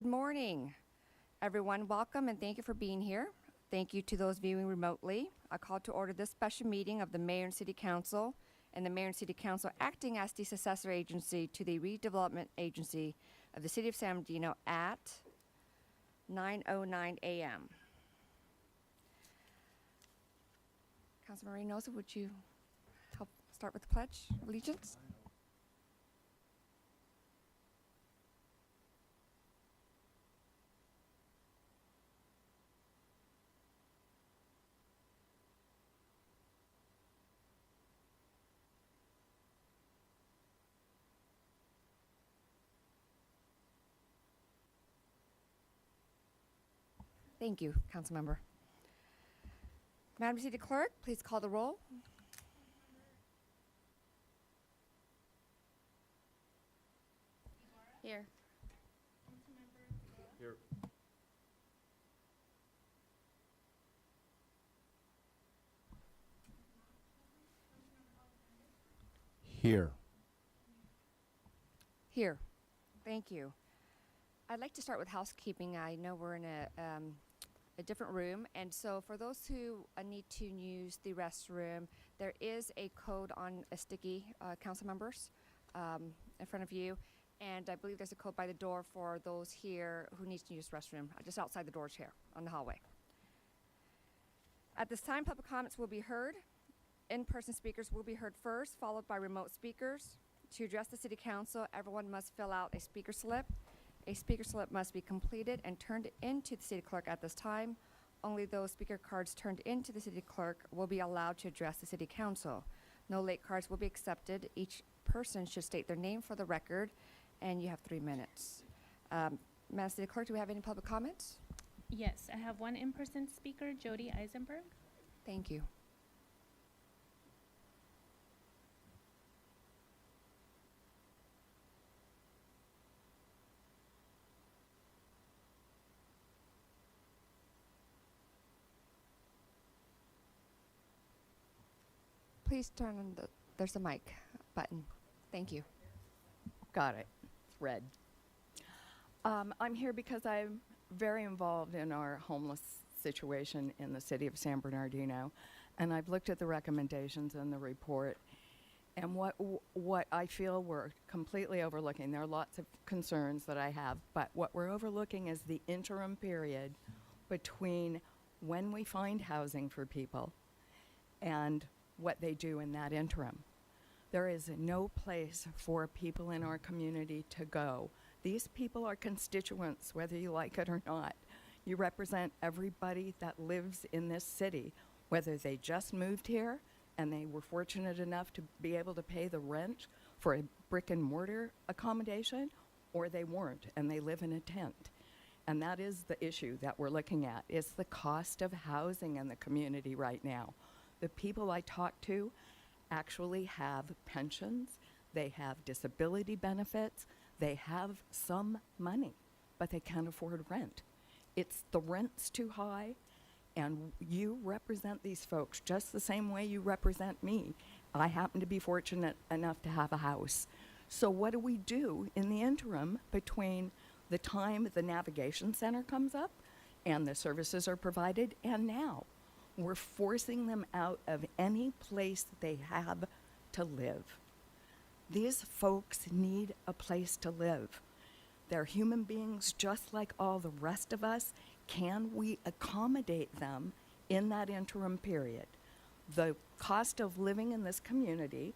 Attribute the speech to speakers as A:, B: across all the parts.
A: Good morning, everyone. Welcome and thank you for being here. Thank you to those viewing remotely. I call to order this special meeting of the Mayor and City Council and the Mayor and City Council acting as the successor agency to the Redevelopment Agency of the City of San Bernardino at 9:09 a.m. Councilman Reynosa, would you help start with the Pledge of Allegiance? Thank you, Councilmember. Madam City Clerk, please call the roll.
B: Here.
C: Here. Here.
A: Here. Thank you. I'd like to start with housekeeping. I know we're in a different room, and so for those who need to use the restroom, there is a code on a sticky, council members, in front of you, and I believe there's a code by the door for those here who needs to use the restroom, just outside the doors here on the hallway. At this time, public comments will be heard. In-person speakers will be heard first, followed by remote speakers. To address the City Council, everyone must fill out a speaker slip. A speaker slip must be completed and turned into the City Clerk at this time. Only those speaker cards turned into the City Clerk will be allowed to address the City Council. No late cards will be accepted. Each person should state their name for the record, and you have 3 minutes. Madam City Clerk, do we have any public comments?
B: Yes, I have one in-person speaker, Jody Eisenberg.
A: Thank you. Please turn on there's a mic button. Thank you.
D: Got it. It's red. I'm here because I'm very involved in our homeless situation in the city of San Bernardino, and I've looked at the recommendations in the report, and what I feel we're completely overlooking. There are lots of concerns that I have, but what we're overlooking is the interim period between when we find housing for people and what they do in that interim. There is no place for people in our community to go. These people are constituents, whether you like it or not. You represent everybody that lives in this city, whether they just moved here and they were fortunate enough to be able to pay the rent for a brick and mortar accommodation, or they weren't and they live in a tent. And that is the issue that we're looking at, is the cost of housing in the community right now. The people I talk to actually have pensions, they have disability benefits, they have some money, but they can't afford rent. It's the rent's too high, and you represent these folks just the same way you represent me. I happen to be fortunate enough to have a house. So what do we do in the interim between the time the navigation center comes up and the services are provided and now? We're forcing them out of any place they have to live. These folks need a place to live. They're human beings just like all the rest of us. Can we accommodate them in that interim period? The cost of living in this community,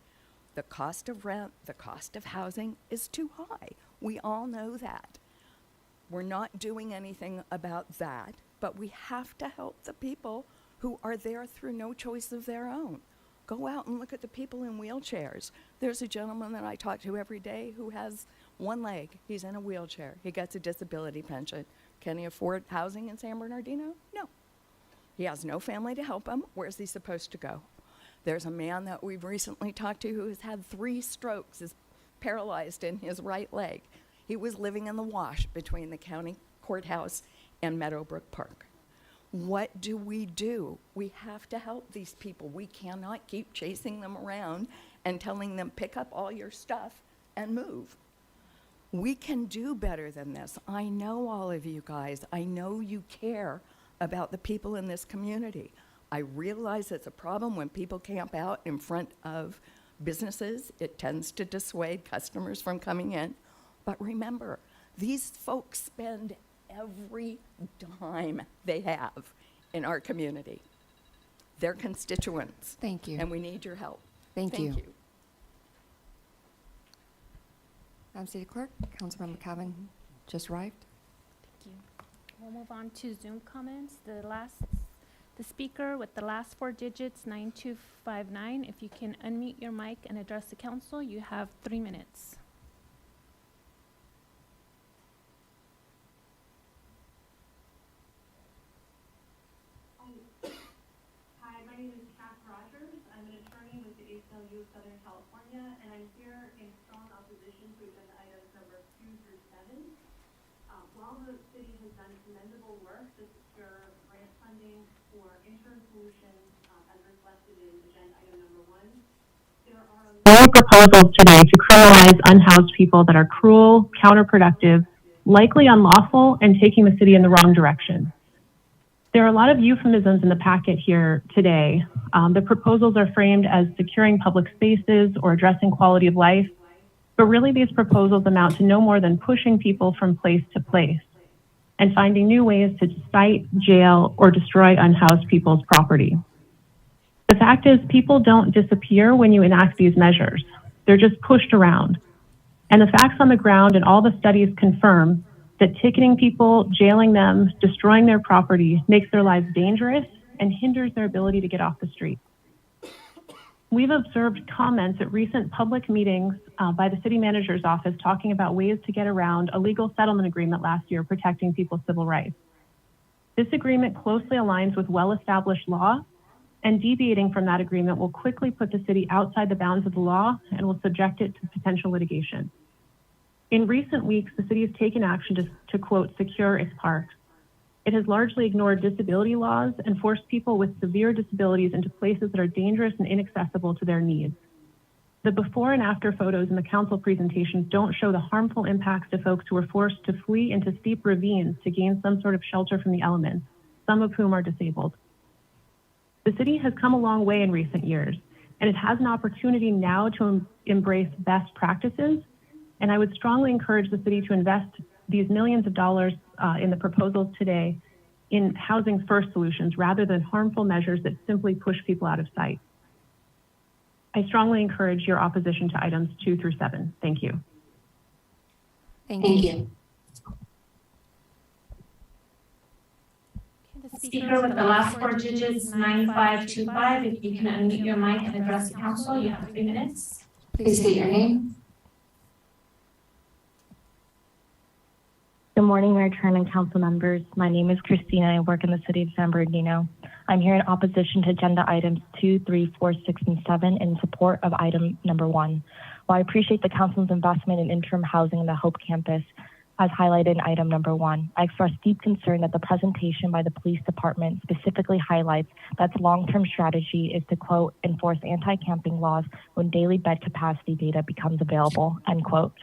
D: the cost of rent, the cost of housing is too high. We all know that. We're not doing anything about that, but we have to help the people who are there through no choice of their own. Go out and look at the people in wheelchairs. There's a gentleman that I talk to every day who has one leg. He's in a wheelchair. He gets a disability pension. Can he afford housing in San Bernardino? No. He has no family to help him. Where's he supposed to go? There's a man that we've recently talked to who has had 3 strokes, is paralyzed in his right leg. He was living in the wash between the county courthouse and Meadowbrook Park. What do? We have to help these people. We cannot keep chasing them around and telling them, pick up all your stuff and move. We can do better than this. I know all of you guys. I know you care about the people in this community. I realize it's a problem when people camp out in front of businesses. It tends to dissuade customers from coming in. But remember, these folks spend every dime they have in our community. They're constituents.
A: Thank you.
D: And we need your help.
A: Thank you. Madam City Clerk, Councilmember Cavan just arrived.
B: Thank you. We'll move on to Zoom comments. The speaker with the last four digits, 9259. If you can unmute your mic and address the council, you have 3 minutes.
C: Hi, my name is Kath Rogers. I'm an attorney with the ACLU of Southern California, and I'm here in strong opposition to agenda items number 2 through 7. While the city has done commendable work to secure grant funding for insurance solutions, as reflected in agenda item number 1, there are many proposals today to criminalize unhoused people that are cruel, counterproductive, likely unlawful, and taking the city in the wrong direction. There are a lot of euphemisms in the packet here today. The proposals are framed as securing public spaces or addressing quality of life, but really these proposals amount to no more than pushing people from place to place and finding new ways to cite, jail, or destroy unhoused people's property. The fact is, people don't disappear when you enact these measures. They're just pushed around. And the facts on the ground and all the studies confirm that ticketing people, jailing them, destroying their property makes their lives dangerous and hinders their ability to get off the street. We've observed comments at recent public meetings by the city manager's office talking about ways to get around a legal settlement agreement last year protecting people's civil rights. This agreement closely aligns with well-established law, and deviating from that agreement will quickly put the city outside the bounds of the law and will subject it to potential litigation. In recent weeks, the city has taken action to quote, secure its parks. It has largely ignored disability laws and forced people with severe disabilities into places that are dangerous and inaccessible to their needs. The before and after photos in the council presentations don't show the harmful impacts to folks who were forced to flee into steep ravines to gain some sort of shelter from the elements, some of whom are disabled. The city has come a long way in recent years, and it has an opportunity now to embrace best practices. And I would strongly encourage the city to invest these millions of dollars in the proposals today in housing first solutions rather than harmful measures that simply push people out of sight. I strongly encourage your opposition to items 2 through 7. Thank you.
A: Thank you.
B: Okay, the
C: Speaker with the last four digits, 9525. If you can unmute your mic and address the council, you have 3 minutes.
A: Please state your name.
E: Good morning, Mayor Tran and council members. My name is Christina. I work in the city of San Bernardino. I'm here in opposition to agenda items 2, 3, 4, 6, and 7 in support of item number 1. While I appreciate the council's investment in interim housing in the Hope campus, as highlighted in item number 1, I express deep concern that the presentation by the police department specifically highlights that its long-term strategy is to, quote, enforce anti-camping laws when daily bed capacity data becomes available, end quote.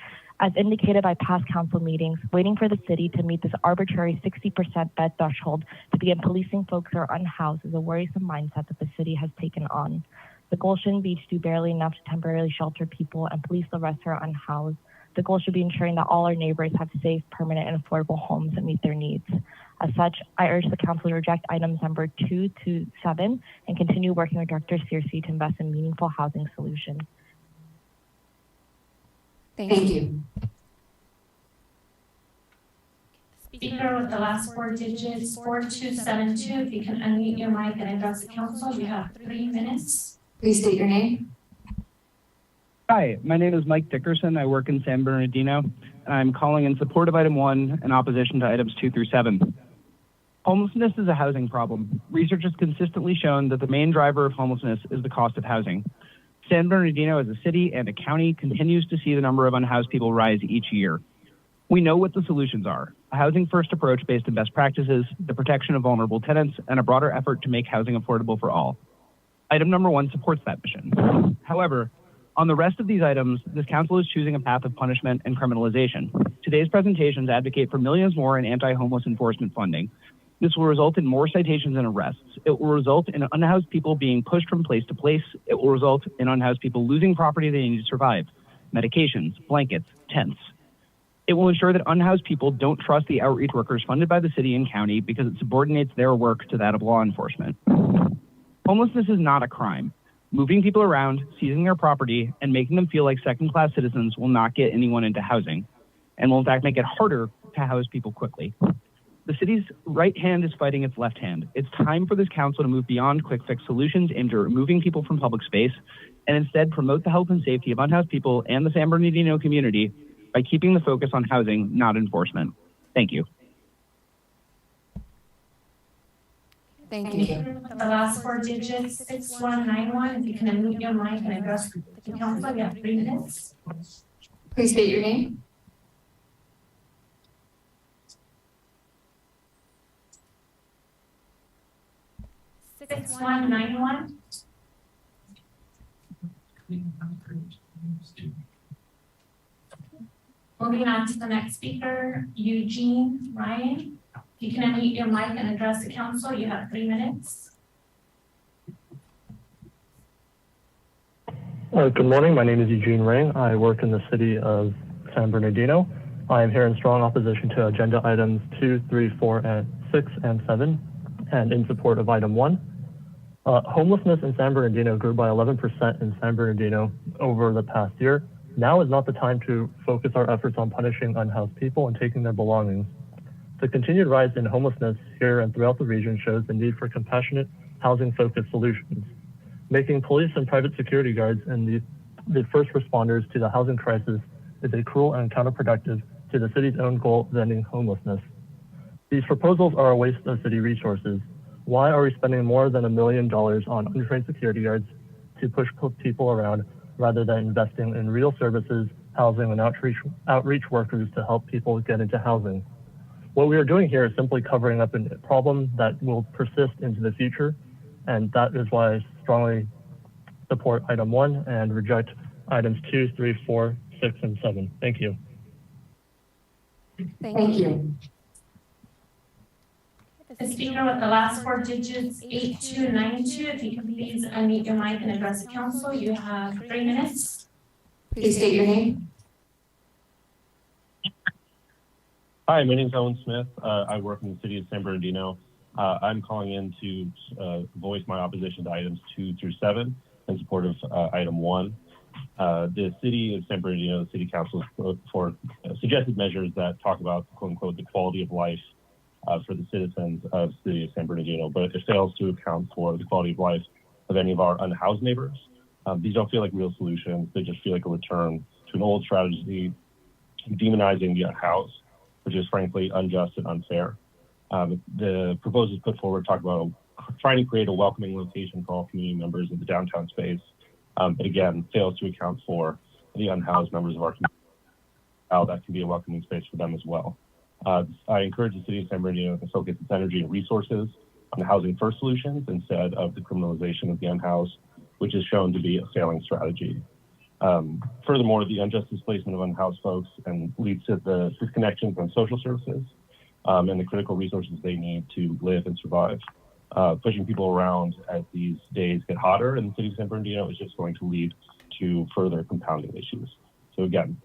E: As indicated by past council meetings, waiting for the city to meet this arbitrary 60% bed threshold to begin policing folks who are unhoused is a worrisome mindset that the city has taken on. The goal shouldn't be to do barely enough to temporarily shelter people and police the rest who are unhoused. The goal should be ensuring that all our neighbors have safe, permanent, and affordable homes that meet their needs. As such, I urge the council to reject items number 2 to 7 and continue working with Director Searcy to invest in meaningful housing solutions.
A: Thank you.
C: Speaker with the last four digits, 4272. If you can unmute your mic and address the council, you have 3 minutes.
A: Please state your name.
F: Hi, my name is Mike Dickerson. I work in San Bernardino, and I'm calling in support of item 1 in opposition to items 2 through 7. Homelessness is a housing problem. Research has consistently shown that the main driver of homelessness is the cost of housing. San Bernardino as a city and a county continues to see the number of unhoused people rise each year. We know what the solutions are: a housing-first approach based on best practices, the protection of vulnerable tenants, and a broader effort to make housing affordable for all. Item number 1 supports that mission. However, On the rest of these items, this council is choosing a path of punishment and criminalization. Today's presentations advocate for millions more in anti-homeless enforcement funding. This will result in more citations and arrests. It will result in unhoused people being pushed from place to place. It will result in unhoused people losing property they need to survive, medications, blankets, tents. It will ensure that unhoused people don't trust the outreach workers funded by the city and county because it subordinates their work to that of law enforcement. Homelessness is not a crime. Moving people around, seizing their property, and making them feel like second-class citizens will not get anyone into housing, and will in fact make it harder to house people quickly. The city's right hand is fighting its left hand. It's time for this council to move beyond quick fix solutions aimed at removing people from public space, and instead promote the health and safety of unhoused people and the San Bernardino community by keeping the focus on housing, not enforcement. Thank you.
A: Thank you.
B: The last four digits, 6191. If you can unmute your mic and address the council, you have 3 minutes.
G: Please state your name.
B: Six one 91. Moving on to the next speaker, Eugene Ryan. If you can unmute your mic and address the council, you have 3 minutes.
H: Good morning. My name is Eugene Rang. I work in the city of San Bernardino. I am here in strong opposition to agenda items 2, 3, 4, 6, and 7, and in support of item 1. Homelessness in San Bernardino grew by 11% in San Bernardino over the past year. Now is not the time to focus our efforts on punishing unhoused people and taking their belongings. The continued rise in homelessness here and throughout the region shows the need for compassionate, housing-focused solutions. Making police and private security guards and the first responders to the housing crisis is a cruel and counterproductive to the city's own goal of ending homelessness. These proposals are a waste of city resources. Why are we spending more than $1 million on untrained security guards to push people around rather than investing in real services, housing, and outreach workers to help people get into housing? What we are doing here is simply covering up a problem that will persist into the future, and that is why I strongly support item 1 and reject items 2, 3, 4, 6, and 7. Thank you.
G: Thank you.
B: The speaker with the last 4 digits, 8292. If you can please unmute your mic and address the council, you have 3 minutes.
G: Please state your name.
I: Hi, my name is Owen Smith. I work in the city of San Bernardino. I'm calling in to voice my opposition to items 2 through 7 in support of item 1. The city of San Bernardino, the city council, for suggested measures that talk about, quote unquote, the quality of life for the citizens of the city of San Bernardino, but it fails to account for the quality of life of any of our unhoused neighbors. These don't feel like real solutions. They just feel like a return to an old strategy, demonizing the unhoused, which is frankly unjust and unfair. The proposals put forward talk about trying to create a welcoming location for all community members in the downtown space, but again, fails to account for the unhoused members of our community, how that can be a welcoming space for them as well. I encourage the city of San Bernardino to focus its energy and resources on housing first solutions instead of the criminalization of the unhoused, which is shown to be a failing strategy. Furthermore, the unjust displacement of unhoused folks and leads to the disconnection from social services and the critical resources they need to live and survive. Pushing people around as these days get hotter in the city of San Bernardino is just going to lead to further compounding issues. So again,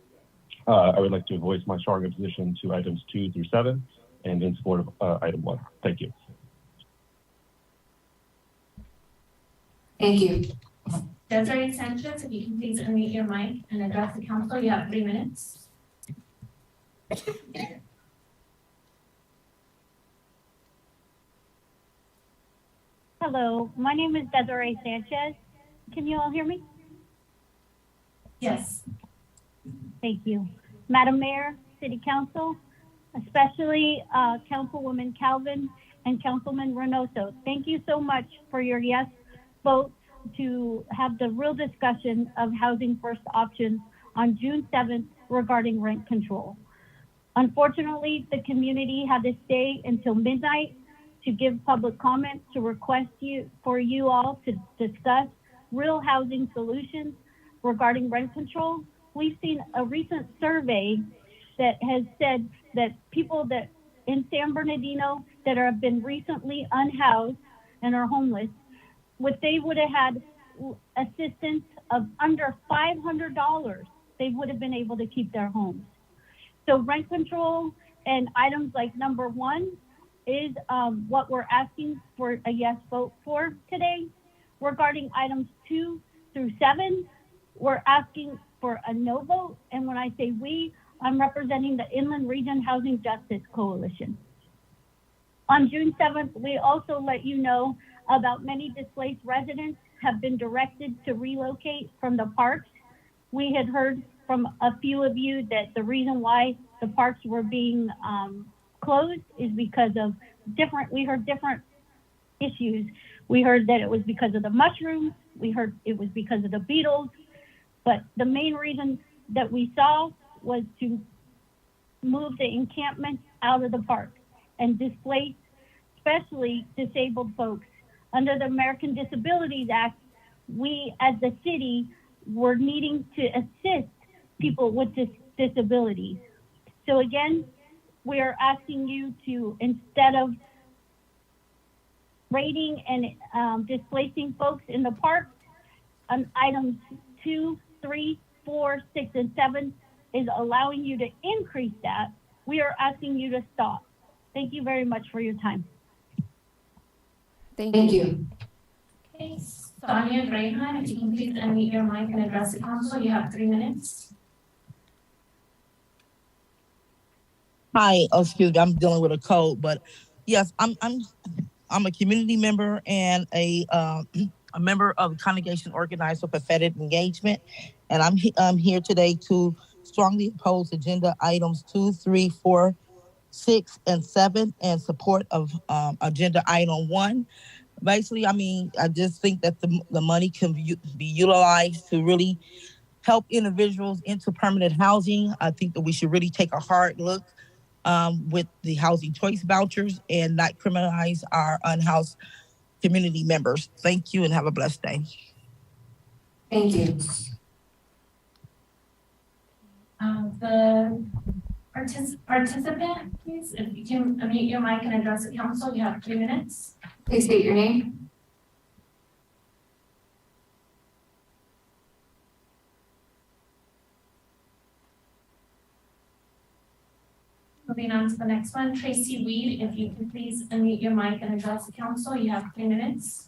I: I would like to voice my strong opposition to items 2 through 7 and in support of item 1. Thank you.
G: Thank you.
B: Desiree Sanchez, if you can please unmute your mic and address the council, you have 3 minutes.
J: Hello, my name is Desiree Sanchez. Can you all hear me?
B: Yes.
J: Thank you. Madam Mayor, City Council, especially Councilwoman Calvin and Councilman Reynoso, thank you so much for your yes vote to have the real discussion of housing first options on June 7th regarding rent control. Unfortunately, the community had to stay until midnight to give public comment to request for you all to discuss real housing solutions regarding rent control. We've seen a recent survey that has said that people that in San Bernardino that have been recently unhoused and are homeless, what they would have had assistance of under $500, they would have been able to keep their homes. So rent control and items like number 1 is what we're asking for a yes vote for today. Regarding items 2 through 7, we're asking for a no vote. And when I say we, I'm representing the Inland Region Housing Justice Coalition. On June 7th, we also let you know about many displaced residents have been directed to relocate from the parks. We had heard from a few of you that the reason why the parks were being closed is because of we heard different issues. We heard that it was because of the mushrooms. We heard it was because of the beetles. But the main reason that we saw was to move the encampments out of the park and displace, especially disabled folks. Under the American Disabilities Act, we as the city were needing to assist people with disabilities. So again, we are asking you to, instead of raiding and displacing folks in the parks, items 2, 3, 4, 6, and 7 is allowing you to increase that. We are asking you to stop. Thank you very much for your time.
G: Thank you.
B: Okay, Sonia Grayhan, if you can please unmute your mic and address the council, you have 3 minutes.
K: Hi, excuse me, I'm dealing with a cold, but yes, I'm a community member and a member of the Congregation Organized for Prophetic Engagement, and I'm here today to strongly oppose agenda items 2, 3, 4, 6, and 7 in support of agenda item 1. Basically, I mean, I just think that the money can be utilized to really help individuals into permanent housing. I think that we should really take a hard look with the housing choice vouchers and not criminalize our unhoused community members. Thank you and have a blessed day.
G: Thank you.
B: The participant, please, if you can unmute your mic and address the council, you have 3 minutes.
G: Please state your name.
B: Moving on to the next one, Tracy Weed, if you can please unmute your mic and address the council, you have 3 minutes.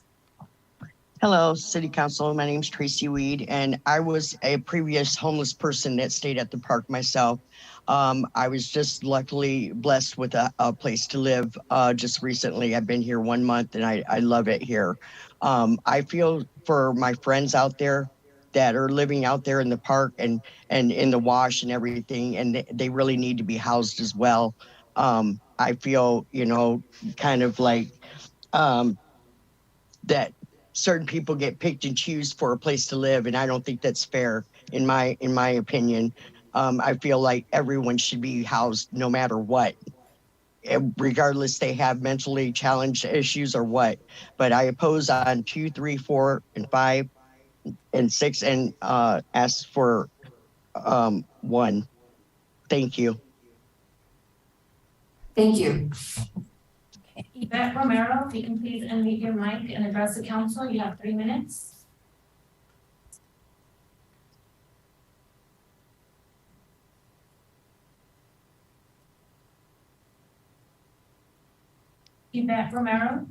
L: Hello, City Council. My name's Tracy Weed, and I was a previous homeless person that stayed at the park myself. I was just luckily blessed with a place to live just recently. I've been here 1 month, and I love it here. I feel for my friends out there that are living out there in the park and in the wash and everything, and they really need to be housed as well. I feel, you know, kind of like that certain people get picked and choose for a place to live, and I don't think that's fair in my opinion. I feel like everyone should be housed no matter what, regardless they have mentally challenged issues or what. But I oppose on 2, 3, 4, and 5, and 6, and ask for 1. Thank you.
G: Thank you.
B: Okay. Yvette Romero, if you can please unmute your mic and address the council, you have 3 minutes. Yvette Romero.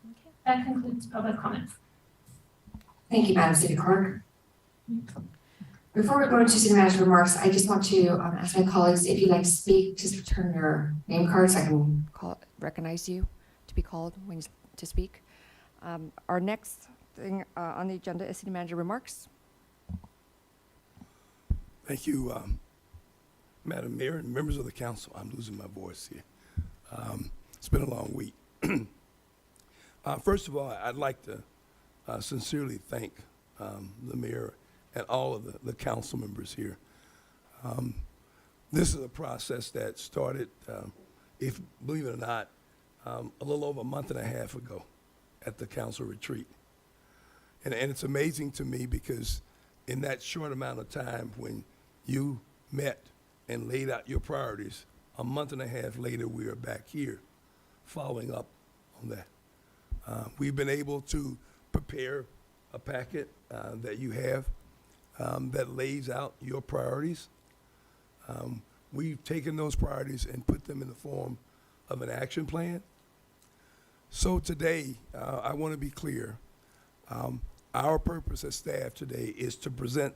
B: Okay, that concludes public comments.
G: Thank you, Madam City Clerk. Before we go into city manager remarks, I just want to ask my colleagues if you'd like to speak, just return your name cards. I can
A: Recognize you to be called when to speak. Our next thing on the agenda is city manager remarks.
M: Thank you, Madam Mayor and members of the council. I'm losing my voice here. It's been a long week. First of all, I'd like to sincerely thank the mayor and all of the council members here. This is a process that started, if believe it or not, a little over a month and a half ago. at the council retreat. And it's amazing to me because in that short amount of time when you met and laid out your priorities, a month and a half later, we are back here following up on that. We've been able to prepare a packet that you have that lays out your priorities. We've taken those priorities and put them in the form of an action plan. So today, I want to be clear. Our purpose as staff today is to present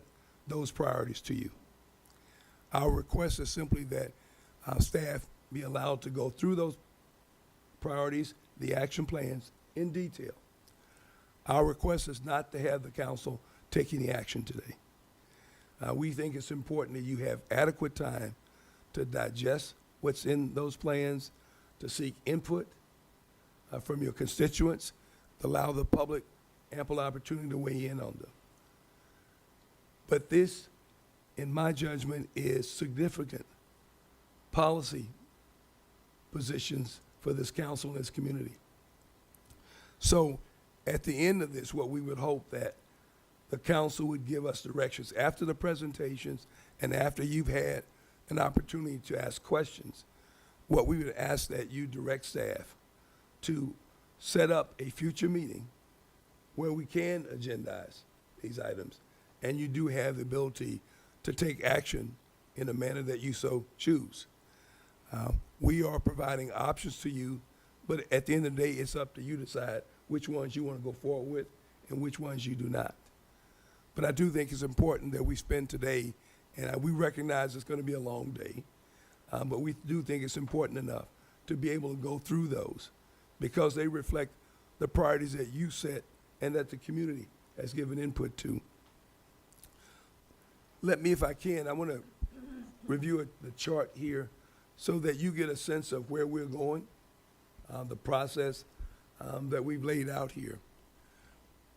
M: those priorities to you. Our request is simply that staff be allowed to go through those priorities, the action plans, in detail. Our request is not to have the council take any action today. We think it's important that you have adequate time to digest what's in those plans, to seek input from your constituents, to allow the public ample opportunity to weigh in on them. But this, in my judgment, is significant policy positions for this council and this community. So at the end of this, what we would hope that the council would give us directions after the presentations and after you've had an opportunity to ask questions. What we would ask that you direct staff to set up a future meeting where we can agendize these items, and you do have the ability to take action in a manner that you so choose. We are providing options to you, but at the end of the day, it's up to you to decide which ones you want to go forward with and which ones you do not. But I do think it's important that we spend today, and we recognize it's going to be a long day, but we do think it's important enough to be able to go through those because they reflect the priorities that you set and that the community has given input to. Let me, if I can, I want to review the chart here so that you get a sense of where we're going, the process that we've laid out here.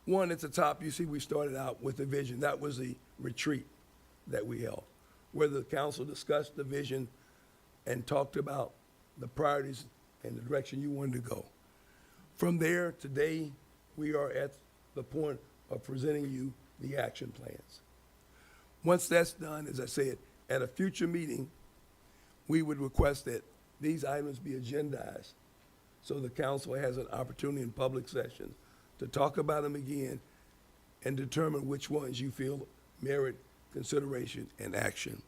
M: One, at the top, you see we started out with the vision. That was the retreat that we held, where the council discussed the vision and talked about the priorities and the direction you wanted to go. From there, today, we are at the point of presenting you the action plans. Once that's done, as I said, at a future meeting, we would request that these items be agendized so the council has an opportunity in public session to talk about them again and determine which ones you feel merit consideration and action.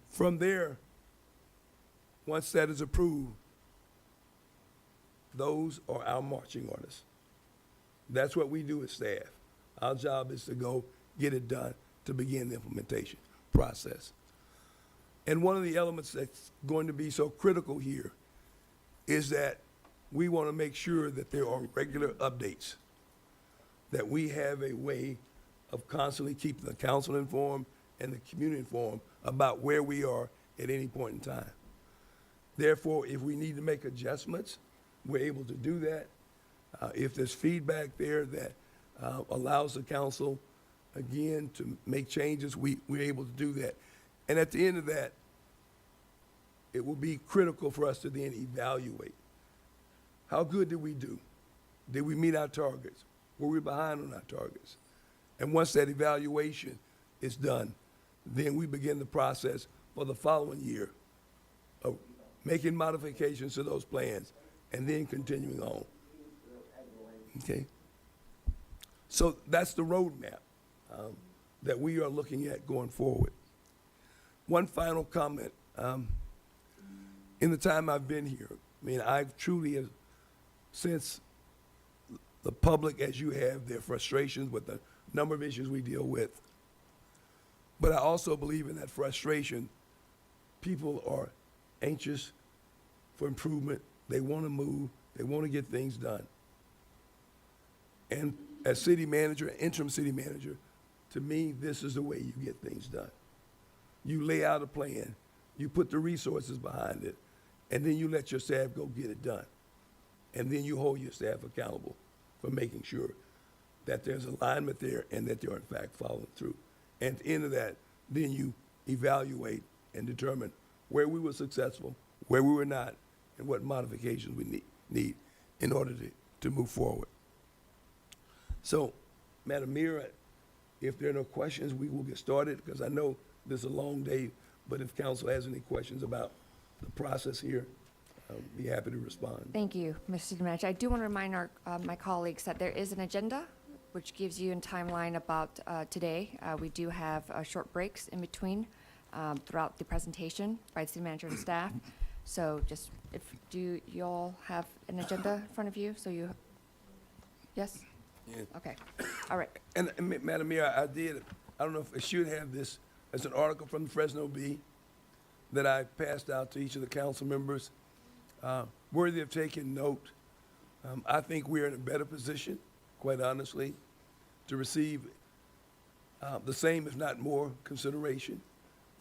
M: From there, once that is approved, those are our marching orders. That's what we do as staff. Our job is to go get it done to begin the implementation process. And one of the elements that's going to be so critical here is that we want to make sure that there are regular updates, that we have a way of constantly keeping the council informed and the community informed about where we are at any point in time. Therefore, if we need to make adjustments, we're able to do that. If there's feedback there that allows the council, again, to make changes, we're able to do that. And at the end of that, it will be critical for us to then evaluate. How good did we do? Did we meet our targets? Were we behind on our targets? And once that evaluation is done, then we begin the process for the following year of making modifications to those plans and then continuing on. Okay? So that's the roadmap that we are looking at going forward. One final comment. In the time I've been here, I mean, I've truly have sensed the public, as you have, their frustrations with the number of issues we deal with. But I also believe in that frustration. People are anxious for improvement. They want to move. They want to get things done. And as city manager, interim city manager, to me, this is the way you get things done. You lay out a plan, you put the resources behind it, and then you let your staff go get it done. And then you hold your staff accountable for making sure that there's alignment there and that they're in fact following through. And at the end of that, then you evaluate and determine where we were successful, where we were not, and what modifications we need in order to move forward. So, Madam Mayor, if there are no questions, we will get started, because I know this is a long day, but if council has any questions about the process here, I'll be happy to respond.
A: Thank you, Mr. City Manager. I do want to remind my colleagues that there is an agenda which gives you a timeline about today. We do have short breaks in between throughout the presentation by the city manager and staff. So just, do you all have an agenda in front of you? So you, yes?
M: Yeah.
A: Okay, all right.
M: And Madam Mayor, I don't know if I should have this as an article from the Fresno Bee that I passed out to each of the council members, worthy of taking note. I think we're in a better position, quite honestly, to receive the same, if not more, consideration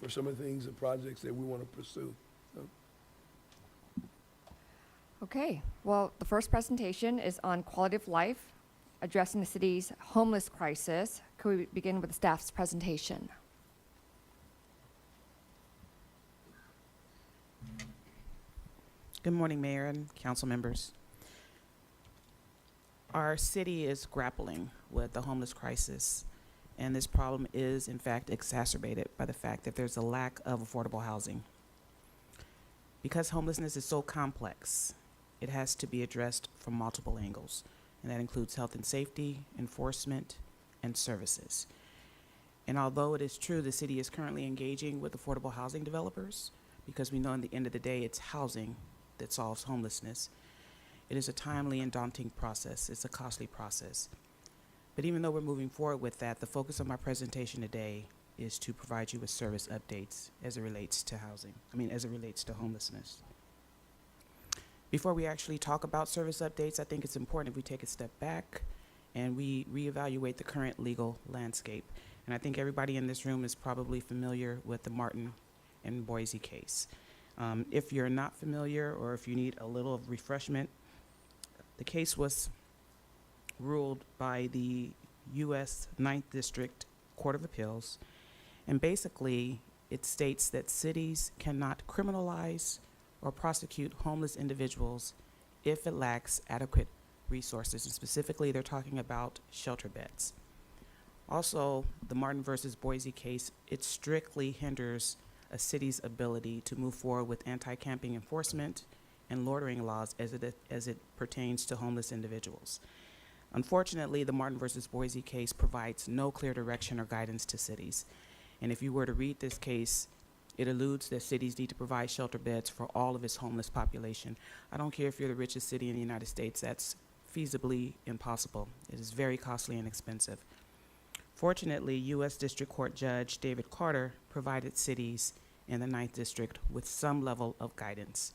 M: for some of the things and projects that we want to pursue.
A: Okay, well, the first presentation is on quality of life, addressing the city's homeless crisis. Could we begin with the staff's presentation?
N: Good morning, Mayor and council members. Our city is grappling with the homeless crisis, and this problem is, in fact, exacerbated by the fact that there's a lack of affordable housing. Because homelessness is so complex, it has to be addressed from multiple angles, and that includes health and safety, enforcement, and services. And although it is true the city is currently engaging with affordable housing developers, because we know at the end of the day it's housing that solves homelessness, it is a timely and daunting process. It's a costly process. But even though we're moving forward with that, the focus of my presentation today is to provide you with service updates as it relates to as it relates to homelessness. Before we actually talk about service updates, I think it's important if we take a step back and we reevaluate the current legal landscape. And I think everybody in this room is probably familiar with the Martin and Boise case. If you're not familiar, or if you need a little refreshment, the case was ruled by the U.S. 9th District Court of Appeals, and basically it states that cities cannot criminalize or prosecute homeless individuals if it lacks adequate resources, and specifically they're talking about shelter beds. Also, the Martin versus Boise case, it strictly hinders a city's ability to move forward with anti-camping enforcement and loitering laws as it pertains to homeless individuals. Unfortunately, the Martin versus Boise case provides no clear direction or guidance to cities. And if you were to read this case, it alludes that cities need to provide shelter beds for all of its homeless population. I don't care if you're the richest city in the United States, that's feasibly impossible. It is very costly and expensive. Fortunately, U.S. District Court Judge David Carter provided cities in the 9th District with some level of guidance.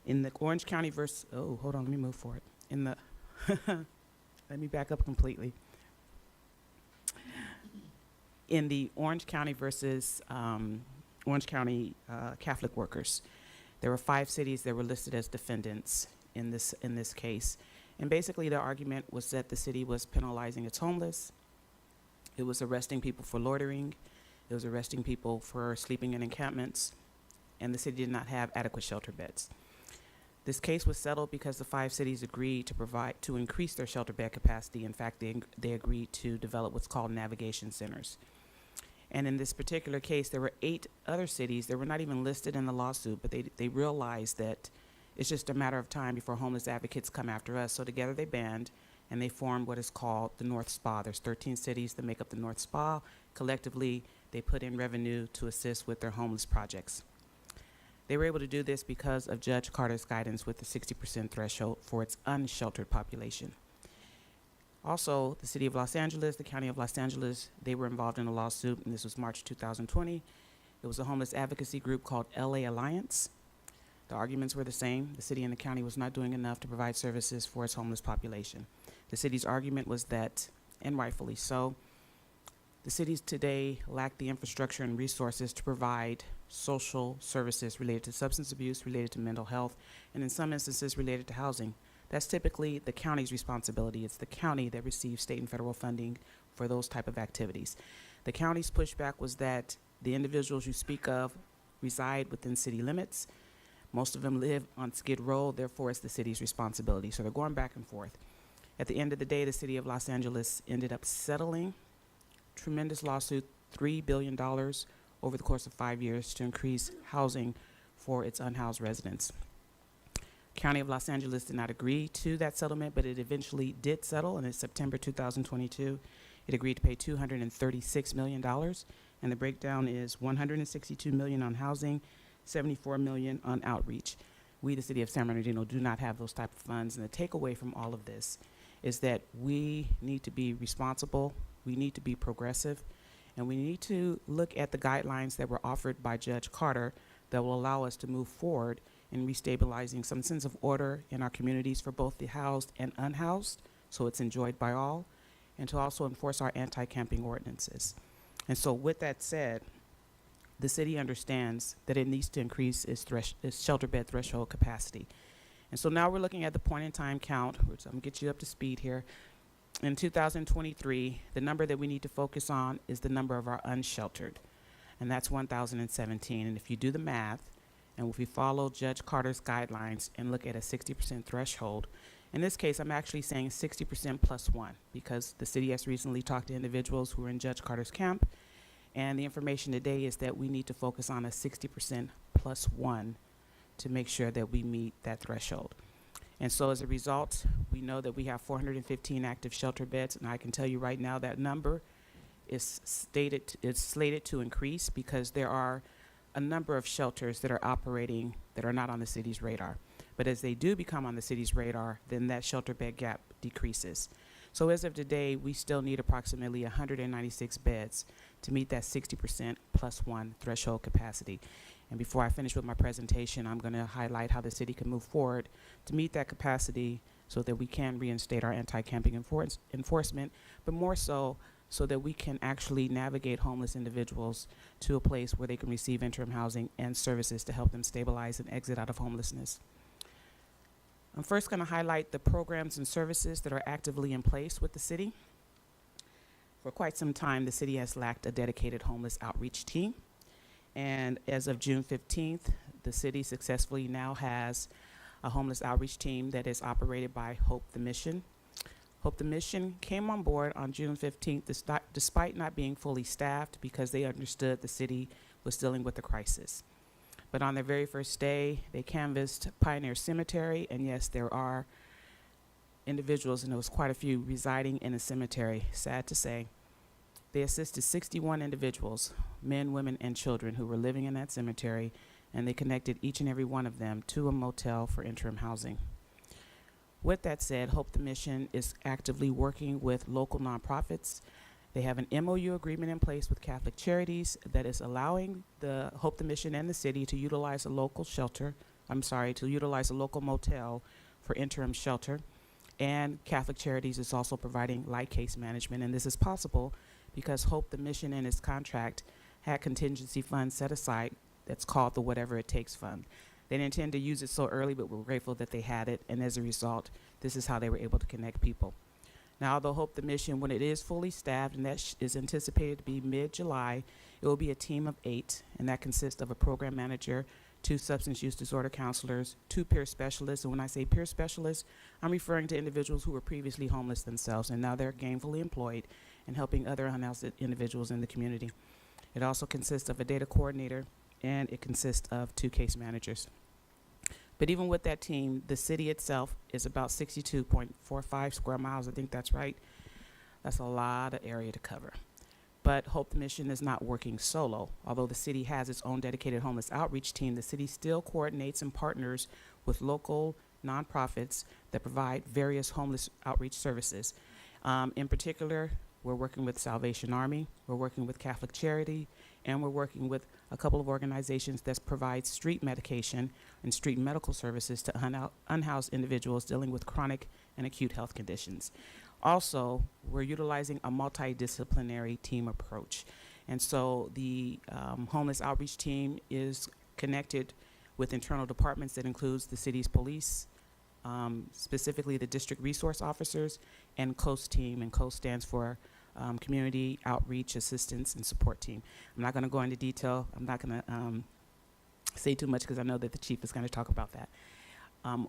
N: In the Orange County versus, let me move forward. Let me back up completely. In the Orange County versus Orange County Catholic workers, there were 5 cities that were listed as defendants in this case. And basically the argument was that the city was penalizing its homeless. It was arresting people for loitering. It was arresting people for sleeping in encampments, and the city did not have adequate shelter beds. This case was settled because the 5 cities agreed to increase their shelter bed capacity. In fact, they agreed to develop what's called navigation centers. And in this particular case, there were 8 other cities that were not even listed in the lawsuit, but they realized that it's just a matter of time before homeless advocates come after us. So together they band, and they formed what is called the North Spa. There's 13 cities that make up the North Spa. Collectively, they put in revenue to assist with their homeless projects. They were able to do this because of Judge Carter's guidance with the 60% threshold for its unsheltered population. Also, the City of Los Angeles, the County of Los Angeles, they were involved in a lawsuit, and this was March 2020. It was a homeless advocacy group called LA Alliance. The arguments were the same. The city and the county was not doing enough to provide services for its homeless population. The city's argument was that, and rightfully so, the cities today lack the infrastructure and resources to provide social services related to substance abuse, related to mental health, and in some instances related to housing. That's typically the county's responsibility. It's the county that receives state and federal funding for those type of activities. The county's pushback was that the individuals you speak of reside within city limits. Most of them live on Skid Row, therefore it's the city's responsibility. So they're going back and forth. At the end of the day, the city of Los Angeles ended up settling tremendous lawsuit, $3 billion over the course of 5 years to increase housing for its unhoused residents. County of Los Angeles did not agree to that settlement, but it eventually did settle, and in September 2022, it agreed to pay $236 million, and the breakdown is $162 million on housing, $74 million on outreach. We, the city of San Bernardino, do not have those type of funds, and the takeaway from all of this is that we need to be responsible, we need to be progressive, and we need to look at the guidelines that were offered by Judge Carter that will allow us to move forward in restabilizing some sense of order in our communities for both the housed and unhoused, so it's enjoyed by all, and to also enforce our anti-camping ordinances. And so with that said, the city understands that it needs to increase its shelter bed threshold capacity. And so now we're looking at the point in time count, which I'm gonna get you up to speed here. In 2023, the number that we need to focus on is the number of our unsheltered, and that's 1,017. And if you do the math, and if we follow Judge Carter's guidelines and look at a 60% threshold, in this case, I'm actually saying 60% plus one, because the city has recently talked to individuals who are in Judge Carter's camp, and the information today is that we need to focus on a 60% plus one to make sure that we meet that threshold. And so as a result, we know that we have 415 active shelter beds, and I can tell you right now that number is slated to increase because there are a number of shelters that are operating that are not on the city's radar. But as they do become on the city's radar, then that shelter bed gap decreases. So as of today, we still need approximately 196 beds to meet that 60% plus one threshold capacity. And before I finish with my presentation, I'm going to highlight how the city can move forward to meet that capacity so that we can reinstate our anti-camping enforcement, but more so that we can actually navigate homeless individuals to a place where they can receive interim housing and services to help them stabilize and exit out of homelessness. I'm first going to highlight the programs and services that are actively in place with the city. For quite some time, the city has lacked a dedicated homeless outreach team. And as of June 15th, the city successfully now has a homeless outreach team that is operated by Hope the Mission. Hope the Mission came on board on June 15th despite not being fully staffed because they understood the city was dealing with the crisis. But on their very first day, they canvassed Pioneer Cemetery, and yes, there are individuals, and there was quite a few, residing in a cemetery, sad to say. They assisted 61 individuals, men, women, and children who were living in that cemetery, and they connected each and every one of them to a motel for interim housing. With that said, Hope the Mission is actively working with local nonprofits. They have an MOU agreement in place with Catholic Charities that is allowing the Hope the Mission and the city to utilize a local motel for interim shelter. And Catholic Charities is also providing light case management, and this is possible because Hope the Mission in its contract had contingency funds set aside that's called the Whatever It Takes Fund. They didn't intend to use it so early, but we're grateful that they had it, and as a result, this is how they were able to connect people. Now, although Hope the Mission, when it is fully staffed, and that is anticipated to be mid-July, it will be a team of 8, and that consists of a program manager, 2 substance use disorder counselors, 2 peer specialists, and when I say peer specialists, I'm referring to individuals who were previously homeless themselves, and now they're gainfully employed and helping other unhoused individuals in the community. It also consists of a data coordinator, and it consists of 2 case managers. But even with that team, the city itself is about 62.45 square miles. I think that's right. That's a lot of area to cover. But Hope the Mission is not working solo. Although the city has its own dedicated homeless outreach team, the city still coordinates and partners with local nonprofits that provide various homeless outreach services. In particular, we're working with Salvation Army, we're working with Catholic Charity, and we're working with a couple of organizations that provide street medication and street medical services to unhoused individuals dealing with chronic and acute health conditions. Also, we're utilizing a multidisciplinary team approach. And so the homeless outreach team is connected with internal departments that includes the city's police, specifically the district resource officers, and COAST team, and COAST stands for Community Outreach Assistance and Support Team. I'm not going to go into detail. I'm not going to say too much because I know that the chief is going to talk about that.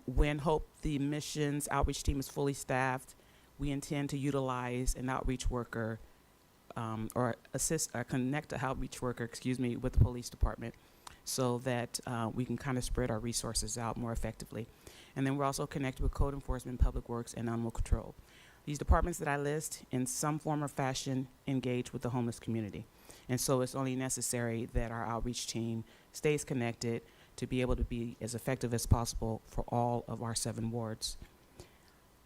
N: When Hope the Mission's outreach team is fully staffed, we intend to utilize an outreach worker or assist or connect an outreach worker, with the police department so that we can kind of spread our resources out more effectively. And then we're also connected with code enforcement, public works, and animal control. These departments that I list in some form or fashion engage with the homeless community. And so it's only necessary that our outreach team stays connected to be able to be as effective as possible for all of our 7 wards.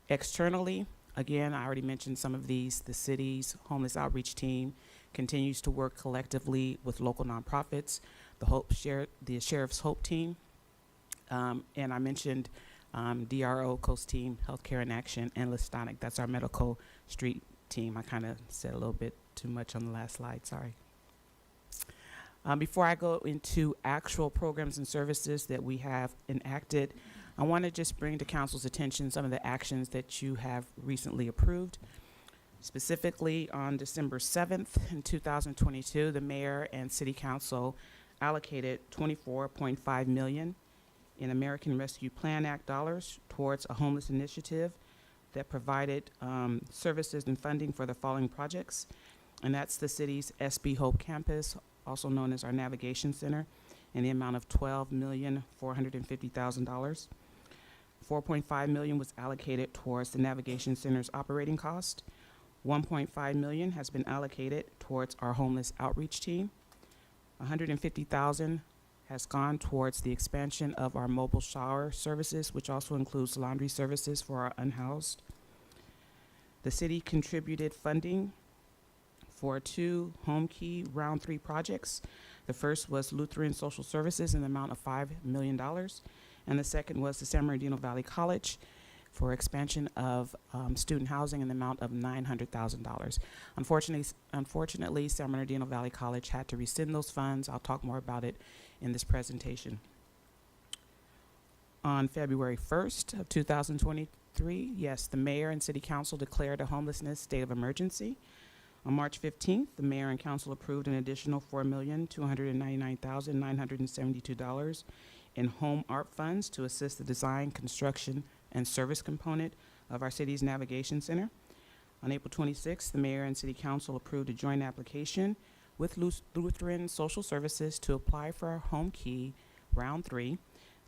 N: Externally, again, I already mentioned some of these. The city's homeless outreach team continues to work collectively with local nonprofits, the Sheriff's Hope team, and I mentioned DRO, Coast Team, Healthcare in Action, and Listonic. That's our medical street team. I kind of said a little bit too much on the last slide, sorry. Before I go into actual programs and services that we have enacted, I want to just bring to council's attention some of the actions that you have recently approved. Specifically, on December 7th in 2022, the mayor and city council allocated $24.5 million in American Rescue Plan Act dollars towards a homeless initiative that provided services and funding for the following projects. And that's the city's SB Hope campus, also known as our Navigation Center, in the amount of $12,450,000. $4.5 million was allocated towards the Navigation Center's operating cost. $1.5 million has been allocated towards our homeless outreach team. $150,000 has gone towards the expansion of our mobile shower services, which also includes laundry services for our unhoused. The city contributed funding for 2 Home Key Round 3 projects. The first was Lutheran Social Services in the amount of $5 million, and the second was the San Bernardino Valley College for expansion of student housing in the amount of $900,000. Unfortunately, San Bernardino Valley College had to rescind those funds. I'll talk more about it in this presentation. On February 1st of 2023, yes, the mayor and city council declared a homelessness state of emergency. On March 15th, the mayor and council approved an additional $4,299,972 in home art funds to assist the design, construction, and service component of our city's Navigation Center. On April 26th, the mayor and city council approved a joint application with Lutheran Social Services to apply for our Home Key Round 3.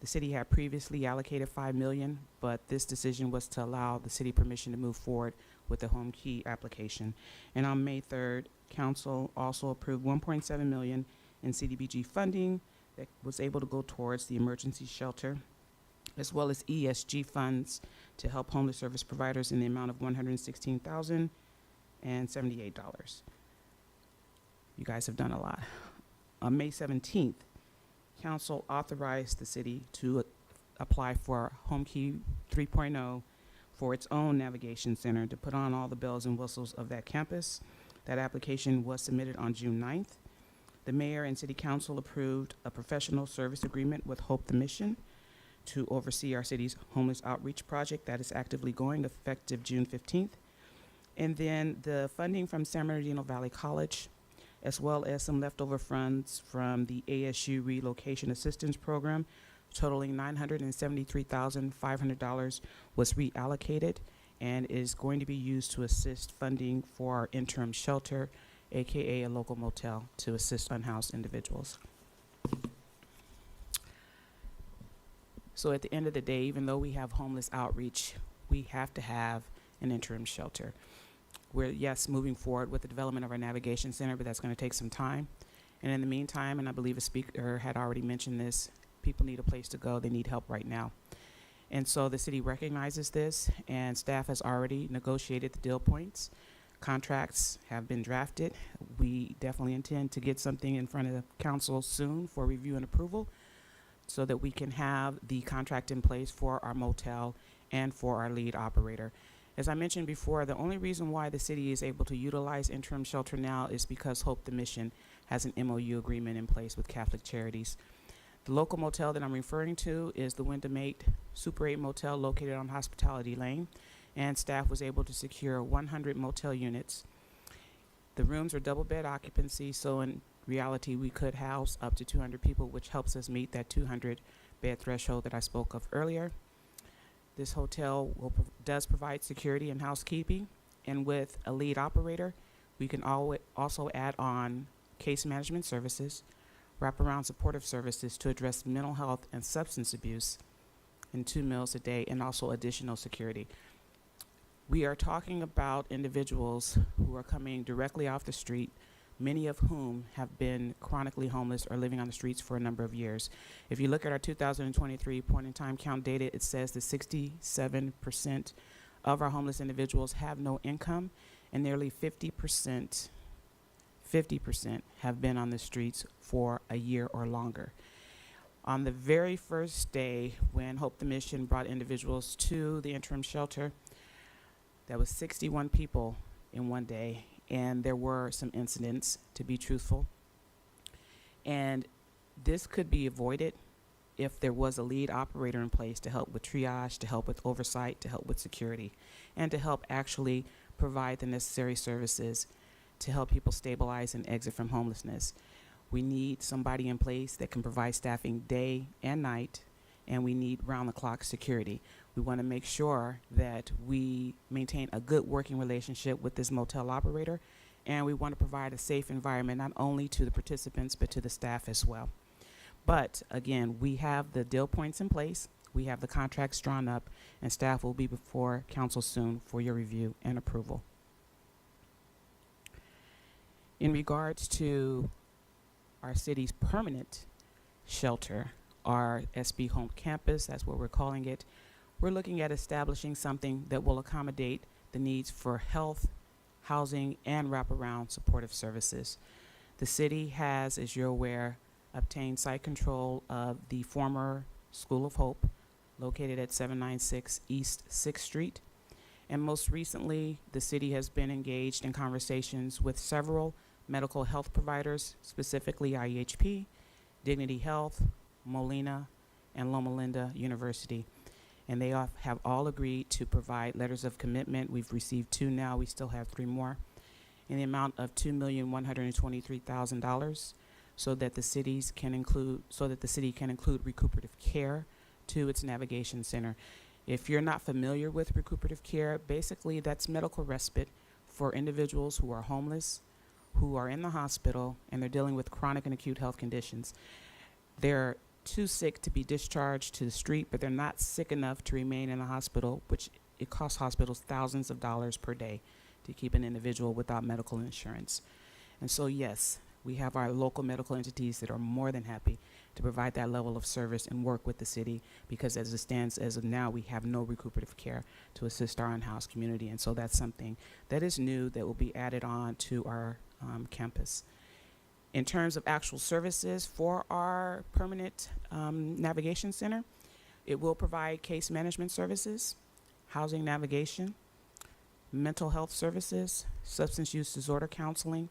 N: The city had previously allocated $5 million, but this decision was to allow the city permission to move forward with the Home Key application. And on May 3rd, council also approved $1.7 million in CDBG funding that was able to go towards the emergency shelter, as well as ESG funds to help homeless service providers in the amount of $116,078. You guys have done a lot. On May 17th, council authorized the city to apply for Home Key 3.0 for its own Navigation Center to put on all the bells and whistles of that campus. That application was submitted on June 9th. The mayor and city council approved a professional service agreement with Hope the Mission to oversee our city's homeless outreach project that is actively going, effective June 15th. And then the funding from San Bernardino Valley College, as well as some leftover funds from the ASU Relocation Assistance Program, totaling $973,500, was reallocated and is going to be used to assist funding for our interim shelter, AKA a local motel, to assist unhoused individuals. So at the end of the day, even though we have homeless outreach, we have to have an interim shelter. We're, yes, moving forward with the development of our Navigation Center, but that's going to take some time. And in the meantime, and I believe a speaker had already mentioned this, people need a place to go. They need help right now. And so the city recognizes this, and staff has already negotiated the deal points. Contracts have been drafted. We definitely intend to get something in front of the council soon for review and approval so that we can have the contract in place for our motel and for our lead operator. As I mentioned before, the only reason why the city is able to utilize interim shelter now is because Hope the Mission has an MOU agreement in place with Catholic Charities. The local motel that I'm referring to is the Wyndham 8 Super 8 motel located on Hospitality Lane, and staff was able to secure 100 motel units. The rooms are double bed occupancy, so in reality we could house up to 200 people, which helps us meet that 200 bed threshold that I spoke of earlier. This hotel does provide security and housekeeping, and with a lead operator, we can also add on case management services, wraparound supportive services to address mental health and substance abuse, and 2 meals a day, and also additional security. We are talking about individuals who are coming directly off the street, many of whom have been chronically homeless or living on the streets for a number of years. If you look at our 2023 point-in-time count data, it says that 67% of our homeless individuals have no income, and nearly 50% have been on the streets for a year or longer. On the very first day when Hope the Mission brought individuals to the interim shelter, there was 61 people in one day, and there were some incidents, to be truthful. And this could be avoided if there was a lead operator in place to help with triage, to help with oversight, to help with security, and to help actually provide the necessary services to help people stabilize and exit from homelessness. We need somebody in place that can provide staffing day and night, and we need round-the-clock security. We want to make sure that we maintain a good working relationship with this motel operator, and we want to provide a safe environment not only to the participants but to the staff as well. But again, we have the deal points in place, we have the contracts drawn up, and staff will be before council soon for your review and approval. In regards to our city's permanent shelter, our SB Home Campus, that's what we're calling it, we're looking at establishing something that will accommodate the needs for health, housing, and wraparound supportive services. The city has, as you're aware, obtained site control of the former School of Hope, located at 796 East 6th Street. And most recently, the city has been engaged in conversations with several medical health providers, specifically IEHP, Dignity Health, Molina, and Loma Linda University. And they have all agreed to provide letters of commitment. We've received 2 now, we still have 3 more, in the amount of $2,123,000 so that the city can include recuperative care to its navigation center. If you're not familiar with recuperative care, basically that's medical respite for individuals who are homeless, who are in the hospital, and they're dealing with chronic and acute health conditions. They're too sick to be discharged to the street, but they're not sick enough to remain in the hospital, which it costs hospitals thousands of dollars per day to keep an individual without medical insurance. And so yes, we have our local medical entities that are more than happy to provide that level of service and work with the city, because as it stands as of now, we have no recuperative care to assist our unhoused community. And so that's something that is new that will be added on to our campus. In terms of actual services for our permanent navigation center, it will provide case management services, housing navigation, mental health services, substance use disorder counseling.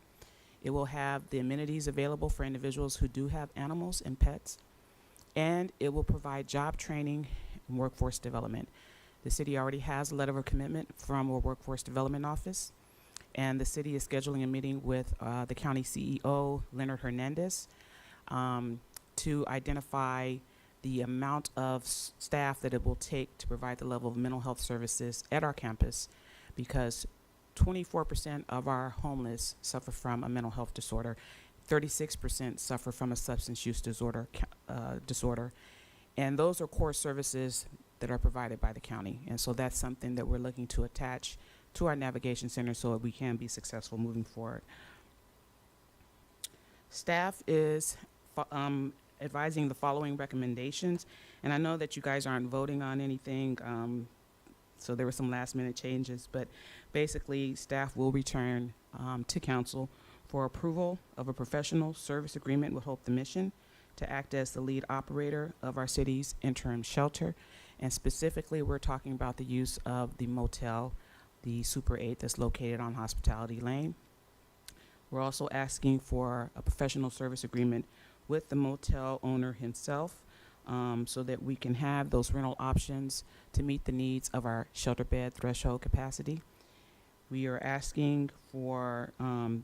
N: It will have the amenities available for individuals who do have animals and pets, and it will provide job training and workforce development. The city already has a letter of commitment from our workforce development office, and the city is scheduling a meeting with the county CEO, Leonard Hernandez, to identify the amount of staff that it will take to provide the level of mental health services at our campus, because 24% of our homeless suffer from a mental health disorder, 36% suffer from a substance use disorder, and those are core services that are provided by the county. And so that's something that we're looking to attach to our navigation center so that we can be successful moving forward. Staff is advising the following recommendations, and I know that you guys aren't voting on anything, so there were some last minute changes, but basically staff will return to council for approval of a professional service agreement with Hope the Mission to act as the lead operator of our city's interim shelter. And specifically, we're talking about the use of the motel, the Super 8 that's located on Hospitality Lane. We're also asking for a professional service agreement with the motel owner himself, so that we can have those rental options to meet the needs of our shelter bed threshold capacity. We are asking for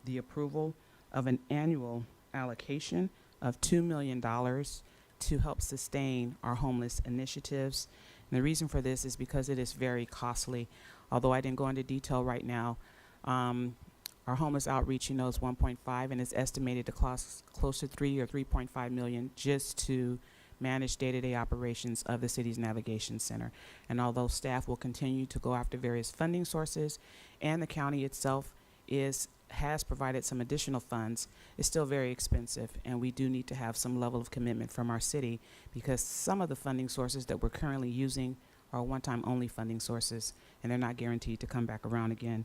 N: the approval of an annual allocation of $2 million to help sustain our homeless initiatives. And the reason for this is because it is very costly. Although I didn't go into detail right now, our homeless outreach, is 1.5, and it's estimated to cost close to 3 or 3.5 million just to manage day-to-day operations of the city's navigation center. And although staff will continue to go after various funding sources, and the county itself has provided some additional funds, it's still very expensive, and we do need to have some level of commitment from our city, because some of the funding sources that we're currently using are one-time only funding sources, and they're not guaranteed to come back around again.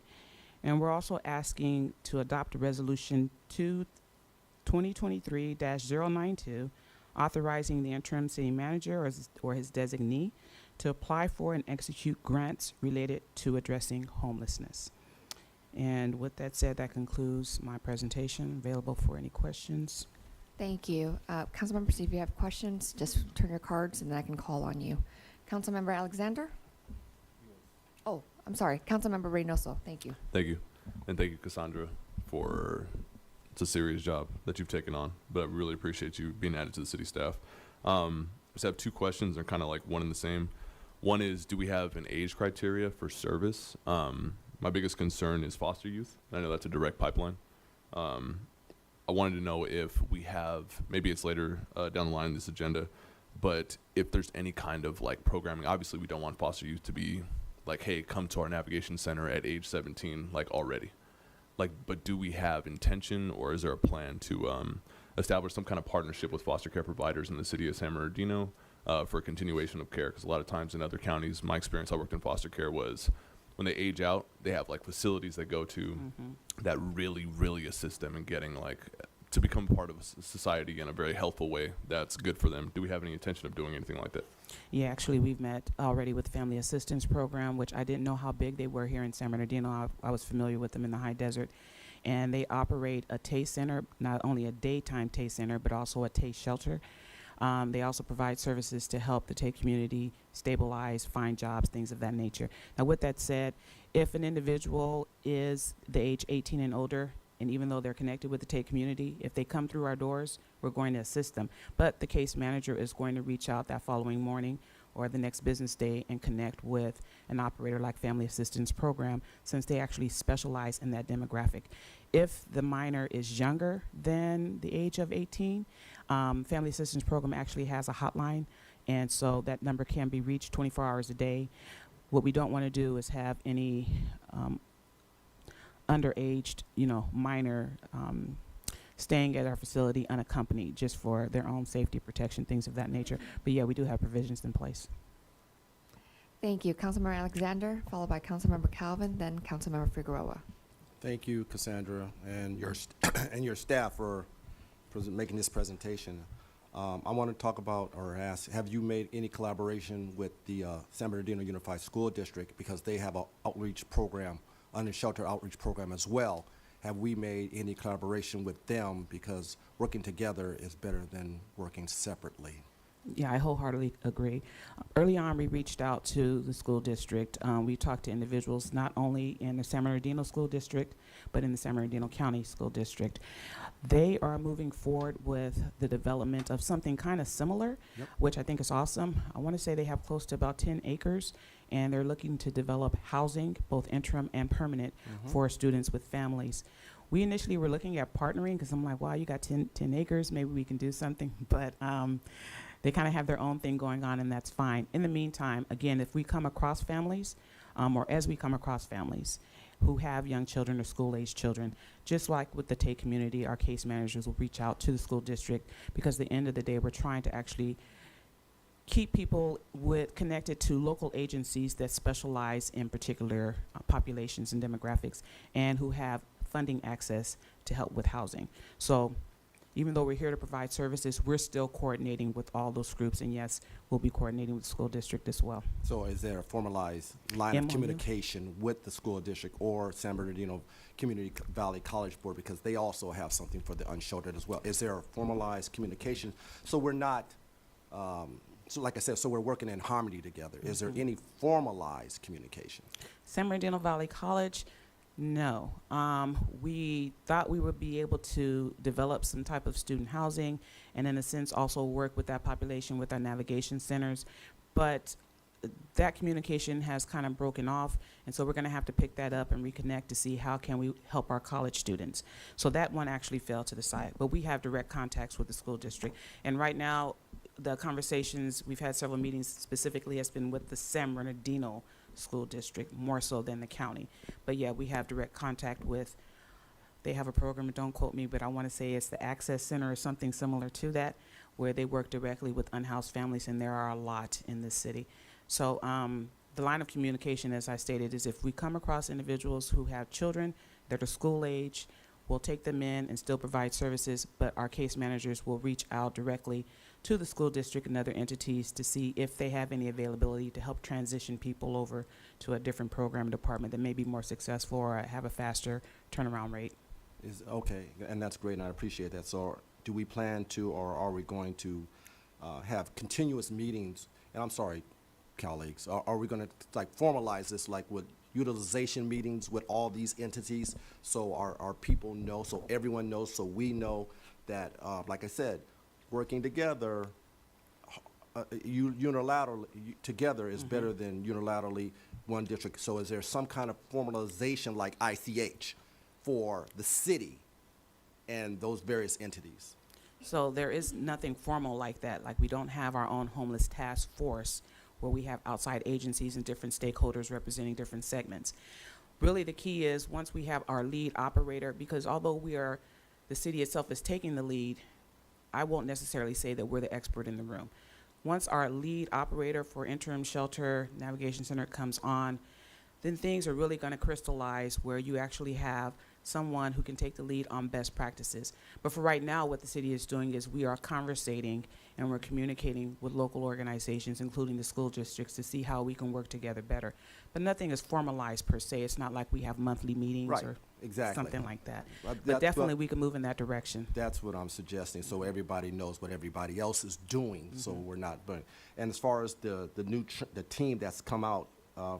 N: And we're also asking to adopt a resolution 2023-092, authorizing the interim city manager or his designee to apply for and execute grants related to addressing homelessness. And with that said, that concludes my presentation. Available for any questions.
A: Thank you. Council members, if you have questions, just turn your cards and I can call on you. Councilmember Alexander? Oh, I'm sorry. Councilmember Reynoso. Thank you.
O: Thank you. And thank you, Cassandra, it's a serious job that you've taken on, but I really appreciate you being added to the city staff. I just have two questions. They're kind of like one and the same. One is, do we have an age criteria for service? My biggest concern is foster youth. I know that's a direct pipeline. I wanted to know if we have, maybe it's later down the line in this agenda, but if there's any kind of like programming. Obviously we don't want foster youth to be like, hey, come to our navigation center at age 17, like already. Like, but do we have intention, or is there a plan to establish some kind of partnership with foster care providers in the city of San Bernardino for a continuation of care? Because a lot of times in other counties, my experience, I worked in foster care, was when they age out, they have like facilities they go to that really, really assist them in getting like to become part of society in a very helpful way that's good for them. Do we have any intention of doing anything like that?
N: Yeah, actually, we've met already with the Family Assistance Program, which I didn't know how big they were here in San Bernardino. I was familiar with them in the high desert. And they operate a TAY center, not only a daytime TAY center, but also a TAY shelter. They also provide services to help the TAY community stabilize, find jobs, things of that nature. Now, with that said, if an individual is the age 18 and older, and even though they're connected with the TAY community, if they come through our doors, we're going to assist them. But the case manager is going to reach out that following morning or the next business day and connect with an operator like Family Assistance Program, since they actually specialize in that demographic. If the minor is younger than the age of 18, Family Assistance Program actually has a hotline, and so that number can be reached 24 hours a day. What we don't want to do is have any underaged, minor staying at our facility unaccompanied, just for their own safety, protection, things of that nature. But yeah, we do have provisions in place.
A: Thank you. Councilmember Alexander, followed by Councilmember Calvin, then Councilmember Figueroa.
P: Thank you, Cassandra, and your and your staff for making this presentation. I want to talk about or ask, have you made any collaboration with the San Bernardino Unified School District, because they have an outreach program, under-shelter outreach program as well? Have we made any collaboration with them, because working together is better than working separately?
N: Yeah, I wholeheartedly agree. Early on, we reached out to the school district. We talked to individuals not only in the San Bernardino School District, but in the San Bernardino County School District. They are moving forward with the development of something kind of similar, which I think is awesome. I want to say they have close to about 10 acres, and they're looking to develop housing, both interim and permanent, for students with families. We initially were looking at partnering, because I'm like, wow, you got 10 acres, maybe we can do something. But they kind of have their own thing going on, and that's fine. In the meantime, again, if we come across families, or as we come across families who have young children or school-aged children, just like with the TAY community, our case managers will reach out to the school district, because at the end of the day, we're trying to actually keep people connected to local agencies that specialize in particular populations and demographics, and who have funding access to help with housing. So even though we're here to provide services, we're still coordinating with all those groups, and yes, we'll be coordinating with the school district as well.
P: So is there a formalized line of communication with the school district or San Bernardino Community Valley College Board, because they also have something for the unsheltered as well? Is there a formalized communication? So we're not, so like I said, so we're working in harmony together. Is there any formalized communication?
N: San Bernardino Valley College, no. We thought we would be able to develop some type of student housing, and in a sense also work with that population with our navigation centers. But that communication has kind of broken off, and so we're going to have to pick that up and reconnect to see how can we help our college students. So that one actually fell to the side, but we have direct contacts with the school district. And right now, the conversations, we've had several meetings specifically has been with the San Bernardino School District, more so than the county. But yeah, we have direct contact with, they have a program, don't quote me, but I want to say it's the Access Center or something similar to that, where they work directly with unhoused families, and there are a lot in this city. So the line of communication, as I stated, is if we come across individuals who have children that are school age, we'll take them in and still provide services, but our case managers will reach out directly to the school district and other entities to see if they have any availability to help transition people over to a different program department that may be more successful or have a faster turnaround rate.
P: Is okay, and that's great, and I appreciate that. So do we plan to, or are we going to have continuous meetings? And I'm sorry, colleagues, are we going to like formalize this like with utilization meetings with all these entities so our people know, so everyone knows, so we know that, like I said, working together, unilaterally together is better than unilaterally one district. So is there some kind of formalization like ICH for the city and those various entities?
N: So there is nothing formal like that. Like we don't have our own homeless task force where we have outside agencies and different stakeholders representing different segments. Really the key is once we have our lead operator, because although the city itself is taking the lead, I won't necessarily say that we're the expert in the room. Once our lead operator for interim shelter navigation center comes on, then things are really going to crystallize where you actually have someone who can take the lead on best practices. But for right now, what the city is doing is we are conversating and we're communicating with local organizations, including the school districts, to see how we can work together better. But nothing is formalized per se. It's not like we have monthly meetings
P: Right,
N: or
P: exactly.
N: something like that.
P: That's
N: But definitely
P: what-
N: we can move in that direction.
P: That's what I'm suggesting, so everybody knows what everybody else is doing, so we're not burnt. And as far as the the team that's come out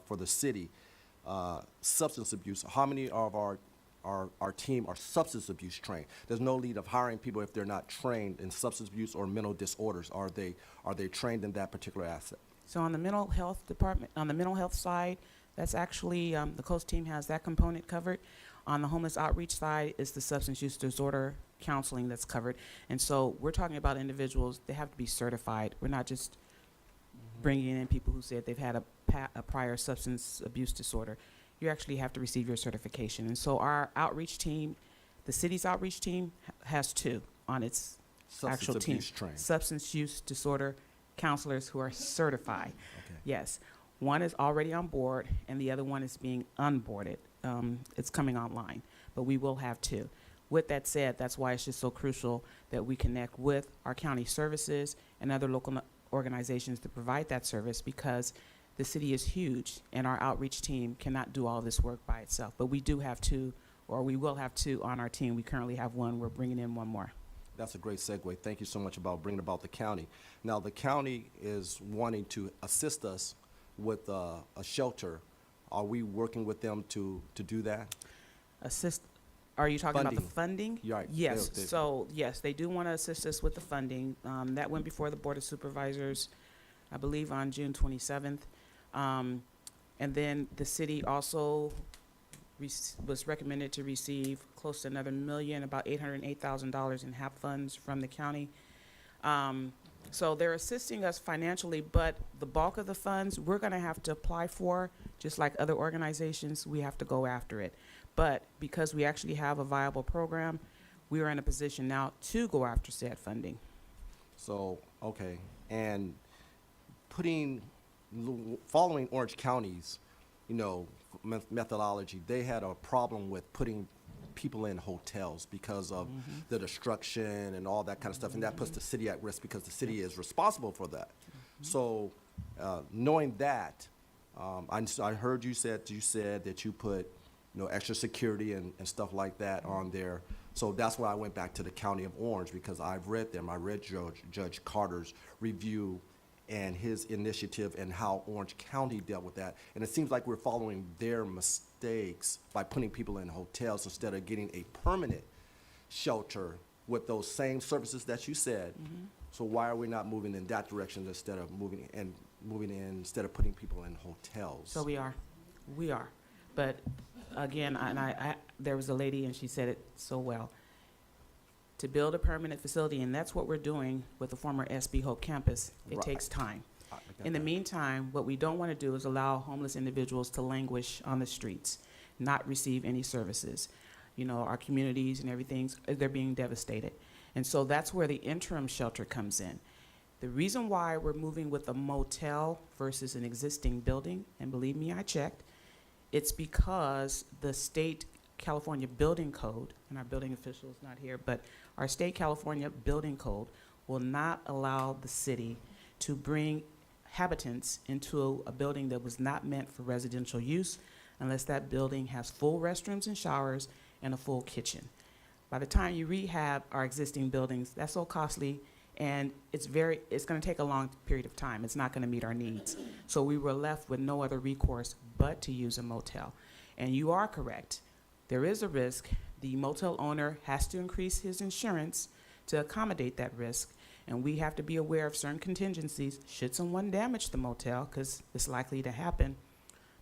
P: for the city, substance abuse, how many of our team are substance abuse trained? There's no need of hiring people if they're not trained in substance abuse or mental disorders. Are they trained in that particular asset?
N: So on the mental health department, on the mental health side, that's actually, the coast team has that component covered. On the homeless outreach side is the substance use disorder counseling that's covered. And so we're talking about individuals, they have to be certified. We're not just bringing in people who said they've had a prior substance abuse disorder. You actually have to receive your certification. And so our outreach team, the city's outreach team has two on its actual
P: Substance
N: team.
P: abuse trained.
N: Substance use disorder counselors who are certified.
P: Okay.
N: Yes. One is already on board and the other one is being onboarded. It's coming online, but we will have two. With that said, that's why it's just so crucial that we connect with our county services and other local organizations to provide that service, because the city is huge and our outreach team cannot do all this work by itself. But we do have two, or we will have two on our team. We currently have one. We're bringing in one more.
P: That's a great segue. Thank you so much about bringing about the county. Now, the county is wanting to assist us with a shelter. Are we working with them to do that?
N: Are you talking about the
P: Funding.
N: funding?
P: Right.
N: Yes.
P: They-
N: So, yes, they do want to assist us with the funding. That went before the Board of Supervisors, I believe, on June 27th. And then the city also was recommended to receive close to another million, about $808,000 in HAP funds from the county. So they're assisting us financially, but the bulk of the funds we're going to have to apply for, just like other organizations. We have to go after it. But because we actually have a viable program, we are in a position now to go after said funding.
P: So, okay, and following Orange County's, methodology, they had a problem with putting people in hotels because of the destruction and all that kind of stuff, and that puts the city at risk because the city is responsible for that. So, knowing that, I heard you said that you put, extra security and stuff like that on there. So that's why I went back to the County of Orange, because I've read them. I read Judge Carter's review and his initiative and how Orange County dealt with that. And it seems like we're following their mistakes by putting people in hotels instead of getting a permanent shelter with those same services that you said. So why are we not moving in that direction instead of moving? And moving in instead of putting people in hotels.
N: So we are. But again, there was a lady and she said it so well. To build a permanent facility, and that's what we're doing with the former SB Hope campus, it
P: Right.
N: takes time.
P: I got
N: In the
P: that.
N: meantime, what we don't want to do is allow homeless individuals to languish on the streets, not receive any services. You know, our communities and everything, they're being devastated. And so that's where the interim shelter comes in. The reason why we're moving with a motel versus an existing building, and believe me, I checked, it's because the state California building code, and our building official is not here, but our state California building code will not allow the city to bring habitants into a building that was not meant for residential use unless that building has full restrooms and showers and a full kitchen. By the time you rehab our existing buildings, that's so costly, and it's going to take a long period of time. It's not going to meet our needs. So we were left with no other recourse but to use a motel. And you are correct. There is a risk. The motel owner has to increase his insurance to accommodate that risk, and we have to be aware of certain contingencies should someone damage the motel, because it's likely to happen.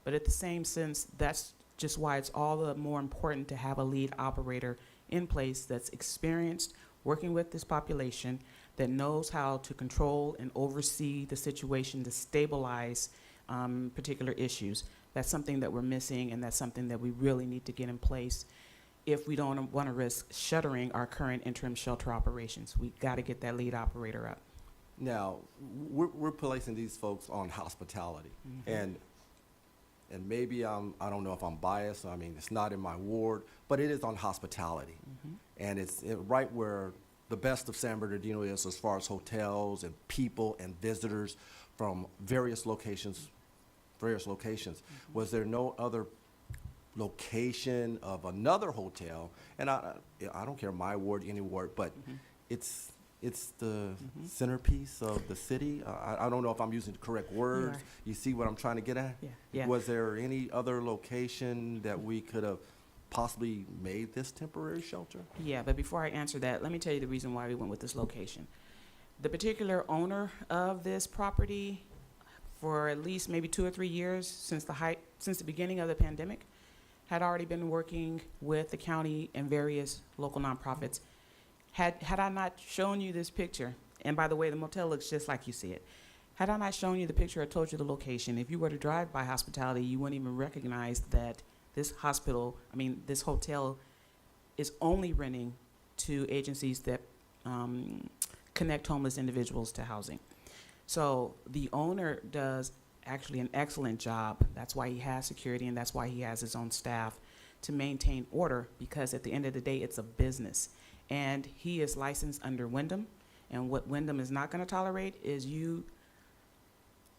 N: But at the same sense, that's just why it's all the more important to have a lead operator in place that's experienced working with this population, that knows how to control and oversee the situation to stabilize particular issues. That's something that we're missing, and that's something that we really need to get in place if we don't want to risk shuttering our current interim shelter operations. We got to get that lead operator up.
P: Now, we're placing these folks on hospitality, and maybe I don't know if I'm biased. I mean, it's not in my ward, but it is on hospitality, and it's right where the best of San Bernardino is as far as hotels and people and visitors from various locations. Was there no other location of another hotel? And I don't care my ward, any ward, but it's the centerpiece of the city. I don't know if I'm using the correct words. You see what I'm trying to get at?
N: Yeah.
P: Was there any other location that we could have possibly made this temporary shelter?
N: Yeah, but before I answer that, let me tell you the reason why we went with this location. The particular owner of this property, for at least maybe 2 or 3 years since the beginning of the pandemic, had already been working with the county and various local nonprofits. Had I not shown you this picture, and by the way, the motel looks just like you see it. Had I not shown you the picture or told you the location, if you were to drive by hospitality, you wouldn't even recognize that this hotel is only renting to agencies that connect homeless individuals to housing. So the owner does actually an excellent job. That's why he has security, and that's why he has his own staff to maintain order, because at the end of the day, it's a business. And he is licensed under Wyndham, and what Wyndham is not going to tolerate is you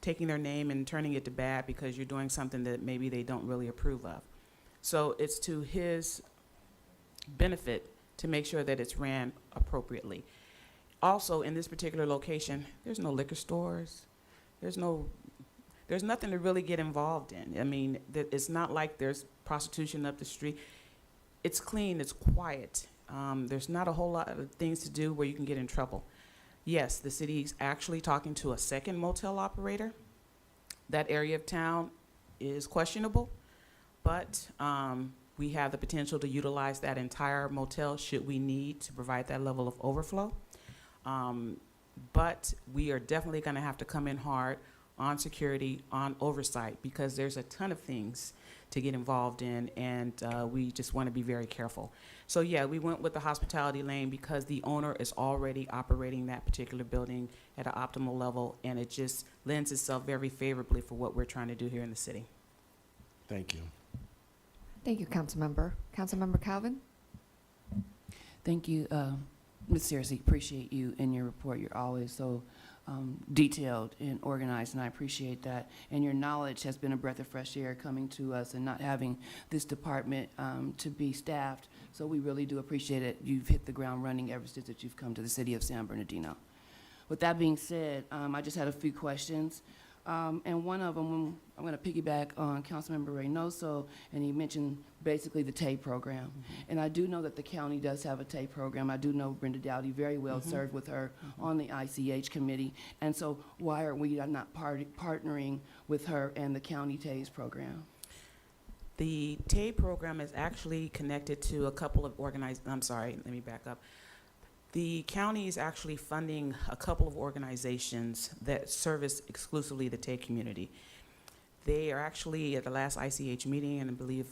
N: taking their name and turning it to bad because you're doing something that maybe they don't really approve of. So it's to his benefit to make sure that it's ran appropriately. Also, in this particular location, there's no liquor stores. There's nothing to really get involved in. I mean, it's not like there's prostitution up the street. It's clean, it's quiet. There's not a whole lot of things to do where you can get in trouble. Yes, the city's actually talking to a second motel operator. That area of town is questionable, but we have the potential to utilize that entire motel should we need to provide that level of overflow. But we are definitely going to have to come in hard on security, on oversight, because there's a ton of things to get involved in, and we just want to be very careful. So yeah, we went with the hospitality lane because the owner is already operating that particular building at an optimal level, and it just lends itself very favorably for what we're trying to do here in the city.
P: Thank you.
A: Thank you, Councilmember. Councilmember Calvin?
Q: Thank you, Ms. Searcy. Appreciate you in your report. You're always so detailed and organized, and I appreciate that. And your knowledge has been a breath of fresh air coming to us and not having this department to be staffed. So we really do appreciate it. You've hit the ground running ever since that you've come to the city of San Bernardino. With that being said, I just had a few questions. And one of them, I'm going to piggyback on Councilmember Reynoso, and he mentioned basically the TAY program. And I do know that the county does have a TAY program. I do know Brenda Dowdy very well, served with her on the ICH committee. And so why are we not partnering with her and the county TAY's program?
N: The TAY program is actually connected to a couple of let me back up. The county is actually funding a couple of organizations that service exclusively the TAY community. They are actually at the last ICH meeting, and I believe,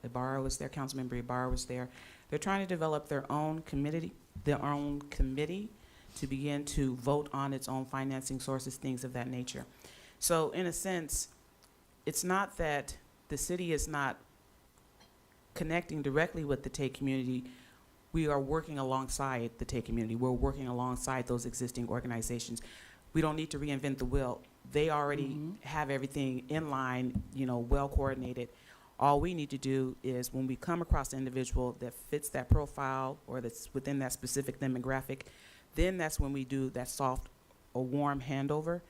N: Ibarra was there, Councilmember Ibarra was there. They're trying to develop their own committee to begin to vote on its own financing sources, things of that nature. So in a sense, it's not that the city is not connecting directly with the TAY community. We are working alongside the TAY community. We're working alongside those existing organizations. We don't need to reinvent the wheel. They already have everything in line, well coordinated. All we need to do is when we come across an individual that fits that profile or that's within that specific demographic, then that's when we do that soft or warm handover,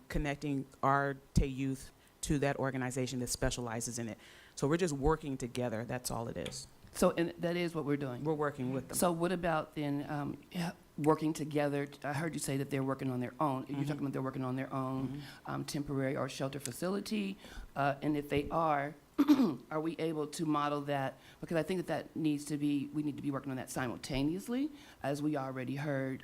N: connecting our TAY youth to that organization that specializes in it. So we're just working together. That's all it is.
Q: So and that is what we're doing?
N: We're working with them.
Q: So what about then working together? I heard you say that they're working on their own. You're talking about they're working on their own temporary or shelter facility? And if they are we able to model that? Because I think that we need to be working on that simultaneously. As we already heard,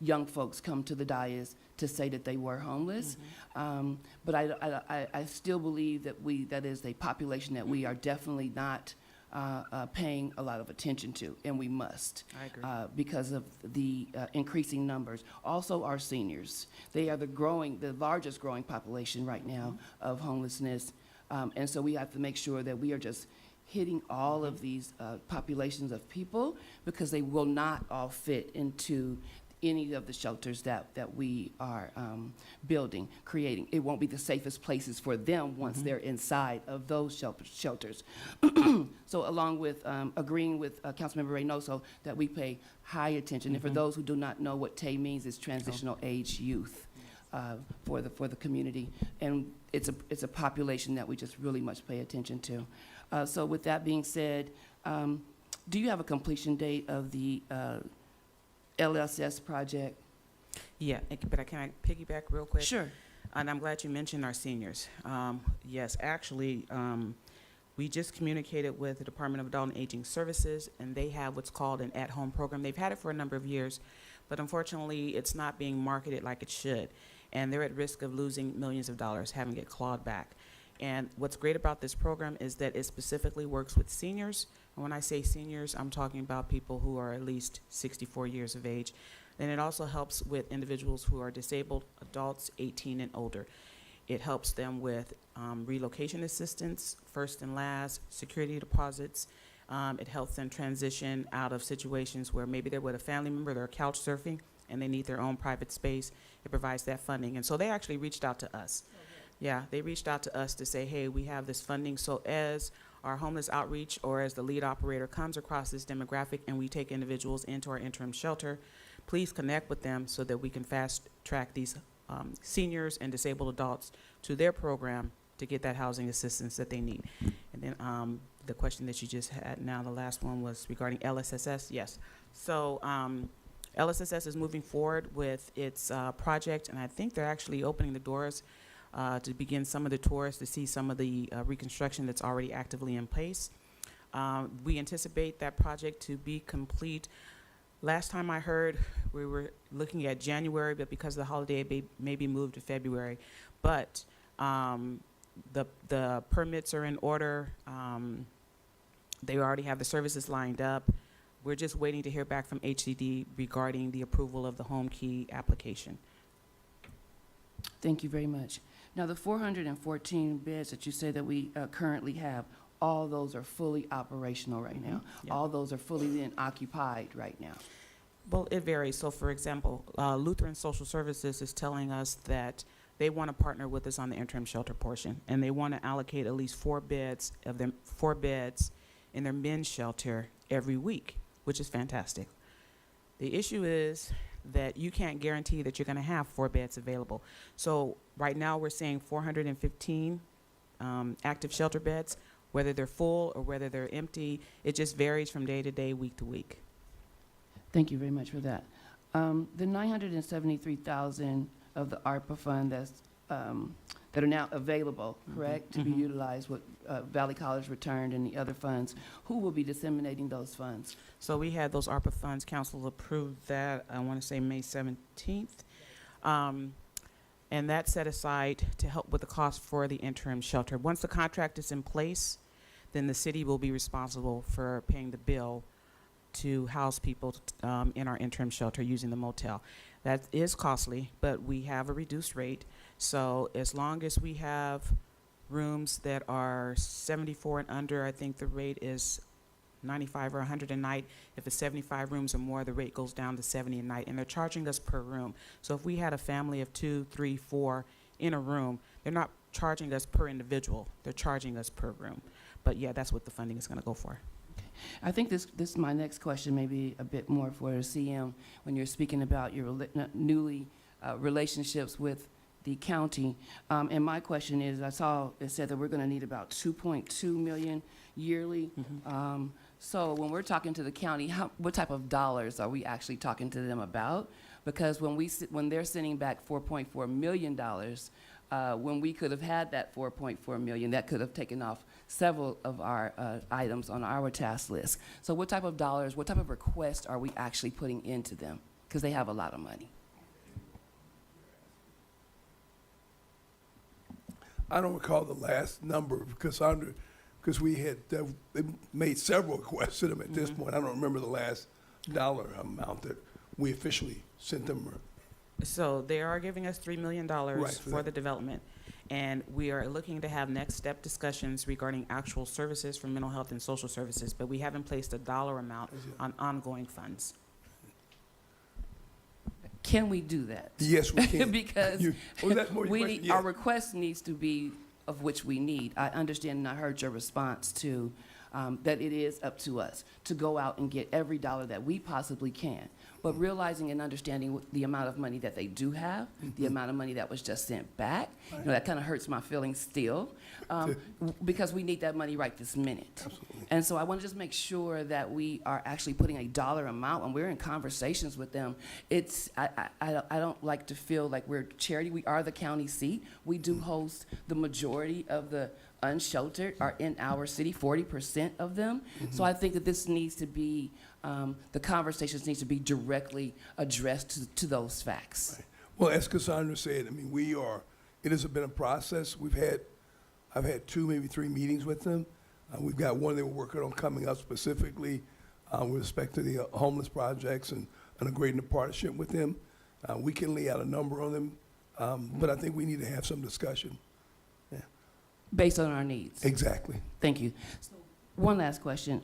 Q: young folks come to the dais to say that they were homeless. But I still believe that is a population that we are definitely not paying a lot of attention to, and we must.
N: I agree.
Q: Because of the increasing numbers. Also our seniors. They are the largest growing population right now of homelessness. And so we have to make sure that we are just hitting all of these populations of people, because they will not all fit into any of the shelters that we are creating. It won't be the safest places for them once they're inside of those shelters. So along with agreeing with Councilmember Reynoso that we pay high attention, and for those who do not know what TAY means, it's transitional age youth for the community, and it's a population that we just really must pay attention to. So with that being said, do you have a completion date of the LSS project?
N: Yeah, but can I piggyback real quick?
Q: Sure.
N: And I'm glad you mentioned our seniors. Yes, actually, we just communicated with the Department of Adult and Aging Services, and they have what's called an at-home program. They've had it for a number of years, but unfortunately, it's not being marketed like it should. And they're at risk of losing millions of dollars, having it clawed back. And what's great about this program is that it specifically works with seniors. And when I say seniors, I'm talking about people who are at least 64 years of age. And it also helps with individuals who are disabled, adults 18 and older. It helps them with relocation assistance, first and last, security deposits. It helps them transition out of situations where maybe they're with a family member, they're couch surfing, and they need their own private space. It provides that funding. And so they actually reached out to us. Yeah, they reached out to us to say, hey, we have this funding. So as our homeless outreach or as the lead operator comes across this demographic and we take individuals into our interim shelter, please connect with them so that we can fast track these seniors and disabled adults to their program to get that housing assistance that they need. And then the question that you just had now, the last one was regarding LSSS. Yes. So LSSS is moving forward with its project, and I think they're actually opening the doors to begin some of the tours to see some of the reconstruction that's already actively in place. We anticipate that project to be complete. Last time I heard, we were looking at January, but because of the holiday, it may be moved to February. But the permits are in order. They already have the services lined up. We're just waiting to hear back from HCD regarding the approval of the home key application.
Q: Thank you very much. Now, the 414 beds that you say that we currently have, all those are fully operational right now.
N: Yeah.
Q: All those are fully then occupied right now.
N: Well, it varies. So, for example, Lutheran Social Services is telling us that they want to partner with us on the interim shelter portion, and they want to allocate at least 4 beds in their men's shelter every week, which is fantastic. The issue is that you can't guarantee that you're going to have 4 beds available. So right now we're saying 415 active shelter beds. Whether they're full or whether they're empty, it just varies from day to day, week to week.
Q: Thank you very much for that. The 973,000 of the ARPA fund that are now available, correct, to be utilized, what Valley College returned and the other funds, who will be disseminating those funds?
N: So we had those ARPA funds, council approved that, I want to say May 17th. And that's set aside to help with the cost for the interim shelter. Once the contract is in place, then the city will be responsible for paying the bill to house people in our interim shelter using the motel. That is costly, but we have a reduced rate. So as long as we have rooms that are 74 and under, I think the rate is 95 or 100 a night. If it's 75 rooms or more, the rate goes down to 70 a night, and they're charging us per room. So if we had a family of 2, 3, 4 in a room, they're not charging us per individual, they're charging us per room. But yeah, that's what the funding is going to go for.
Q: I think this my next question may be a bit more for CM when you're speaking about your newly relationships with the county. And my question is, I saw it said that we're going to need about 2.2 million yearly. So when we're talking to the county, what type of dollars are we actually talking to them about? Because when they're sending back $4.4 million, when we could have had that 4.4 million, that could have taken off several of our items on our task list. So what type of dollars, what type of request are we actually putting into them? Because they have a lot of money.
M: I don't recall the last number, Cassandra, because we had they made several requests to them at this point. I don't remember the last dollar amount that we officially sent them.
N: So they are giving us $3 million
M: Right,
N: for the development, and we are looking to have next step discussions regarding actual services for mental health and social services, but we haven't placed a dollar amount on ongoing funds.
Q: Can we do that?
M: Yes, we can.
Q: Because
M: that's more your question? Yeah.
Q: our request needs to be of which we need. I understand, and I heard your response to that it is up to us to go out and get every dollar that we possibly can. But realizing and understanding the amount of money that they do have, the amount of money that was just sent back, you know, that kind of hurts my feelings still, because we need that money right this minute.
M: Absolutely.
Q: And so I want to just make sure that we are actually putting a dollar amount when we're in conversations with them. I don't like to feel like we're charity. We are the county seat. We do host the majority of the unsheltered are in our city, 40% of them. So I think that this needs to be, the conversations needs to be directly addressed to those facts.
M: Right. Well, as Cassandra said, I mean, it has been a process. I've had 2, maybe 3 meetings with them. We've got one they were working on coming up specifically with respect to the homeless projects and integrating the partnership with them. We can lay out a number on them, but I think we need to have some discussion.
Q: Based on our needs.
M: Exactly.
Q: Thank you. So one last question,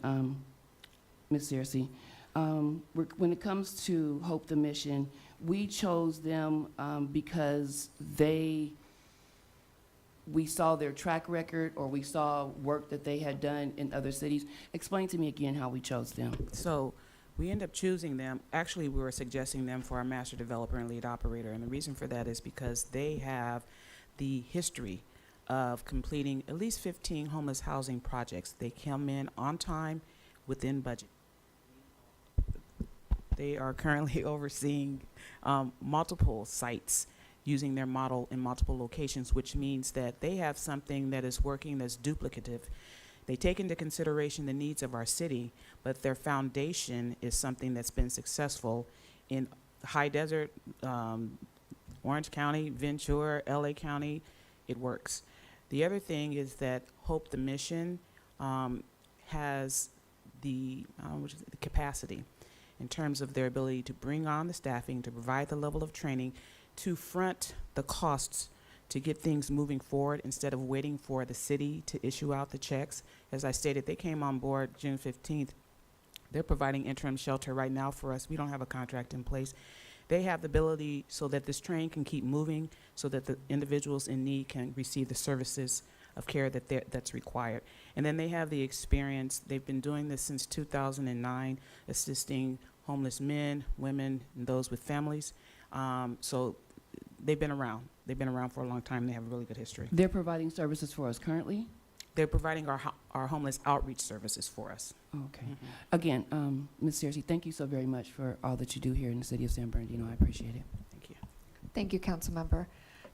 Q: Ms. Searcy. When it comes to Hope the Mission, we chose them because we saw their track record or we saw work that they had done in other cities. Explain to me again how we chose them.
N: So we end up choosing them. Actually, we were suggesting them for our master developer and lead operator, and the reason for that is because they have the history of completing at least 15 homeless housing projects. They come in on time, within budget. They are currently overseeing multiple sites using their model in multiple locations, which means that they have something that is working that's duplicative. They take into consideration the needs of our city, but their foundation is something that's been successful in high desert, Orange County, Ventura, LA County. It works. The other thing is that Hope the Mission has the capacity in terms of their ability to bring on the staffing, to provide the level of training, to front the costs to get things moving forward instead of waiting for the city to issue out the checks. As I stated, they came on board June 15th. They're providing interim shelter right now for us. We don't have a contract in place. They have the ability so that this train can keep moving, so that the individuals in need can receive the services of care that's required. And then they have the experience. They've been doing this since 2009, assisting homeless men, women, and those with families. So they've been around. They've been around for a long time. They have a really good history.
Q: They're providing services for us currently?
N: They're providing our homeless outreach services for us.
Q: Okay. Again, Ms. Searcy, thank you so very much for all that you do here in the city of San Bernardino. I appreciate it.
N: Thank you.
A: Thank you, Councilmember.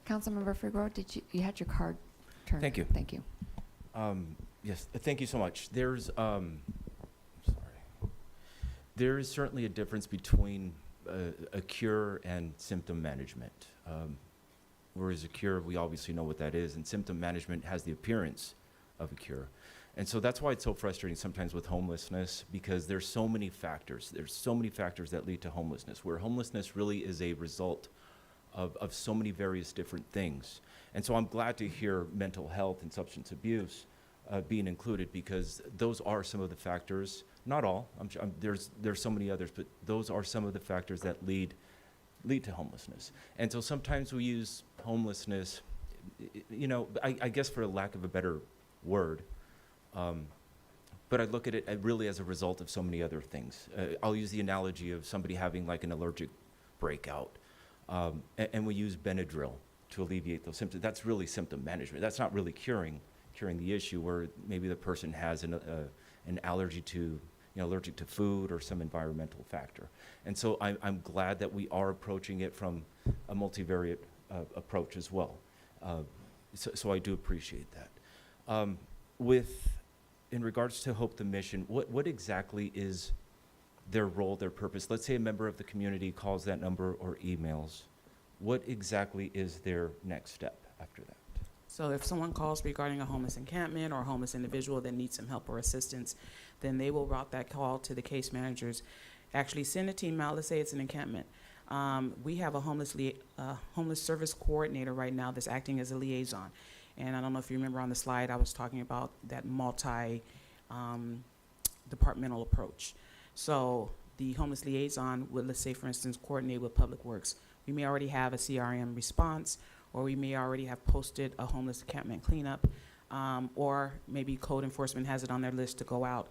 A: Councilmember Figueroa, you had your card turned?
R: Thank you.
A: Thank you.
R: Yes, thank you so much. There's certainly a difference between a cure and symptom management. Whereas a cure, we obviously know what that is, and symptom management has the appearance of a cure. And so that's why it's so frustrating sometimes with homelessness, because there's so many factors. There's so many factors that lead to homelessness, where homelessness really is a result of so many various different things. And so I'm glad to hear mental health and substance abuse being included, because those are some of the factors, not all, there's so many others, but those are some of the factors that lead to homelessness. And so sometimes we use homelessness, you know, I guess for a lack of a better word, but I look at it really as a result of so many other things. I'll use the analogy of somebody having like an allergic breakout, and we use Benadryl to alleviate those symptoms. That's really symptom management. That's not really curing the issue, where maybe the person has an allergy to, allergic to food or some environmental factor. And so I'm glad that we are approaching it from a multivariate approach as well. So I do appreciate that. In regards to Hope the Mission, what exactly is their role, their purpose? Let's say a member of the community calls that number or emails. What exactly is their next step after that?
N: So if someone calls regarding a homeless encampment or a homeless individual that needs some help or assistance, then they will route that call to the case managers. Actually send a team out. Let's say it's an encampment. We have a homeless service coordinator right now that's acting as a liaison. And I don't know if you remember on the slide, I was talking about that multi-departmental approach. So the homeless liaison would, let's say, for instance, coordinate with Public Works. We may already have a CRM response, or we may already have posted a homeless encampment cleanup, or maybe code enforcement has it on their list to go out.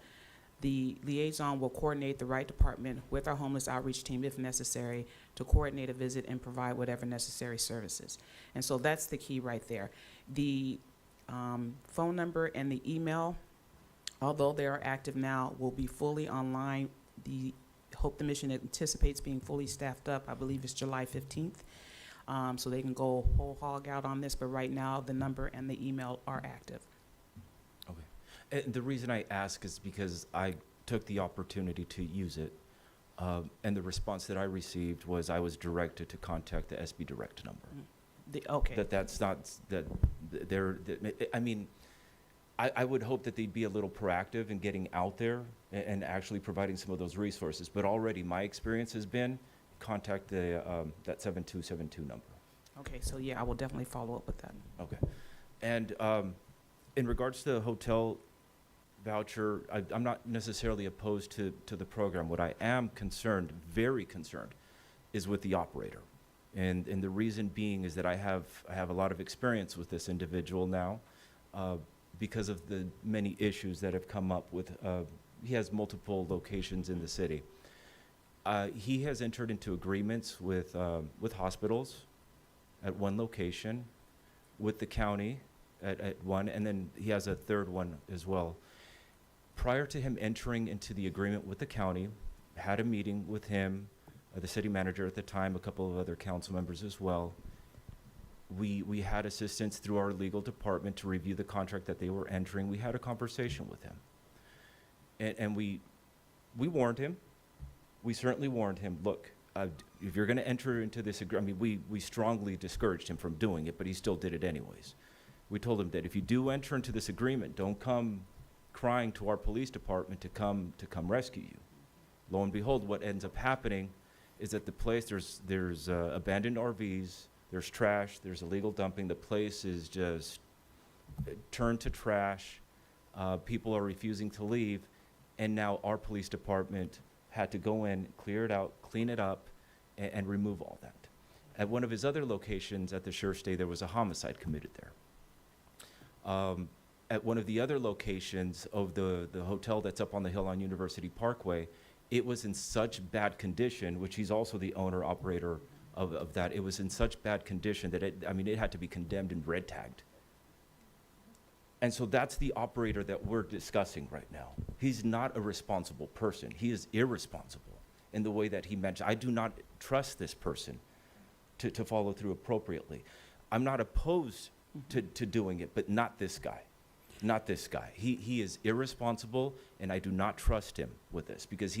N: The liaison will coordinate the right department with our homeless outreach team, if necessary, to coordinate a visit and provide whatever necessary services. And so that's the key right there. The phone number and the email, although they are active now, will be fully online. The Hope the Mission anticipates being fully staffed up, I believe it's July 15th. So they can go whole hog out on this, but right now the number and the email are active.
R: Okay. And the reason I ask is because I took the opportunity to use it, and the response that I received was I was directed to contact the SB Direct number.
N: Okay.
R: That's not, I mean, I would hope that they'd be a little proactive in getting out there and actually providing some of those resources. But already my experience has been contact that 7272 number.
N: Okay, so yeah, I will definitely follow up with that.
R: Okay. And in regards to the hotel voucher, I'm not necessarily opposed to the program. What I am concerned, very concerned, is with the operator. And the reason being is that I have a lot of experience with this individual now, because of the many issues that have come up with, he has multiple locations in the city. He has entered into agreements with hospitals at one location, with the county at one, and then he has a third one as well. Prior to him entering into the agreement with the county, had a meeting with him, the city manager at the time, a couple of other council members as well. We had assistance through our legal department to review the contract that they were entering. We had a conversation with him. And we warned him. We certainly warned him, look, if you're going to enter into this agreement, I mean, we strongly discouraged him from doing it, but he still did it anyways. We told him that if you do enter into this agreement, don't come crying to our police department to come rescue you. Lo and behold, what ends up happening is at the place there's abandoned RVs, there's trash, there's illegal dumping. The place is just turned to trash. People are refusing to leave, and now our police department had to go in, clear it out, clean it up, and remove all that. At one of his other locations at the Sure Stay, there was a homicide committed there. At one of the other locations of the hotel that's up on the hill on University Parkway, it was in such bad condition, which he's also the owner operator of that. It was in such bad condition that it had to be condemned and red tagged. And so that's the operator that we're discussing right now. He's not a responsible person. He is irresponsible in the way that he mentioned. I do not trust this person to follow through appropriately. I'm not opposed to doing it, but not this guy. Not this guy. He is irresponsible, and I do not trust him with this because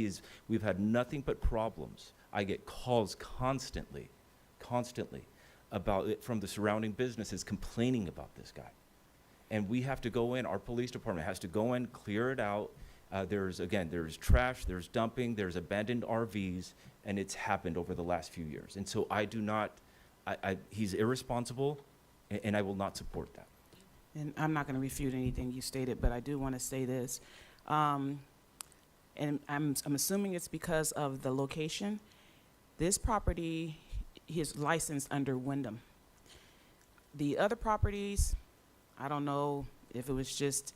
R: we've had nothing but problems. I get calls constantly about it from the surrounding businesses complaining about this guy. And we have to go in, our police department has to go in, clear it out. There's trash, there's dumping, there's abandoned RVs, and it's happened over the last few years. And so he's irresponsible, and I will not support that.
N: And I'm not going to refute anything you stated, but I do want to say this. And I'm assuming it's because of the location. This property is licensed under Wyndham. The other properties, I don't know if it was just,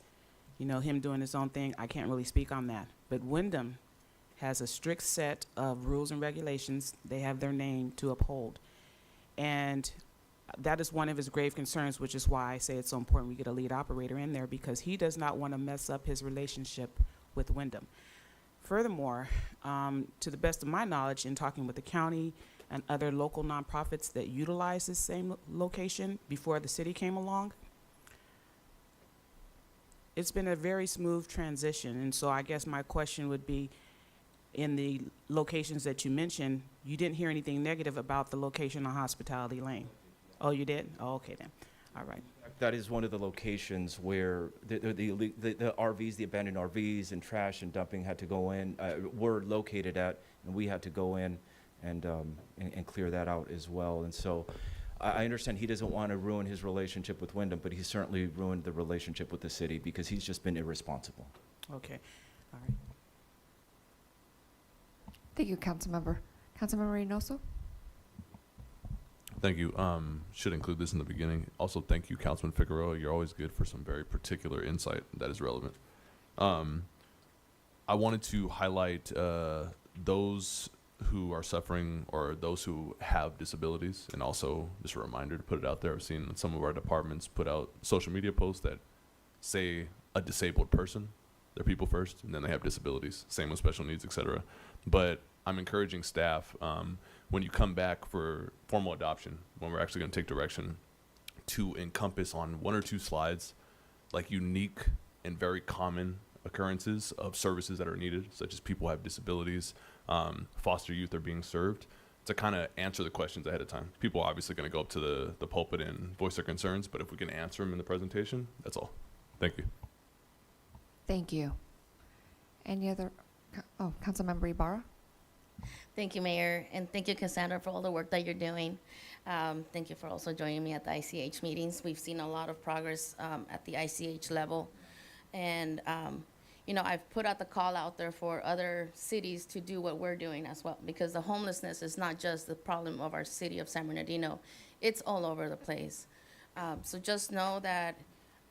N: him doing his own thing. I can't really speak on that. But Wyndham has a strict set of rules and regulations. They have their name to uphold. And that is one of his grave concerns, which is why I say it's so important we get a lead operator in there, because he does not want to mess up his relationship with Wyndham. Furthermore, to the best of my knowledge, in talking with the county and other local nonprofits that utilize this same location before the city came along, it's been a very smooth transition. And so I guess my question would be, in the locations that you mentioned, you didn't hear anything negative about the location on Hospitality Lane? Oh, you did? Oh, okay then. All right.
R: That is one of the locations where the RVs, the abandoned RVs and trash and dumping had to go in, were located at, and we had to go in and clear that out as well. And so I understand he doesn't want to ruin his relationship with Wyndham, but he certainly ruined the relationship with the city because he's just been irresponsible.
N: Okay. All right.
A: Thank you, Councilmember. Councilmember Reynoso?
O: Thank you. Should include this in the beginning. Also, thank you, Councilman Figueroa. You're always good for some very particular insight that is relevant. I wanted to highlight those who are suffering or those who have disabilities, and also just a reminder to put it out there. I've seen some of our departments put out social media posts that say a disabled person, they're people first, and then they have disabilities, same with special needs, etc. But I'm encouraging staff, when you come back for formal adoption, when we're actually going to take direction, to encompass on 1 or 2 slides like unique and very common occurrences of services that are needed, such as people who have disabilities, foster youth are being served, to kind of answer the questions ahead of time. People are obviously going to go up to the pulpit and voice their concerns, but if we can answer them in the presentation, that's all. Thank you.
A: Thank you. Any other? Councilmember Ibarra?
S: Thank you, Mayor, and thank you, Cassandra, for all the work that you're doing. Thank you for also joining me at the ICH meetings. We've seen a lot of progress at the ICH level. And, I've put out the call out there for other cities to do what we're doing as well, because the homelessness is not just the problem of our city of San Bernardino. It's all over the place. So just know that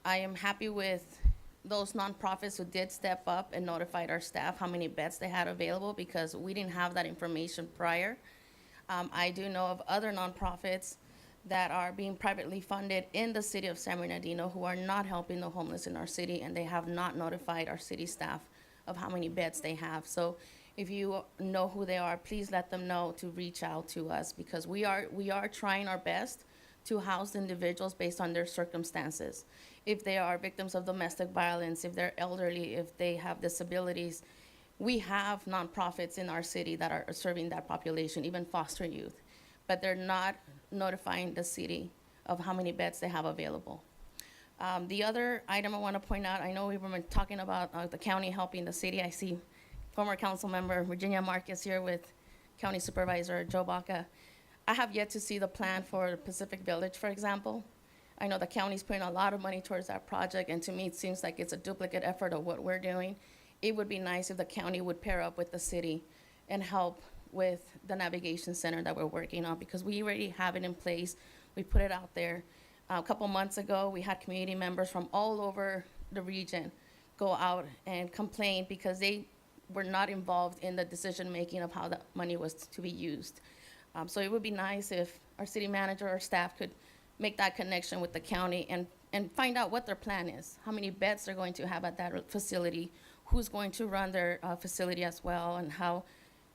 S: I am happy with those nonprofits who did step up and notified our staff how many beds they had available, because we didn't have that information prior. I do know of other nonprofits that are being privately funded in the city of San Bernardino who are not helping the homeless in our city, and they have not notified our city staff of how many beds they have. So if you know who they are, please let them know to reach out to us, because we are trying our best to house individuals based on their circumstances. If they are victims of domestic violence, if they're elderly, if they have disabilities, we have nonprofits in our city that are serving that population, even foster youth, but they're not notifying the city of how many beds they have available. The other item I want to point out, I know we've been talking about the county helping the city. I see former council member Virginia Marquez here with County Supervisor Joe Baca. I have yet to see the plan for Pacific Village, for example. I know the county's putting a lot of money towards that project, and to me, it seems like it's a duplicate effort of what we're doing. It would be nice if the county would pair up with the city and help with the navigation center that we're working on, because we already have it in place. We put it out there. A couple months ago, we had community members from all over the region go out and complain because they were not involved in the decision-making of how that money was to be used. So it would be nice if our city manager or staff could make that connection with the county and find out what their plan is, how many beds they're going to have at that facility, who's going to run their facility as well, and how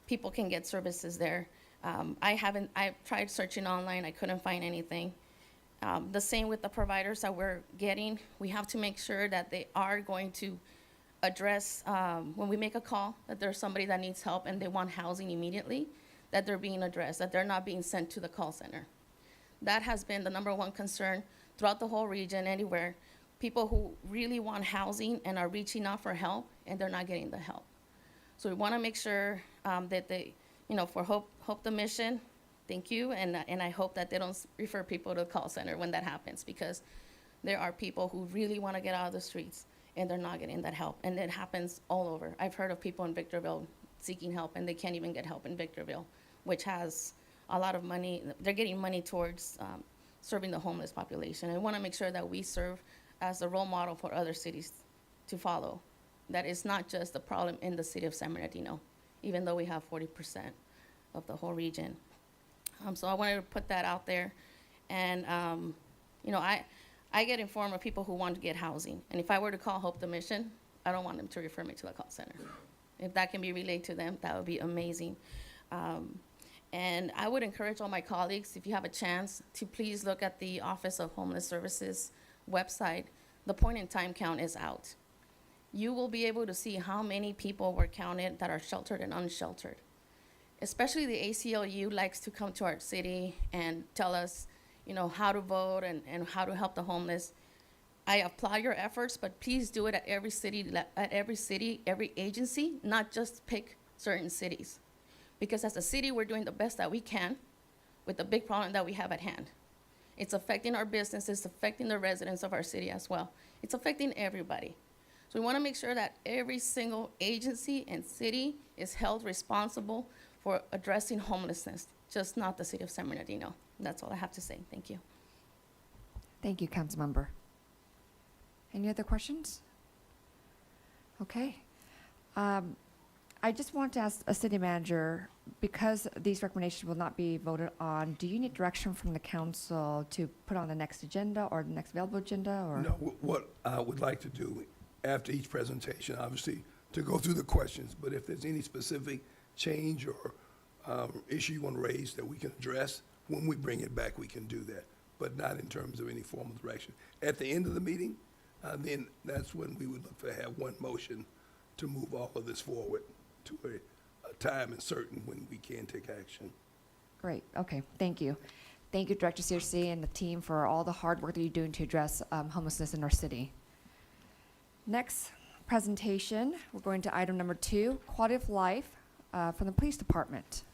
S: people can get services there. I've tried searching online, I couldn't find anything. The same with the providers that we're getting. We have to make sure that they are going to address, when we make a call, that there's somebody that needs help and they want housing immediately, that they're being addressed, that they're not being sent to the call center. That has been the number 1 concern throughout the whole region, anywhere. People who really want housing and are reaching out for help, and they're not getting the help. So we want to make sure that they, for Hope the Mission, thank you, and I hope that they don't refer people to the call center when that happens, because there are people who really want to get out of the streets, and they're not getting that help, and it happens all over. I've heard of people in Victorville seeking help, and they can't even get help in Victorville, which has a lot of money. They're getting money towards serving the homeless population. I want to make sure that we serve as a role model for other cities to follow. That is not just a problem in the city of San Bernardino, even though we have 40% of the whole region. So I wanted to put that out there. And, I get informed of people who want to get housing. And if I were to call Hope the Mission, I don't want them to refer me to the call center. If that can be relayed to them, that would be amazing. And I would encourage all my colleagues, if you have a chance, to please look at the Office of Homeless Services website. The point-in-time count is out. You will be able to see how many people were counted that are sheltered and unsheltered. Especially the ACLU likes to come to our city and tell us, how to vote and how to help the homeless. I applaud your efforts, but please do it at every city, every agency, not just pick certain cities. Because as a city, we're doing the best that we can with the big problem that we have at hand. It's affecting our businesses, affecting the residents of our city as well. It's affecting everybody. So we want to make sure that every single agency and city is held responsible for addressing homelessness, just not the city of San Bernardino. That's all I have to say. Thank you.
A: Thank you, Councilmember. Any other questions? Okay. I just want to ask a city manager, because these recommendations will not be voted on, do you need direction from the council to put on the next agenda or the next available agenda? Or?
M: No, what I would like to do after each presentation, obviously, to go through the questions, but if there's any specific change or issue you want to raise that we can address, when we bring it back, we can do that, but not in terms of any formal direction. At the end of the meeting, then that's when we would look to have one motion to move all of this forward to a time and certain when we can take action.
A: Great. Okay. Thank you. Thank you, Director Searcy and the team, for all the hard work that you're doing to address homelessness in our city. Next presentation, we're going to item number 2, quality of life from the police department.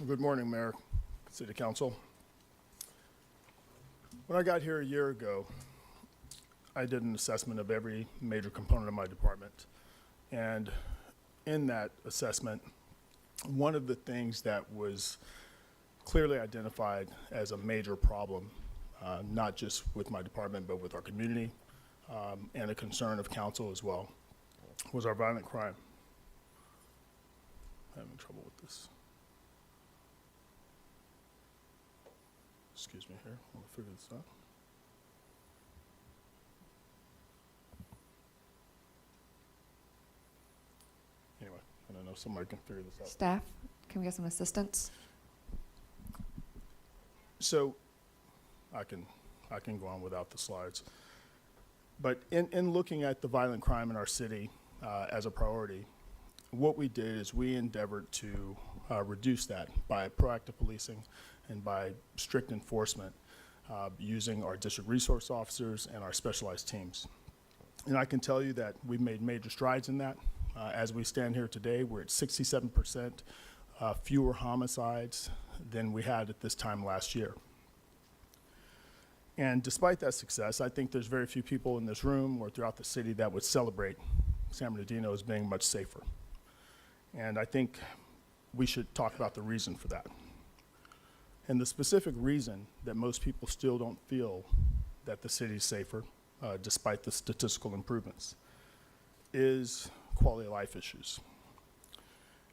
T: Good morning, Mayor, City Council. When I got here a year ago, I did an assessment of every major component of my department. And in that assessment, one of the things that was clearly identified as a major problem, not just with my department, but with our community, and a concern of council as well, was our violent crime. I'm having trouble with this. Excuse me here, I'm gonna figure this out. Anyway, I don't know if somebody can figure this out.
A: Staff, can we get some assistance?
T: So I can go on without the slides. But in looking at the violent crime in our city as a priority, what we did is we endeavored to reduce that by proactive policing and by strict enforcement using our district resource officers and our specialized teams. And I can tell you that we've made major strides in that. As we stand here today, we're at 67% fewer homicides than we had at this time last year. And despite that success, I think there's very few people in this room or throughout the city that would celebrate San Bernardino as being much safer. And I think we should talk about the reason for that. And the specific reason that most people still don't feel that the city's safer, despite the statistical improvements, is quality of life issues.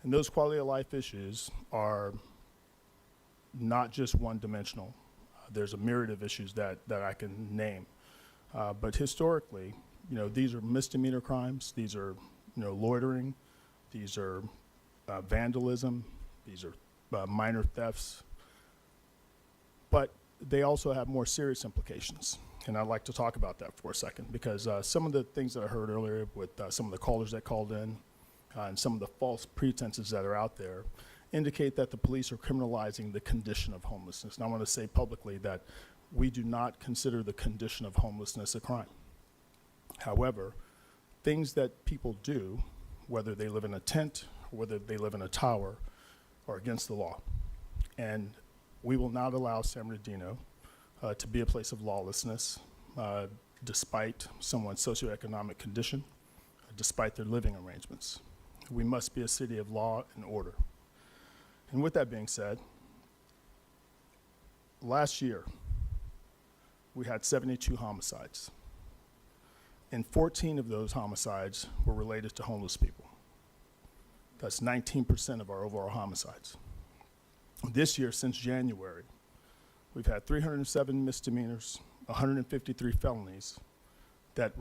T: And those quality of life issues are not just one-dimensional. There's a myriad of issues that I can name. But historically, these are misdemeanor crimes. These are, loitering. These are vandalism. These are minor thefts. But they also have more serious implications. And I'd like to talk about that for a second, because some of the things that I heard earlier with some of the callers that called in and some of the false pretenses that are out there indicate that the police are criminalizing the condition of homelessness. And I want to say publicly that we do not consider the condition of homelessness a crime. However, things that people do, whether they live in a tent or whether they live in a tower, are against the law. And we will not allow San Bernardino to be a place of lawlessness, despite someone's socioeconomic condition, despite their living arrangements. We must be a city of law and order. And with that being said, last year, we had 72 homicides. And 14 of those homicides were related to homeless people. That's 19% of our overall homicides. This year, since January, we've had 307 misdemeanors, 153 felonies that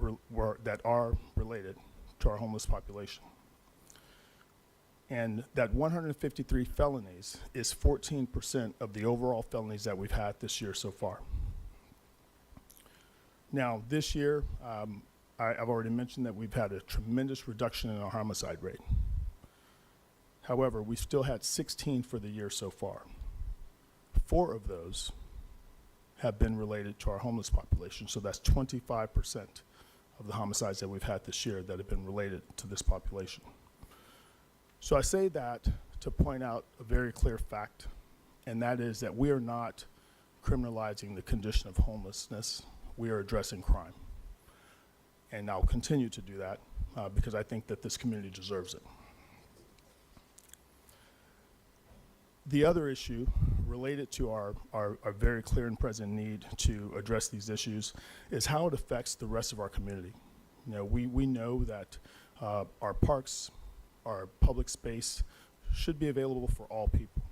T: are related to our homeless population. And that 153 felonies is 14% of the overall felonies that we've had this year so far. Now, this year, I've already mentioned that we've had a tremendous reduction in our homicide rate. However, we still had 16 for the year so far. 4 of those have been related to our homeless population, so that's 25% of the homicides that we've had this year that have been related to this population. So I say that to point out a very clear fact, and that is that we are not criminalizing the condition of homelessness. We are addressing crime. And I'll continue to do that because I think that this community deserves it. The other issue related to our very clear and present need to address these issues is how it affects the rest of our community. We know that our parks, our public space should be available for all people.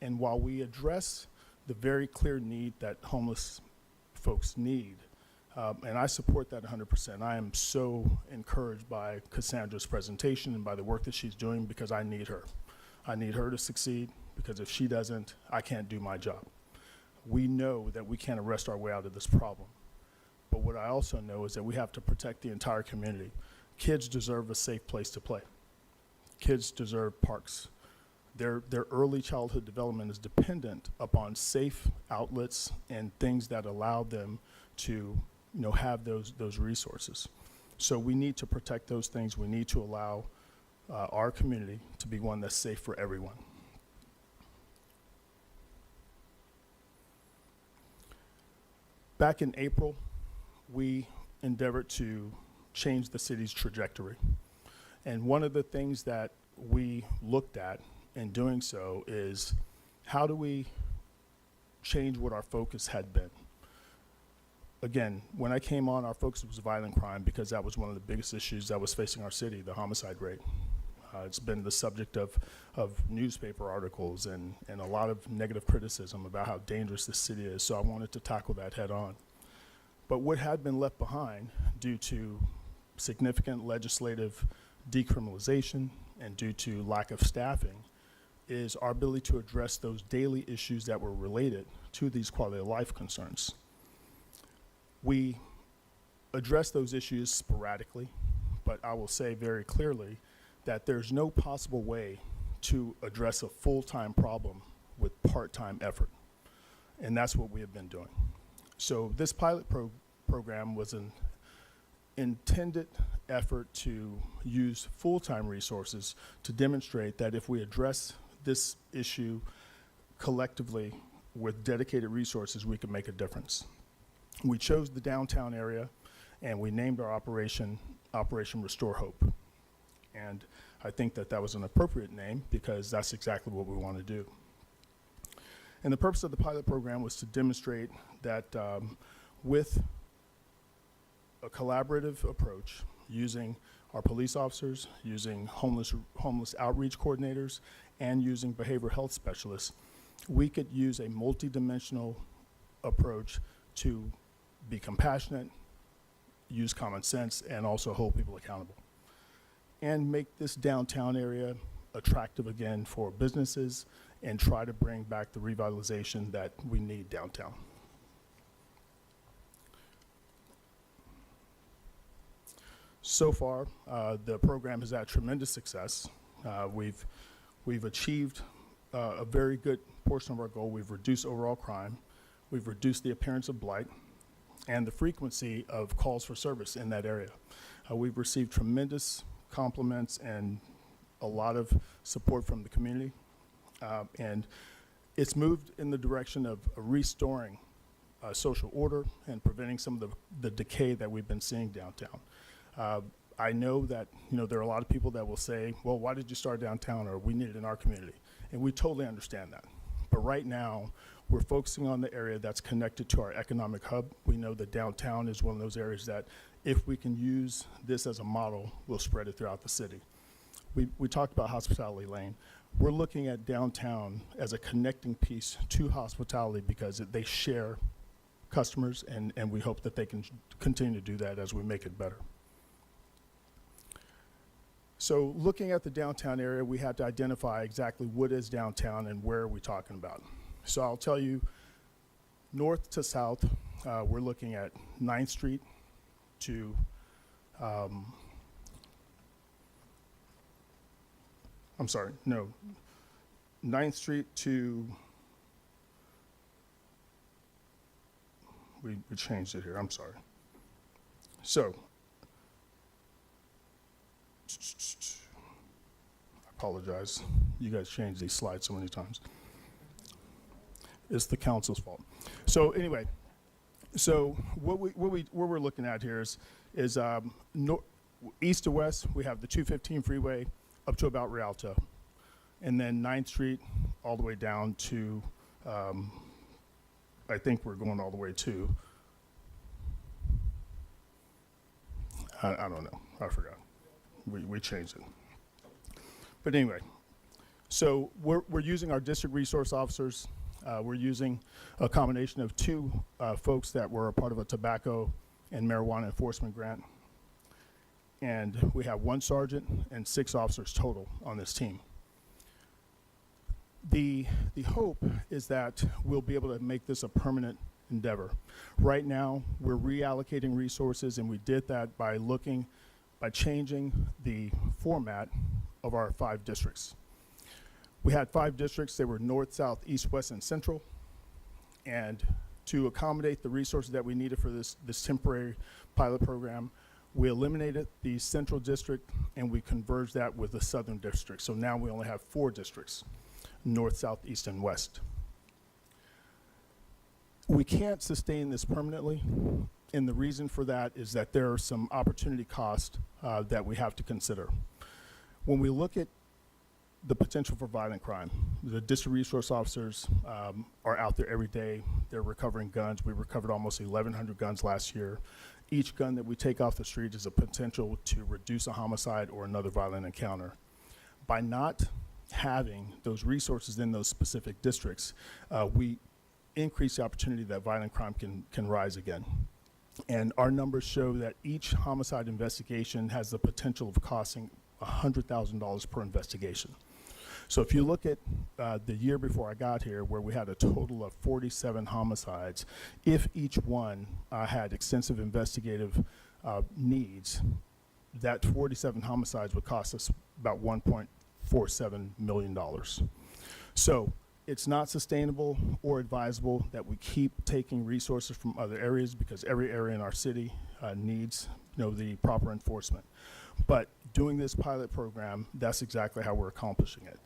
T: And while we address the very clear need that homeless folks need, and I support that 100%. I am so encouraged by Cassandra's presentation and by the work that she's doing because I need her. I need her to succeed because if she doesn't, I can't do my job. We know that we can't arrest our way out of this problem. But what I also know is that we have to protect the entire community. Kids deserve a safe place to play. Kids deserve parks. Their early childhood development is dependent upon safe outlets and things that allow them to have those resources. So we need to protect those things. We need to allow our community to be one that's safe for everyone. Back in April, we endeavored to change the city's trajectory. And one of the things that we looked at in doing so is how do we change what our focus had been? Again, when I came on, our focus was violent crime because that was one of the biggest issues that was facing our city, the homicide rate. It's been the subject of newspaper articles and a lot of negative criticism about how dangerous this city is, so I wanted to tackle that head on. But what had been left behind due to significant legislative decriminalization and due to lack of staffing is our ability to address those daily issues that were related to these quality of life concerns. We address those issues sporadically, but I will say very clearly that there's no possible way to address a full-time problem with part-time effort. And that's what we have been doing. So this pilot program was an intended effort to use full-time resources to demonstrate that if we address this issue collectively with dedicated resources, we can make a difference. We chose the downtown area and we named our operation Restore Hope. And I think that that was an appropriate name because that's exactly what we want to do. And the purpose of the pilot program was to demonstrate that with a collaborative approach using our police officers, using homeless outreach coordinators, and using behavioral health specialists, we could use a multidimensional approach to be compassionate, use common sense, and also hold people accountable. And make this downtown area attractive again for businesses and try to bring back the revitalization that we need downtown. So far, the program has had tremendous success. We've achieved a very good portion of our goal. We've reduced overall crime. We've reduced the appearance of blight and the frequency of calls for service in that area. We've received tremendous compliments and a lot of support from the community. And it's moved in the direction of restoring social order and preventing some of the decay that we've been seeing downtown. I know that there are a lot of people that will say, well, why did you start downtown, or we need it in our community? And we totally understand that. But right now, we're focusing on the area that's connected to our economic hub. We know that downtown is one of those areas that if we can use this as a model, we'll spread it throughout the city. We talked about Hospitality Lane. We're looking at downtown as a connecting piece to hospitality because they share customers, and we hope that they can continue to do that as we make it better. So looking at the downtown area, we had to identify exactly what is downtown and where are we talking about. So I'll tell you, north to south, we're looking at 9th Street to, I'm sorry, no, 9th Street to, we changed it here, I'm sorry. So, I apologize. You guys changed these slides so many times. It's the council's fault. So anyway, so what we're looking at here is east to west, we have the 215 freeway up to about Rialto, and then 9th Street all the way down to, I think we're going all the way to, I don't know, I forgot. We changed it. But anyway, so we're using our district resource officers. We're using a combination of 2 folks that were a part of a tobacco and marijuana enforcement grant. And we have 1 sergeant and 6 officers total on this team. The hope is that we'll be able to make this a permanent endeavor. Right now, we're reallocating resources, and we did that by changing the format of our 5 districts. We had 5 districts. They were north, south, east, west, and central. And to accommodate the resources that we needed for this temporary pilot program, we eliminated the central district and we converged that with the southern district. So now we only have 4 districts, north, south, east, and west. We can't sustain this permanently, and the reason for that is that there are some opportunity costs that we have to consider. When we look at the potential for violent crime, the district resource officers are out there every day. They're recovering guns. We recovered almost 1,100 guns last year. Each gun that we take off the street is a potential to reduce a homicide or another violent encounter. By not having those resources in those specific districts, we increase the opportunity that violent crime can rise again. And our numbers show that each homicide investigation has the potential of costing $100,000 per investigation. So if you look at the year before I got here, where we had a total of 47 homicides, if each one had extensive investigative needs, that 47 homicides would cost us about $1.47 million. So it's not sustainable or advisable that we keep taking resources from other areas, because every area in our city needs the proper enforcement. But doing this pilot program, that's exactly how we're accomplishing it.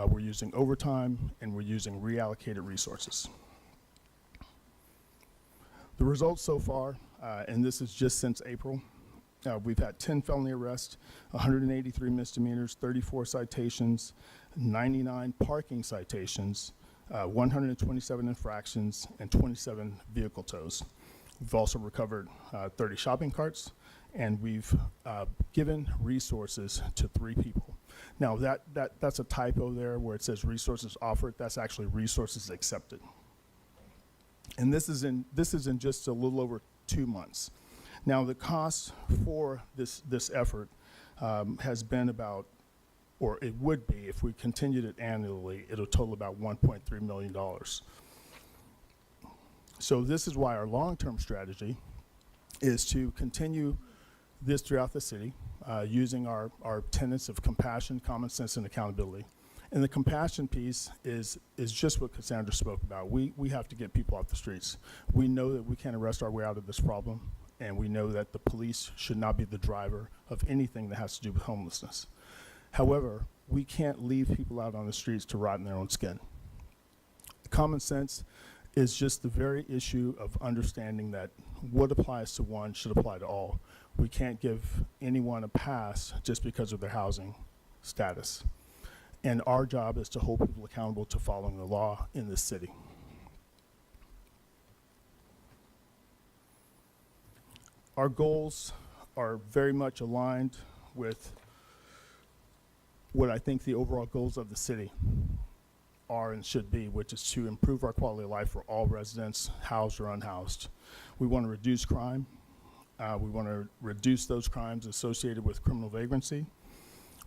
T: We're using overtime and we're using reallocated resources. The results so far, and this is just since April, we've had 10 felony arrests, 183 misdemeanors, 34 citations, 99 parking citations, 127 infractions, and 27 vehicle tows. We've also recovered 30 shopping carts and we've given resources to 3 people. Now, that's a typo there where it says resources offered. That's actually resources accepted. And this is in just a little over 2 months. Now, the cost for this effort has been about, or it would be, if we continued it annually, it'll total about $1.3 million. So this is why our long-term strategy is to continue this throughout the city, using our tenets of compassion, common sense, and accountability. And the compassion piece is just what Cassandra spoke about. We have to get people off the streets. We know that we can't arrest our way out of this problem, and we know that the police should not be the driver of anything that has to do with homelessness. However, we can't leave people out on the streets to rot in their own skin. Common sense is just the very issue of understanding that what applies to one should apply to all. We can't give anyone a pass just because of their housing status. And our job is to hold people accountable to following the law in this city. Our goals are very much aligned with what I think the overall goals of the city are and should be, which is to improve our quality of life for all residents, housed or unhoused. We want to reduce crime. We want to reduce those crimes associated with criminal vagrancy.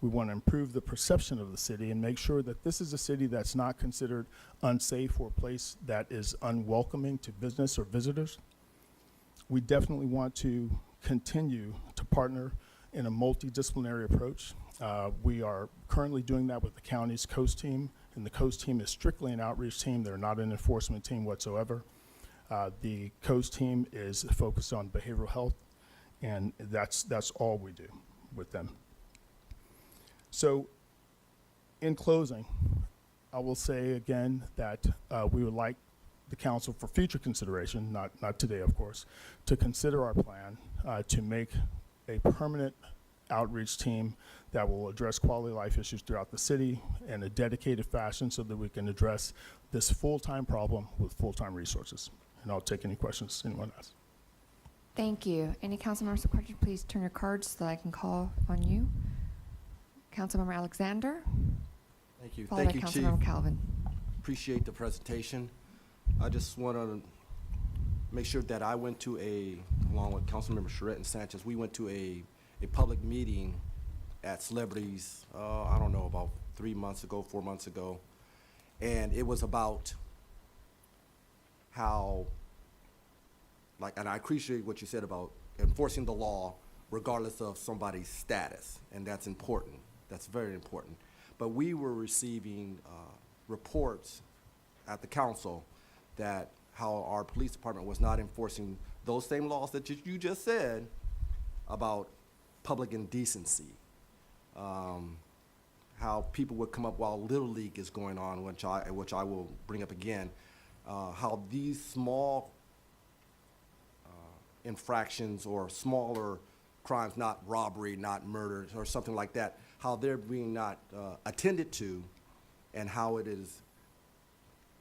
T: We want to improve the perception of the city and make sure that this is a city that's not considered unsafe or a place that is unwelcoming to business or visitors. We definitely want to continue to partner in a multidisciplinary approach. We are currently doing that with the county's COAST team, and the COAST team is strictly an outreach team. They're not an enforcement team whatsoever. The COAST team is focused on behavioral health, and that's all we do with them. So, in closing, I will say again that we would like the council, for future consideration, not today, of course, to consider our plan to make a permanent outreach team that will address quality of life issues throughout the city in a dedicated fashion so that we can address this full-time problem with full-time resources. And I'll take any questions anyone has.
A: Thank you. Any council members with questions, please turn your cards so that I can call on you. Councilmember Alexander.
P: Thank you.
A: Followed
P: Thank
A: by
P: you,
A: Councilmember
P: Chief.
A: Calvin.
P: Appreciate the presentation. I just want to make sure that I went to along with Councilmember Charette and Sanchez, we went to a public meeting at Celebrities, I don't know, about 4 months ago. And it was about how, and I appreciate what you said about enforcing the law regardless of somebody's status, and that's important. That's very important. But we were receiving reports at the council that how our police department was not enforcing those same laws that you just said about public indecency. How people would come up while Little League is going on, which I will bring up again. How these small infractions or smaller crimes, not robbery, not murder, or something like that, how they're being not attended to, and how it is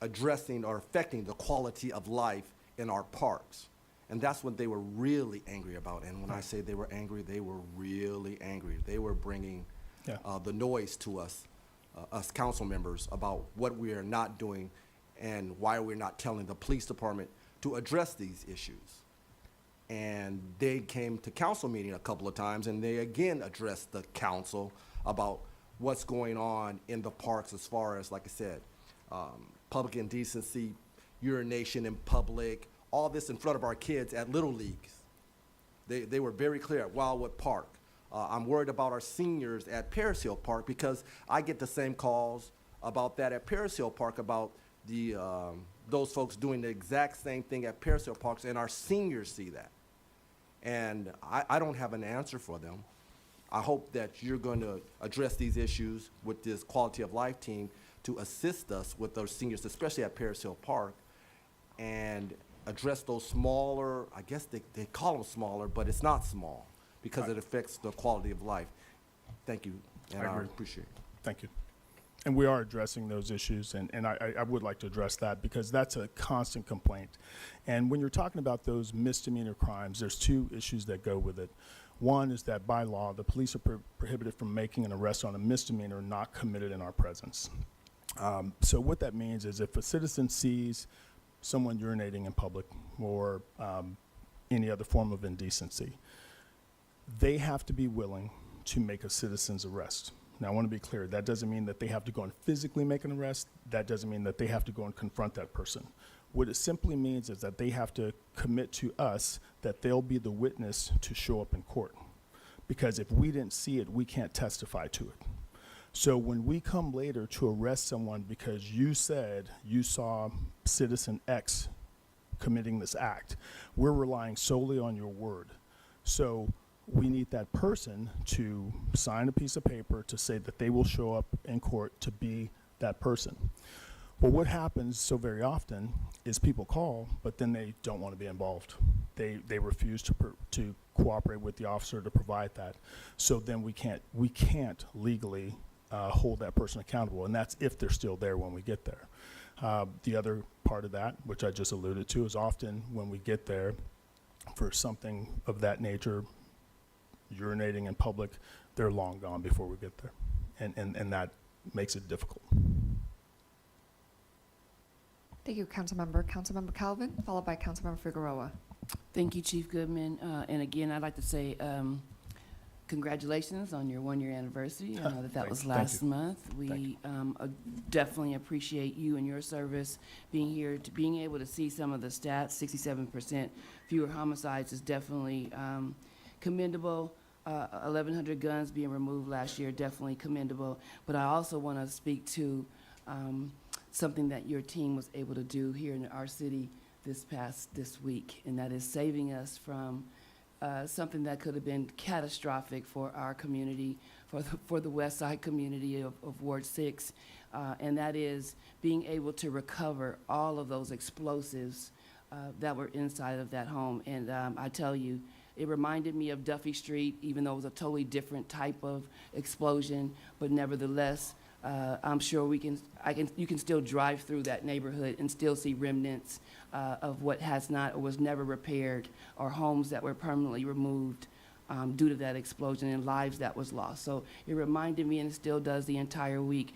P: addressing or affecting the quality of life in our parks. And that's what they were really angry about. And when I say they were angry, they were really angry. They were bringing the noise to us council members, about what we are not doing and why we're not telling the police department to address these issues. And they came to council meeting a couple of times, and they again addressed the council about what's going on in the parks as far as, like I said, public indecency, urination in public, all this in front of our kids at Little Leagues. They were very clear at Wildwood Park. I'm worried about our seniors at Paris Hill Park, because I get the same calls about that at Paris Hill Park, about those folks doing the exact same thing at Paris Hill Parks, and our seniors see that. And I don't have an answer for them. I hope that you're going to address these issues with this quality of life team to assist us with those seniors, especially at Paris Hill Park, and address those smaller, I guess they call them smaller, but it's not small, because it affects the quality of life. Thank you, and I appreciate it.
T: Thank you. And we are addressing those issues, and I would like to address that, because that's a constant complaint. And when you're talking about those misdemeanor crimes, there's two issues that go with it. One is that by law, the police are prohibited from making an arrest on a misdemeanor not committed in our presence. So what that means is if a citizen sees someone urinating in public or any other form of indecency, they have to be willing to make a citizen's arrest. Now, I want to be clear, that doesn't mean that they have to go and physically make an arrest. That doesn't mean that they have to go and confront that person. What it simply means is that they have to commit to us that they'll be the witness to show up in court. Because if we didn't see it, we can't testify to it. So when we come later to arrest someone because you said you saw citizen X committing this act, we're relying solely on your word. So we need that person to sign a piece of paper to say that they will show up in court to be that person. Well, what happens so very often is people call, but then they don't want to be involved. They refuse to cooperate with the officer to provide that. So then we can't legally hold that person accountable, and that's if they're still there when we get there. The other part of that, which I just alluded to, is often when we get there for something of that nature, urinating in public, they're long gone before we get there, and that makes it difficult.
A: Thank you, Councilmember. Councilmember Calvin, followed by Councilmember Figueroa.
Q: Thank you, Chief Goodman. And again, I'd like to say congratulations on your 1-year anniversary. I know that was last month. We definitely appreciate you and your service being here, being able to see some of the stats. 67% fewer homicides is definitely commendable. 1,100 guns being removed last year, definitely commendable. But I also want to speak to something that your team was able to do here in our city this week, and that is saving us from something that could have been catastrophic for our community, for the West Side community of Ward 6, and that is being able to recover all of those explosives that were inside of that home. And I tell you, it reminded me of Duffy Street, even though it was a totally different type of explosion, but nevertheless, I'm sure you can still drive through that neighborhood and still see remnants of what has not or was never repaired, or homes that were permanently removed due to that explosion and lives that was lost. So it reminded me, and it still does the entire week.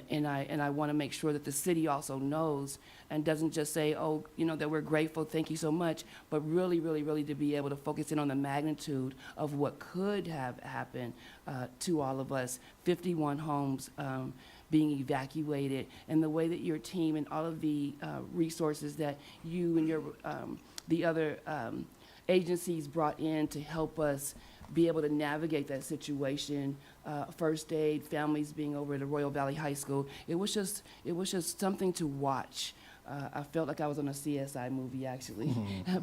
Q: And I want to make sure that the city also knows and doesn't just say, oh, that we're grateful, thank you so much, but really, really, really to be able to focus in on the magnitude of what could have happened to all of us. 51 homes being evacuated, and the way that your team and all of the resources that you and your the other agencies brought in to help us be able to navigate that situation, first aid, families being over at the Royal Valley High School. It was just something to watch. I felt like I was on a CSI movie, actually,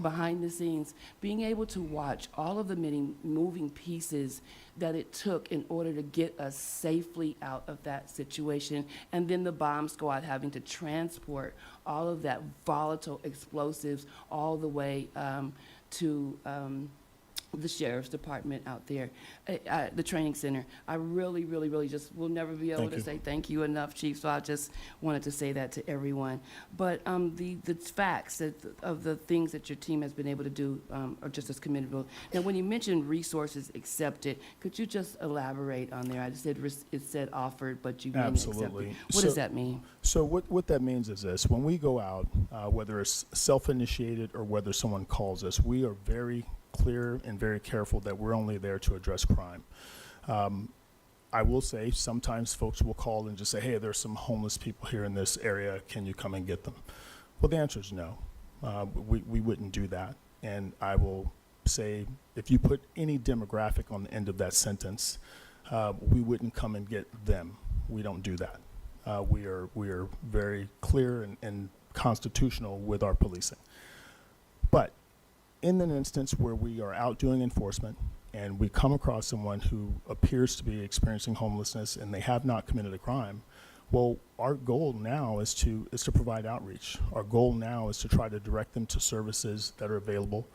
Q: behind the scenes, being able to watch all of the many moving pieces that it took in order to get us safely out of that situation, and then the bomb squad having to transport all of that volatile explosives all the way to the sheriff's department out there, the training center. I really, really, really just will never be able to say thank you enough, Chief. So I just wanted to say that to everyone. But the facts of the things that your team has been able to do are just as commendable. Now, when you mentioned resources accepted, could you just elaborate on there? I just said it said offered, but you mean accepted. What does that mean?
T: So what that means is this: when we go out, whether it's self-initiated or whether someone calls us, we are very clear and very careful that we're only there to address crime. I will say sometimes folks will call and just say, hey, there's some homeless people here in this area, can you come and get them? Well, the answer is no. We wouldn't do that. And I will say, if you put any demographic on the end of that sentence, we wouldn't come and get them. We don't do that. We are very clear and constitutional with our policing. But in an instance where we are out doing enforcement and we come across someone who appears to be experiencing homelessness and they have not committed a crime, well, our goal now is to provide outreach. Our goal now is to try to direct them to services that are available,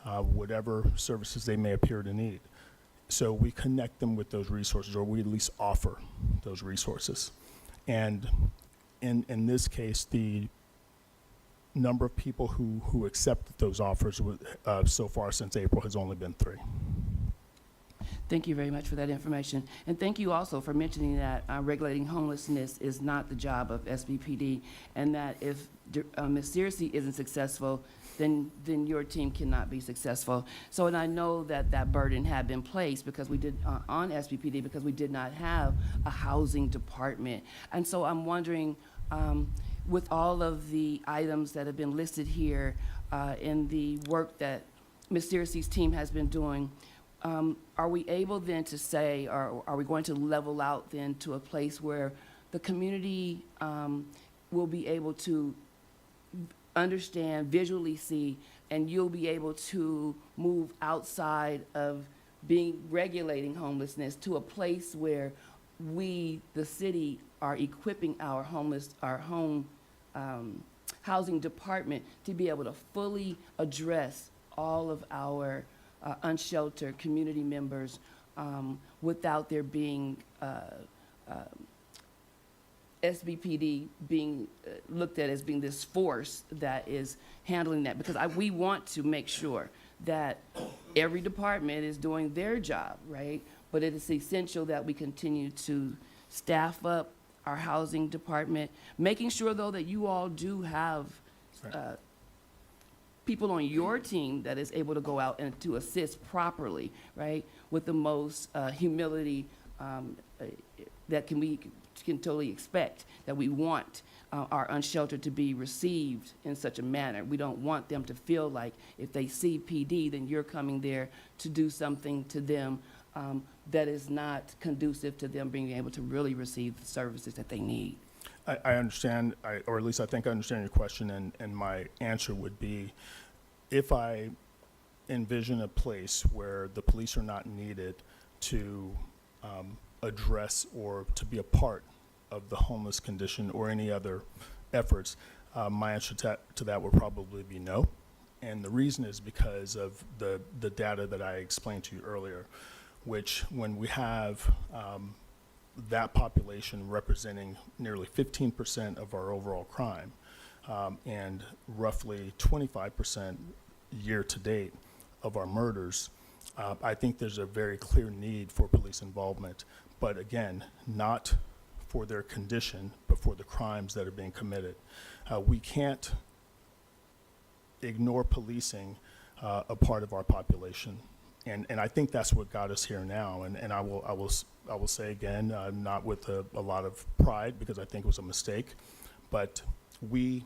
T: whatever services they may appear to need. So we connect them with those resources, or we at least offer those resources. And in this case, the number of people who accepted those offers so far since April has only been 3.
Q: Thank you very much for that information. And thank you also for mentioning that regulating homelessness is not the job of SBPD, and that if Ms. Searcy isn't successful, then your team cannot be successful. So, and I know that that burden had been placed because we did, on SBPD, because we did not have a housing department. And so I'm wondering, with all of the items that have been listed here in the work that Ms. Searcy's team has been doing, are we able then to say, or are we going to level out then to a place where the community will be able to understand, visually see, and you'll be able to move outside of regulating homelessness to a place where we, the city, are equipping our home housing department to be able to fully address all of our unsheltered community members without there being SBPD being looked at as being this force that is handling that, because we want to make sure that every department is doing their job, right? But it is essential that we continue to staff up our housing department, making sure though that you all do have people on your team that is able to go out and to assist properly, right? With the most humility that can totally expect, that we want our unsheltered to be received in such a manner. We don't want them to feel like if they see PD, then you're coming there to do something to them that is not conducive to them being able to really receive the services that they need.
T: I understand, or at least I think I understand your question, and my answer would be, if I envision a place where the police are not needed to address or to be a part of the homeless condition or any other efforts, my answer to that would probably be no. And the reason is because of the data that I explained to you earlier, which when we have that population representing nearly 15% of our overall crime and roughly 25% year to date of our murders, I think there's a very clear need for police involvement. But again, not for their condition, but for the crimes that are being committed. We can't ignore policing a part of our population. And I think that's what got us here now. And I will say again, not with a lot of pride, because I think it was a mistake, but we,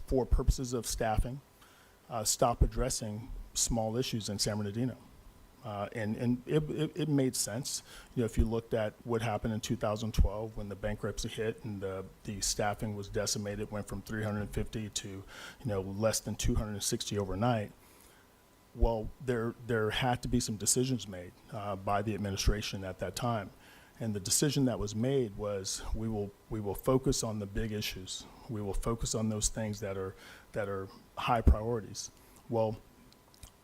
T: for purposes of staffing, stop addressing small issues in San Bernardino. And it made sense. You know, if you looked at what happened in 2012 when the bankruptcy hit and the staffing was decimated, went from 350 to less than 260 overnight. Well, there had to be some decisions made by the administration at that time, and the decision that was made was we will focus on the big issues. We will focus on those things that are high priorities. Well,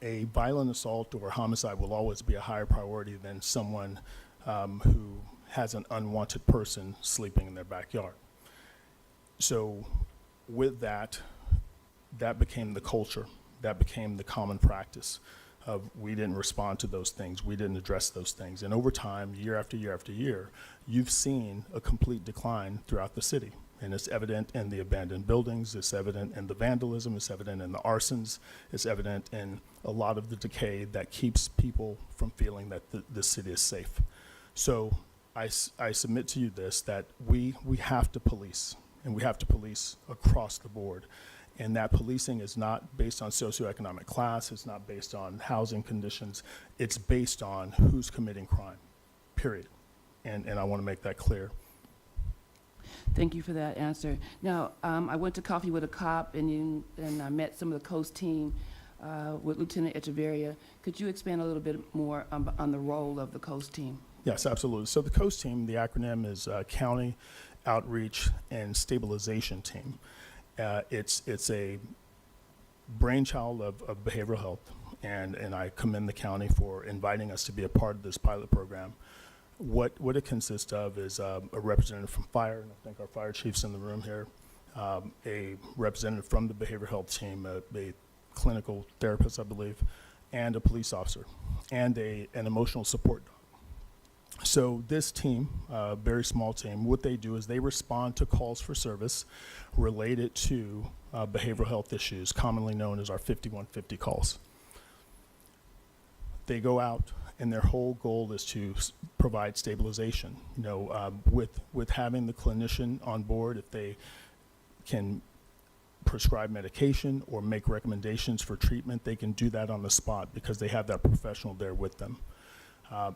T: a violent assault or homicide will always be a higher priority than someone who has an unwanted person sleeping in their backyard. So with that became the culture. That became the common practice of we didn't respond to those things. We didn't address those things. And over time, year after year after year, you've seen a complete decline throughout the city. And it's evident in the abandoned buildings, it's evident in the vandalism, it's evident in the arsons, it's evident in a lot of the decay that keeps people from feeling that the city is safe. So I submit to you this, that we have to police, and we have to police across the board. And that policing is not based on socioeconomic class, it's not based on housing conditions, it's based on who's committing crime, period. And I want to make that clear.
Q: Thank you for that answer. Now, I went to Coffee with a Cop, and I met some of the Coast team with Lieutenant Echeverria. Could you expand a little bit more on the role of the Coast team?
T: Yes, absolutely. So the Coast team, the acronym is County Outreach and Stabilization Team. It's a brainchild of behavioral health, and I commend the county for inviting us to be a part of this pilot program. What it consists of is a representative from fire, and I think our fire chief's in the room here, a representative from the behavioral health team, a clinical therapist, I believe, and a police officer and an emotional support dog. So this team, a very small team, what they do is they respond to calls for service related to behavioral health issues, commonly known as our 5150 calls. They go out, and their whole goal is to provide stabilization. You know, with having the clinician on board, if they can prescribe medication or make recommendations for treatment, they can do that on the spot because they have that professional there with them.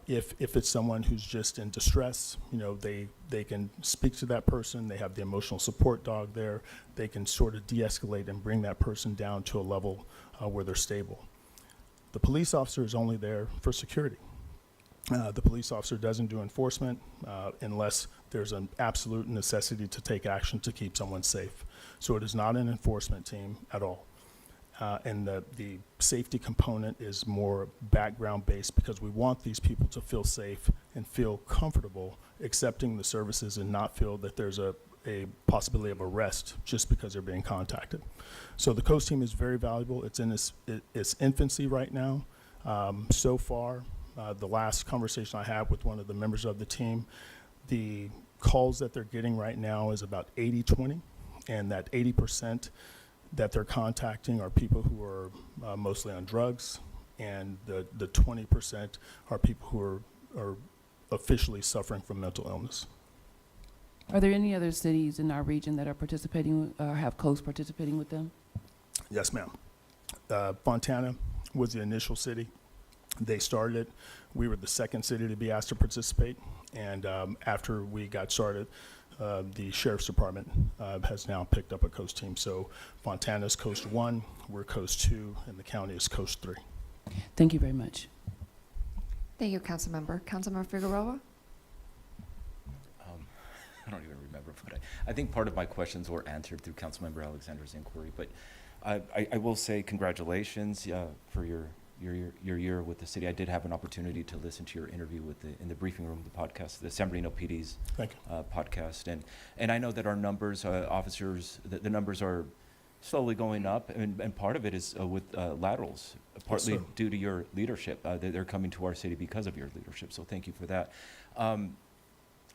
T: If it's someone who's just in distress, you know, they can speak to that person. They have the emotional support dog there. They can sort of de-escalate and bring that person down to a level where they're stable. The police officer is only there for security. The police officer doesn't do enforcement unless there's an absolute necessity to take action to keep someone safe. So it is not an enforcement team at all. And the safety component is more background based because we want these people to feel safe and feel comfortable accepting the services and not feel that there's a possibility of arrest just because they're being contacted. So the COAST team is very valuable. It's in its infancy right now. So far, the last conversation I had with one of the members of the team, the calls that they're getting right now is about 80-20, and that 80% that they're contacting are people who are mostly on drugs, and the 20% are people who are officially suffering from mental illness.
Q: Are there any other cities in our region that are participating or have COAST participating with them?
T: Yes, ma'am. Fontana was the initial city. They started. We were the second city to be asked to participate, and after we got started, the Sheriff's Department has now picked up a COAST team. So Fontana's COAST 1, we're COAST 2, and the county is COAST 3.
Q: Thank you very much.
A: Thank you, Councilmember. Councilmember Figueroa?
R: I don't even remember, but I think part of my questions were answered through Councilmember Alexander's inquiry. But I will say congratulations for your year with the city. I did have an opportunity to listen to your interview in the briefing room, the podcast, the San Bernardino PD's podcast, and I know that our numbers, officers, the numbers are slowly going up, and part of it is with laterals, partly due to your leadership. They're coming to our city because of your leadership. So thank you for that.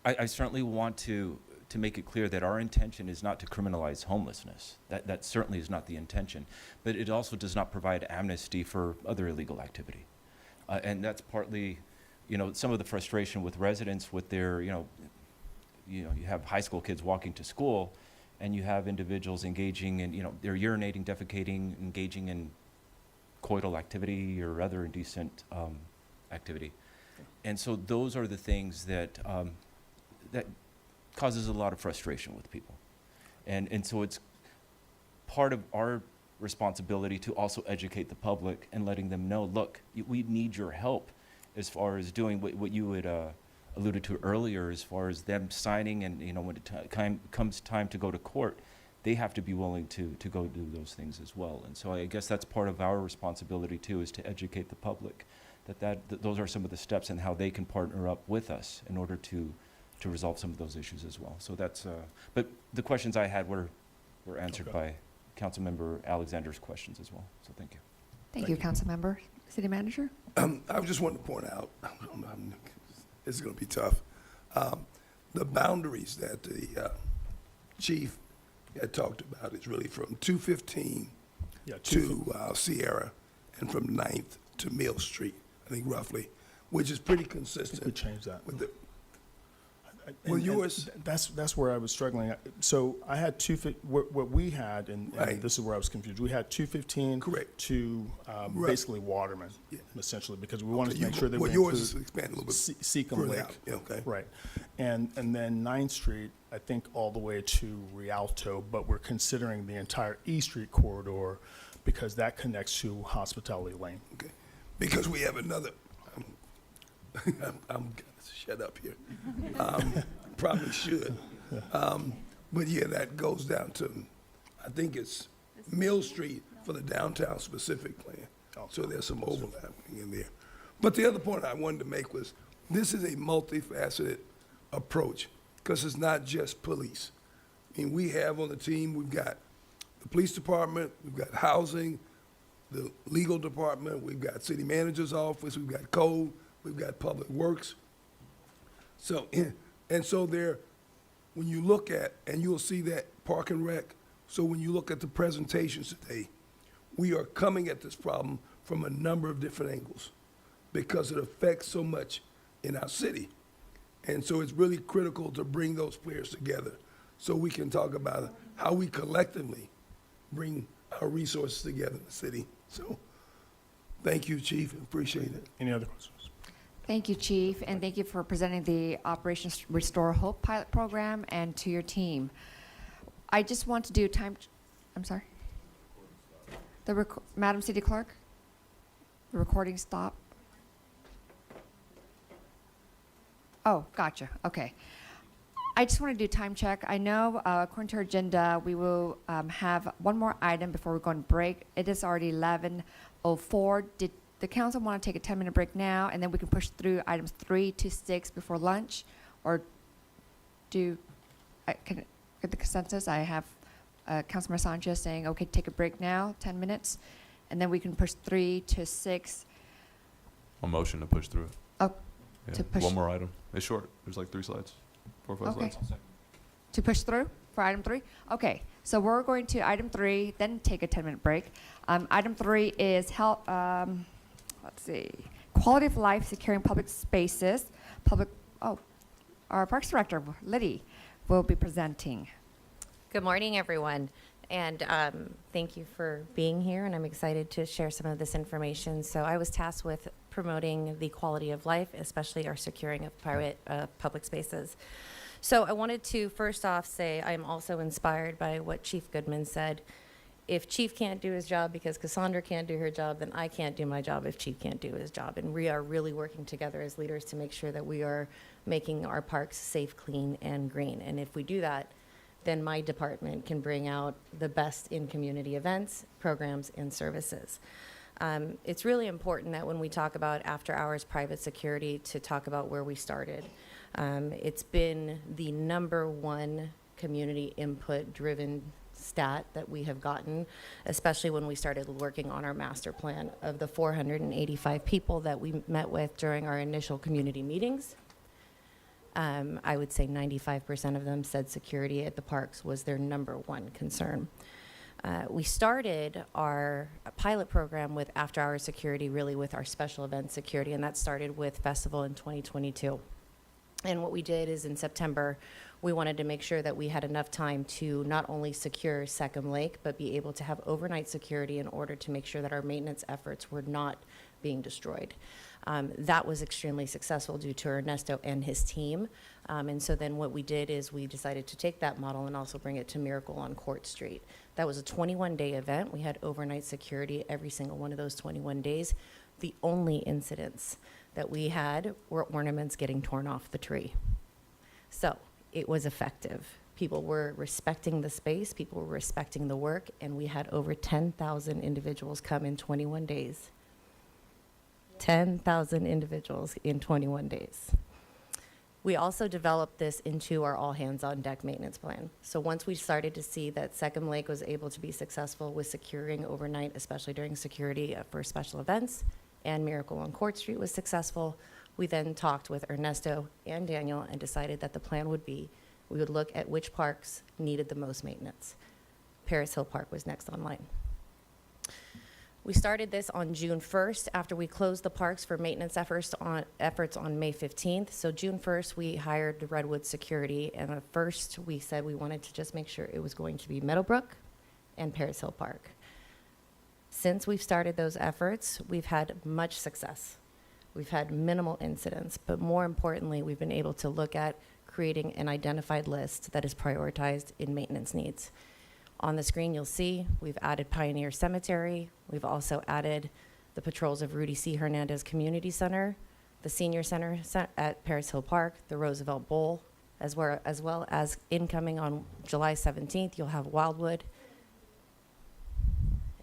R: I certainly want to make it clear that our intention is not to criminalize homelessness. That certainly is not the intention. But it also does not provide amnesty for other illegal activity. And that's partly, you know, some of the frustration with residents with their, you have high school kids walking to school, and you have individuals engaging in, they're urinating, defecating, engaging in coital activity or other indecent activity. And so those are the things that that causes a lot of frustration with people. And so it's part of our responsibility to also educate the public and letting them know, look, we need your help as far as doing what you had alluded to earlier, as far as them signing, and when it comes time to go to court, they have to be willing to go do those things as well. And so I guess that's part of our responsibility too, is to educate the public that those are some of the steps and how they can partner up with us in order to resolve some of those issues as well. So that's, but the questions I had were answered by Councilmember Alexander's questions as well. So thank you.
A: Thank you, Councilmember. City Manager?
M: I just wanted to point out, this is going to be tough, the boundaries that the chief had talked about is really from 215 to Sierra, and from 9th to Mill Street, I think roughly, which is pretty consistent.
T: We changed that.
M: With the,
T: well, yours. That's where I was struggling. So I had what we had, and this is where I was confused. We had 215 to basically Waterman, essentially, because we wanted to make sure that we
M: yours is expanded a little bit
T: Seacom Lake, right, and then 9th Street, I think, all the way to Rialto, but we're considering the entire E Street corridor because that connects to Hospitality Lane.
M: Okay, because we have another. I'm shut up here. Probably should. But yeah, that goes down to, I think it's Mill Street for the downtown specific plan. So there's some overlapping in there. But the other point I wanted to make was, this is a multifaceted approach, because it's not just police. I mean, we have on the team, we've got the police department, we've got housing, the legal department, we've got city manager's office, we've got code, we've got public works. So, and so there, when you look at, and you'll see that Park and Rec, so when you look at the presentations today, we are coming at this problem from a number of different angles because it affects so much in our city. And so it's really critical to bring those players together so we can talk about how we collectively bring our resources together in the city. So thank you, Chief, appreciate it.
T: Any other questions?
A: Thank you, Chief, and thank you for presenting the Operation Restore Hope pilot program and to your team. I just want to do I'm sorry? Madam City Clerk? The recording stop? Oh, gotcha, okay. I just want to do time check. I know according to our agenda, we will have one more item before we go on break. It is already 11:04. Did the council want to take a 10-minute break now, and then we can push through items 3 to 6 before lunch? Or can I get the consensus? I have Councilmember Sanchez saying, okay, take a break now, 10 minutes, and then we can push 3 to 6.
O: A motion to push through it.
A: Oh,
O: Yeah,
A: to push.
O: one more item. It's short. There's like 3 slides, 4 or 5
A: Okay.
O: slides.
A: To push through for item 3? Okay, so we're going to item 3, then take a 10-minute break. Item 3 is health, let's see, quality of life, securing public spaces. Our Parks Director, Liddy, will be presenting.
U: Good morning, everyone. And thank you for being here, and I'm excited to share some of this information. So I was tasked with promoting the quality of life, especially our securing of private public spaces. So I wanted to first off say I'm also inspired by what Chief Goodman said. If Chief can't do his job because Cassandra can't do her job, then I can't do my job if Chief can't do his job. And we are really working together as leaders to make sure that we are making our parks safe, clean, and green. And if we do that, then my department can bring out the best in community events, programs, and services. It's really important that when we talk about after-hours private security to talk about where we started. It's been the #1 community input-driven stat that we have gotten, especially when we started working on our master plan. Of the 485 people that we met with during our initial community meetings, I would say 95% of them said security at the parks was their #1 concern. We started our pilot program with after-hours security, really with our special event security, and that started with Festival in 2022. And what we did is in September, we wanted to make sure that we had enough time to not only secure Second Lake, but be able to have overnight security in order to make sure that our maintenance efforts were not being destroyed. That was extremely successful due to Ernesto and his team. And so then what we did is we decided to take that model and also bring it to Miracle on Court Street. That was a 21-day event. We had overnight security every single one of those 21 days. The only incidents that we had were ornaments getting torn off the tree. So it was effective. People were respecting the space, people were respecting the work, and we had over 10,000 individuals come in 21 days. 10,000 individuals in 21 days. We also developed this into our all hands on deck maintenance plan. So once we started to see that Second Lake was able to be successful with securing overnight, especially during security for special events, and Miracle on Court Street was successful, we then talked with Ernesto and Daniel and decided that the plan would be, we would look at which parks needed the most maintenance. Paris Hill Park was next online. We started this on June 1st after we closed the parks for maintenance efforts on May 15th. So June 1st, we hired the Redwood Security, and at first we said we wanted to just make sure it was going to be Meadowbrook and Paris Hill Park. Since we've started those efforts, we've had much success. We've had minimal incidents, but more importantly, we've been able to look at creating an identified list that is prioritized in maintenance needs. On the screen, you'll see we've added Pioneer Cemetery. We've also added the patrols of Rudy C. Hernandez Community Center, the Senior Center at Paris Hill Park, the Roosevelt Bowl, as well as incoming on July 17th, you'll have Wildwood,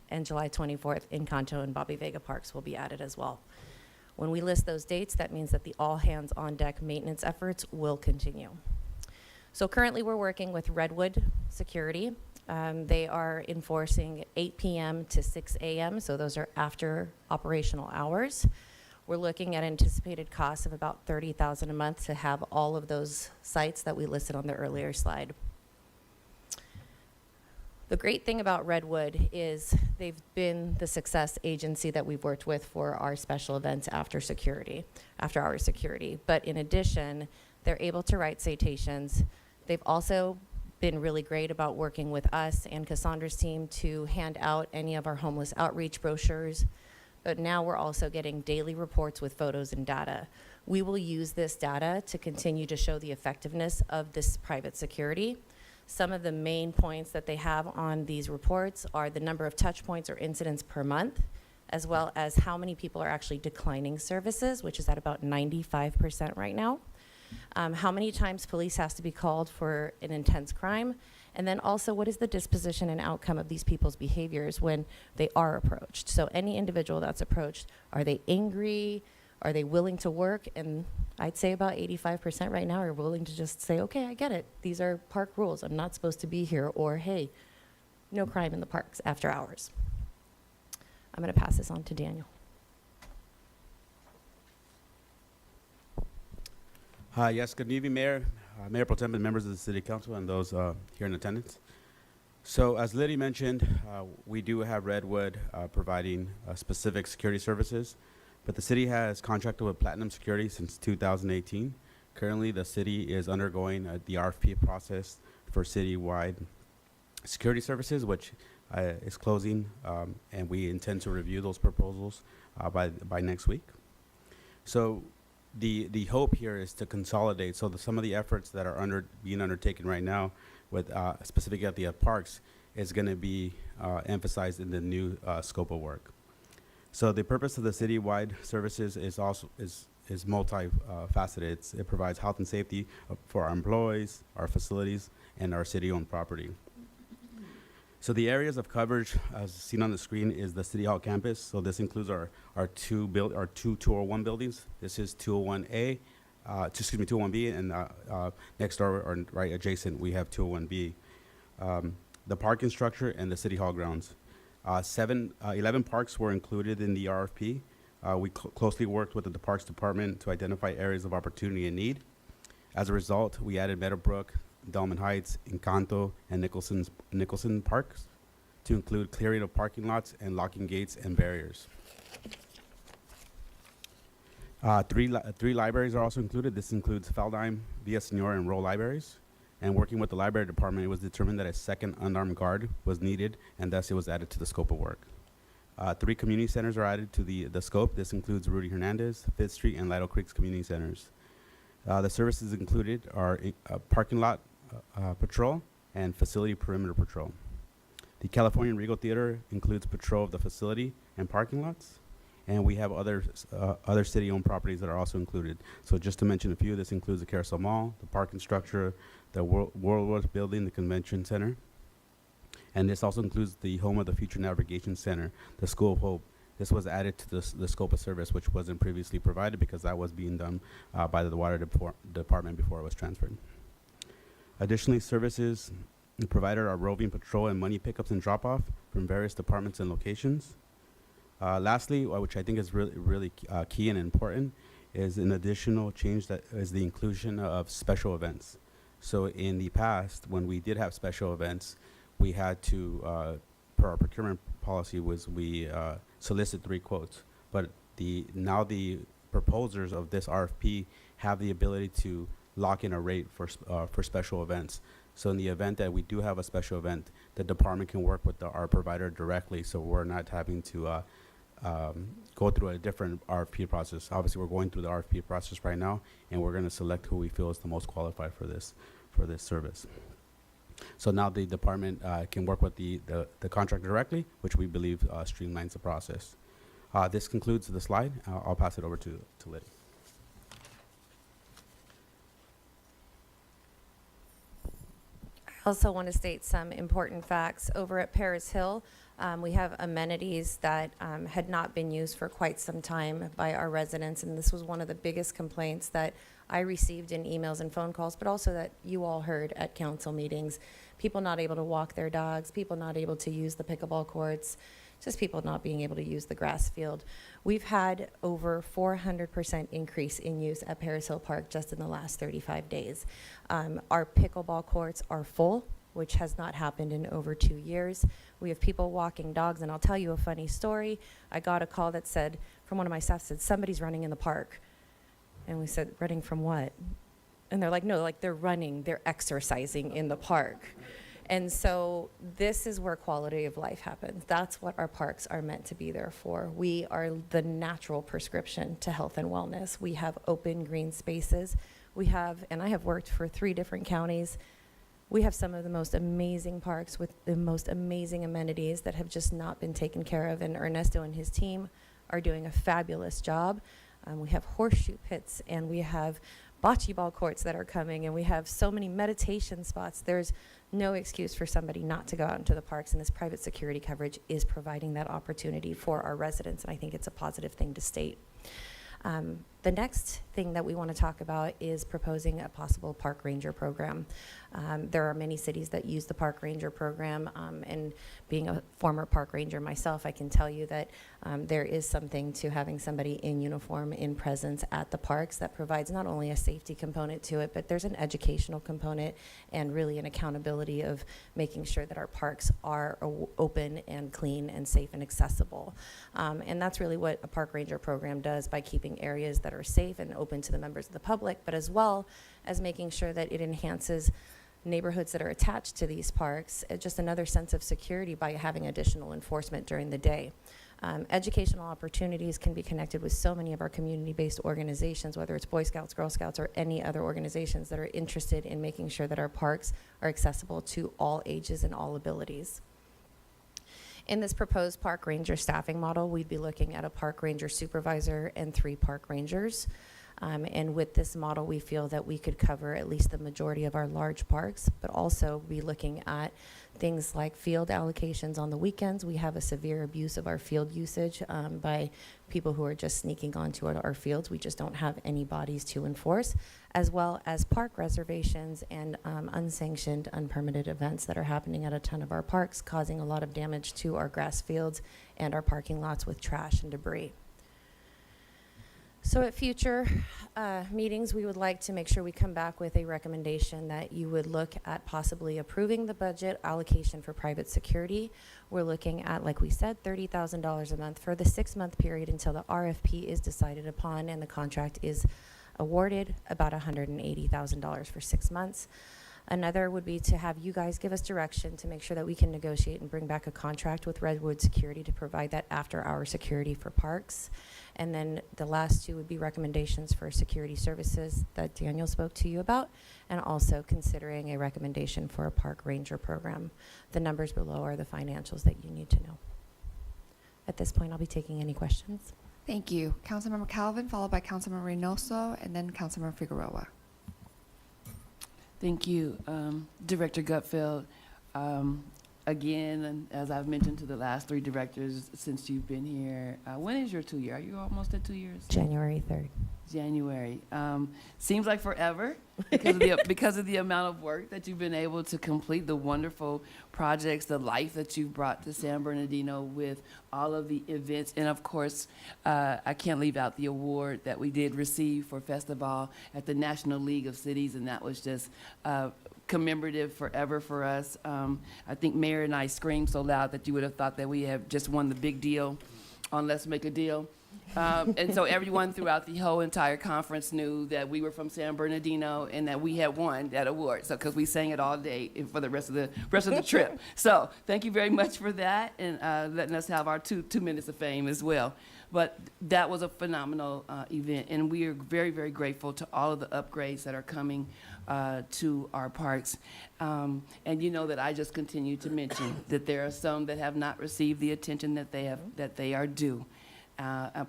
U: and July 24th, Encanto and Bobby Vega Parks will be added as well. When we list those dates, that means that the all hands on deck maintenance efforts will continue. So currently we're working with Redwood Security. They are enforcing 8 p.m. to 6 a.m., so those are after operational hours. We're looking at anticipated costs of about $30,000 a month to have all of those sites that we listed on the earlier slide. The great thing about Redwood is they've been the success agency that we've worked with for our special events after hour security. But in addition, they're able to write citations. They've also been really great about working with us and Cassandra's team to hand out any of our homeless outreach brochures. But now we're also getting daily reports with photos and data. We will use this data to continue to show the effectiveness of this private security. Some of the main points that they have on these reports are the number of touch points or incidents per month, as well as how many people are actually declining services, which is at about 95% right now. How many times police has to be called for an intense crime, and then also what is the disposition and outcome of these people's behaviors when they are approached. So any individual that's approached, are they angry? Are they willing to work? And I'd say about 85% right now are willing to just say, okay, I get it. These are park rules. I'm not supposed to be here. Or, hey, no crime in the parks after hours. I'm going to pass this on to Daniel.
D: Hi, yes, good evening, Mayor, Mayor Pro Tem and members of the City Council and those here in attendance. So as Liddy mentioned, we do have Redwood providing specific security services. But the city has contracted with Platinum Security since 2018. Currently, the city is undergoing the RFP process for citywide security services, which is closing, and we intend to review those proposals by next week. So the hope here is to consolidate. So some of the efforts that are being undertaken right now, with specifically at the parks, is going to be emphasized in the new scope of work. So the purpose of the citywide services is also multifaceted. It provides health and safety for our employees, our facilities, and our city-owned property. So the areas of coverage, as seen on the screen, is the City Hall campus. So this includes our two 201 buildings. This is 201A, 201B, and next door or right adjacent, we have 201B. The parking structure and the City Hall grounds. 11 parks were included in the RFP. We closely worked with the Parks Department to identify areas of opportunity and need. As a result, we added Meadowbrook, Delman Heights, Encanto, and Nicholson parks to include clearing of parking lots and locking gates and barriers. Three libraries are also included. This includes Feldheim, Villaseñor, and Roll libraries. And working with the library department, it was determined that a second unarmed guard was needed, and thus it was added to the scope of work. 3 community centers are added to the scope. This includes Rudy Hernandez, 5th Street, and Lido Creek's community centers. The services included are parking lot patrol and facility perimeter patrol. The California Regal Theater includes patrol of the facility and parking lots. And we have other city-owned properties that are also included. So just to mention a few, this includes the Carousel Mall, the parking structure, the World War Building, the Convention Center. And this also includes the home of the Future Navigation Center, the School of Hope. This was added to the scope of service, which wasn't previously provided because that was being done by the Water Department before it was transferred. Additionally, services provided are roving patrol and money pickups and drop-off from various departments and locations. Lastly, which I think is really key and important, is an additional change that is the inclusion of special events. So in the past, when we did have special events, we had to, per our procurement policy, was we solicit 3 quotes. But now the proposers of this RFP have the ability to lock in a rate for special events. So in the event that we do have a special event, the department can work with our provider directly, so we're not having to go through a different RFP process. Obviously, we're going through the RFP process right now, and we're going to select who we feel is the most qualified for this service. So now the department can work with the contractor directly, which we believe streamlines the process. This concludes the slide. I'll pass it over to Liddy.
U: I also want to state some important facts. Over at Paris Hill, We have amenities that had not been used for quite some time by our residents, and this was one of the biggest complaints that I received in emails and phone calls, but also that you all heard at council meetings. People not able to walk their dogs, people not able to use the pickleball courts, just people not being able to use the grass field. We've had over 400% increase in use at Paris Hill Park just in the last 35 days. Our pickleball courts are full, which has not happened in over 2 years. We have people walking dogs, and I'll tell you a funny story. I got a call that said, from one of my staff, said, somebody's running in the park. And we said, running from what? And they're like, no, like they're running, they're exercising in the park. And so this is where quality of life happens. That's what our parks are meant to be there for. We are the natural prescription to health and wellness. We have open green spaces. We have, and I have worked for 3 different counties. We have some of the most amazing parks with the most amazing amenities that have just not been taken care of. And Ernesto and his team are doing a fabulous job. We have horseshoe pits, and we have bocce ball courts that are coming, and we have so many meditation spots. There's no excuse for somebody not to go out into the parks, and this private security coverage is providing that opportunity for our residents, and I think it's a positive thing to state. The next thing that we want to talk about is proposing a possible park ranger program. There are many cities that use the park ranger program, and being a former park ranger myself, I can tell you that there is something to having somebody in uniform, in presence at the parks that provides not only a safety component to it, but there's an educational component and really an accountability of making sure that our parks are open and clean and safe and accessible. And that's really what a park ranger program does by keeping areas that are safe and open to the members of the public, but as well as making sure that it enhances neighborhoods that are attached to these parks, just another sense of security by having additional enforcement during the day. Educational opportunities can be connected with so many of our community-based organizations, whether it's Boy Scouts, Girl Scouts, or any other organizations that are interested in making sure that our parks are accessible to all ages and all abilities. In this proposed park ranger staffing model, we'd be looking at a park ranger supervisor and 3 park rangers. And with this model, we feel that we could cover at least the majority of our large parks, but also be looking at things like field allocations on the weekends. We have a severe abuse of our field usage by people who are just sneaking onto our fields. We just don't have any bodies to enforce, as well as park reservations and unsanctioned, unpermitted events that are happening at a ton of our parks, causing a lot of damage to our grass fields and our parking lots with trash and debris. So at future meetings, we would like to make sure we come back with a recommendation that you would look at possibly approving the budget allocation for private security. We're looking at, like we said, $30,000 a month for the 6-month period until the RFP is decided upon and the contract is awarded, about $180,000 for 6 months. Another would be to have you guys give us direction to make sure that we can negotiate and bring back a contract with Redwood Security to provide that after-hour security for parks. And then the last 2 would be recommendations for security services that Daniel spoke to you about, and also considering a recommendation for a park ranger program. The numbers below are the financials that you need to know. At this point, I'll be taking any questions.
A: Thank you. Councilmember Calvin, followed by Councilmember Reynoso, and then Councilmember Figueroa.
Q: Thank you, Director Gutfeld. Again, and as I've mentioned to the last 3 directors since you've been here, when is your 2 year? Are you almost at 2 years?
U: January 3rd.
Q: January. Seems like forever because of the amount of work that you've been able to complete, the wonderful projects, the life that you've brought to San Bernardino with all of the events. And of course, I can't leave out the award that we did receive for Festival at the National League of Cities, and that was just commemorative forever for us. I think Mayor and I screamed so loud that you would have thought that we have just won the big deal on Let's Make a Deal. And so everyone throughout the whole entire conference knew that we were from San Bernardino and that we had won that award. So because we sang it all day for the rest of the trip. So thank you very much for that, and letting us have our two minutes of fame as well. But that was a phenomenal event, and we are very, very grateful to all of the upgrades that are coming to our parks. And you know that I just continue to mention that there are some that have not received the attention that they are due.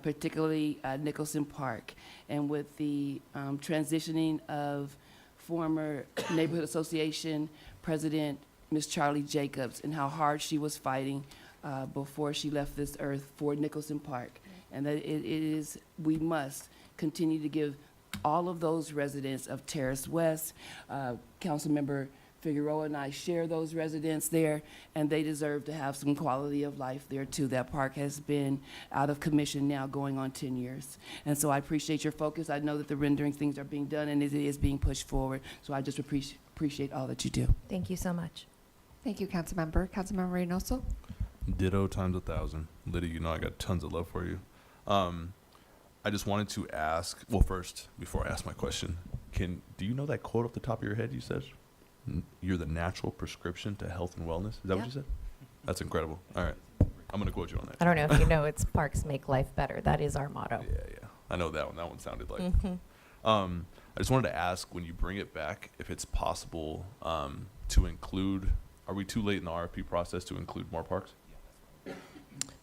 Q: Particularly Nicholson Park, and with the transitioning of former Neighborhood Association President Ms. Charlie Jacobs and how hard she was fighting before she left this earth for Nicholson Park. And that we must continue to give all of those residents of Terrace West, Councilmember Figueroa and I share those residents there, and they deserve to have some quality of life there too. That park has been out of commission now going on 10 years. And so I appreciate your focus. I know that the rendering things are being done and it is being pushed forward. So I just appreciate all that you do.
U: Thank you so much.
A: Thank you, Councilmember. Councilmember Reynoso?
O: Ditto times 1,000. Lydia, you know I got tons of love for you. I just wanted to ask, well, first, before I ask my question, do you know that quote off the top of your head you said? You're the natural prescription to health and wellness. Is that what you said? That's incredible. All right. I'm going to quote you on that.
U: I don't know if you know, it's Parks Make Life Better. That is our motto.
O: Yeah. I know that one. That one sounded like. I just wanted to ask, when you bring it back, if it's possible to include, are we too late in the RFP process to include more parks?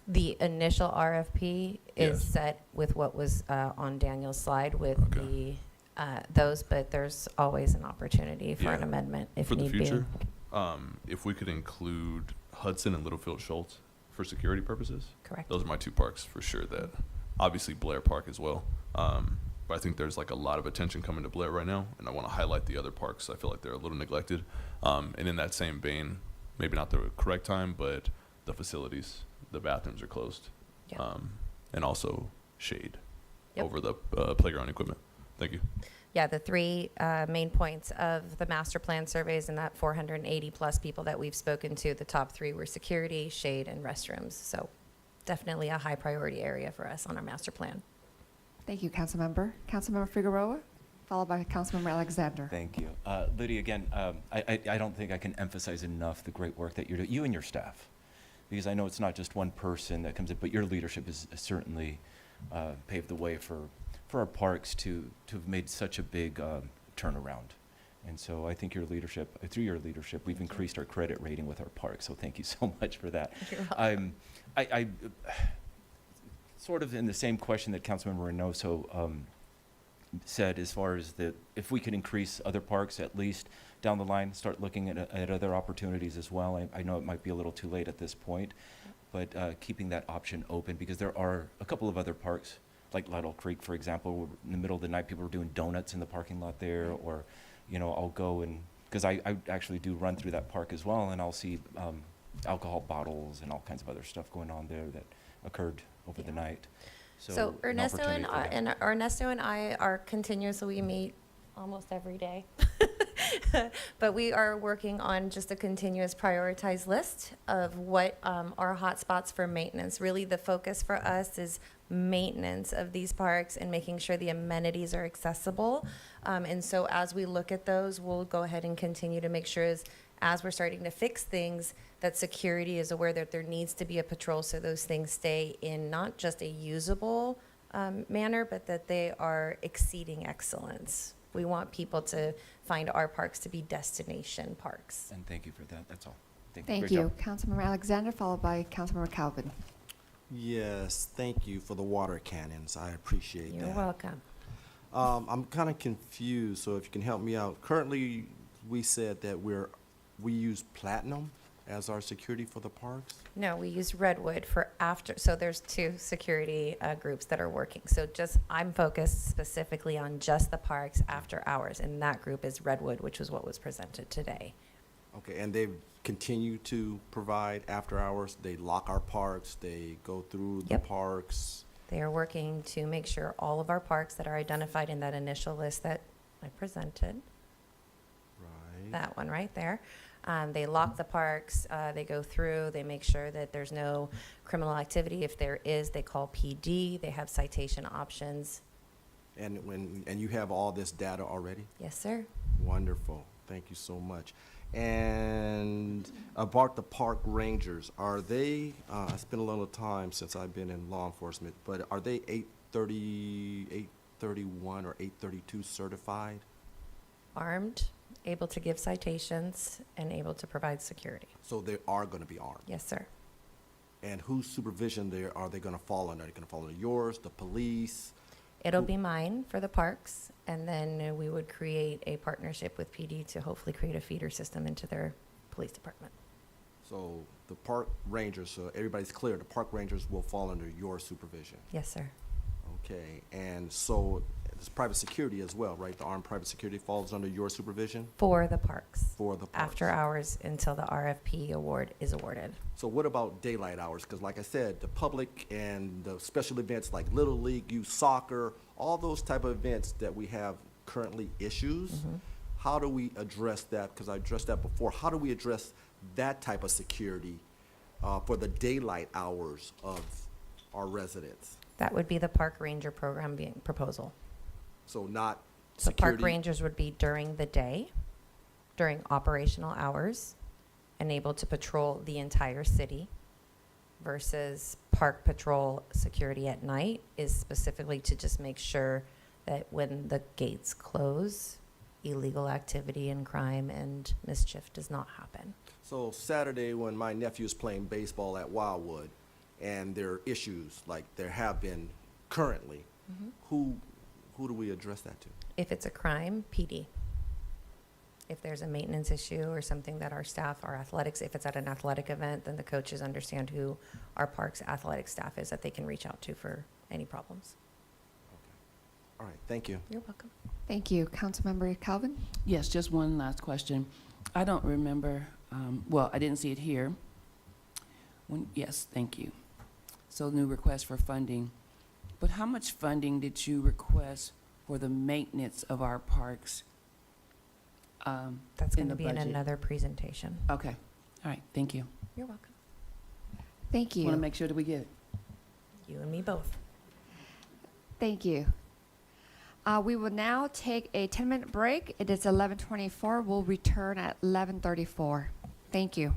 U: The initial RFP is set with what was on Daniel's slide with those, but there's always an opportunity for an amendment if
O: for
U: need
O: the future,
U: be.
O: If we could include Hudson and Littlefield Schultz for security purposes.
U: Correct.
O: Those are my two parks for sure. That obviously Blair Park as well. But I think there's like a lot of attention coming to Blair right now, and I want to highlight the other parks. I feel like they're a little neglected. And in that same vein, maybe not the correct time, but the facilities, the bathrooms are closed, and also shade over the playground equipment. Thank you.
U: Yeah, the three main points of the master plan surveys and that 480 plus people that we've spoken to, the top three were security, shade, and restrooms. So definitely a high priority area for us on our master plan.
A: Thank you, Councilmember. Councilmember Figueroa, followed by Councilmember Alexander.
R: Thank you. Lydia, again, I don't think I can emphasize enough the great work that you're doing, you and your staff, because I know it's not just one person that comes in, but your leadership has certainly paved the way for our parks to have made such a big turnaround. And so I think your leadership, through your leadership, we've increased our credit rating with our parks. So thank you so much for that. I sort of in the same question that Councilmember Reynoso said, as far as if we could increase other parks, at least down the line, start looking at other opportunities as well. I know it might be a little too late at this point, but keeping that option open, because there are a couple of other parks, like Lytle Creek, for example, where in the middle of the night, people are doing donuts in the parking lot there, or, I'll go and, because I actually do run through that park as well, and I'll see alcohol bottles and all kinds of other stuff going on there that occurred over the night.
U: So
R: an
U: Ernesto
R: opportunity
U: and I are continuously meet almost every day. But we are working on just a continuous prioritized list of what are hot spots for maintenance. Really, the focus for us is maintenance of these parks and making sure the amenities are accessible. And so as we look at those, we'll go ahead and continue to make sure as we're starting to fix things, that security is aware that there needs to be a patrol so those things stay in not just a usable manner, but that they are exceeding excellence. We want people to find our parks to be destination parks.
R: And thank you for that. That's all.
A: Thank
R: Great
A: you.
R: job.
A: Councilmember Alexander, followed by Councilmember Calvin.
P: Yes, thank you for the water cannons. I appreciate that.
U: You're welcome.
P: I'm kind of confused, so if you can help me out. Currently, we said that we use platinum as our security for the parks?
U: No, we use Redwood for after, so there's two security groups that are working. So I'm focused specifically on just the parks after hours, and that group is Redwood, which is what was presented today.
P: Okay, and they continue to provide after hours? They lock our parks, they go through the parks?
U: They are working to make sure all of our parks that are identified in that initial list that I presented, that one right there, they lock the parks, they go through, they make sure that there's no criminal activity. If there is, they call PD, they have citation options.
P: And you have all this data already?
U: Yes, sir.
P: Wonderful, thank you so much. And about the park rangers, are they, I spent a little time since I've been in law enforcement, but are they 830, 831 or 832 certified?
U: Armed, able to give citations, and able to provide security.
P: So they are going to be armed?
U: Yes, sir.
P: And whose supervision are they going to fall under? Are they going to fall under yours, the police?
U: It'll be mine for the parks, and then we would create a partnership with PD to hopefully create a feeder system into their police department.
P: So the park rangers, so everybody's clear, the park rangers will fall under your supervision.
U: Yes, sir.
P: Okay, and so it's private security as well, right? The armed private security falls under your supervision?
U: For the parks.
P: For the parks.
U: After hours until the RFP award is awarded.
P: So what about daylight hours? Because like I said, the public and the special events like Little League, youth soccer, all those type of events that we have currently issues, how do we address that? Because I addressed that before. How do we address that type of security for the daylight hours of our residents?
U: That would be the park ranger program being proposal.
P: So not
U: So
P: security.
U: park rangers would be during the day, during operational hours, and able to patrol the entire city, versus park patrol security at night is specifically to just make sure that when the gates close, illegal activity and crime and mischief does not happen.
P: So Saturday when my nephew is playing baseball at Wildwood and there are issues like there have been currently, who do we address that to?
U: If it's a crime, PD. If there's a maintenance issue or something that our staff, our athletics, if it's at an athletic event, then the coaches understand who our park's athletic staff is that they can reach out to for any problems.
P: All right, thank you.
U: You're welcome.
A: Thank you. Councilmember Calvin?
Q: Yes, just one last question. I don't remember, well, I didn't see it here. Yes, thank you. So new request for funding. But how much funding did you request for the maintenance of our parks?
U: That's
Q: in
U: going to
Q: the
U: be in
Q: budget?
U: another presentation.
Q: Okay, all right, thank you.
U: You're welcome.
A: Thank you.
Q: Want to make sure that we get it.
U: You and me both.
A: Thank you. We will now take a 10-minute break. It is 11:24. We'll return at 11:34. Thank you.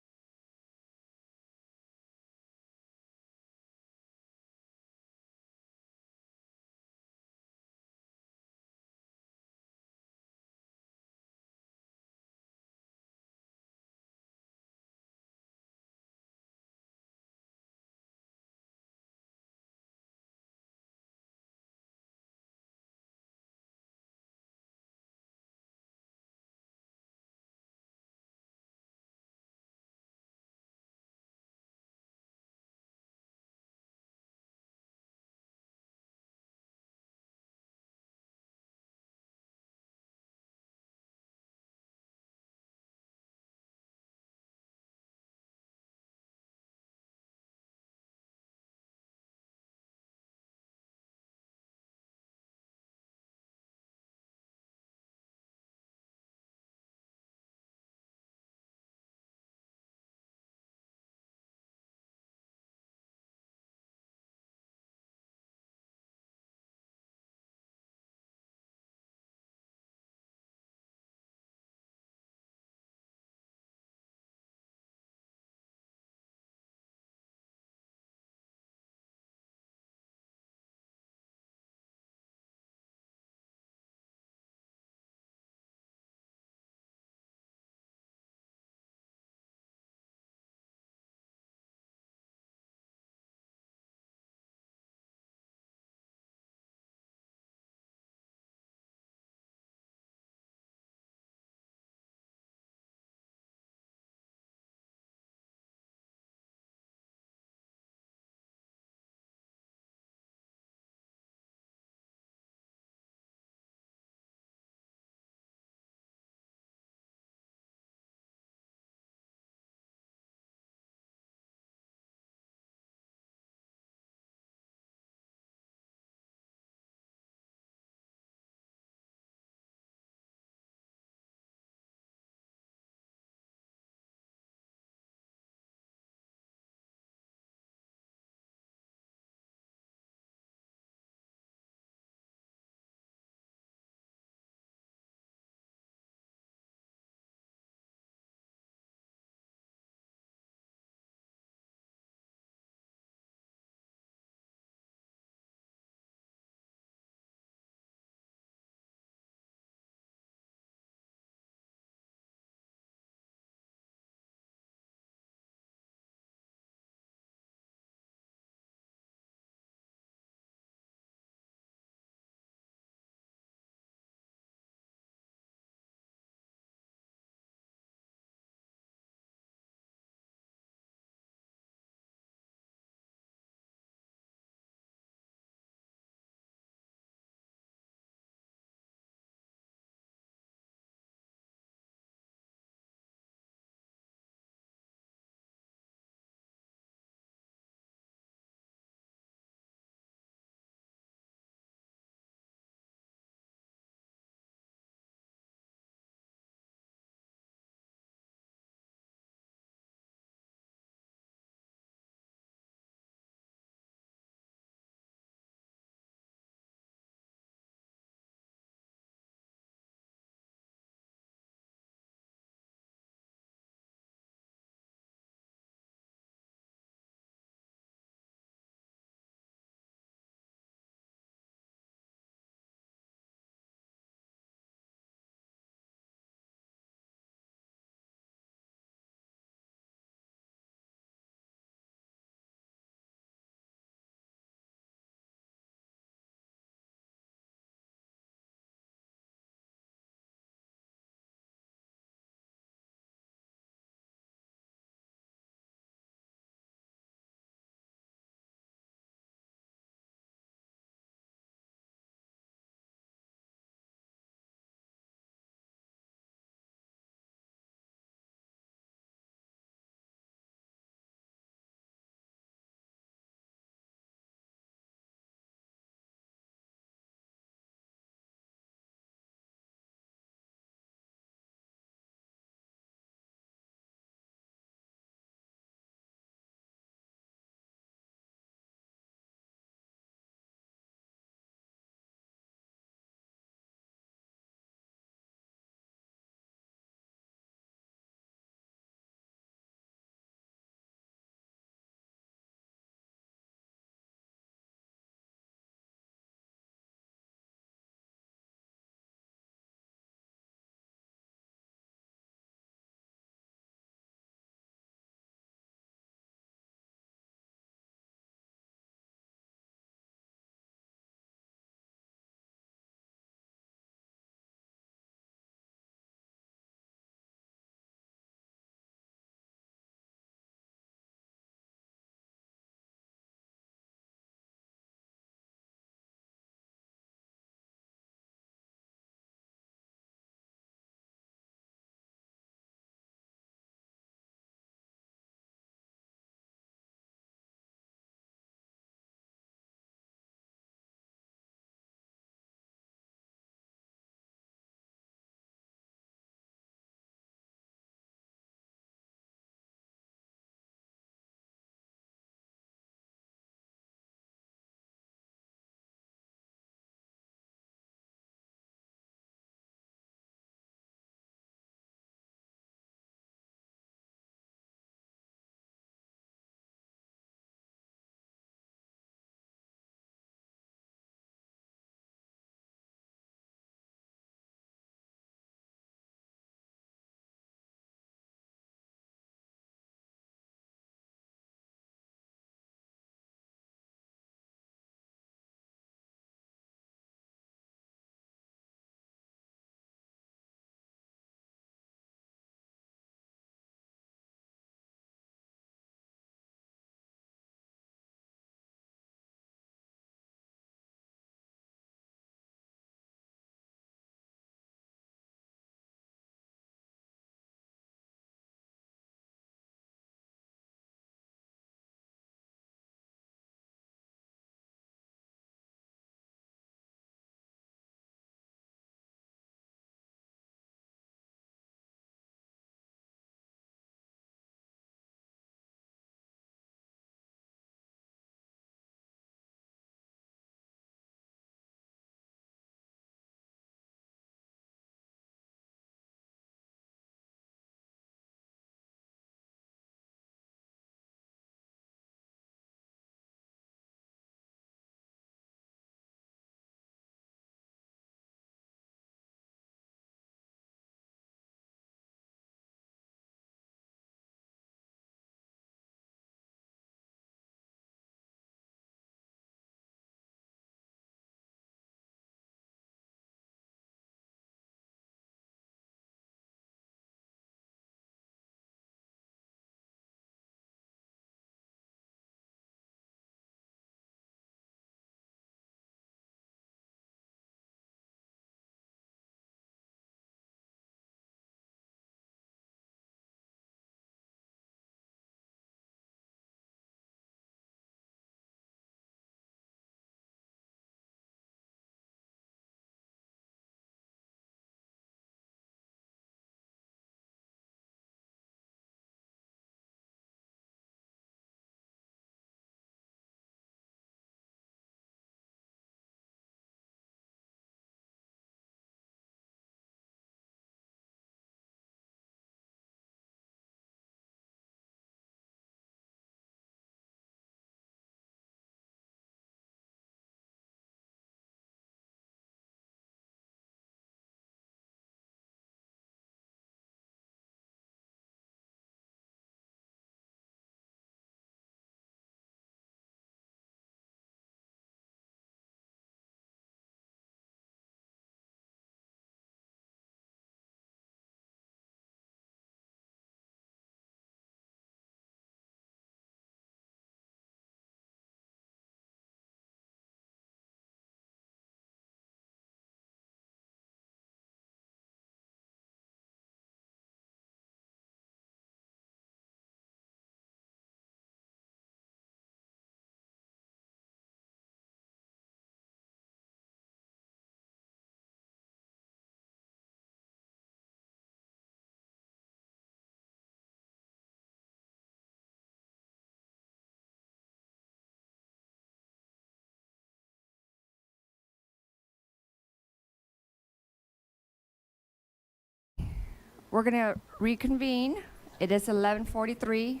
A: We're going to reconvene. It is 11:43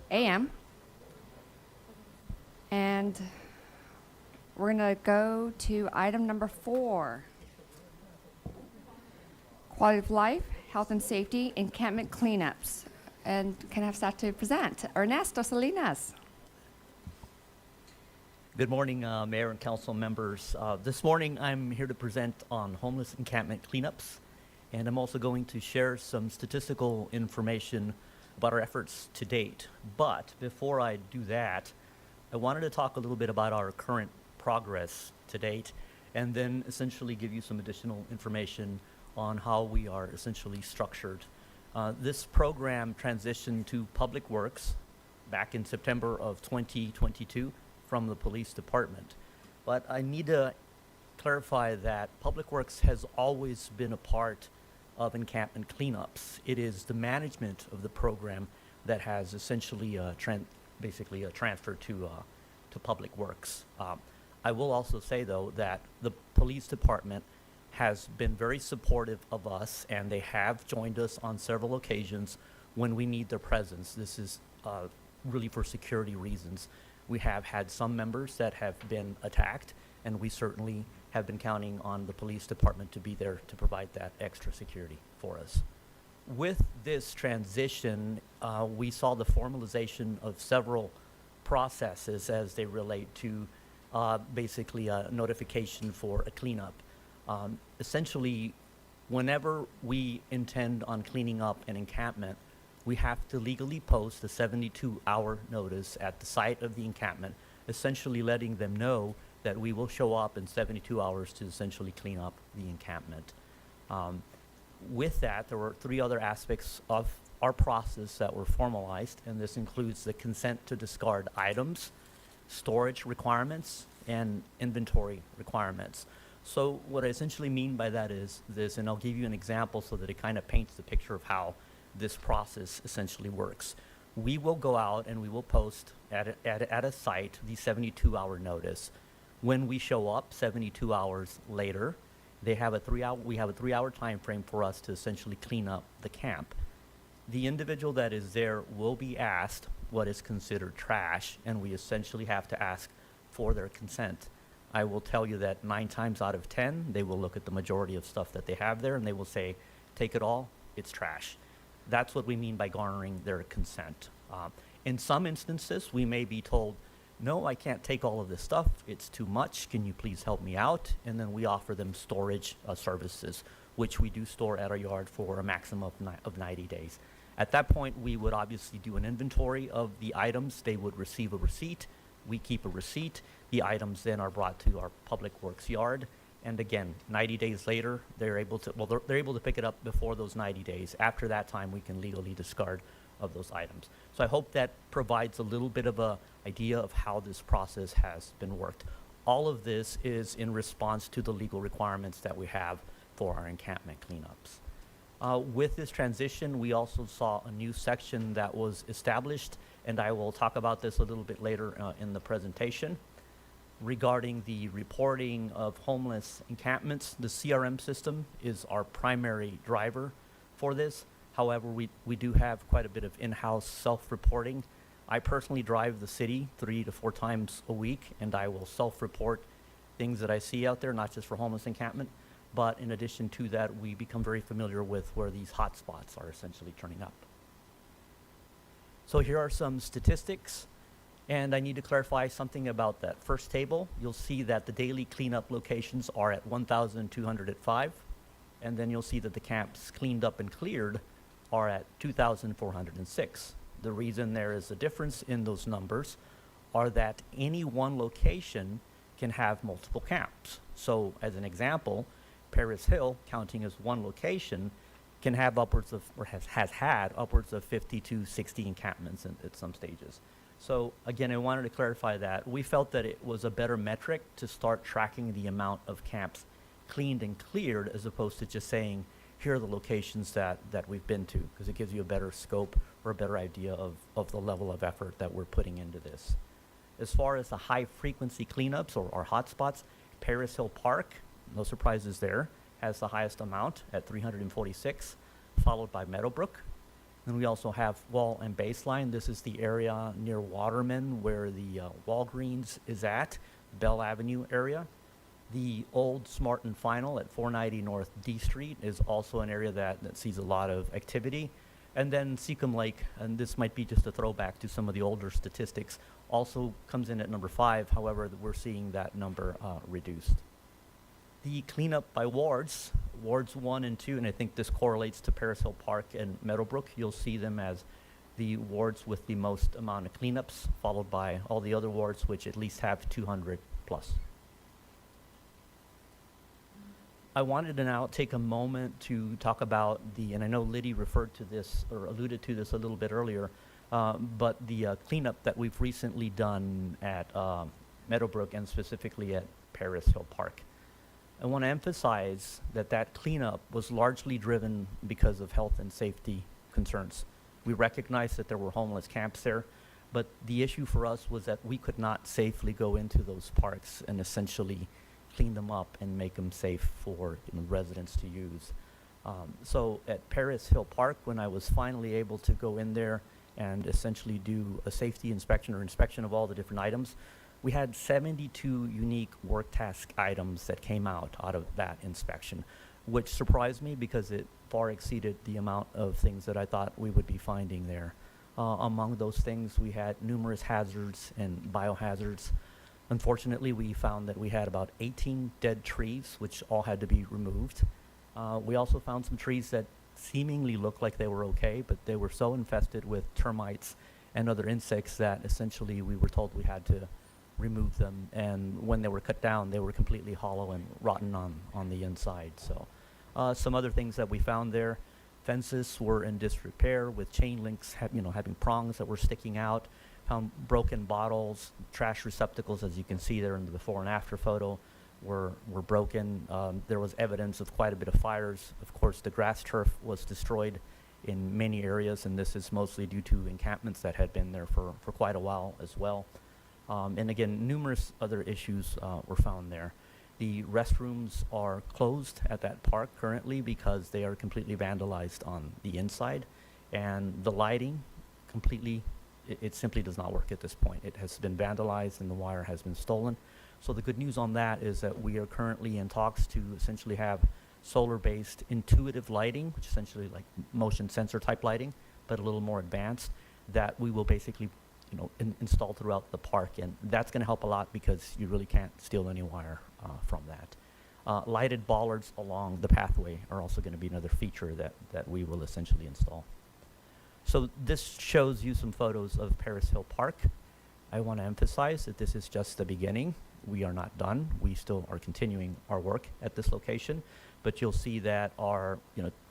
A: a.m. And we're going to go to item number 4. Quality of life, health and safety, encampment cleanups. And can I have staff to present? Ernesto Salinas.
E: Good morning, Mayor and Council members. This morning, I'm here to present on homeless encampment cleanups, and I'm also going to share some statistical information about our efforts to date. But before I do that, I wanted to talk a little bit about our current progress to date, and then essentially give you some additional information on how we are essentially structured. This program transitioned to Public Works back in September of 2022 from the police department. But I need to clarify that Public Works has always been a part of encampment cleanups. It is the management of the program that has essentially basically transferred to Public Works. I will also say, though, that the police department has been very supportive of us, and they have joined us on several occasions when we need their presence. This is really for security reasons. We have had some members that have been attacked, and we certainly have been counting on the police department to be there to provide that extra security for us. With this transition, we saw the formalization of several processes as they relate to basically a notification for a cleanup. Essentially, whenever we intend on cleaning up an encampment, we have to legally post a 72-hour notice at the site of the encampment, essentially letting them know that we will show up in 72 hours to essentially clean up the encampment. With that, there were 3 other aspects of our process that were formalized, and this includes the consent to discard items, storage requirements, and inventory requirements. So what I essentially mean by that is this, and I'll give you an example so that it kind of paints the picture of how this process essentially works. We will go out and we will post at a site the 72-hour notice. When we show up 72 hours later, we have a 3-hour time frame for us to essentially clean up the camp. The individual that is there will be asked what is considered trash, and we essentially have to ask for their consent. I will tell you that 9 times out of 10, they will look at the majority of stuff that they have there, and they will say, take it all, it's trash. That's what we mean by garnering their consent. In some instances, we may be told, no, I can't take all of this stuff. It's too much. Can you please help me out? And then we offer them storage services, which we do store at our yard for a maximum of 90 days. At that point, we would obviously do an inventory of the items. They would receive a receipt. We keep a receipt. The items then are brought to our Public Works yard. And again, 90 days later, they're able to pick it up before those 90 days. After that time, we can legally discard of those items. So I hope that provides a little bit of an idea of how this process has been worked. All of this is in response to the legal requirements that we have for our encampment cleanups. With this transition, we also saw a new section that was established, and I will talk about this a little bit later in the presentation. Regarding the reporting of homeless encampments, the CRM system is our primary driver for this. However, we do have quite a bit of in-house self-reporting. I personally drive the city 3 to 4 times a week, and I will self-report things that I see out there, not just for homeless encampment, but in addition to that, we become very familiar with where these hot spots are essentially turning up. So here are some statistics. And I need to clarify something about that first table. You'll see that the daily cleanup locations are at 1,205, and then you'll see that the camps cleaned up and cleared are at 2,406. The reason there is a difference in those numbers are that any one location can have multiple camps. So as an example, Paris Hill, counting as one location, can have upwards of, or has had upwards of 50 to 60 encampments at some stages. So again, I wanted to clarify that. We felt that it was a better metric to start tracking the amount of camps cleaned and cleared as opposed to just saying, here are the locations that we've been to, because it gives you a better scope or a better idea of the level of effort that we're putting into this. As far as the high frequency cleanups or hotspots, Paris Hill Park, no surprises there, has the highest amount at 346. followed by Meadowbrook. And we also have Wall and Baseline. This is the area near Waterman where the Walgreens is at, Bell Avenue area. The old Smart and Final at 490 North D Street is also an area that sees a lot of activity. And then Seacombe Lake, and this might be just a throwback to some of the older statistics, also comes in at number 5. However, we're seeing that number reduced. The cleanup by wards, wards 1 and 2, and I think this correlates to Paris Hill Park and Meadowbrook. You'll see them as the wards with the most amount of cleanups, followed by all the other wards, which at least have 200 plus. I wanted to now take a moment to talk about and I know Liddy referred to this or alluded to this a little bit earlier, but the cleanup that we've recently done at Meadowbrook and specifically at Paris Hill Park. I want to emphasize that cleanup was largely driven because of health and safety concerns. We recognized that there were homeless camps there, but the issue for us was that we could not safely go into those parks and essentially clean them up and make them safe for residents to use. So at Paris Hill Park, when I was finally able to go in there and essentially do a safety inspection or inspection of all the different items, we had 72 unique work task items that came out of that inspection, which surprised me because it far exceeded the amount of things that I thought we would be finding there. Among those things, we had numerous hazards and biohazards. Unfortunately, we found that we had about 18 dead trees, which all had to be removed. We also found some trees that seemingly looked like they were okay, but they were so infested with termites and other insects that essentially we were told we had to remove them. And when they were cut down, they were completely hollow and rotten on the inside. So some other things that we found there, fences were in disrepair with chain links having prongs that were sticking out. Found broken bottles, trash receptacles, as you can see there in the before and after photo, were broken. There was evidence of quite a bit of fires. Of course, the grass turf was destroyed in many areas, and this is mostly due to encampments that had been there for quite a while as well. And again, numerous other issues were found there. The restrooms are closed at that park currently because they are completely vandalized on the inside, and the lighting completely it simply does not work at this point. It has been vandalized and the wire has been stolen. So the good news on that is that we are currently in talks to essentially have solar-based intuitive lighting, which is essentially like motion sensor type lighting, but a little more advanced, that we will basically install throughout the park. And that's going to help a lot because you really can't steal any wire from that. Lighted bollards along the pathway are also going to be another feature that we will essentially install. So this shows you some photos of Paris Hill Park. I want to emphasize that this is just the beginning. We are not done. We still are continuing our work at this location, but you'll see that our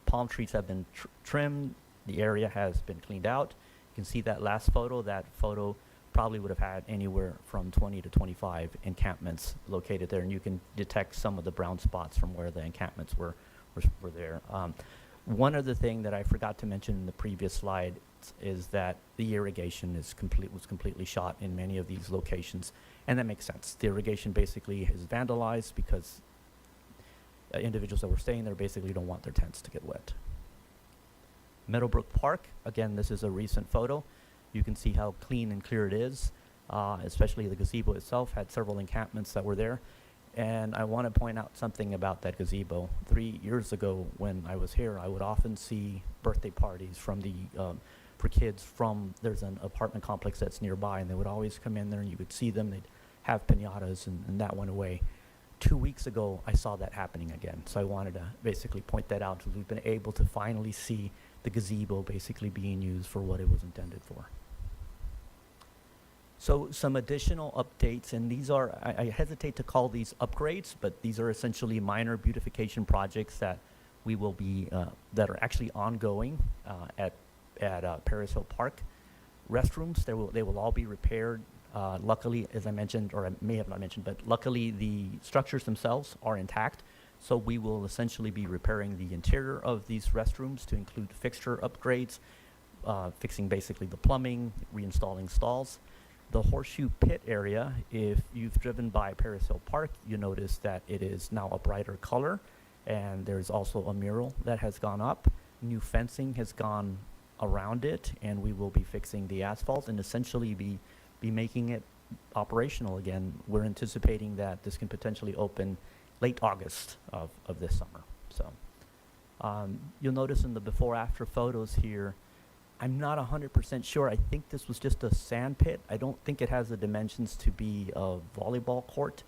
E: palm trees have been trimmed. The area has been cleaned out. You can see that last photo. That photo probably would have had anywhere from 20 to 25 encampments located there, and you can detect some of the brown spots from where the encampments were there. One other thing that I forgot to mention in the previous slide is that the irrigation was completely shot in many of these locations, and that makes sense. The irrigation basically is vandalized because individuals that were staying there basically don't want their tents to get wet. Meadowbrook Park, again, this is a recent photo. You can see how clean and clear it is, especially the gazebo itself had several encampments that were there. And I want to point out something about that gazebo. 3 years ago when I was here, I would often see birthday parties from for kids from, there's an apartment complex that's nearby, and they would always come in there and you would see them, they'd have piñatas, and that went away. 2 weeks ago, I saw that happening again. So I wanted to basically point that out, because we've been able to finally see the gazebo basically being used for what it was intended for. So some additional updates, and these are, I hesitate to call these upgrades, but these are essentially minor beautification projects that we will be, that are actually ongoing at Paris Hill Park. Restrooms, they will all be repaired. Luckily, as I mentioned, or I may have not mentioned, but luckily the structures themselves are intact. So we will essentially be repairing the interior of these restrooms to include fixture upgrades, fixing basically the plumbing, reinstalling stalls. The horseshoe pit area, if you've driven by Paris Hill Park, you notice that it is now a brighter color, and there's also a mural that has gone up. New fencing has gone around it, and we will be fixing the asphalt and essentially be making it operational again. We're anticipating that this can potentially open late August of this summer. So you'll notice in the before-after photos here, I'm not 100% sure. I think this was just a sand pit. I don't think it has the dimensions to be a volleyball court.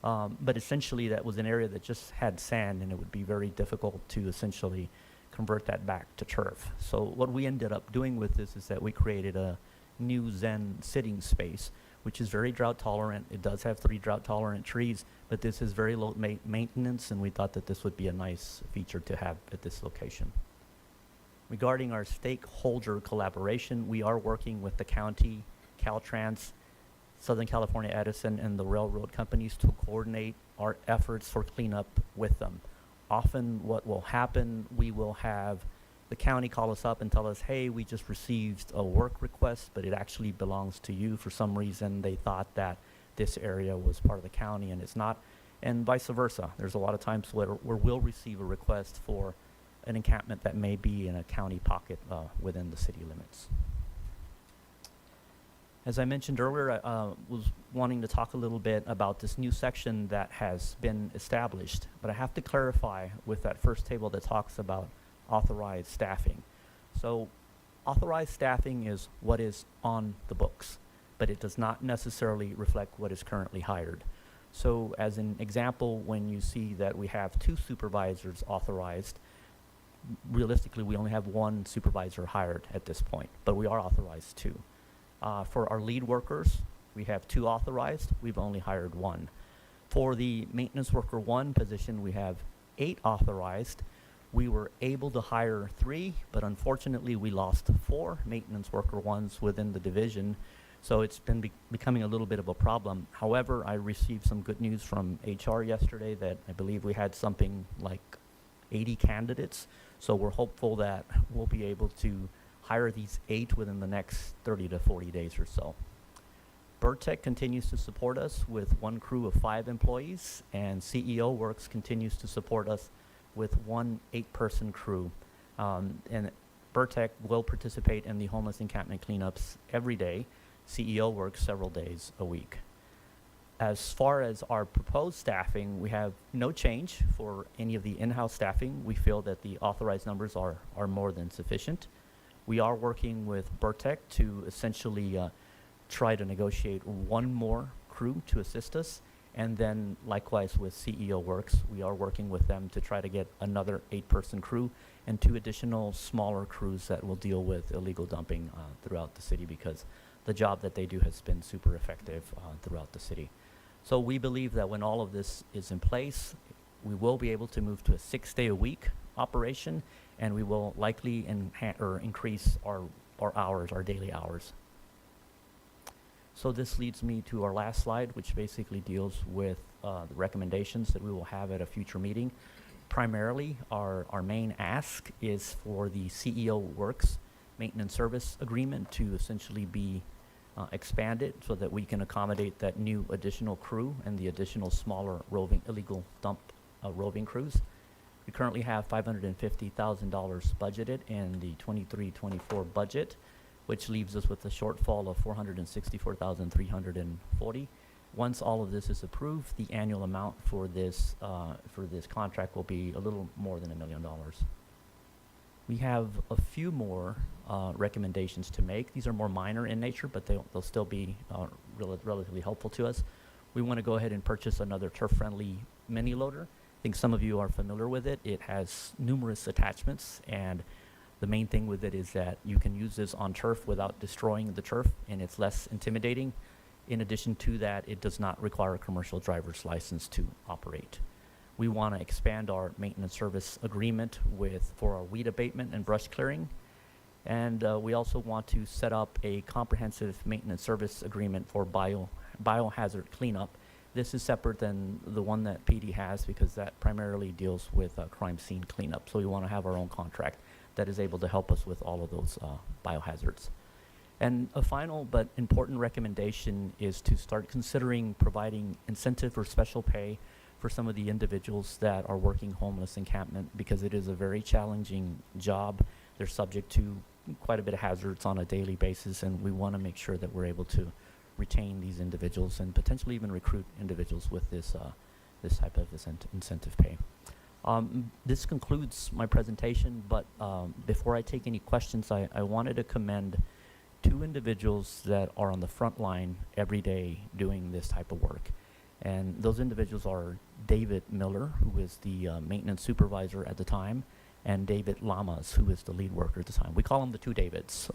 E: But essentially, that was an area that just had sand, and it would be very difficult to essentially convert that back to turf. So what we ended up doing with this is that we created a new Zen sitting space, which is very drought tolerant. It does have 3 drought tolerant trees, but this is very low maintenance, and we thought that this would be a nice feature to have at this location. Regarding our stakeholder collaboration, we are working with the county, Caltrans, Southern California Edison, and the railroad companies to coordinate our efforts for cleanup with them. Often what will happen, we will have the county call us up and tell us, hey, we just received a work request, but it actually belongs to you. For some reason, they thought that this area was part of the county, and it's not, and vice versa. There's a lot of times where we'll receive a request for an encampment that may be in a county pocket within the city limits. As I mentioned earlier, I was wanting to talk a little bit about this new section that has been established, but I have to clarify with that first table that talks about authorized staffing. So authorized staffing is what is on the books, but it does not necessarily reflect what is currently hired. So as an example, when you see that we have 2 supervisors authorized, realistically we only have 1 supervisor hired at this point, but we are authorized 2. For our lead workers, we have 2 authorized. We've only hired 1. For the maintenance worker 1 position, we have 8 authorized. We were able to hire 3, but unfortunately we lost 4 maintenance worker 1s within the division. So it's been becoming a little bit of a problem. However, I received some good news from HR yesterday that I believe we had something like 80 candidates. So we're hopeful that we'll be able to hire these 8 within the next 30 to 40 days or so. Burtech continues to support us with 1 crew of 5 employees, and CEO Works continues to support us with 1 8-person crew. And Burtech will participate in the homeless encampment cleanups every day. CEO Works several days a week. As far as our proposed staffing, we have no change for any of the in-house staffing. We feel that the authorized numbers are more than sufficient. We are working with Burtech to essentially try to negotiate 1 more crew to assist us. And then likewise with CEO Works, we are working with them to try to get another 8-person crew and 2 additional smaller crews that will deal with illegal dumping throughout the city, because the job that they do has been super effective throughout the city. So we believe that when all of this is in place, we will be able to move to a 6-day-a-week operation, and we will likely increase our hours, our daily hours. So this leads me to our last slide, which basically deals with the recommendations that we will have at a future meeting. Primarily, our main ask is for the CEO Works maintenance service agreement to essentially be expanded so that we can accommodate that new additional crew and the additional smaller roving illegal dump roving crews. We currently have $550,000 budgeted in the 23-24 budget, which leaves us with a shortfall of $464,340. Once all of this is approved, the annual amount for this contract will be a little more than $1 million. We have a few more recommendations to make. These are more minor in nature, but they'll still be relatively helpful to us. We want to go ahead and purchase another turf-friendly mini loader. I think some of you are familiar with it. It has numerous attachments, and the main thing with it is that you can use this on turf without destroying the turf, and it's less intimidating. In addition to that, it does not require a commercial driver's license to operate. We want to expand our maintenance service agreement for our weed abatement and brush clearing. And we also want to set up a comprehensive maintenance service agreement for biohazard cleanup. This is separate than the one that PD has, because that primarily deals with crime scene cleanup. So we want to have our own contract that is able to help us with all of those biohazards. And a final but important recommendation is to start considering providing incentive or special pay for some of the individuals that are working homeless encampment because it is a very challenging job. They're subject to quite a bit of hazards on a daily basis, and we want to make sure that we're able to retain these individuals and potentially even recruit individuals with this this type of incentive pay. This concludes my presentation, but before I take any questions, I wanted to commend 2 individuals that are on the front line every day doing this type of work. And those individuals are David Miller, who is the maintenance supervisor at the time, and David Lamas, who is the lead worker at the time. We call them the 2 Davids.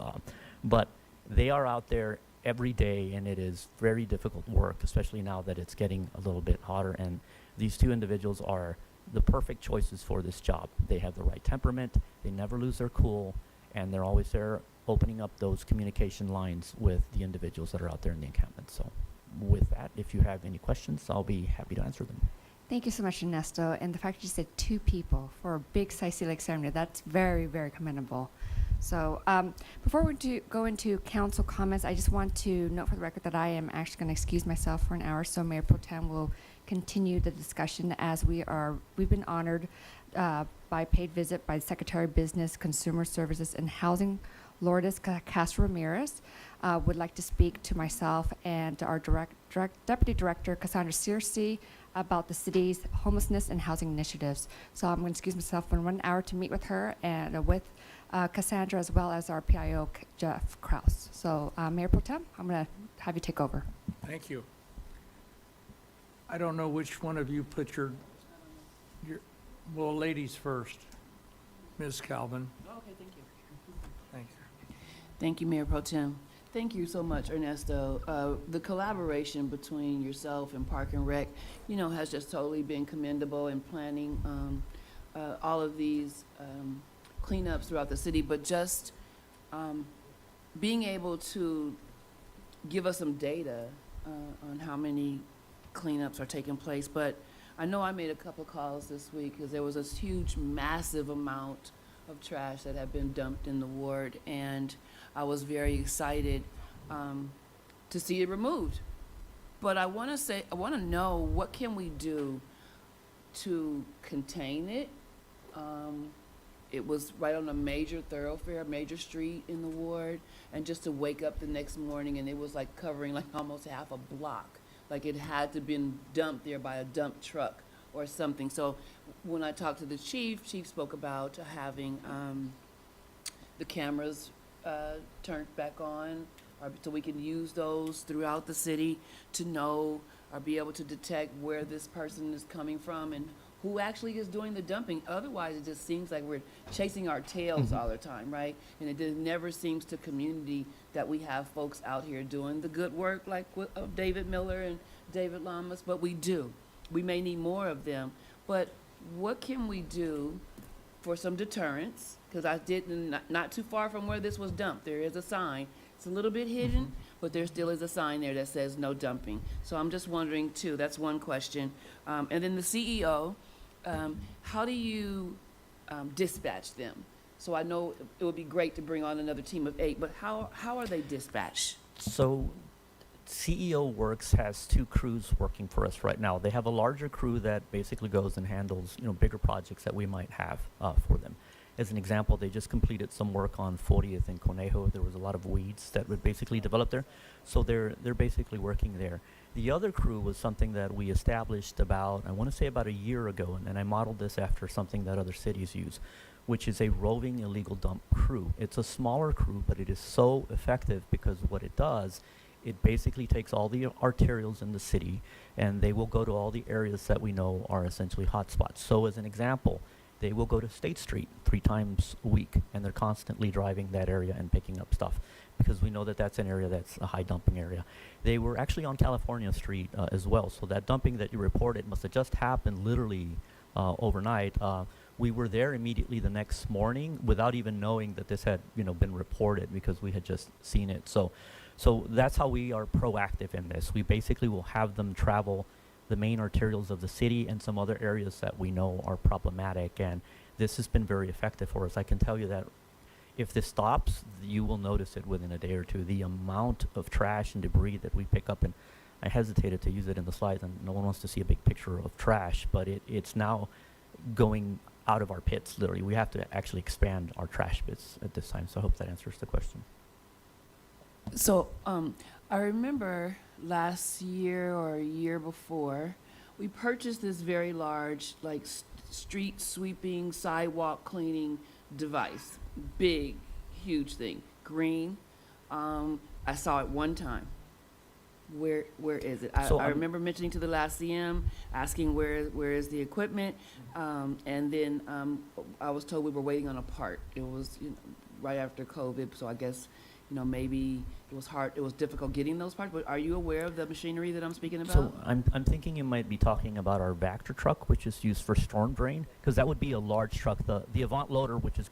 E: But they are out there every day, and it is very difficult work, especially now that it's getting a little bit hotter. And these 2 individuals are the perfect choices for this job. They have the right temperament, they never lose their cool, and they're always there opening up those communication lines with the individuals that are out there in the encampment. So with that, if you have any questions, I'll be happy to answer them.
A: Thank you so much, Ernesto. And the fact that you said 2 people for a big Sicily Lake ceremony, that's very, very commendable. So before we go into council comments, I just want to note for the record that I am actually going to excuse myself for an hour, so Mayor Pro Tem will continue the discussion as we've been honored by paid visit by the Secretary of Business, Consumer Services, and Housing, Lourdes Castro Ramirez. Would like to speak to myself and to our Deputy Director, Cassandra Searcy, about the city's homelessness and housing initiatives. So I'm going to excuse myself for 1 hour to meet with her and with Cassandra, as well as our PIO, Jeff Kraus. So Mayor Pro Tem, I'm going to have you take over.
C: Thank you. I don't know which one of you put your well, ladies first. Ms. Calvin.
Q: Okay, thank you.
C: Thank you.
Q: Thank you, Mayor Pro Tem. Thank you so much, Ernesto. The collaboration between yourself and Park and Rec, has just totally been commendable in planning all of these cleanups throughout the city, but just being able to give us some data on how many cleanups are taking place. But I know I made a couple calls this week because there was this huge, massive amount of trash that had been dumped in the ward, and I was very excited to see it removed. But I want to know, what can we do to contain it? It was right on a major thoroughfare, major street in the ward, and just to wake up the next morning and it was like covering like almost half a block. Like it had to been dumped there by a dump truck or something. So when I talked to the chief spoke about having the cameras turned back on, so we can use those throughout the city to know or be able to detect where this person is coming from and who actually is doing the dumping. Otherwise, it just seems like we're chasing our tails all the time, right? And it never seems to community that we have folks out here doing the good work like with, David Miller and David Lamas, but we do. We may need more of them. But what can we do for some deterrence? Because I didn't, not too far from where this was dumped, there is a sign. It's a little bit hidden, but there still is a sign there that says no dumping. So I'm just wondering too, that's one question. And then the CEO, how do you dispatch them? So I know it would be great to bring on another team of 8, but how are they dispatched?
E: So CEO Works has 2 crews working for us right now. They have a larger crew that basically goes and handles, bigger projects that we might have for them. As an example, they just completed some work on 40th and Conejo. There was a lot of weeds that would basically develop there. So they're basically working there. The other crew was something that we established about, I want to say about a year ago, and I modeled this after something that other cities use, which is a roving illegal dump crew. It's a smaller crew, but it is so effective because what it does, it basically takes all the arterials in the city and they will go to all the areas that we know are essentially hotspots. So as an example, they will go to State Street 3 times a week, and they're constantly driving that area and picking up stuff because we know that that's an area that's a high dumping area. They were actually on California Street as well, so that dumping that you reported must have just happened literally overnight. We were there immediately the next morning without even knowing that this had been reported because we had just seen it. So that's how we are proactive in this. We basically will have them travel the main arterials of the city and some other areas that we know are problematic, and this has been very effective for us. I can tell you that if this stops, you will notice it within a day or two. The amount of trash and debris that we pick up, and I hesitated to use it in the slides, and no one wants to see a big picture of trash, but it's now going out of our pits, literally. We have to actually expand our trash pits at this time, so I hope that answers the question.
Q: So, I remember last year or a year before, we purchased this very large, like, street sweeping, sidewalk cleaning device. Big, huge thing. Green. I saw it one time. Where is it?
E: So
Q: I
E: I'm-
Q: remember mentioning to the last CM, asking where is the equipment, and then I was told we were waiting on a part. It was right after COVID, so I guess maybe it was difficult getting those parts. But are you aware of the machinery that I'm speaking about?
E: So I'm thinking you might be talking about our Vector truck, which is used for storm drain, because that would be a large truck. The Avant loader, which is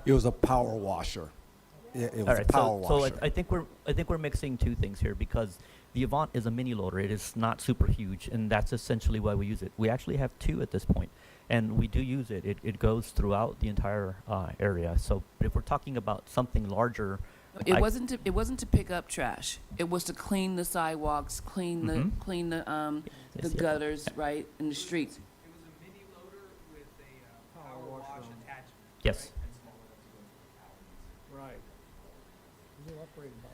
P: It was a power washer. It was
E: all
P: a
E: right.
P: power
E: So
P: washer.
E: I think we're mixing two things here, because the Avant is a mini loader. It is not super huge, and that's essentially why we use it. We actually have two at this point, and we do use it. It goes throughout the entire area. So if we're talking about something larger,
Q: It wasn't to pick up trash. It was to clean the sidewalks, clean the
E: Yes, yeah.
Q: gutters, right, in the streets.
E: Yes.
C: Right.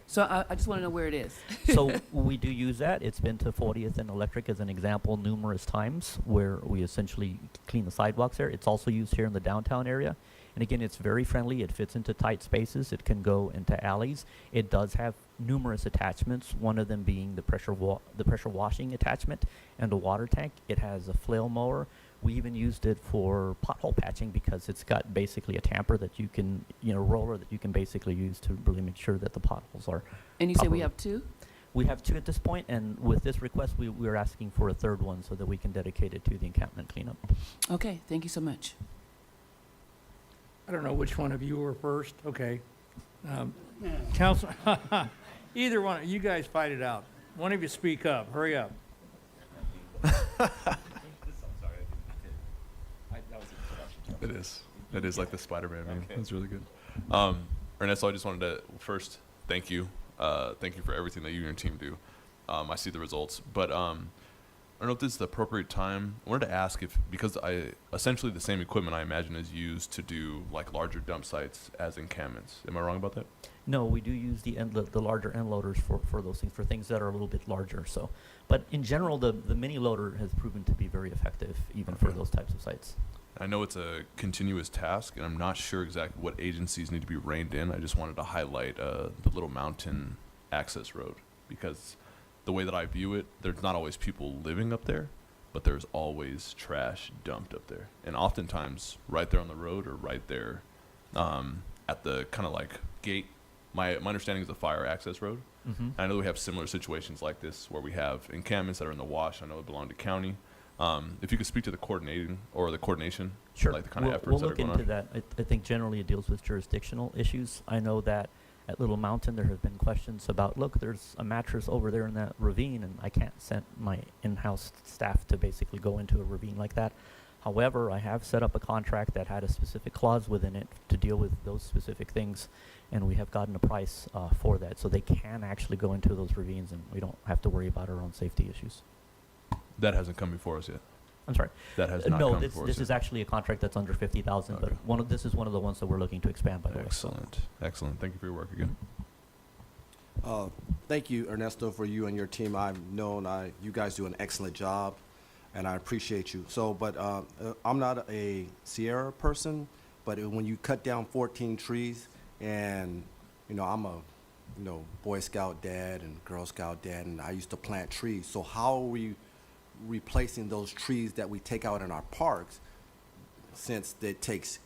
Q: So I just want to know where it is.
E: So we do use that. It's been to 40th and Electric as an example numerous times, where we essentially clean the sidewalks there. It's also used here in the downtown area. And again, it's very friendly. It fits into tight spaces. It can go into alleys. It does have numerous attachments, one of them being the pressure washing attachment and the water tank. It has a flail mower. We even used it for pothole patching, because it's got basically a tamper that you can, roller that you can basically use to really make sure that the potholes are.
Q: And you say we
E: properly-
Q: have two?
E: We have two at this point, and with this request, we're asking for a third one so that we can dedicate it to the encampment cleanup.
Q: Okay, thank you so much.
C: I don't know which one of you were first. Okay. Council, either one, you guys fight it out. One of you speak up. Hurry up.
O: It is. It is like the Spider-Man meme. That's really good. Ernesto, I just wanted to first thank you. Thank you for everything that you and your team do. I see the results, but I don't know if this is the appropriate time. I wanted to ask if, because essentially the same equipment I imagine is used to do like larger dump sites as encampments. Am I wrong about that?
E: No, we do use the larger end loaders for those things, for things that are a little bit larger. So, but in general, the mini loader has proven to be very effective, even for those types of sites.
O: I know it's a continuous task, and I'm not sure exactly what agencies need to be reined in. I just wanted to highlight the Little Mountain access road, because the way that I view it, there's not always people living up there, but there's always trash dumped up there. And oftentimes, right there on the road or right there at the kind of like gate, my understanding is a fire access road.
E: Mm-hmm.
O: I know we have similar situations like this where we have encampments that are in the wash. I know they belong to county. If you could speak to the coordination,
E: Sure.
O: like the kind of
E: We'll
O: efforts that are
E: look
O: going
E: into
O: on.
E: that. I think generally it deals with jurisdictional issues. I know that at Little Mountain there have been questions about, look, there's a mattress over there in that ravine, and I can't send my in-house staff to basically go into a ravine like that. However, I have set up a contract that had a specific clause within it to deal with those specific things, and we have gotten a price for that. So they can actually go into those ravines, and we don't have to worry about our own safety issues.
O: That hasn't come before us yet.
E: I'm sorry.
O: That has not
E: no,
O: come
E: this
O: before us
E: this
O: yet.
E: is actually a contract that's under 50,000,
O: Okay.
E: but this is one of the ones that we're looking to expand, by the way.
O: Excellent. Excellent. Thank you for your work again.
P: Thank you, Ernesto, for you and your team. I've known you guys do an excellent job, and I appreciate you. So, but I'm not a Sierra person, but when you cut down 14 trees, and I'm a Boy Scout dad and Girl Scout dad, and I used to plant trees. So how are we replacing those trees that we take out in our parks, since it takes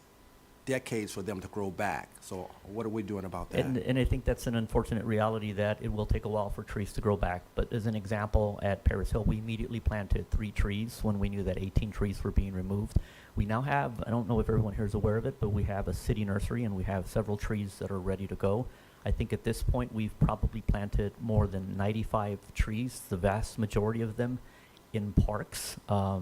P: decades for them to grow back? So what are we doing about that?
E: And I think that's an unfortunate reality, that it will take a while for trees to grow back. But as an example, at Paris Hill, we immediately planted 3 trees when we knew that 18 trees were being removed. We now have, I don't know if everyone here is aware of it, but we have a city nursery, and we have several trees that are ready to go. I think at this point we've probably planted more than 95 trees, the vast majority of them in parks. I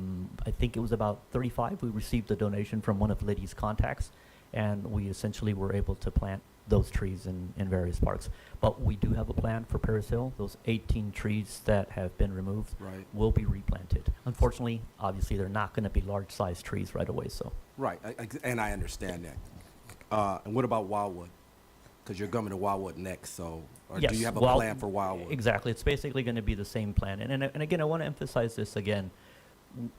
E: think it was about 35. We received a donation from one of Liddy's contacts, and we essentially were able to plant those trees in various parks. But we do have a plan for Paris Hill. Those 18 trees that have been removed
P: Right.
E: will be replanted. Unfortunately, obviously, they're not going to be large-sized trees right away, so.
P: Right, and I understand that. And what about Wildwood? Because you're coming to Wildwood next, so, or do
E: Yes,
P: you have a
E: well,
P: plan for Wildwood?
E: Exactly. It's basically going to be the same plan. And again, I want to emphasize this again.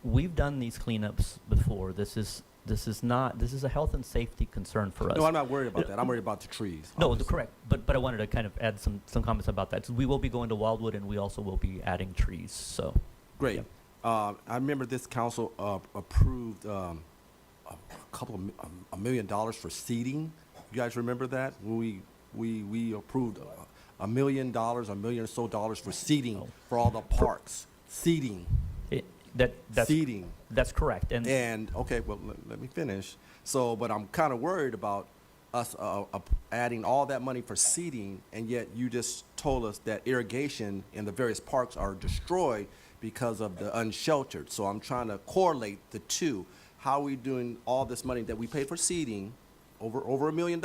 E: We've done these cleanups before. This is a health and safety concern for us.
P: No, I'm not worried about that. I'm worried about the trees.
E: No,
P: obviously.
E: correct. But I wanted to kind of add some comments about that. So we will be going to Wildwood, and we also will be adding trees. So
P: Great. I remember this council approved $1 million for seeding. You guys remember that? When we approved $1 million, $1 million or so for seeding for all the parks. Seeding.
E: That's
P: seeding.
E: That's correct.
P: And okay, well, let me finish. So, but I'm kind of worried about us adding all that money for seeding, and yet you just told us that irrigation in the various parks are destroyed because of the unsheltered. So I'm trying to correlate the two. How are we doing all this money that we pay for seeding, over $1 million,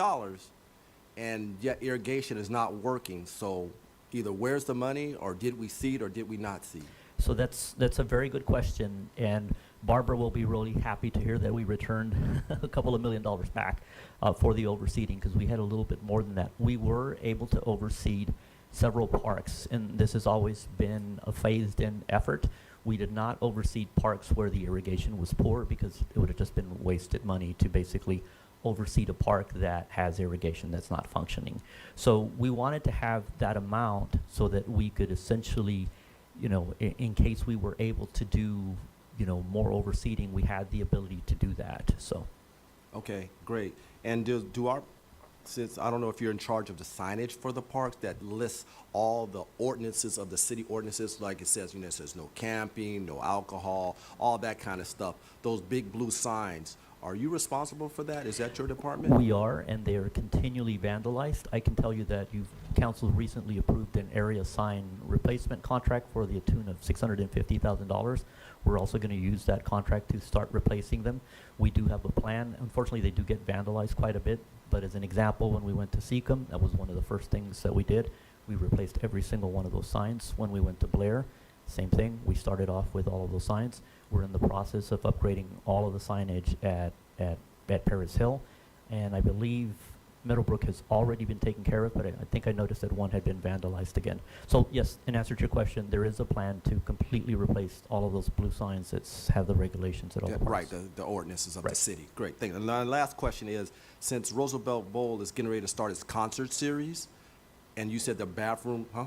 P: and yet irrigation is not working? So either where's the money, or did we seed, or did we not seed?
E: So that's a very good question, and Barbara will be really happy to hear that we returned a couple of $1 million back for the overseeding, because we had a little bit more than that. We were able to overseed several parks, and this has always been a phased-in effort. We did not overseed parks where the irrigation was poor, because it would have just been wasted money to basically overseed a park that has irrigation that's not functioning. So we wanted to have that amount so that we could essentially, in case we were able to do, more overseeding, we had the ability to do that, so.
P: Okay, great. And since I don't know if you're in charge of the signage for the parks that lists all the ordinances of the city ordinances, like it says, it says no camping, no alcohol, all that kind of stuff, those big blue signs. Are you responsible for that? Is that your department?
E: We are, and they are continually vandalized. I can tell you that council recently approved an area sign replacement contract for the tune of $650,000. We're also going to use that contract to start replacing them. We do have a plan. Unfortunately, they do get vandalized quite a bit, but as an example, when we went to Seacom, that was one of the first things that we did. We replaced every single one of those signs. When we went to Blair, same thing. We started off with all of those signs. We're in the process of upgrading all of the signage at Paris Hill, and I believe Meadowbrook has already been taken care of, but I think I noticed that one had been vandalized again. So yes, in answer to your question, there is a plan to completely replace all of those blue signs that have the regulations at all the parks.
P: Right, the ordinances of the city. Great, thank you. And my last question is, since Roosevelt Bowl is getting ready to start its concert series, and you said the bathroom, huh?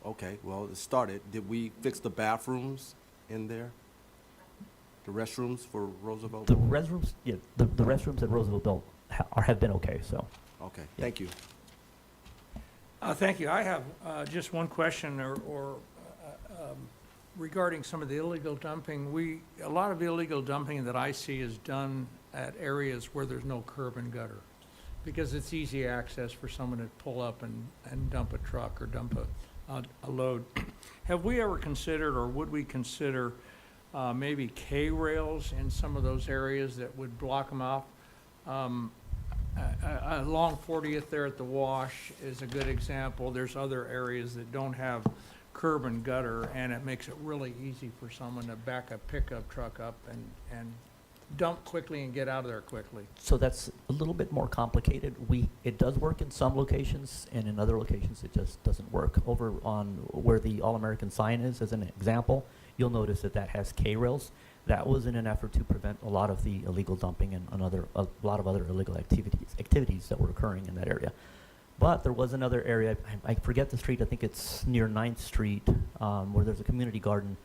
P: Okay, well, it started. Did we fix the bathrooms in there? The restrooms for Roosevelt
E: The
P: Bowl?
E: restrooms, yeah, the restrooms at Roosevelt Bill have been okay, so.
P: Okay, thank you.
C: Thank you. I have just one question regarding some of the illegal dumping. A lot of illegal dumping that I see is done at areas where there's no curb and gutter, because it's easy access for someone to pull up and dump a truck or dump a load. Have we ever considered, or would we consider, maybe K-rails in some of those areas that would block them off? Along 40th there at the Wash is a good example. There's other areas that don't have curb and gutter, and it makes it really easy for someone to back a pickup truck up and dump quickly and get out of there quickly.
E: So that's a little bit more complicated. It does work in some locations, and in other locations it just doesn't work. Over on where the All-American sign is, as an example, you'll notice that has K-rails. That was in an effort to prevent a lot of the illegal dumping and a lot of other illegal activities that were occurring in that area. But there was another area, I forget the street, I think it's near 9th Street, where there's a community garden.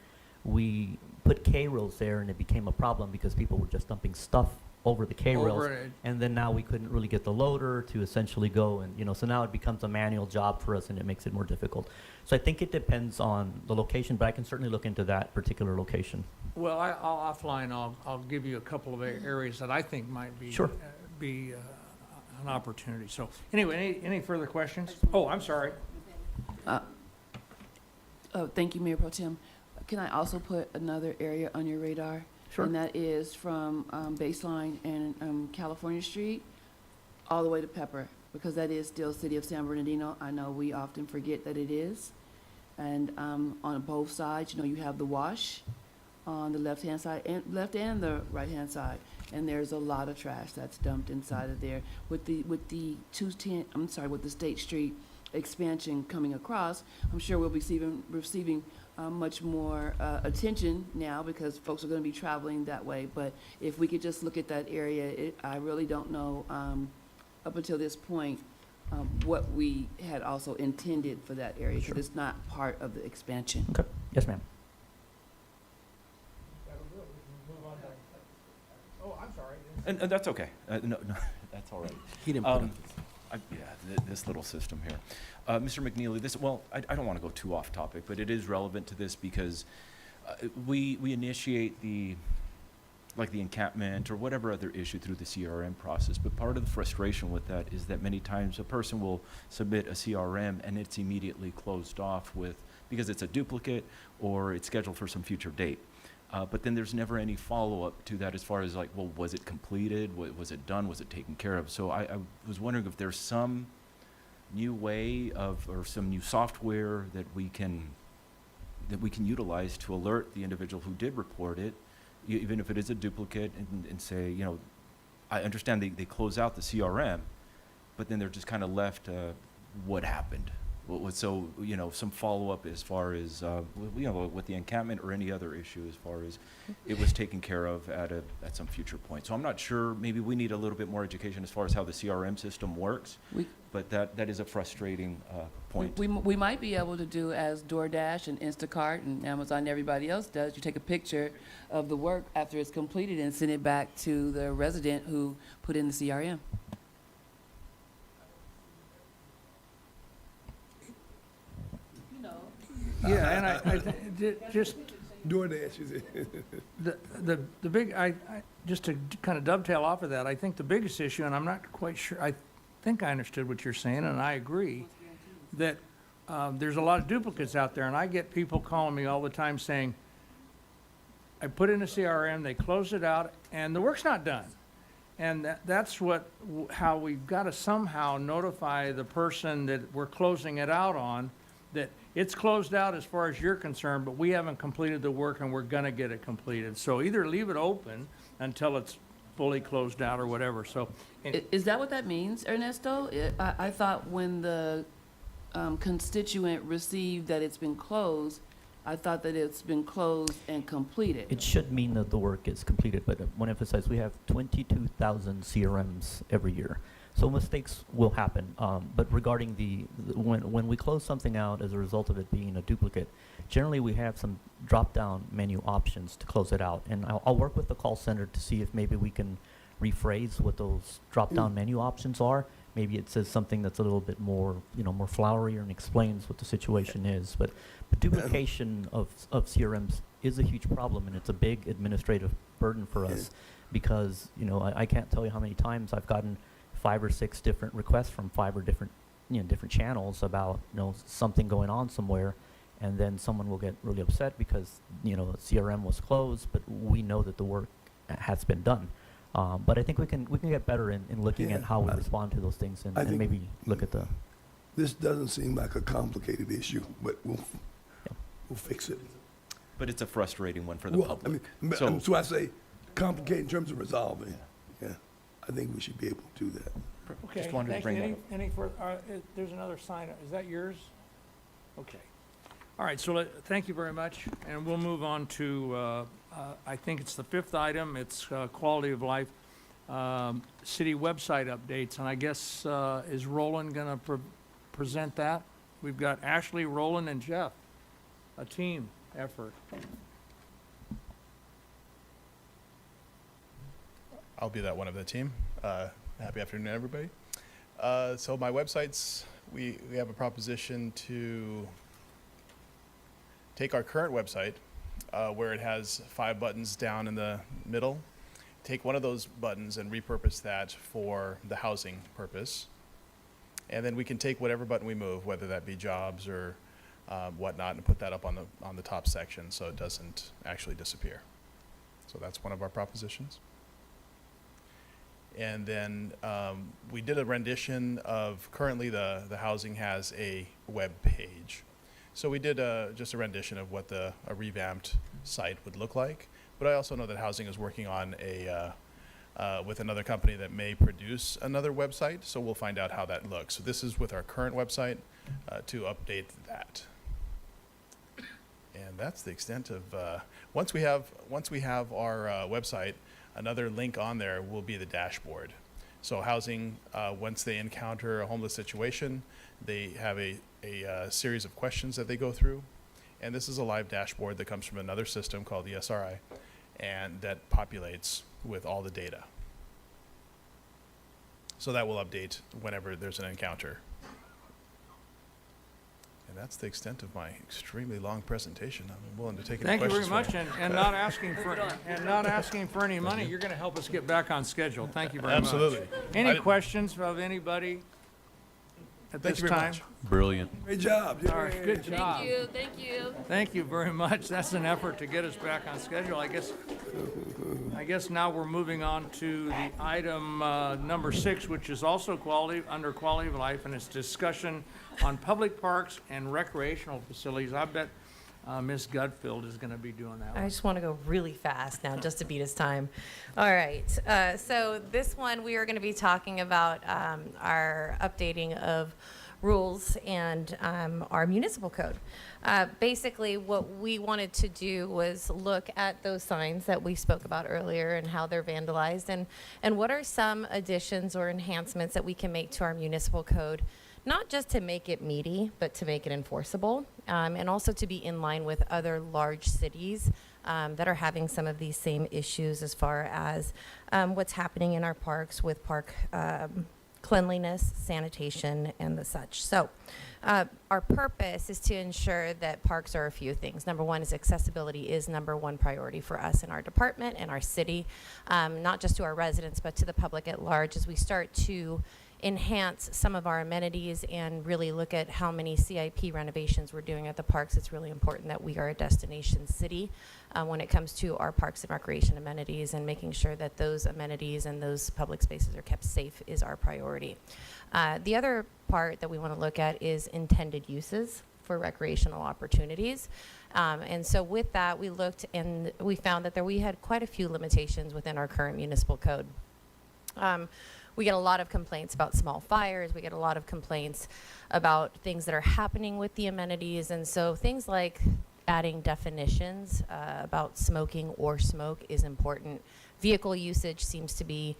E: We put K-rails there, and it became a problem because people were just dumping stuff over the K-rails, and then now we couldn't really get the loader to essentially go, and so now it becomes a manual job for us, and it makes it more difficult. So I think it depends on the location, but I can certainly look into that particular location.
C: Well, I'll offline, I'll give you a couple of areas that I think might be
E: Sure.
C: Be an opportunity. So anyway, any further questions? Oh, I'm sorry.
Q: Thank you, Mayor Pro Tem. Can I also put another area on your radar?
E: Sure.
Q: And that is from Baseline and California Street all the way to Pepper, because that is still City of San Bernardino. I know we often forget that it is. And on both sides, you know, you have the wash on the left-hand side, and left and the right-hand side. And there's a lot of trash that's dumped inside of there. With the 210, with the State Street expansion coming across, I'm sure we'll be receiving much more attention now, because folks are going to be traveling that way. But if we could just look at that area, I really don't know up until this point what we had also intended for that area, because it's not part of the expansion.
E: Okay. Yes, ma'am.
C: Oh, I'm sorry.
R: And that's okay. No, that's all right.
P: He didn't put
R: this little system here. Mr. McNeely, I don't want to go too off topic, but it is relevant to this because we initiate the encampment or whatever other issue through the CRM process. But part of the frustration with that is that many times a person will submit a CRM and it's immediately closed off because it's a duplicate or it's scheduled for some future date. But then there's never any follow-up to that as far as like, well, was it completed? Was it done? Was it taken care of? So I was wondering if there's some new way or some new software that we can utilize to alert the individual who did report it, even if it is a duplicate, and say, you know, I understand they close out the CRM, but then they're just kind of left, what happened? So, you know, some follow-up as far as, with the encampment or any other issue as far as it was taken care of at some future point. So I'm not sure, maybe we need a little bit more education as far as how the CRM system works, but that is a frustrating point.
Q: We might be able to do as DoorDash and Instacart and Amazon and everybody else does. You take a picture of the work after it's completed and send it back to the resident who put in the CRM.
C: Yeah, and I just
M: DoorDash is
C: the big, just to kind of dovetail off of that, I think the biggest issue, and I'm not quite sure, I think I understood what you're saying, and I agree, that there's a lot of duplicates out there, and I get people calling me all the time saying, I put in a CRM, they close it out, and the work's not done. And that's how we've got to somehow notify the person that we're closing it out on, that it's closed out as far as you're concerned, but we haven't completed the work and we're gonna get it completed. So either leave it open until it's fully closed out or whatever, so.
Q: Is that what that means, Ernesto? I thought when the constituent received that it's been closed, I thought that it's been closed and completed.
E: It should mean that the work is completed, but I want to emphasize we have 22,000 CRMs every year. So mistakes will happen, but regarding when we close something out as a result of it being a duplicate, generally we have some drop-down menu options to close it out, and I'll work with the call center to see if maybe we can rephrase what those drop-down menu options are. Maybe it says something that's a little bit more, more flowery and explains what the situation is. But duplication of CRMs is a huge problem, and it's a big administrative burden for us because, I can't tell you how many times I've gotten 5 or 6 different requests from 5 or different channels about, something going on somewhere, and then someone will get really upset because, CRM was closed, but we know that the work has been done. But I think we can get better in looking at how we respond to those things and maybe look at the.
M: This doesn't seem like a complicated issue, but we'll fix it.
R: But it's a frustrating one for the public.
M: So I say complicated in terms of resolving. Yeah, I think we should be able to do that.
C: Okay,
R: Just wanted to bring that up.
C: Any further, there's another sign, is that yours? Okay. All right, so thank you very much, and we'll move on to, I think it's the 5th item, it's quality of life, city website updates, and I guess, is Roland gonna present that? We've got Ashley, Roland, and Jeff, a team effort.
F: I'll be that one of the team. Happy afternoon, everybody. So my websites, we have a proposition to take our current website, where it has 5 buttons down in the middle, take one of those buttons and repurpose that for the housing purpose. And then we can take whatever button we move, whether that be jobs or whatnot, and put that up on the top section so it doesn't actually disappear. So that's one of our propositions. And then we did a rendition of, currently the housing has a web page. So we did just a rendition of what a revamped site would look like. But I also know that housing is working on with another company that may produce another website. So we'll find out how that looks. So this is with our current website to update that. And that's the extent of, once we have our website, another link on there will be the dashboard. So housing, once they encounter a homeless situation, they have a series of questions that they go through. And this is a live dashboard that comes from another system called the SRI, and that populates with all the data. So that will update whenever there's an encounter. And that's the extent of my extremely long presentation. I'm willing to take any
C: Thank you
F: questions.
C: very much, and not asking for any money. You're going to help us get back on schedule. Thank you very much.
F: Absolutely.
C: Any questions of anybody at
F: Thank
C: this
F: you very
C: time?
F: much.
O: Brilliant.
M: Great job.
C: All right, good job.
B: Thank you.
C: Thank you very much. That's an effort to get us back on schedule. I guess now we're moving on to the item number 6, which is also under quality of life, and it's discussion on public parks and recreational facilities. I bet Ms. Gutfield is going to be doing that
U: I
C: one.
U: just want to go really fast now just to beat his time. All right. So this one, we are going to be talking about our updating of rules and our municipal code. Basically, what we wanted to do was look at those signs that we spoke about earlier and how they're vandalized, and what are some additions or enhancements that we can make to our municipal code, not just to make it meaty, but to make it enforceable, and also to be in line with other large cities that are having some of these same issues as far as what's happening in our parks with park cleanliness, sanitation, and the such. So our purpose is to ensure that parks are a few things. Number one is accessibility is number one priority for us in our department and our city, not just to our residents, but to the public at large as we start to enhance some of our amenities and really look at how many CIP renovations we're doing at the parks. It's really important that we are a destination city when it comes to our parks and recreation amenities, and making sure that those amenities and those public spaces are kept safe is our priority. The other part that we want to look at is intended uses for recreational opportunities. And so with that, we looked and we found that we had quite a few limitations within our current municipal code. We get a lot of complaints about small fires. We get a lot of complaints about things that are happening with the amenities. And so things like adding definitions about smoking or smoke is important. Vehicle usage seems to be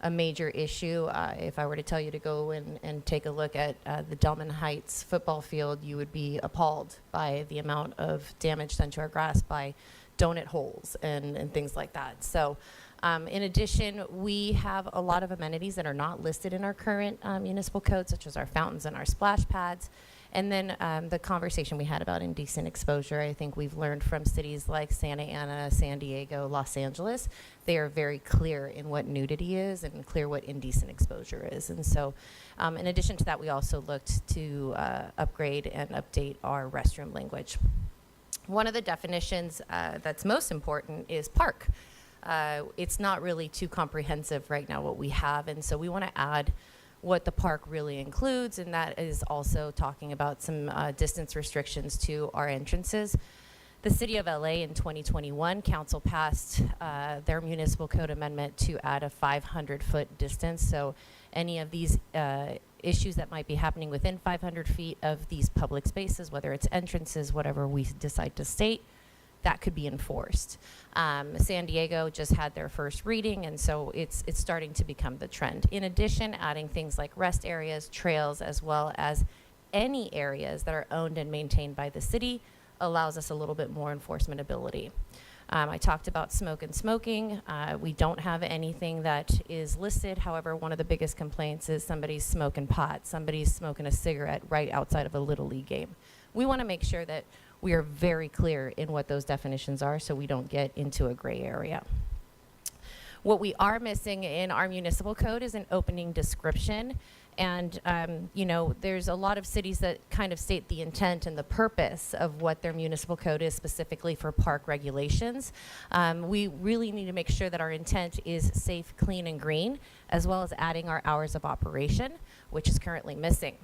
U: a major issue. If I were to tell you to go and take a look at the Delman Heights football field, you would be appalled by the amount of damage done to our grass by donut holes and things like that. So in addition, we have a lot of amenities that are not listed in our current municipal code, such as our fountains and our splash pads. And then the conversation we had about indecent exposure, I think we've learned from cities like Santa Ana, San Diego, Los Angeles. They are very clear in what nudity is and clear what indecent exposure is. And so in addition to that, we also looked to upgrade and update our restroom language. One of the definitions that's most important is park. It's not really too comprehensive right now what we have, and so we want to add what the park really includes, and that is also talking about some distance restrictions to our entrances. The City of LA in 2021, council passed their municipal code amendment to add a 500-foot distance, so any of these issues that might be happening within 500 feet of these public spaces, whether it's entrances, whatever we decide to state, that could be enforced. San Diego just had their first reading, and so it's starting to become the trend. In addition, adding things like rest areas, trails, as well as any areas that are owned and maintained by the city allows us a little bit more enforcement ability. I talked about smoke and smoking. We don't have anything that is listed. However, one of the biggest complaints is somebody's smoking pot, somebody's smoking a cigarette right outside of a Little League game. We want to make sure that we are very clear in what those definitions are so we don't get into a gray area. What we are missing in our municipal code is an opening description, And, you know, there's a lot of cities that kind of state the intent and the purpose of what their municipal code is specifically for park regulations. We really need to make sure that our intent is safe, clean, and green, as well as adding our hours of operation, which is currently missing.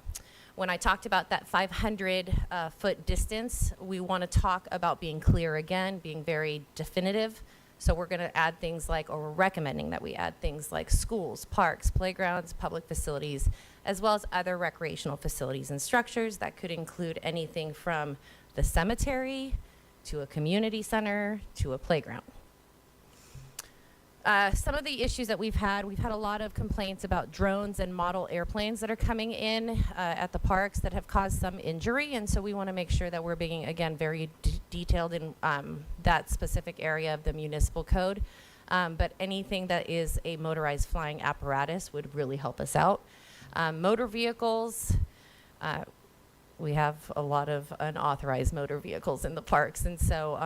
U: When I talked about that 500-foot distance, we want to talk about being clear again, being very definitive. So we're going to add things like, or we're recommending that we add things like schools, parks, playgrounds, public facilities, as well as other recreational facilities and structures. That could include anything from the cemetery to a community center to a playground. Some of the issues that we've had a lot of complaints about drones and model airplanes that are coming in at the parks that have caused some injury, and so we want to make sure that we're being, again, very detailed in that specific area of the municipal code. But anything that is a motorized flying apparatus would really help us out. Motor vehicles, we have a lot of unauthorized motor vehicles in the parks, and so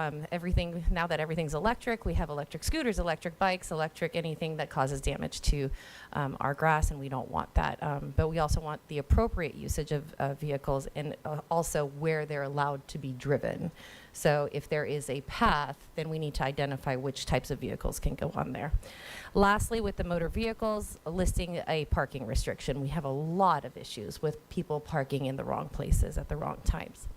U: now that everything's electric, we have electric scooters, electric bikes, electric anything that causes damage to our grass, and we don't want that. But we also want the appropriate usage of vehicles, and also where they're allowed to be driven. So if there is a path, then we need to identify which types of vehicles can go on there. Lastly, with the motor vehicles, listing a parking restriction. We have a lot of issues with people parking in the wrong places at the wrong times.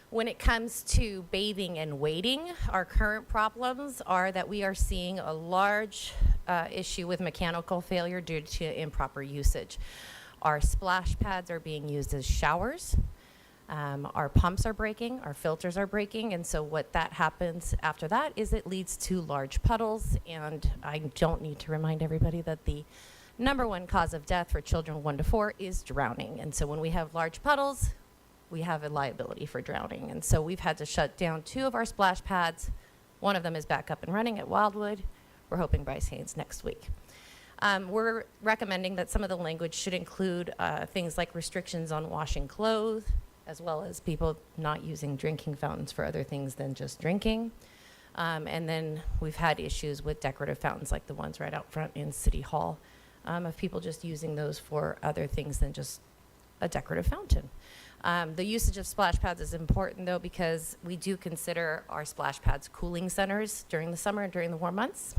U: When it comes to bathing and wading, our current problems are that we are seeing a large issue with mechanical failure due to improper usage. Our splash pads are being used as showers. Our pumps are breaking, our filters are breaking, and so what that happens after that is it leads to large puddles, and I don't need to remind everybody that the #1 cause of death for children 1 to 4 is drowning, and so when we have large puddles, we have a liability for drowning, and so we've had to shut down 2 of our splash pads. One of them is back up and running at Wildwood. We're hoping Bryce Haynes next week. We're recommending that some of the language should include things like restrictions on washing clothes, as well as people not using drinking fountains for other things than just drinking. And then we've had issues with decorative fountains like the ones right out front in City Hall, of people just using those for other things than just a decorative fountain. The usage of splash pads is important, though, because we do consider our splash pads cooling centers during the summer and during the warm months.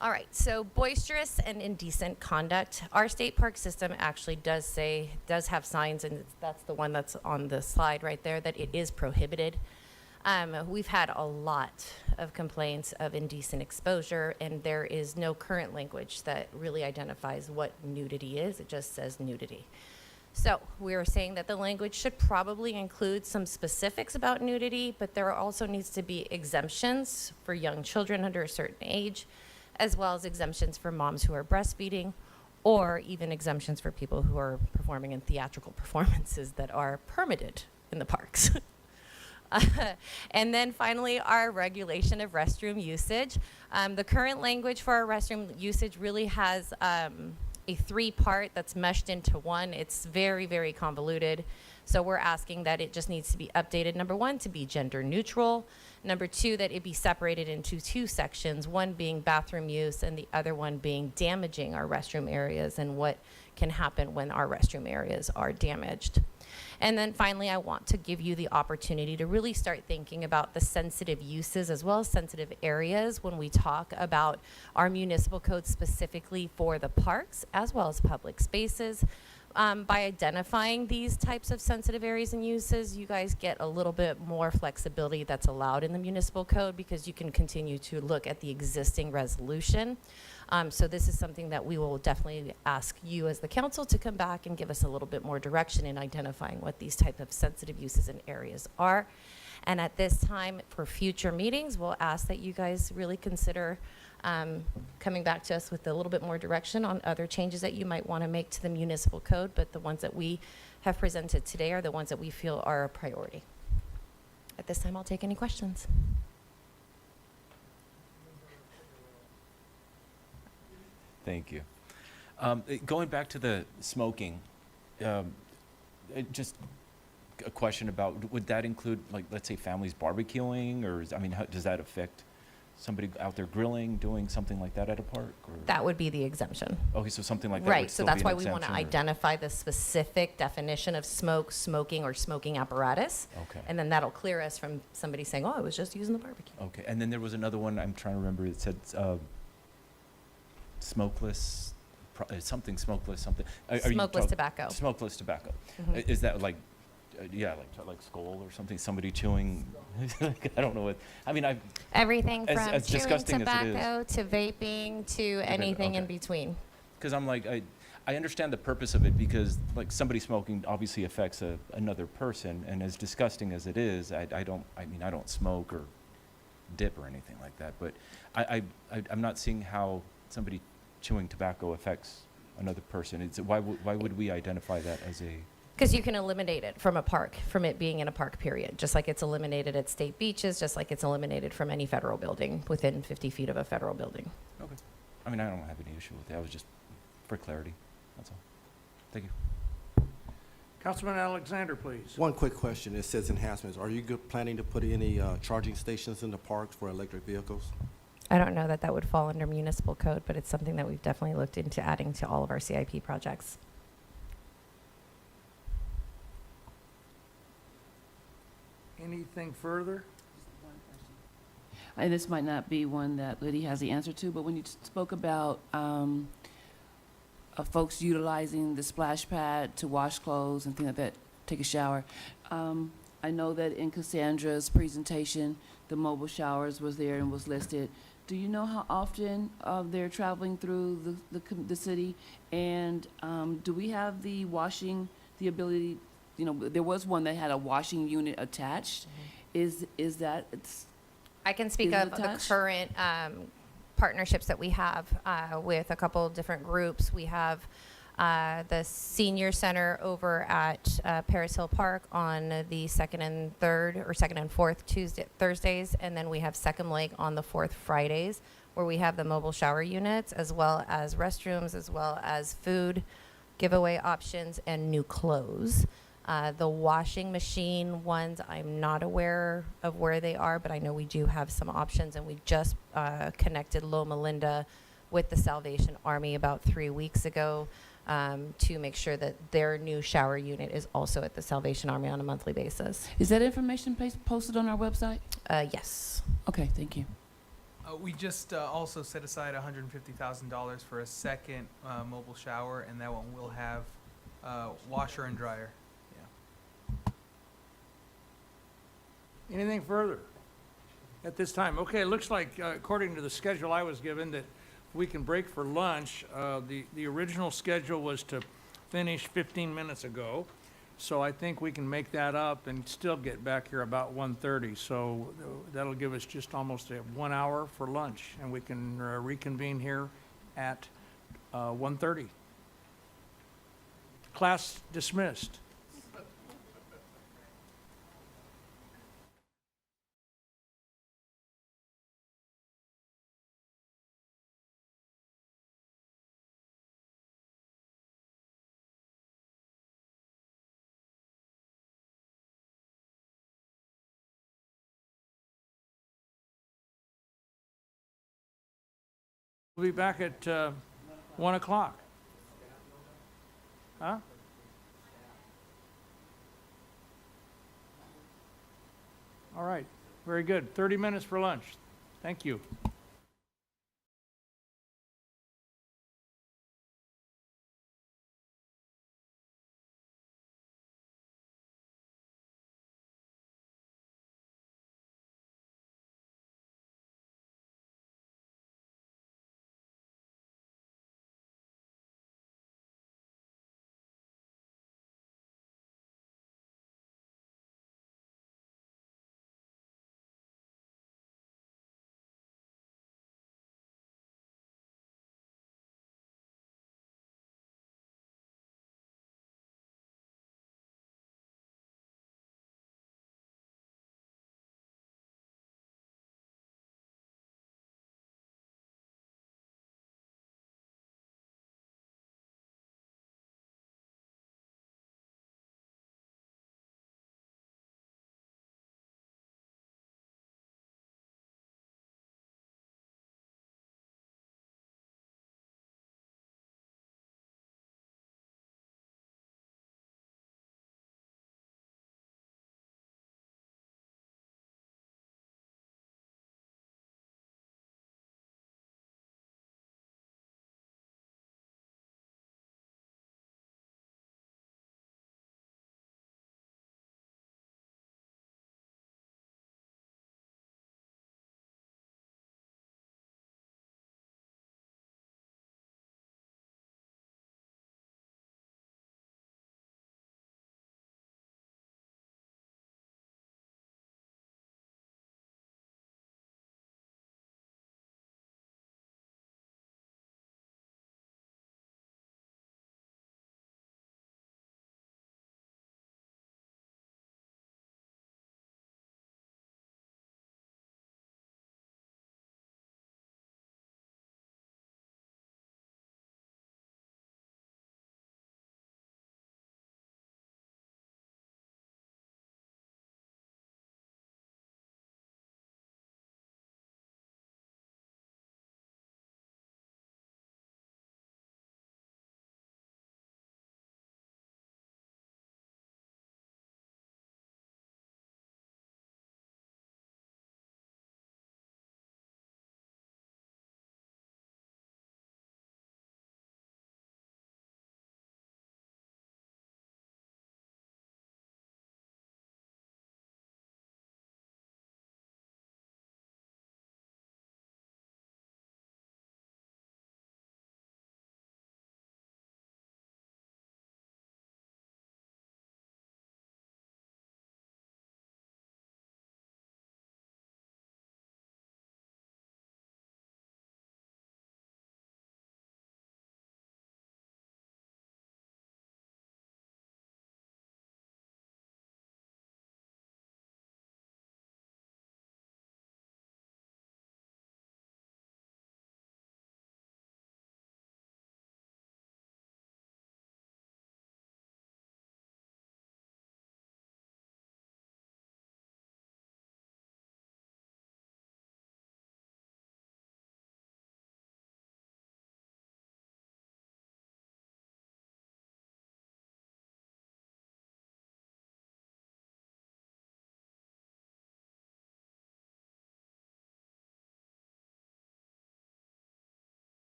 U: All right, so boisterous and indecent conduct. Our state park system actually does have signs, and that's the one that's on the slide right there, that it is prohibited. We've had a lot of complaints of indecent exposure, and there is no current language that really identifies what nudity is. It just says nudity. So we were saying that the language should probably include some specifics about nudity, but there also needs to be exemptions for young children under a certain age, as well as exemptions for moms who are breastfeeding, or even exemptions for people who are performing in theatrical performances that are permitted in the parks. And then finally, our regulation of restroom usage. The current language for our restroom usage really has a 3-part that's meshed into one. It's very, very convoluted. So we're asking that it just needs to be updated, #1, to be gender neutral. #2, that it be separated into 2 sections, one being bathroom use and the other one being damaging our restroom areas and what can happen when our restroom areas are damaged. And then finally, I want to give you the opportunity to really start thinking about the sensitive uses as well as sensitive areas when we talk about our municipal code specifically for the parks as well as public spaces. By identifying these types of sensitive areas and uses, you guys get a little bit more flexibility that's allowed in the municipal code because you can continue to look at the existing resolution. So this is something that we will definitely ask you as the council to come back and give us a little bit more direction in identifying what these type of sensitive uses and areas are. And at this time, for future meetings, we'll ask that you guys really consider coming back to us with a little bit more direction on other changes that you might want to make to the municipal code, but the ones that we have presented today are the ones that we feel are a priority. At this time, I'll take any questions.
R: Thank you. Going back to the smoking, just a question about, would that include, like, let's say families barbecuing, or does that affect somebody out there grilling, doing something like that at a park? Or?
U: That would be the exemption.
R: Okay, so something like that would
U: Right, so
R: still
U: that's
R: be
U: why
R: an
U: we want to
R: exemption or-
U: identify the specific definition of smoke, smoking, or smoking apparatus.
R: Okay.
U: And then that'll clear us from somebody saying, oh, I was just using the barbecue.
R: Okay, and then there was another one, I'm trying to remember, it said smokeless, something smokeless, something. Are you
U: Smokeless
R: talk-
U: tobacco.
R: Smokeless tobacco.
U: Mhm.
R: Is that like, yeah, like skull or something, somebody chewing? I don't know what, I mean,
U: Everything
R: as-
U: from
R: as
U: chewing
R: disgusting as it is.
U: tobacco to vaping to anything in
R: okay.
U: between.
R: Because I'm like, I understand the purpose of it because like somebody smoking obviously affects another person, and as disgusting as it is, I don't smoke or dip or anything like that, but I'm not seeing how somebody chewing tobacco affects another person. Why would we identify that as a?
U: Because you can eliminate it from a park, from it being in a park, period. Just like it's eliminated at state beaches, just like it's eliminated from any federal building within 50 feet of a federal building.
R: Okay. I mean, I don't have any issue with it. I was just for clarity. That's all. Thank you.
C: Councilman Alexander, please.
P: One quick question. It says enhancements. Are you planning to put any charging stations in the parks for electric vehicles?
U: I don't know that that would fall under municipal code, but it's something that we've definitely looked into adding to all of our CIP projects.
C: Anything further?
Q: And this might not be one that Liddy has the answer to, but when you spoke about folks utilizing the splash pad to wash clothes and things like that, take a shower, I know that in Cassandra's presentation, the mobile showers was there and was listed. Do you know how often they're traveling through the city? And do we have the ability, you know, there was one that had a washing unit attached. Is that,
U: I can speak
Q: Is it
U: of the
Q: attached?
U: current partnerships that we have with a couple different groups. We have the senior center over at Paris Hill Park on the second and third, or second and fourth Thursdays, and then we have Second Lake on the fourth Fridays, where we have the mobile shower units, as well as restrooms, as well as food giveaway options and new clothes. The washing machine ones, I'm not aware of where they are, but I know we do have some options, and we just connected Loma Linda with the Salvation Army about 3 weeks ago to make sure that their new shower unit is also at the Salvation Army on a monthly basis.
Q: is that information posted on our website?
U: Yes.
Q: Okay, thank you.
H: We just also set aside $150,000 for a second mobile shower, and that one will have washer and dryer.
C: Anything further at this time? Okay, it looks like, according to the schedule I was given, that we can break for lunch. The original schedule was to finish 15 minutes ago, so I think we can make that up and still get back here about 1:30. So that'll give us just almost 1 hour for lunch, and we can reconvene here at 1:30. Class dismissed. We'll be back at 1 o'clock. Huh? All right, very good. 30 minutes for lunch. Thank you.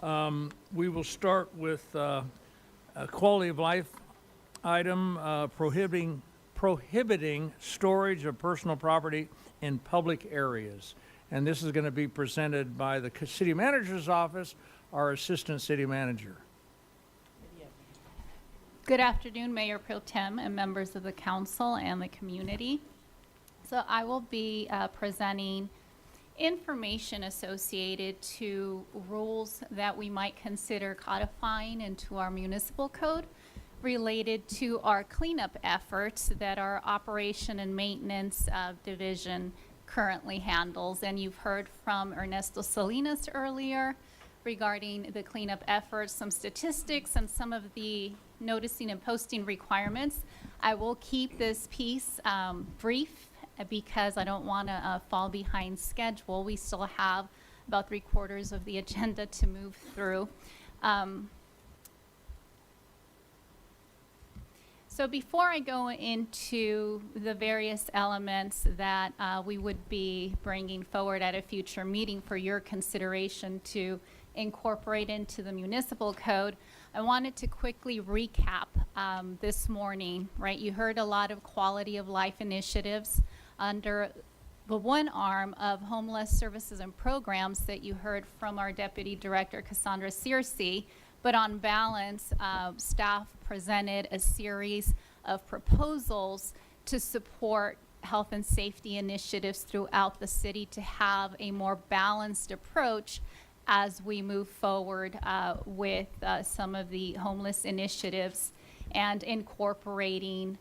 C: We will start with a quality of life item prohibiting storage of personal property in public areas. And this is going to be presented by the city manager's office, our assistant city manager.
I: Good afternoon, Mayor Pro Tem and members of the council and the community. So I will be presenting information associated to rules that we might consider codifying into our municipal code related to our cleanup efforts that our operation and maintenance division currently handles. And you've heard from Ernesto Salinas earlier regarding the cleanup efforts, some statistics, and some of the noticing and posting requirements. I will keep this piece brief because I don't want to fall behind schedule. We still have about 3/4 of the agenda to move through. So before I go into the various elements that we would be bringing forward at a future meeting for your consideration to incorporate into the municipal code, I wanted to quickly recap this morning, right? You heard a lot of quality of life initiatives under the one arm of homeless services and programs that you heard from our Deputy Director, Cassandra Searcy. But on balance, staff presented a series of proposals to support health and safety initiatives throughout the city to have a more balanced approach as we move forward with some of the homeless initiatives and incorporating,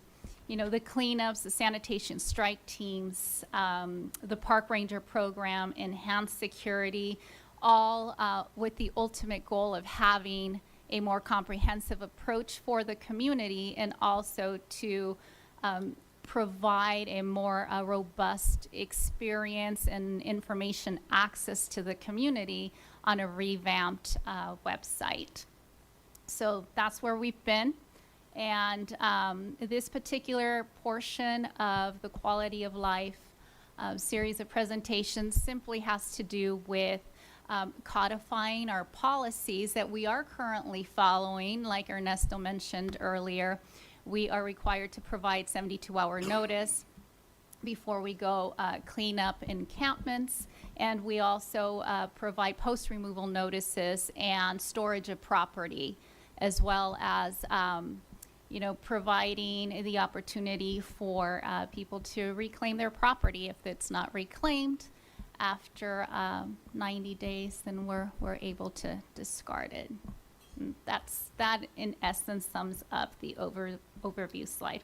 I: you know, the cleanups, the sanitation strike teams, the park ranger program, enhanced security, all with the ultimate goal of having a more comprehensive approach for the community and also to provide a more robust experience and information access to the community on a revamped website. So that's where we've been. And this particular portion of the quality of life series of presentations simply has to do with codifying our policies that we are currently following. Like Ernesto mentioned earlier, we are required to provide 72-hour notice before we go clean up encampments. And we also provide post-removal notices and storage of property, as well as you know, providing the opportunity for people to reclaim their property. If it's not reclaimed after 90 days, then we're able to discard it. And that in essence sums up the overview slide.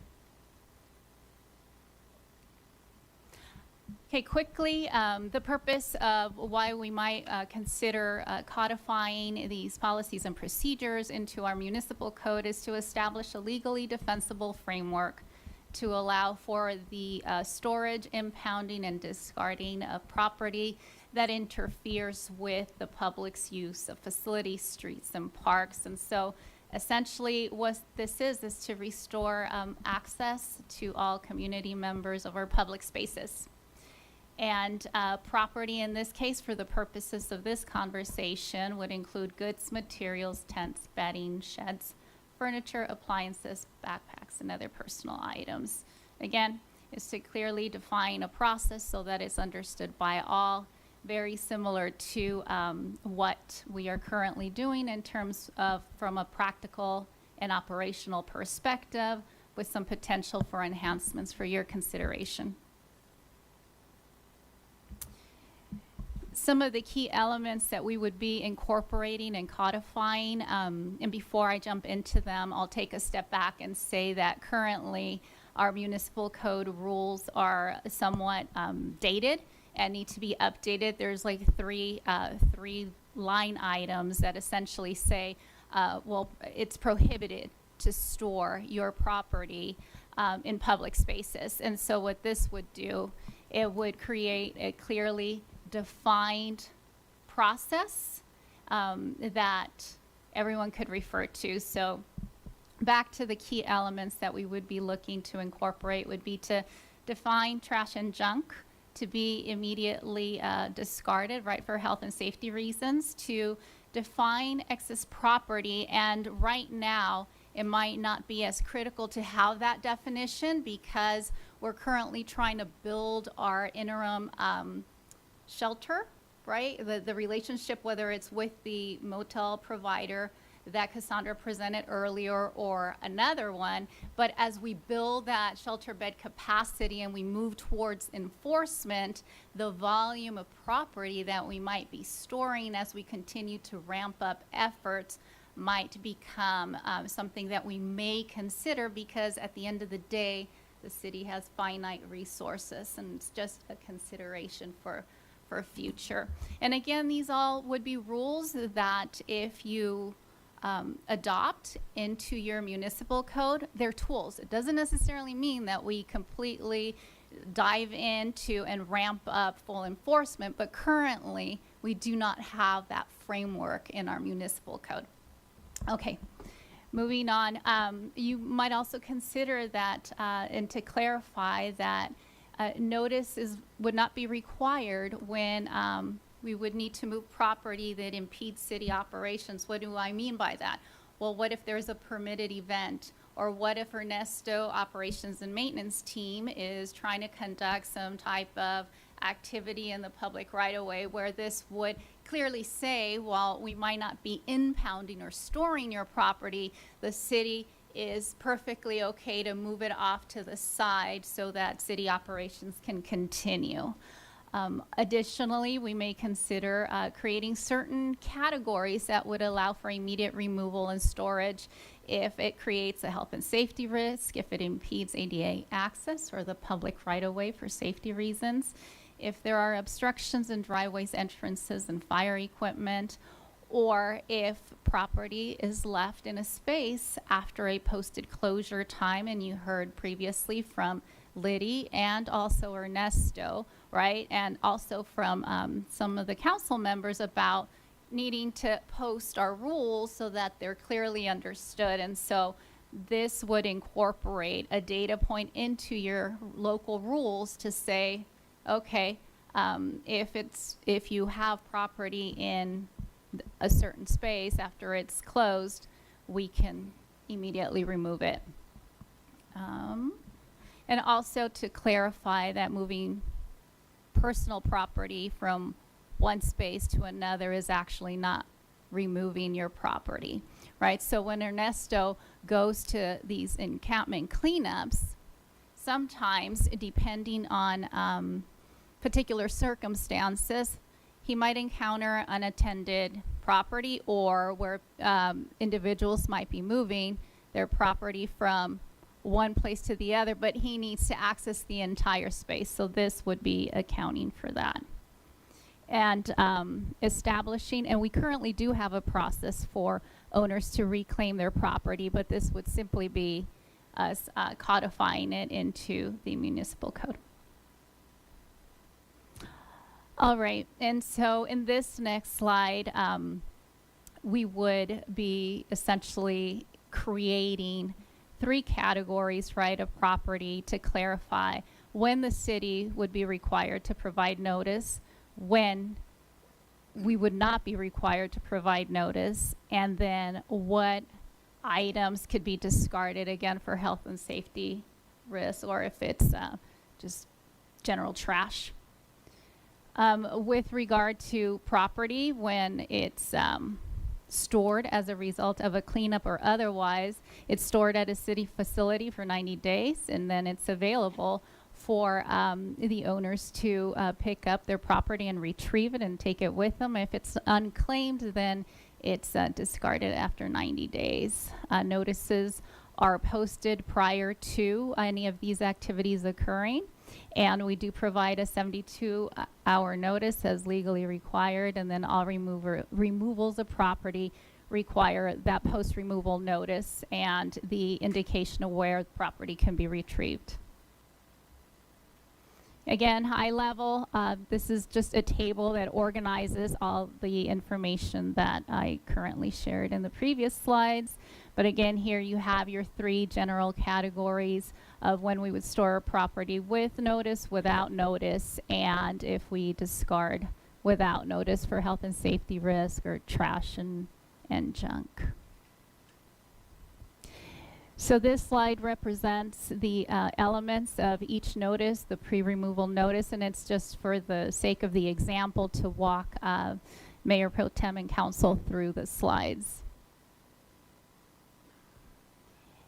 I: Okay, quickly, the purpose of why we might consider codifying these policies and procedures into our municipal code is to establish a legally defensible framework to allow for the storage, impounding, and discarding of property that interferes with the public's use of facilities, streets, and parks. And so essentially what this is to restore access to all community members of our public spaces. And property in this case, for the purposes of this conversation, would include goods, materials, tents, bedding, sheds, furniture, appliances, backpacks, and other personal items. Again, is to clearly define a process so that it's understood by all, very similar to what we are currently doing in terms of from a practical and operational perspective, with some potential for enhancements for your consideration. Some of the key elements that we would be incorporating and codifying, and before I jump into them, I'll take a step back and say that currently our municipal code rules are somewhat dated and need to be updated. There's like three line items that essentially say, well, it's prohibited to store your property in public spaces. And so what this would do, it would create a clearly defined process that everyone could refer to. So back to the key elements that we would be looking to incorporate would be to define trash and junk to be immediately discarded, right, for health and safety reasons, to define excess property. And right now, it might not be as critical to have that definition because we're currently trying to build our interim shelter, right? The relationship, whether it's with the motel provider that Cassandra presented earlier or another one. But as we build that shelter bed capacity and we move towards enforcement, the volume of property that we might be storing as we continue to ramp up efforts might become something that we may consider, because at the end of the day, the city has finite resources, and it's just a consideration for future. And again, these all would be rules that if you adopt into your municipal code, they're tools. It doesn't necessarily mean that we completely dive into and ramp up full enforcement, but currently we do not have that framework in our municipal code. Okay, moving on. You might also consider that, and to clarify that notice would not be required when we would need to move property that impedes city operations. What do I mean by that? Well, what if there's a permitted event? Or what if Ernesto operations and maintenance team is trying to conduct some type of activity in the public right of way, where this would clearly say, while we might not be impounding or storing your property, the city is perfectly okay to move it off to the side so that city operations can continue. Additionally, we may consider creating certain categories that would allow for immediate removal and storage if it creates a health and safety risk, if it impedes ADA access or the public right-of-way for safety reasons, if there are obstructions in driveways, entrances, and fire equipment, or if property is left in a space after a posted closure time. And you heard previously from Liddy and also Ernesto, right? And also from some of the council members about needing to post our rules so that they're clearly understood. And so this would incorporate a data point into your local rules to say, okay, if you have property in a certain space after it's closed, we can immediately remove it. And also to clarify that moving personal property from one space to another is actually not removing your property, right? So when Ernesto goes to these encampment cleanups, sometimes depending on particular circumstances, he might encounter unattended property, or where individuals might be moving their property from one place to the other, but he needs to access the entire space. So this would be accounting for that. And establishing, and we currently do have a process for owners to reclaim their property, but this would simply be us codifying it into the municipal code. All right, and so in this next slide, we would be essentially creating 3 categories, right, of property to clarify when the city would be required to provide notice, when we would not be required to provide notice, and then what items could be discarded, again, for health and safety risks, or if it's just general trash. With regard to property, when it's stored as a result of a cleanup or otherwise, it's stored at a city facility for 90 days, and then it's available for the owners to pick up their property and retrieve it and take it with them. If it's unclaimed, then it's discarded after 90 days. Notices are posted prior to any of these activities occurring, and we do provide a 72-hour notice as legally required, and then all removals of property require that post-removal notice and the indication of where the property can be retrieved. Again, high level, this is just a table that organizes all the information that I currently shared in the previous slides. But again, here you have your 3 general categories of when we would store a property with notice, without notice, and if we discard without notice for health and safety risk or trash and junk. So this slide represents the elements of each notice, the pre-removal notice, and it's just for the sake of the example to walk Mayor Pro Tem and Council through the slides.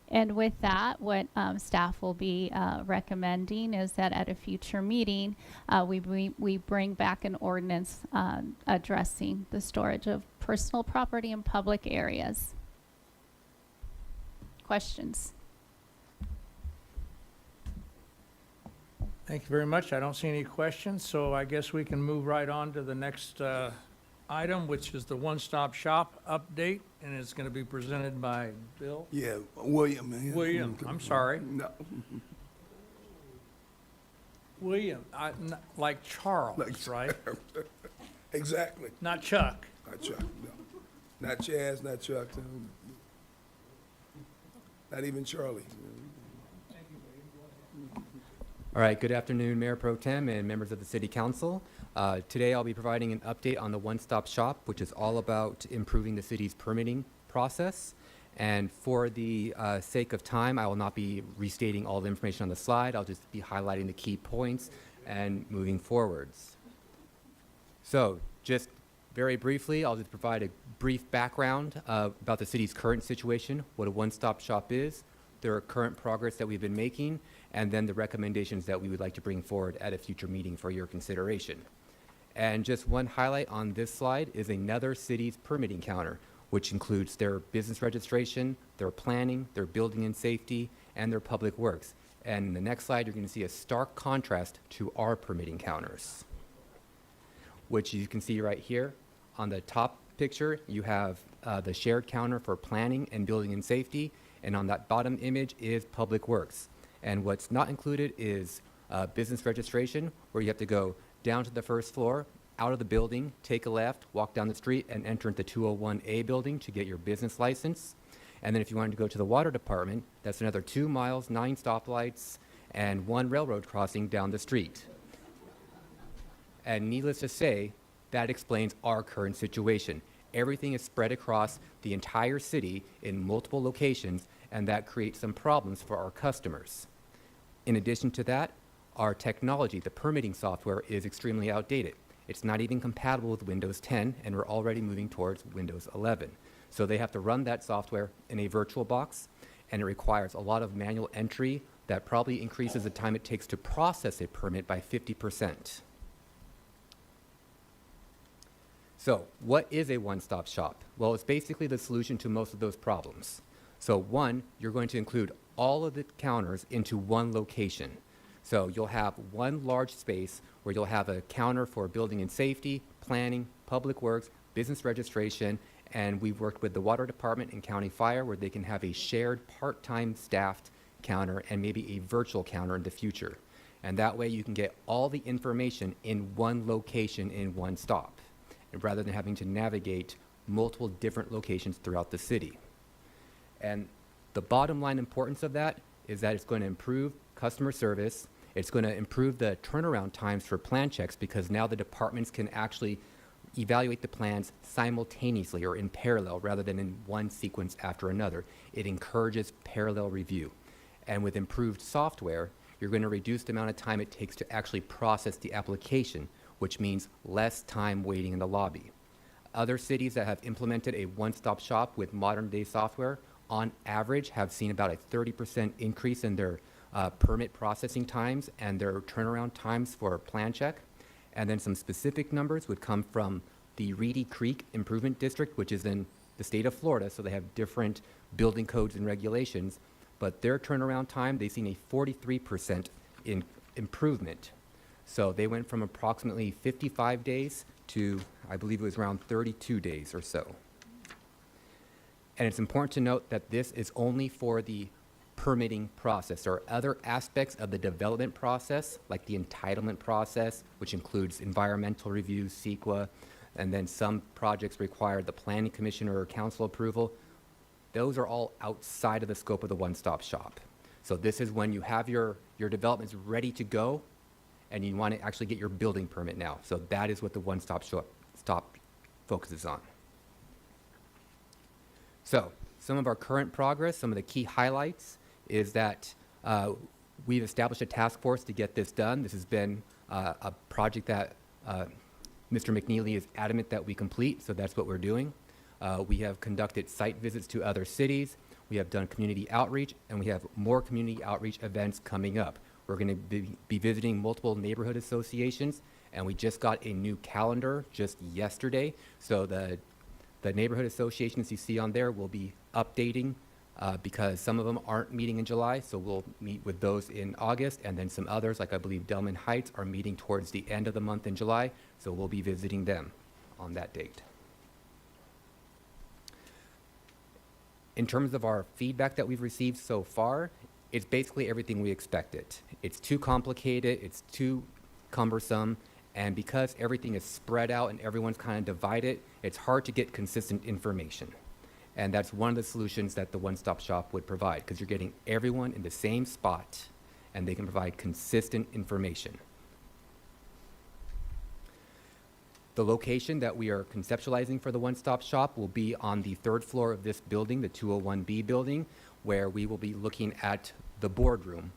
I: And with that, what staff will be recommending is that at a future meeting, we bring back an ordinance addressing the storage of personal property in public areas. Questions?
C: Thank you very much. I don't see any questions, so I guess we can move right on to the next item, which is the one-stop shop update, and it's going to be presented by Bill.
M: Yeah, William. Man.
C: William, I'm sorry.
M: No.
C: William, like Charles,
M: Like-
C: right?
M: Exactly.
C: Not Chuck.
M: Not Chuck, no. Not Chaz, not Chuck. Not even Charlie.
J: All right, good afternoon, Mayor Pro Tem and members of the City Council. Today I'll be providing an update on the one-stop shop, which is all about improving the city's permitting process. And for the sake of time, I will not be restating all the information on the slide. I'll just be highlighting the key points and moving forwards. So just very briefly, I'll just provide a brief background about the city's current situation, what a one-stop shop is, their current progress that we've been making, and then the recommendations that we would like to bring forward at a future meeting for your consideration. And just one highlight on this slide is another city's permitting counter, which includes their business registration, their planning, their building and safety, and their public works. And in the next slide, you're going to see a stark contrast to our permitting counters, which you can see right here. On the top picture, you have the shared counter for planning and building and safety, and on that bottom image is public works. And what's not included is business registration, where you have to go down to the first floor, out of the building, take a left, walk down the street, and enter into 201A building to get your business license. And then if you wanted to go to the water department, that's another 2 miles, 9 stoplights, and 1 railroad crossing down the street. And needless to say, that explains our current situation. Everything is spread across the entire city in multiple locations, and that creates some problems for our customers. In addition to that, our technology, the permitting software, is extremely outdated. It's not even compatible with Windows 10, and we're already moving towards Windows 11. So they have to run that software in a virtual box, and it requires a lot of manual entry that probably increases the time it takes to process a permit by 50%. So what is a one-stop shop? Well, it's basically the solution to most of those problems. So one, you're going to include all of the counters into one location. So you'll have one large space where you'll have a counter for building and safety, planning, public works, business registration, and we've worked with the water department and county fire where they can have a shared part-time staffed counter and maybe a virtual counter in the future. And that way you can get all the information in one location in one stop, rather than having to navigate multiple different locations throughout the city. And the bottom line importance of that is that it's going to improve customer service. It's going to improve the turnaround times for plan checks because now the departments can actually evaluate the plans simultaneously or in parallel rather than in one sequence after another. It encourages parallel review. And with improved software, you're going to reduce the amount of time it takes to actually process the application, which means less time waiting in the lobby. Other cities that have implemented a one-stop shop with modern-day software, on average, have seen about a 30% increase in their permit processing times and their turnaround times for plan check. And then some specific numbers would come from the Reedy Creek Improvement District, which is in the state of Florida, so they have different building codes and regulations. But their turnaround time, they've seen a 43% improvement. So they went from approximately 55 days to, I believe it was around 32 days or so. And it's important to note that this is only for the permitting process. There are other aspects of the development process, like the entitlement process, which includes environmental review, CEQA, and then some projects require the planning commission or council approval. Those are all outside of the scope of the one-stop shop. So this is when you have your developments ready to go and you want to actually get your building permit now. So that is what the one-stop stop focuses on. So some of our current progress, some of the key highlights is that we've established a task force to get this done. This has been a project that Mr. McNeely is adamant that we complete, so that's what we're doing. We have conducted site visits to other cities. We have done community outreach, and we have more community outreach events coming up. We're going to be visiting multiple neighborhood associations, and we just got a new calendar just yesterday. So the neighborhood associations you see on there will be updating because some of them aren't meeting in July, so we'll meet with those in August, and then some others, like I believe Delman Heights, are meeting towards the end of the month in July, so we'll be visiting them on that date. In terms of our feedback that we've received so far, it's basically everything we expected. It's too complicated, it's too cumbersome, and because everything is spread out and everyone's kind of divided, it's hard to get consistent information. And that's one of the solutions that the one-stop shop would provide, because you're getting everyone in the same spot and they can provide consistent information. The location that we are conceptualizing for the one-stop shop will be on the 3rd floor of this building, the 201B building, where we will be looking at the boardroom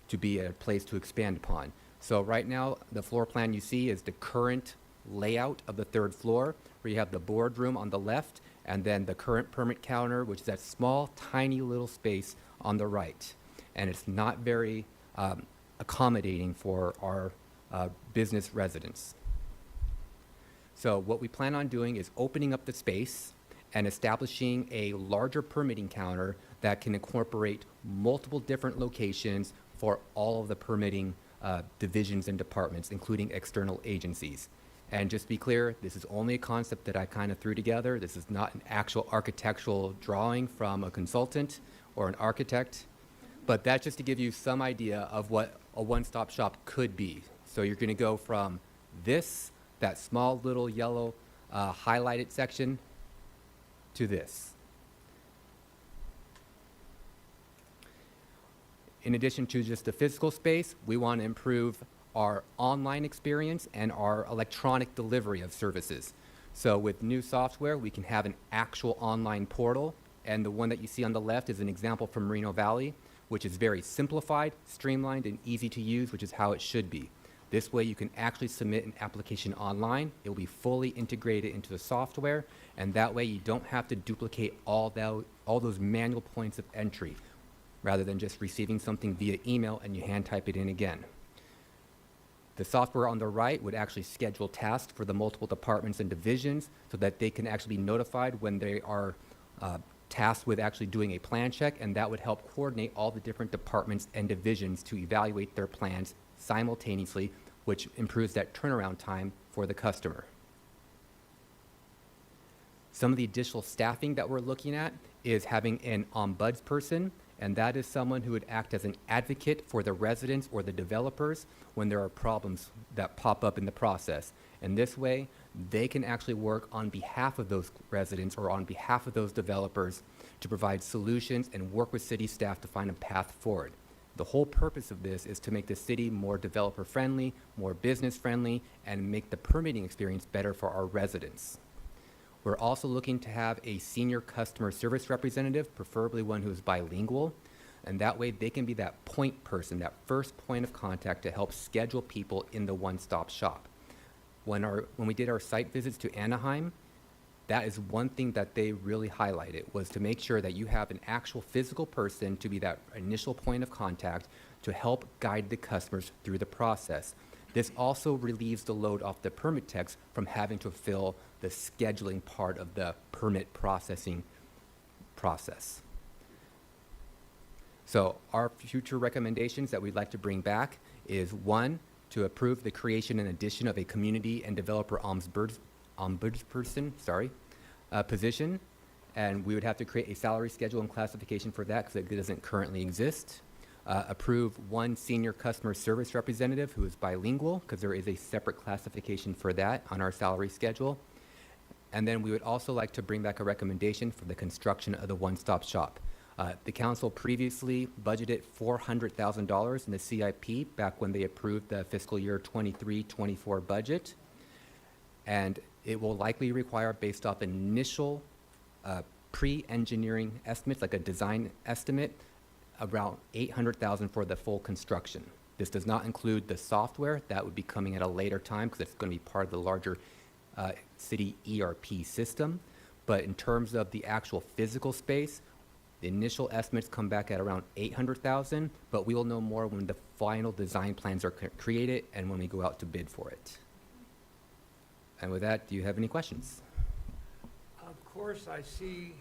J: to be a place to expand upon. So right now, the floor plan you see is the current layout of the 3rd floor, where you have the boardroom on the left, and then the current permit counter, which is that small, tiny little space on the right. And it's not very accommodating for our business residents. So what we plan on doing is opening up the space and establishing a larger permitting counter that can incorporate multiple different locations for all of the permitting divisions and departments, including external agencies. And just to be clear, this is only a concept that I kind of threw together. This is not an actual architectural drawing from a consultant or an architect, but that's just to give you some idea of what a one-stop shop could be. So you're going to go from this, that small little yellow highlighted section, to this. In addition to just the physical space, we want to improve our online experience and our electronic delivery of services. So with new software, we can have an actual online portal, and the one that you see on the left is an example from Moreno Valley, which is very simplified, streamlined, and easy to use, which is how it should be. This way you can actually submit an application online. It will be fully integrated into the software, and that way you don't have to duplicate all those manual points of entry, rather than just receiving something via email and you hand type it in again. The software on the right would actually schedule tasks for the multiple departments and divisions so that they can actually be notified when they are tasked with actually doing a plan check, and that would help coordinate all the different departments and divisions to evaluate their plans simultaneously, which improves that turnaround time for the customer. Some of the additional staffing that we're looking at is having an ombudsperson, and that is someone who would act as an advocate for the residents or the developers when there are problems that pop up in the process. And this way, they can actually work on behalf of those residents or on behalf of those developers to provide solutions and work with city staff to find a path forward. The whole purpose of this is to make the city more developer-friendly, more business-friendly, and make the permitting experience better for our residents. We're also looking to have a senior customer service representative, preferably one who is bilingual, and that way they can be that point person, that first point of contact to help schedule people in the one-stop shop. When we did our site visits to Anaheim, that is one thing that they really highlighted, was to make sure that you have an actual physical person to be that initial point of contact to help guide the customers through the process. This also relieves the load off the permit techs from having to fill the scheduling part of the permit processing process. So our future recommendations that we'd like to bring back is, 1, to approve the creation and addition of a community and developer ombudsperson position, And we would have to create a salary schedule and classification for that because it doesn't currently exist. Approve one senior customer service representative who is bilingual, because there is a separate classification for that on our salary schedule. And then we would also like to bring back a recommendation for the construction of the one-stop shop. The council previously budgeted $400,000 in the CIP back when they approved the fiscal year 23-24 budget. And it will likely require, based off initial pre-engineering estimates, like a design estimate, around $800,000 for the full construction. This does not include the software. That would be coming at a later time because it's going to be part of the larger city ERP system. But in terms of the actual physical space, the initial estimates come back at around $800,000, but we will know more when the final design plans are created and when we go out to bid for it. And with that, do you have any questions?
C: Of course, I see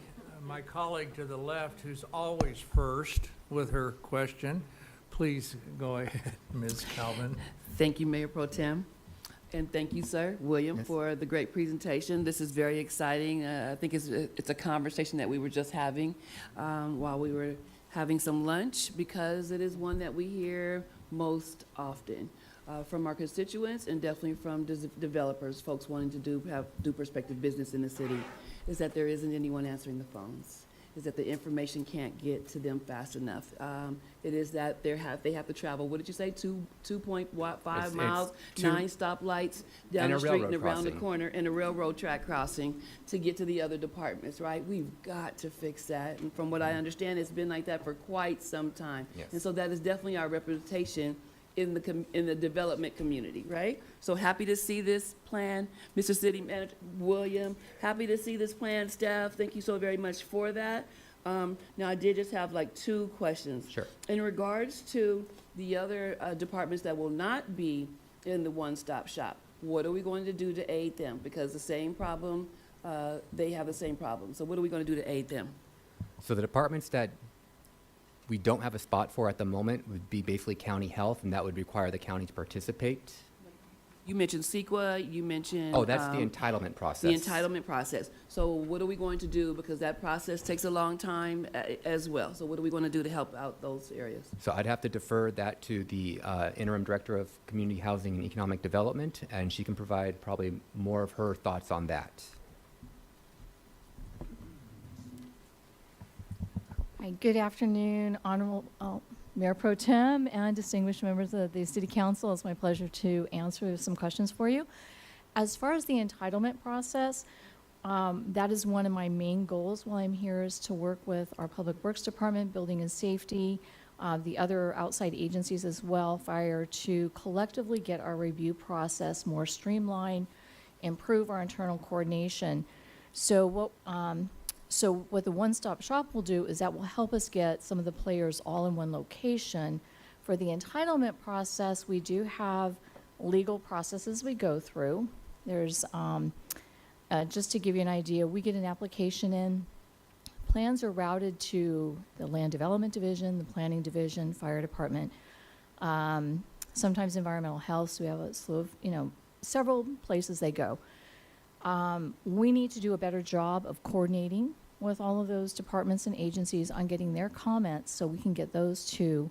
C: my colleague to the left, who's always first with her question. Please go ahead, Ms. Calvin.
Q: Thank you, Mayor Pro Tem. And thank you, sir, William, for the great presentation. This is very exciting. I think it's a conversation that we were just having while we were having some lunch, because it is one that we hear most often from our constituents and definitely from developers, folks wanting to do prospective business in the city, is that there isn't anyone answering the phones, is that the information can't get to them fast enough. It is that they have to travel, what did you say, 2.5 miles, 9 stoplights down the street and around the corner, and a railroad track crossing to get to the other departments, right? We've got to fix that. And from what I understand, it's been like that for quite some time.
J: Yes.
Q: And so that is definitely our representation in the development community, right? So happy to see this plan, Mr. City Manager William. Happy to see this plan, staff. Thank you so very much for that. Now, I did just have like 2 questions.
J: Sure.
Q: In regards to the other departments that will not be in the one-stop shop, what are we going to do to aid them? Because the same problem, they have the same problem. So what are we going to do to aid them?
J: So the departments that we don't have a spot for at the moment would be basically county health, and that would require the county to participate.
Q: You mentioned CEQA, you mentioned...
J: Oh, that's the entitlement process.
Q: The entitlement process. So what are we going to do? Because that process takes a long time as well. So what are we going to do to help out those areas?
J: So I'd have to defer that to the interim director of community housing and economic development, and she can provide probably more of her thoughts on that.
K: Hi, good afternoon, Honorable Mayor Pro Tem and distinguished members of the City Council. It's my pleasure to answer some questions for you. As far as the entitlement process, that is one of my main goals while I'm here, is to work with our Public Works Department, Building and Safety, the other outside agencies as well, fire, to collectively get our review process more streamlined, improve our internal coordination. So what the one-stop shop will do is that will help us get some of the players all in one location. For the entitlement process, we do have legal processes we go through. There's, just to give you an idea, we get an application in, plans are routed to the Land Development Division, the Planning Division, Fire Department, sometimes Environmental Health, so we have a slew of, several places they go. We need to do a better job of coordinating with all of those departments and agencies on getting their comments so we can get those to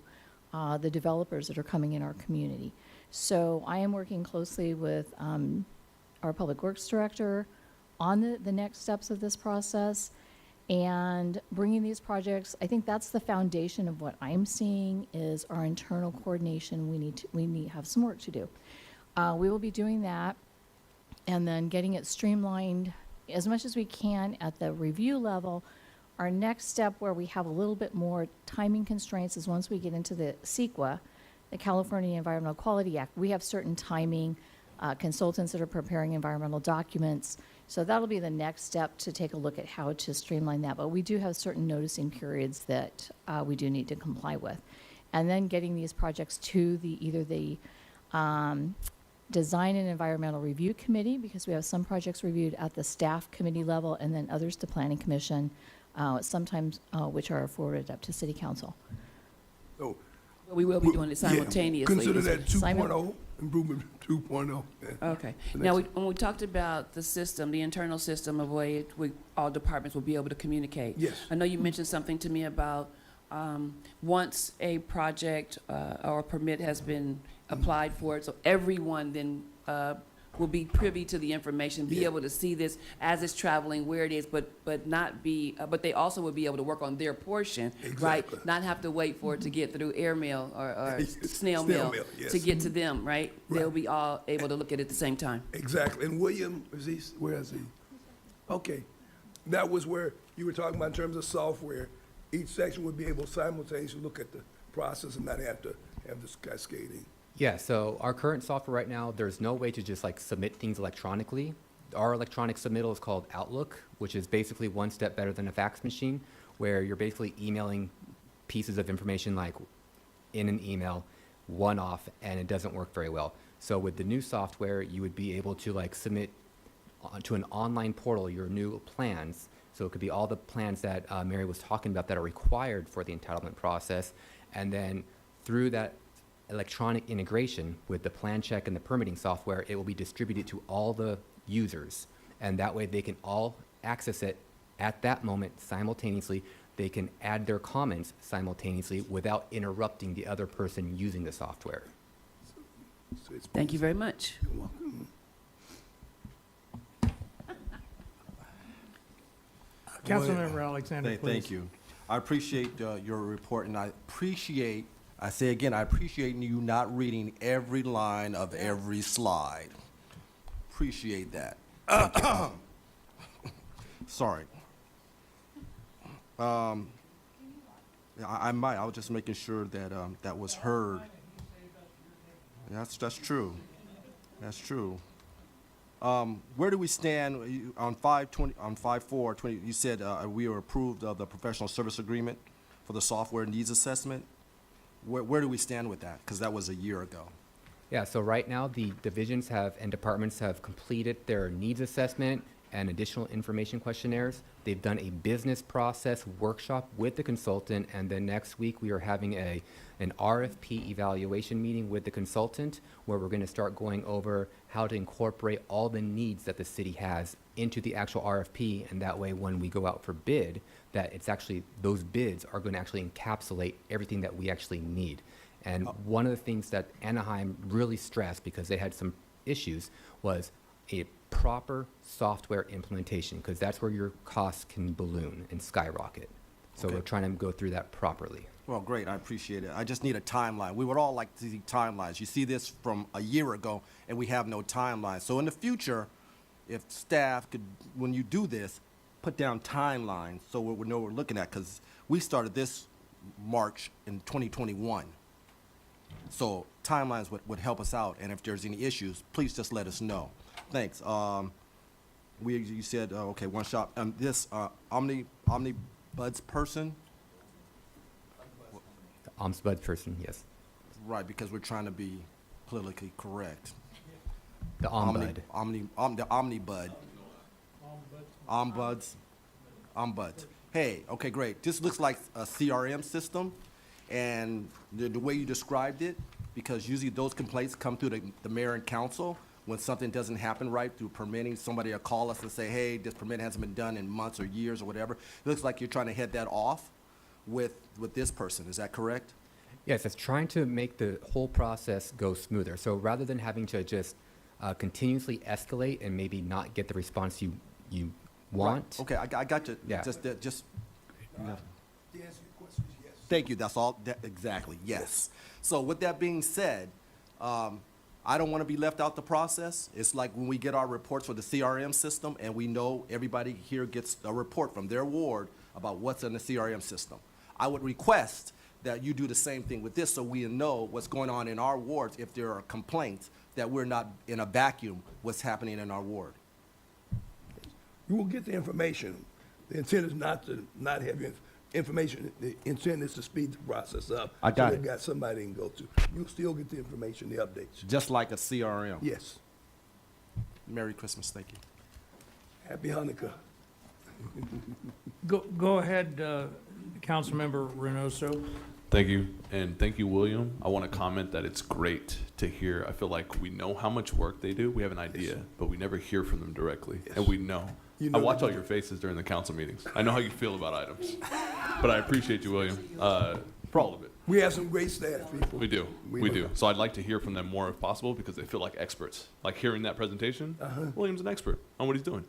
K: the developers that are coming in our community. So I am working closely with our Public Works Director on the next steps of this process and bringing these projects. I think that's the foundation of what I'm seeing is our internal coordination. We need to have some work to do. We will be doing that, and then getting it streamlined as much as we can at the review level. Our next step, where we have a little bit more timing constraints, is once we get into the CEQA, the California Environmental Quality Act. We have certain timing consultants that are preparing environmental documents. So that'll be the next step to take a look at how to streamline that. But we do have certain noticing periods that we do need to comply with. And then getting these projects to either the Design and Environmental Review Committee, because we have some projects reviewed at the staff committee level, and then others to Planning Commission, sometimes which are forwarded up to City Council.
M: So
Q: we will be doing it simultaneously.
M: Consider that 2.0. improvement 2.0.
Q: Okay.
M: The
Q: Now,
M: next
Q: when we talked about the system, the internal system of way all departments will be able to communicate.
M: Yes.
Q: I know you mentioned something to me about once a project or a permit has been applied for it, so everyone then will be privy to the information, be able to see this as it's traveling, where it is, but not be, but they also will be able to work on their portion, right?
M: Exactly.
Q: Not have to wait for it to get through airmail or snail mail
M: yes.
Q: to get to them, right? They'll be all able to look at it at the same time.
M: Exactly. And William, where is he? Okay. That was where you were talking about in terms of software. Each section would be able to simultaneously look at the process and not have to have this cascading.
J: Yeah, so our current software right now, there's no way to just like submit things electronically. Our electronic submittal is called Outlook, which is basically one step better than a fax machine, where you're basically emailing pieces of information like in an email, one off, and it doesn't work very well. So with the new software, you would be able to like submit to an online portal your new plans. So it could be all the plans that Mary was talking about that are required for the entitlement process, and then through that electronic integration with the plan check and the permitting software, it will be distributed to all the users. And that way they can all access it at that moment simultaneously. They can add their comments simultaneously without interrupting the other person using the software.
Q: Thank you very much.
M: You're welcome.
C: Councilmember Alexander, please.
P: Thank you. I appreciate your report, and I say again, I appreciate you not reading every line of every slide. Appreciate that. Sorry. I was just making sure that that was heard. That's true. That's true. Where do we stand on 5/4/20? You said we were approved of the professional service agreement for the software needs assessment. Where do we stand with that? Because that was a year ago.
J: Yeah, so right now the divisions and departments have completed their needs assessment and additional information questionnaires. They've done a business process workshop with the consultant, and then next week we are having an RFP evaluation meeting with the consultant where we're going to start going over how to incorporate all the needs that the city has into the actual RFP, and that way when we go out for bid, that it's actually, those bids are going to actually encapsulate everything that we actually need. And one of the things that Anaheim really stressed, because they had some issues, was a proper software implementation, because that's where your costs can balloon and skyrocket. So we're trying to go through that properly.
P: Well, great. I appreciate it. I just need a timeline. We would all like to see timelines. You see this from a year ago, and we have no timeline. So in the future, if staff could, when you do this, put down timelines so we know what we're looking at, because we started this March in 2021. So timelines would help us out, and if there's any issues, please just let us know. Thanks. You said, okay, one shop. This Omnibuds person?
J: The Ombudsman person, yes.
P: Right, because we're trying to be politically correct.
J: The Ombud.
P: The Omnibud. Ombuds. Hey, okay, great. This looks like a CRM system, and the way you described it, because usually those complaints come through the mayor and council. When something doesn't happen right through permitting, somebody will call us and say, hey, this permit hasn't been done in months or years or whatever. It looks like you're trying to head that off with this person. Is that correct?
J: Yes, it's trying to make the whole process go smoother. So rather than having to just continuously escalate and maybe not get the response you want.
P: Right. Okay, I got you.
J: Yeah.
P: Just
M: The answer to your question is yes.
P: Thank you. That's all. Exactly. Yes. So with that being said, I don't want to be left out the process. It's like when we get our reports for the CRM system, and we know everybody here gets a report from their ward about what's in the CRM system. I would request that you do the same thing with this, so we know what's going on in our wards. If there are complaints, that we're not in a vacuum what's happening in our ward.
M: You will get the information. The intent is not to not have information. The intent is to speed the process up.
P: I got
M: so
P: it.
M: they've got somebody they can go to. You'll still get the information, the updates.
P: Just like a CRM.
M: Yes.
P: Merry Christmas. Thank you.
M: Happy Hanukkah.
C: Go ahead, Councilmember Reynoso.
O: Thank you. And thank you, William. I want to comment that it's great to hear. I feel like we know how much work they do. We have an idea, but we never hear from them directly. And we know.
M: You
O: I
M: know
O: watch
M: that-
O: all your faces during the council meetings. I know how you feel about items. But I appreciate you, William, for all of it.
M: We have some great staff people.
O: We do.
M: We
O: We
M: know.
O: do. So I'd like to hear from them more if possible because they feel like experts. Like hearing that presentation, William's an expert on what he's doing.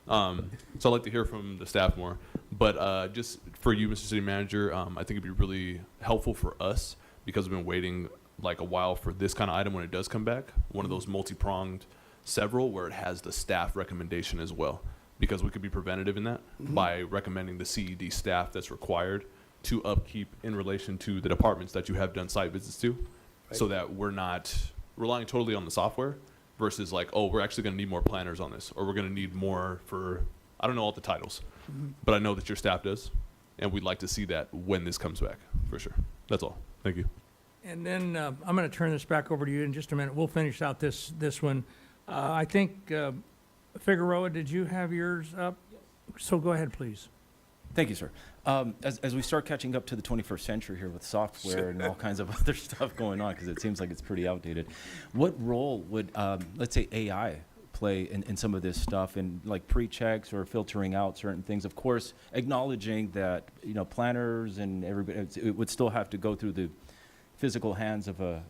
O: So I'd like to hear from the staff more. But just for you, Mr. City Manager, I think it'd be really helpful for us because we've been waiting like a while for this kind of item when it does come back. One of those multi-pronged several where it has the staff recommendation as well. Because we could be preventative in that by recommending the CED staff that's required to upkeep in relation to the departments that you have done site visits to, so that we're not relying totally on the software versus like, oh, we're actually going to need more planners on this, or we're going to need more for, I don't know all the titles, but I know that your staff does, and we'd like to see that when this comes back, for sure. That's all. Thank you.
C: And then I'm going to turn this back over to you in just a minute. We'll finish out this one. I think, Figueroa, did you have yours up? So go ahead, please.
R: Thank you, sir. As we start catching up to the 21st century here with software and all kinds of other stuff going on, because it seems like it's pretty outdated, what role would, let's say, AI play in some of this stuff, and like pre-checks or filtering out certain things? Of course, acknowledging that, you know, planners and everybody, it would still have to go through the physical hands of a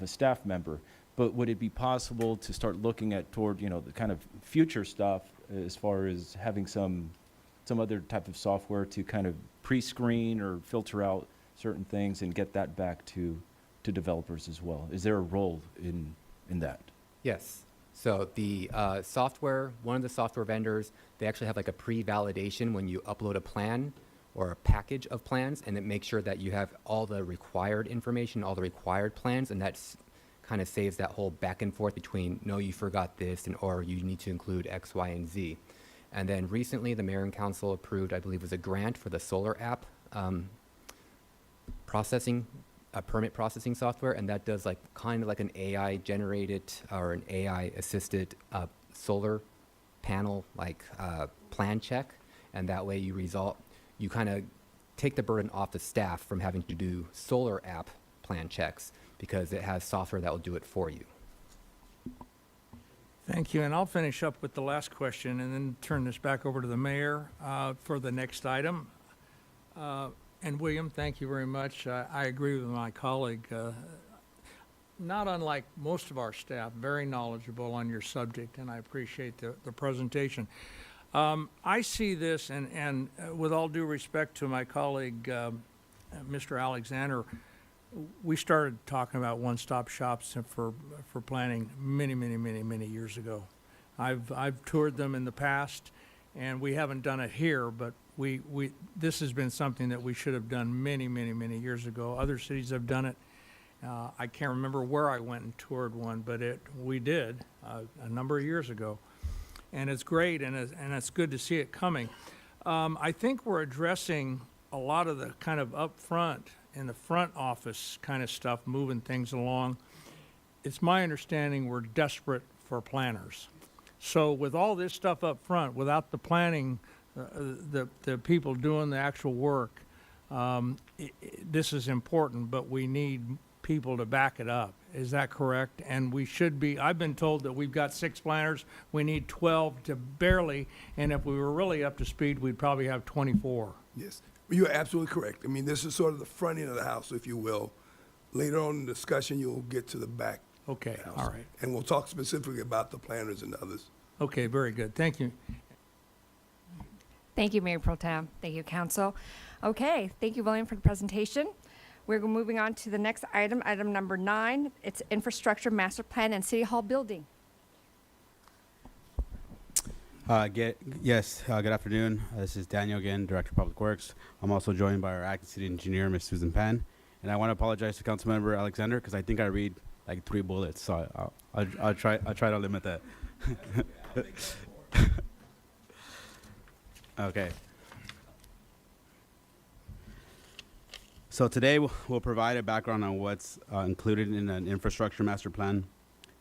R: staff member. But would it be possible to start looking at toward, you know, the kind of future stuff as far as having some other type of software to kind of pre-screen or filter out certain things and get that back to developers as well? Is there a role in that?
J: Yes. So the software, one of the software vendors, they actually have like a pre-validation when you upload a plan or a package of plans, and it makes sure that you have all the required information, all the required plans, and that's kind of saves that whole back and forth between, no, you forgot this, and or you need to include X, Y, and Z. And then recently, the mayor and council approved, I believe, was a grant for the solar app permit processing software, and that does like kind of like an AI generated or an AI assisted solar panel like plan check, and that way you kind of take the burden off the staff from having to do solar app plan checks, because it has software that will do it for you.
C: Thank you, and I'll finish up with the last question and then turn this back over to the mayor for the next item. And William, thank you very much. I agree with my colleague. Not unlike most of our staff, very knowledgeable on your subject, and I appreciate the presentation. I see this, and with all due respect to my colleague, Mr. Alexander, we started talking about one-stop shops for planning many years ago. I've toured them in the past, and we haven't done it here, but this has been something that we should have done many years ago. Other cities have done it. I can't remember where I went and toured one, but we did a number of years ago, and it's great, and it's good to see it coming. I think we're addressing a lot of the kind of upfront in the front office kind of stuff, moving things along. It's my understanding we're desperate for planners. So with all this stuff up front, without the planning, the people doing the actual work, this is important, but we need people to back it up. Is that correct? And we should be, I've been told that we've got 6 planners. We need 12 to barely, and if we were really up to speed, we'd probably have 24.
M: Yes, you're absolutely correct. I mean, this is sort of the front end of the house, if you will. Later on in the discussion, you'll get to the back.
C: Okay,
M: house.
C: all right.
M: And we'll talk specifically about the planners and others.
C: Okay, very good. Thank you.
A: Thank you, Mayor Pro Tem. Thank you, Council. Okay, thank you, William, for the presentation. We're moving on to the next item, item number 9. It's Infrastructure Master Plan and City Hall Building.
D: Yes, good afternoon. This is Daniel again, Director of Public Works. I'm also joined by our acting city engineer, Ms. Susan Pan. And I want to apologize to Councilmember Alexander because I think I read like 3 bullets, so I'll try to limit that. Okay. So today we'll provide a background on what's included in an infrastructure master plan.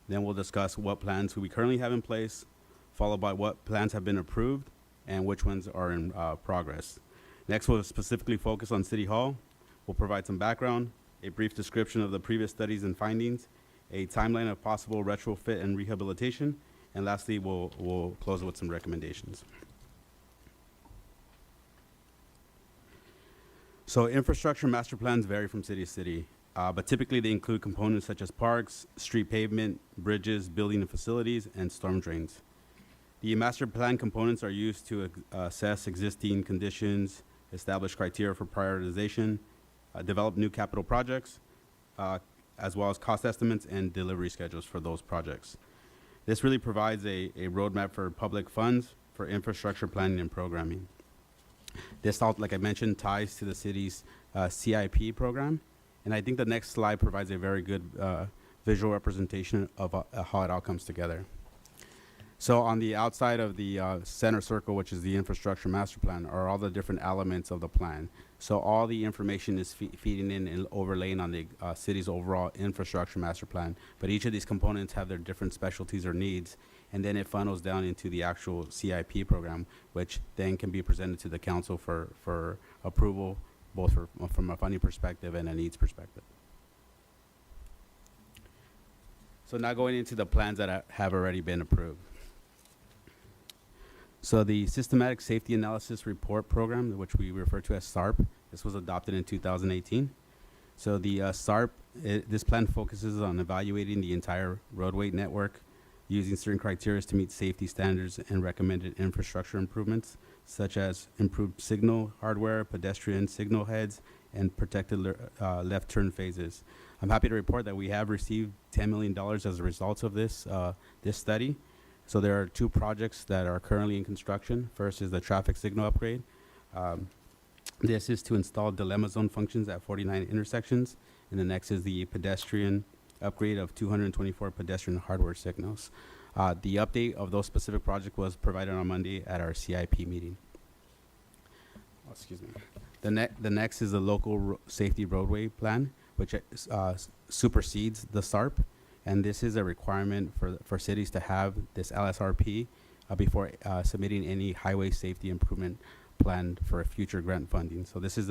D: Then we'll discuss what plans we currently have in place, followed by what plans have been approved and which ones are in progress. Next, we'll specifically focus on City Hall, We'll provide some background, a brief description of the previous studies and findings, a timeline of possible retrofit and rehabilitation, and lastly, we'll close with some recommendations. So infrastructure master plans vary from city to city, but typically they include components such as parks, street pavement, bridges, building and facilities, and storm drains. The master plan components are used to assess existing conditions, establish criteria for prioritization, develop new capital projects, as well as cost estimates and delivery schedules for those projects. This really provides a roadmap for public funds for infrastructure planning and programming. This, like I mentioned, ties to the city's CIP program, and I think the next slide provides a very good visual representation of how it all comes together. So on the outside of the center circle, which is the infrastructure master plan, are all the different elements of the plan. So all the information is feeding in and overlaying on the city's overall infrastructure master plan. But each of these components have their different specialties or needs, and then it funnels down into the actual CIP program, which then can be presented to the council for approval, both from a funding perspective and a needs perspective. So now going into the plans that have already been approved. So the Systematic Safety Analysis Report Program, which we refer to as SARP, this was adopted in 2018. So the SARP, this plan focuses on evaluating the entire roadway network using certain criteria to meet safety standards and recommended infrastructure improvements, such as improved signal hardware, pedestrian signal heads, and protected left turn phases. I'm happy to report that we have received $10 million as a result of this, this study. So there are two projects that are currently in construction. First is the traffic signal upgrade. This is to install dilemma zone functions at 49 intersections. And the next is the pedestrian upgrade of 224 pedestrian hardware signals. The update of those specific projects was provided on Monday at our CIP meeting. Oh, excuse me. The next is the local safety roadway plan, which supersedes the SARP. And this is a requirement for cities to have this LSRP before submitting any highway safety improvement plan for future grant funding. So this is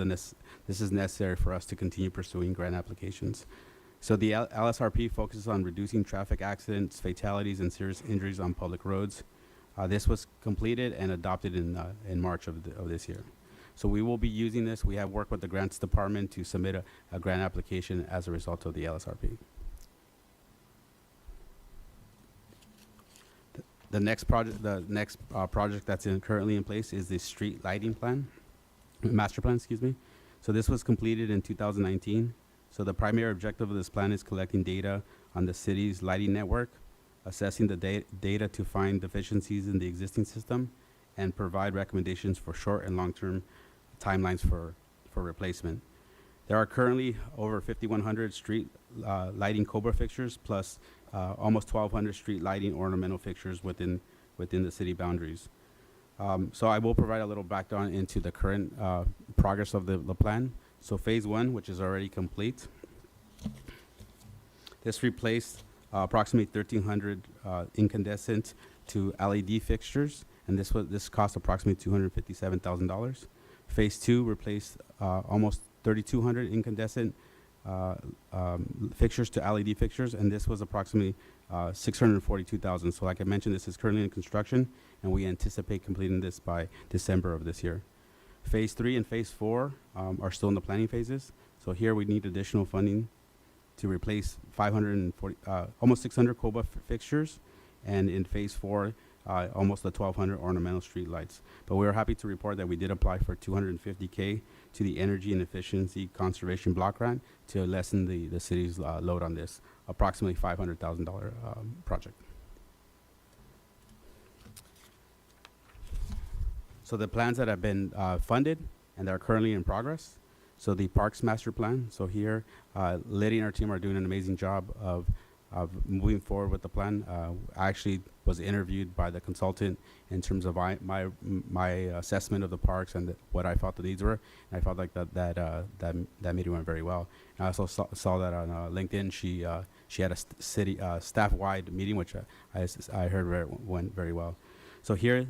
D: necessary for us to continue pursuing grant applications. So the LSRP focuses on reducing traffic accidents, fatalities, and serious injuries on public roads. This was completed and adopted in March of this year. So we will be using this. We have worked with the grants department to submit a grant application as a result of the LSRP. The next project that's currently in place is the street lighting plan, master plan, excuse me. So this was completed in 2019. So the primary objective of this plan is collecting data on the city's lighting network, assessing the data to find deficiencies in the existing system, and provide recommendations for short and long-term timelines for replacement. There are currently over 5,100 street lighting COBRA fixtures, plus almost 1,200 street lighting ornamental fixtures within the city boundaries. So I will provide a little background into the current progress of the plan. So phase one, which is already complete, this replaced approximately 1,300 incandescent to LED fixtures, and this cost approximately $257,000. Phase two replaced almost 3,200 incandescent fixtures to LED fixtures, and this was approximately $642,000. So like I mentioned, this is currently in construction, and we anticipate completing this by December of this year. Phase three and phase four are still in the planning phases. So here we need additional funding to replace almost 600 COBA fixtures, and in phase four, almost 1,200 ornamental street lights. But we are happy to report that we did apply for $250K to the Energy and Efficiency Conservation Block Grant to lessen the city's load on this approximately $500,000 project. So the plans that have been funded and that are currently in progress. So the Parks Master Plan. So here, Liddy and our team are doing an amazing job of moving forward with the plan. I actually was interviewed by the consultant in terms of my assessment of the parks and what I thought the needs were. And I felt like that meeting went very well. And I also saw that on LinkedIn. She had a city staff-wide meeting, which I heard went very well. So here,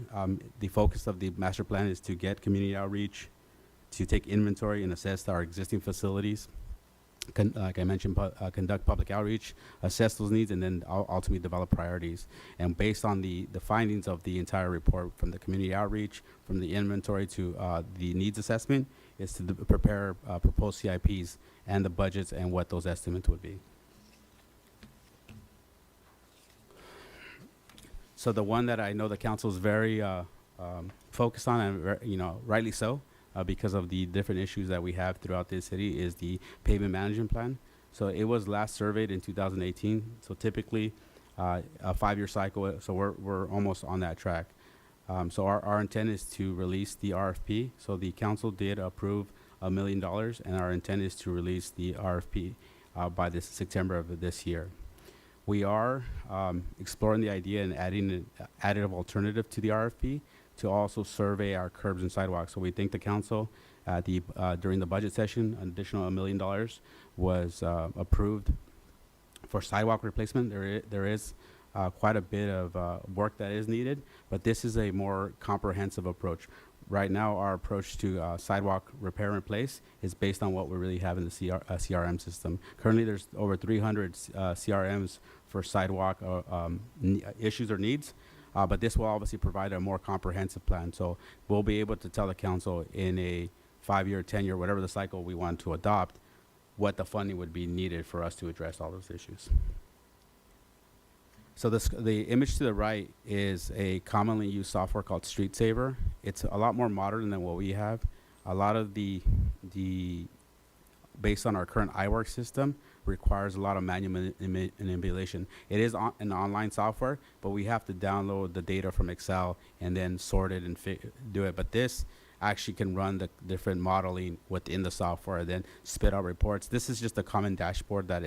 D: the focus of the master plan is to get community outreach, to take inventory and assess our existing facilities. Like I mentioned, conduct public outreach, assess those needs, and then ultimately develop priorities. And based on the findings of the entire report, from the community outreach, from the inventory to the needs assessment, is to prepare proposed CIPs and the budgets and what those estimates would be. So the one that I know the council is very focused on, and rightly so, because of the different issues that we have throughout this city, is the pavement management plan. So it was last surveyed in 2018. So typically a 5-year cycle. So we're almost on that track. So our intent is to release the RFP. So the council did approve $1 million, and our intent is to release the RFP by this September of this year. We are exploring the idea and adding an additive alternative to the RFP to also survey our curbs and sidewalks. So we think the council at during the budget session, an additional $1 million was approved for sidewalk replacement. There is quite a bit of work that is needed, but this is a more comprehensive approach. Right now, our approach to sidewalk repair and replace is based on what we really have in the CRM system. Currently, there's over 300 CRMs for sidewalk issues or needs, but this will obviously provide a more comprehensive plan. So we'll be able to tell the council in a 5-year, 10-year, whatever the cycle we want to adopt, what the funding would be needed for us to address all those issues. So the image to the right is a commonly used software called Street Saver. It's a lot more modern than what we have. A lot of the based on our current iWork system, requires a lot of manual manipulation. It is an online software, but we have to download the data from Excel and then sort it and do it. But this actually can run the different modeling within the software and then spit out reports. This is just a common dashboard that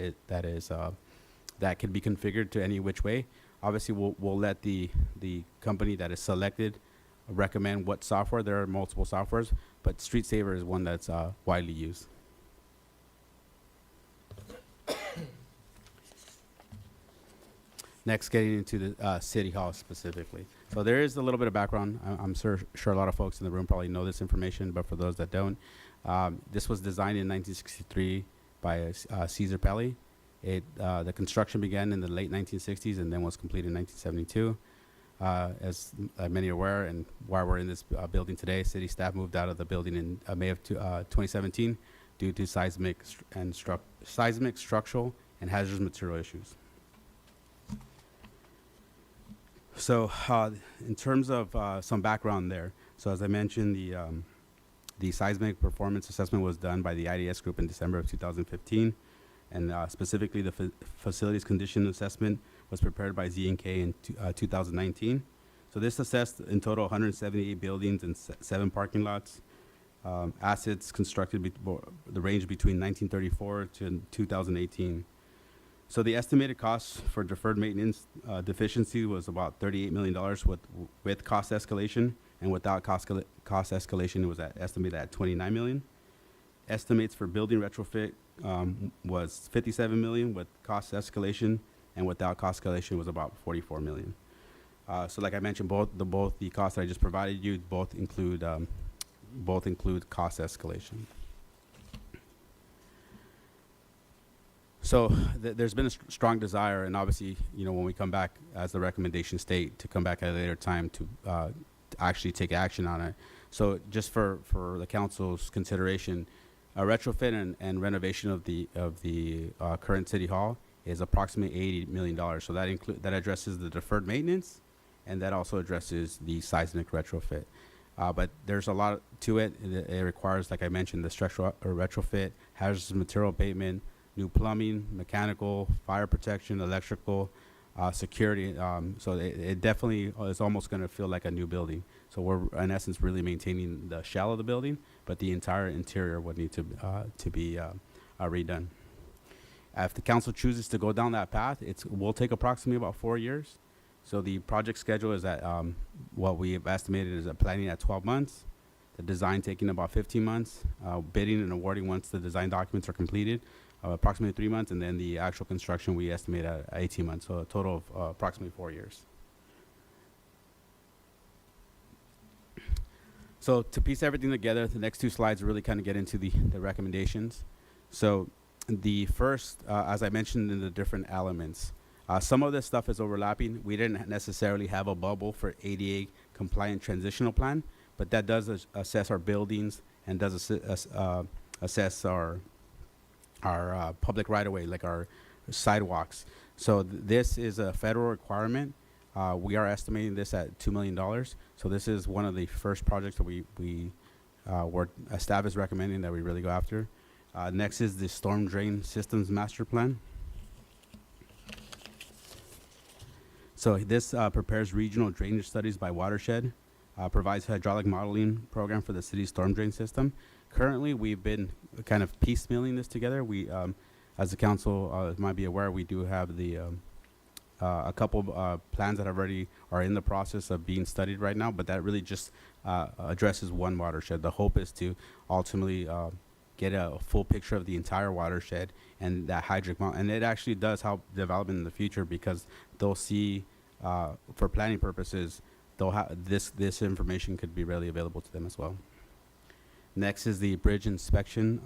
D: can be configured to any which way. Obviously, we'll let the company that is selected recommend what software. There are multiple softwares, but Street Saver is one that's widely used. Next, getting into the City Hall specifically. So there is a little bit of background. I'm sure a lot of folks in the room probably know this information, but for those that don't, this was designed in 1963 by Caesar Pelli. The construction began in the late 1960s and then was completed in 1972. As many are aware, and while we're in this building today, city staff moved out of the building in May of 2017 due to seismic, structural, and hazardous material issues. So in terms of some background there, so as I mentioned, the seismic performance assessment was done by the IDS group in December of 2015, and specifically the facilities condition assessment was prepared by Z&K in 2019. So this assessed in total 178 buildings and 7 parking lots, assets constructed the range between 1934 to 2018. So the estimated cost for deferred maintenance deficiency was about $38 million with cost escalation, and without cost escalation, it was estimated at $29 million. Estimates for building retrofit was $57 million with cost escalation, and without cost escalation was about $44 million. So like I mentioned, both the costs that I just provided you both include cost escalation. So there's been a strong desire, and obviously, when we come back, as the recommendation state, to come back at a later time to actually take action on it. So just for the council's consideration, a retrofit and renovation of the current city hall is approximately $80 million. So that addresses the deferred maintenance, and that also addresses the seismic retrofit. But there's a lot to it. It requires, like I mentioned, the structural retrofit, hazardous material abatement, new plumbing, mechanical, fire protection, electrical, security. So it definitely is almost going to feel like a new building. So we're, in essence, really maintaining the shell of the building, but the entire interior would need to be redone. If the council chooses to go down that path, it will take approximately about 4 years. So the project schedule is at what we have estimated is planning at 12 months, the design taking about 15 months, bidding and awarding once the design documents are completed, approximately 3 months, and then the actual construction we estimate at 18 months, so a total of approximately 4 years. So to piece everything together, the next two slides really kind of get into the recommendations. So the first, as I mentioned in the different elements, some of this stuff is overlapping. We didn't necessarily have a bubble for ADA compliant transitional plan, but that does assess our buildings and does assess our public right of way, like our sidewalks. So this is a federal requirement. We are estimating this at $2 million. So this is one of the first projects that staff is recommending that we really go after. Next is the storm drain systems master plan. So this prepares regional drainage studies by watershed, provides hydraulic modeling program for the city's storm drain system. Currently, we've been kind of piecemealing this together. We, as the council might be aware, we do have the a couple plans that already are in the process of being studied right now, but that really just addresses one watershed. The hope is to ultimately get a full picture of the entire watershed and that hydric model. And it actually does help development in the future because they'll see, for planning purposes, they'll have this information could be readily available to them as well. Next is the bridge inspection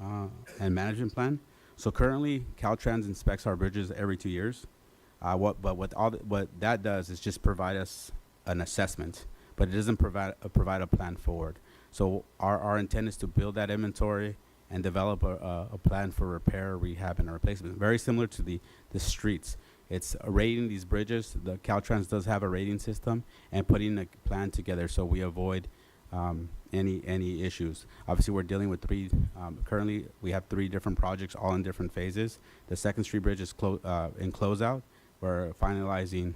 D: and management plan. So currently, Caltrans inspects our bridges every 2 years. What that does is just provide us an assessment, but it doesn't provide a plan forward. So our intent is to build that inventory and develop a plan for repair, rehab, and replacement. Very similar to the streets. It's rating these bridges. The Caltrans does have a rating system and putting a plan together so we avoid any issues. Obviously, we're dealing with currently we have 3 different projects all in different phases. The Second Street Bridge is in closeout. We're finalizing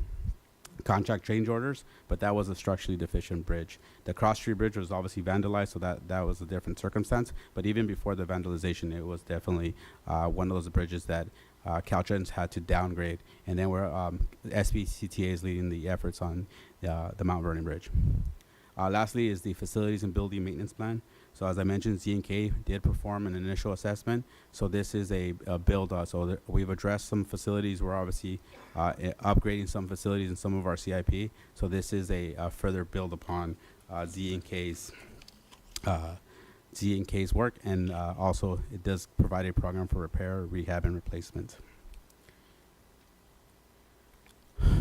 D: contract change orders, but that was a structurally deficient bridge. The Cross Street Bridge was obviously vandalized, so that was a different circumstance. But even before the vandalization, it was definitely one of those bridges that Caltrans had to downgrade. And then SBCTA is leading the efforts on the Mount Vernon Bridge. Lastly is the facilities and building maintenance plan. So as I mentioned, Z&K did perform an initial assessment. So this is a build. We've addressed some facilities. We're obviously upgrading some facilities in some of our CIP. So this is a further build upon Z&K's work, and also it does provide a program for repair, rehab, and replacement.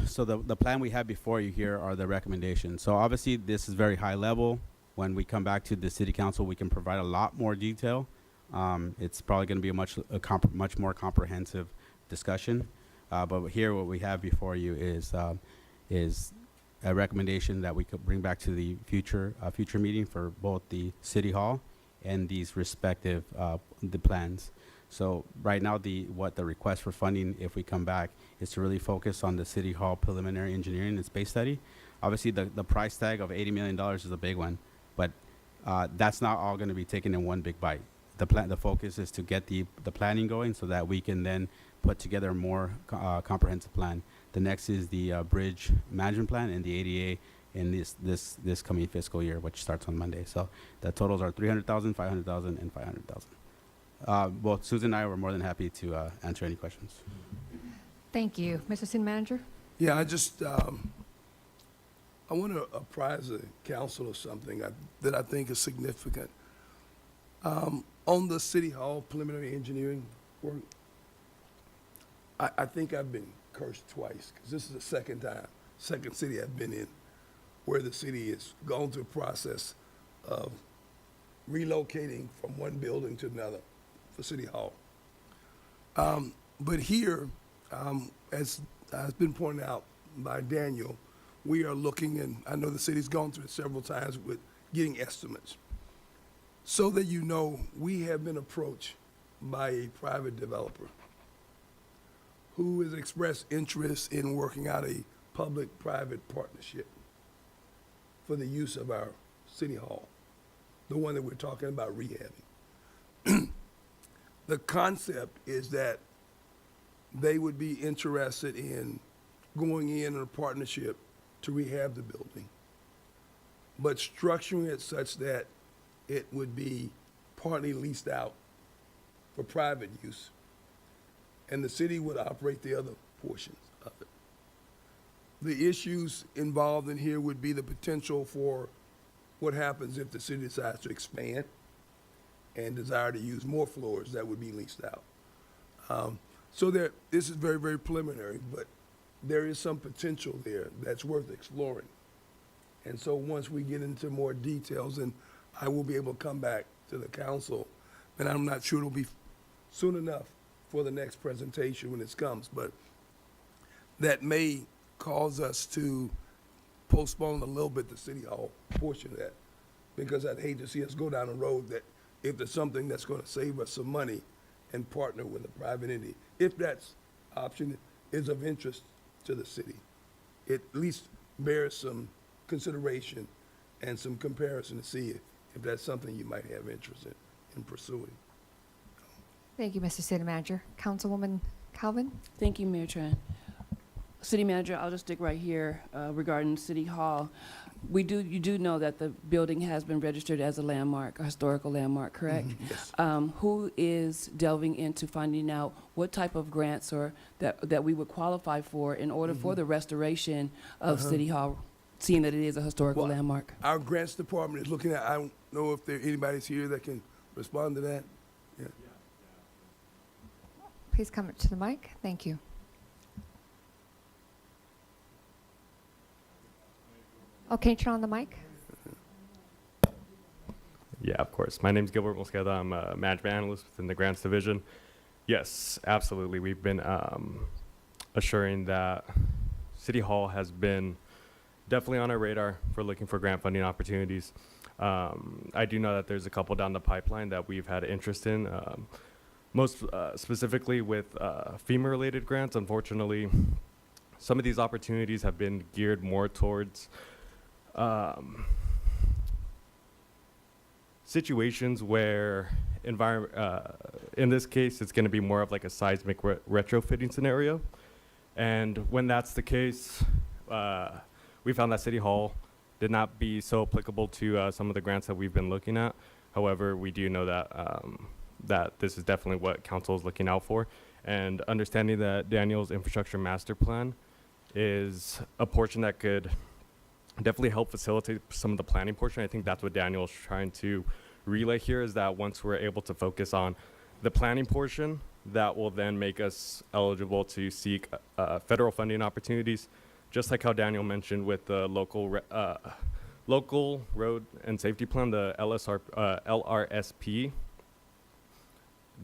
D: So the plan we have before you here are the recommendations. So obviously this is very high level. When we come back to the city council, we can provide a lot more detail. It's probably going to be a much more comprehensive discussion. But here, what we have before you is a recommendation that we could bring back to the future meeting for both the city hall and these respective the plans. So right now, what the request for funding, if we come back, is to really focus on the city hall preliminary engineering and space study. Obviously, the price tag of $80 million is a big one. But that's not all going to be taken in one big bite. The focus is to get the planning going so that we can then put together a more comprehensive plan. The next is the bridge management plan and the ADA in this coming fiscal year, which starts on Monday. So the totals are $300,000, $500,000, and $500,000. Well, Susan and I were more than happy to answer any questions.
A: Thank you. Mr. City Manager?
M: Yeah, I want to apprise the council of something that I think is significant. On the City Hall preliminary engineering work, I think I've been cursed twice, because this is the second city I've been in, where the city has gone through a process of relocating from one building to another for City Hall. But here, as has been pointed out by Daniel, we are looking, and I know the city's gone through it several times with getting estimates. So that you know, we have been approached by a private developer who has expressed interest in working out a public-private partnership for the use of our city hall, the one that we're talking about rehabbing. The concept is that they would be interested in going in a partnership to rehab the building, but structuring it such that it would be partly leased out for private use, and the city would operate the other portions of it. The issues involved in here would be the potential for what happens if the city decides to expand and desire to use more floors that would be leased out. So this is very, very preliminary, but there is some potential there that's worth exploring. And so once we get into more details, and I will be able to come back to the council, and I'm not sure it'll be soon enough for the next presentation when it comes, but that may cause us to postpone a little bit the city hall portion of that, because I'd hate to see us go down a road that if there's something that's going to save us some money and partner with a private entity, if that's option is of interest to the city, it at least bears some consideration and some comparison to see if that's something you might have interest in pursuing.
A: Thank you, Mr. City Manager. Councilwoman Calvin?
Q: Thank you, Mayor Tran. City Manager, I'll just stick right here regarding City Hall. You do know that the building has been registered as a landmark, a historical landmark, correct?
M: Yes.
Q: Who is delving into finding out what type of grants or that we would qualify for in order for the restoration of City Hall, seeing that it is a historical landmark?
M: Our grants department is looking at, I don't know if anybody's here that can respond to that. Yeah.
A: Please come up to the mic. Thank you. Okay, turn on the mic.
L: Yeah, of course. My name is Gilbert Mosqueda. I'm a management analyst within the grants division. Yes, absolutely. We've been assuring that City Hall has been definitely on our radar for looking for grant funding opportunities. I do know that there's a couple down the pipeline that we've had interest in, most specifically with FEMA-related grants. Unfortunately, some of these opportunities have been geared more towards situations where in this case, it's going to be more of like a seismic retrofitting scenario. And when that's the case, we found that City Hall did not be so applicable to some of the grants that we've been looking at. However, we do know that that this is definitely what council is looking out for. And understanding that Daniel's infrastructure master plan is a portion that could definitely help facilitate some of the planning portion. I think that's what Daniel's trying to relay here, is that once we're able to focus on the planning portion, that will then make us eligible to seek federal funding opportunities, just like how Daniel mentioned with the local road and safety plan, the LRSP.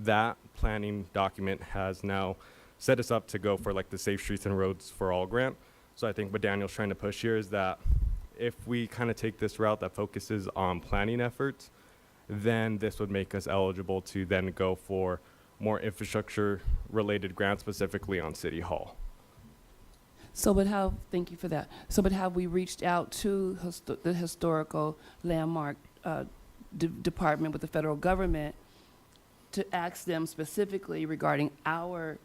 L: That planning document has now set us up to go for like the Safe Streets and Roads for All grant. So I think what Daniel's trying to push here is that if we kind of take this route that focuses on planning efforts, then this would make us eligible to then go for more infrastructure related grants, specifically on City Hall.
Q: So, thank you for that. So, but have we reached out to the historical landmark department with the federal government to ask them specifically regarding our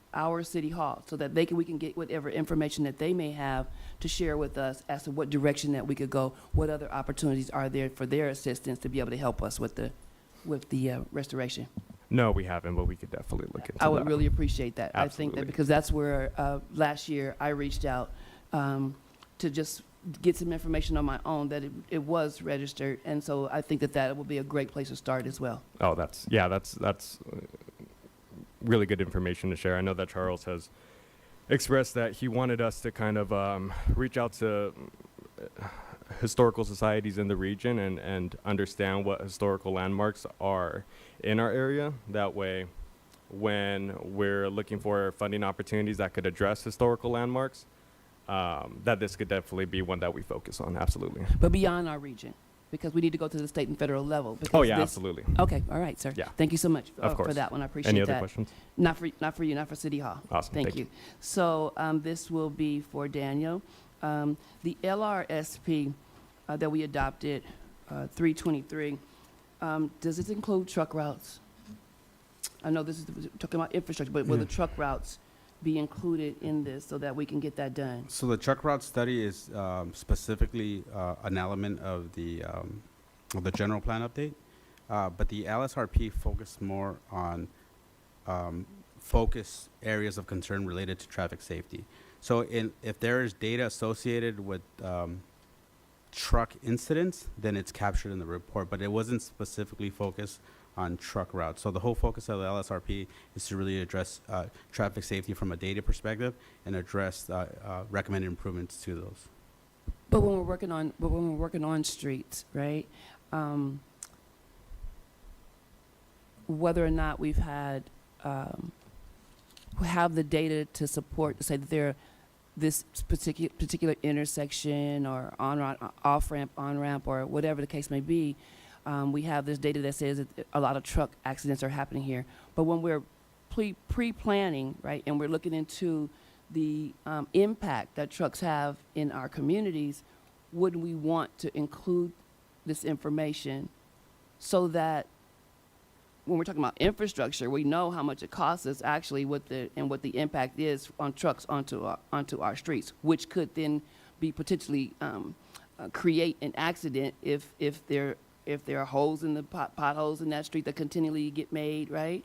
Q: City Hall, so that we can get whatever information that they may have to share with us as to what direction that we could go, what other opportunities are there for their assistance to be able to help us with the restoration?
L: No, we haven't, but we could definitely look into that.
Q: I would really appreciate that.
L: Absolutely.
Q: I think that because that's where last year I reached out to just get some information on my own that it was registered, and so I think that would be a great place to start as well.
L: Oh, that's really good information to share. I know that Charles has expressed that he wanted us to kind of reach out to historical societies in the region and understand what historical landmarks are in our area. That way, when we're looking for funding opportunities that could address historical landmarks, that this could definitely be one that we focus on. Absolutely.
Q: But beyond our region, because we need to go to the state and federal level.
L: Oh yeah, absolutely.
Q: Okay, all right, sir.
L: Yeah.
Q: Thank you so much
L: Of course.
Q: for that one. I appreciate
L: Any
Q: that.
L: other questions?
Q: Not for you, not for City Hall.
L: Awesome.
Q: Thank you. So this will be for Daniel. The LRSP that we adopted, 323, does it include truck routes? I know this is talking about infrastructure, but will the truck routes be included in this so that we can get that done?
D: So the truck route study is specifically an element of the general plan update, but the LSRP focused more on focus areas of concern related to traffic safety. So if there is data associated with truck incidents, then it's captured in the report, but it wasn't specifically focused on truck routes. So the whole focus of the LSRP is to really address traffic safety from a data perspective and address recommended improvements to those.
Q: But when we're working on streets, right? Whether or not we've had have the data to support to say that there this particular intersection or off ramp, on ramp, or whatever the case may be, we have this data that says that a lot of truck accidents are happening here. But when we're pre-planning, right, and we're looking into the impact that trucks have in our communities, wouldn't we want to include this information so that when we're talking about infrastructure, we know how much it costs us actually what the impact is on trucks onto our streets, which could then be potentially create an accident if there are holes in the potholes in that street that continually get made, right,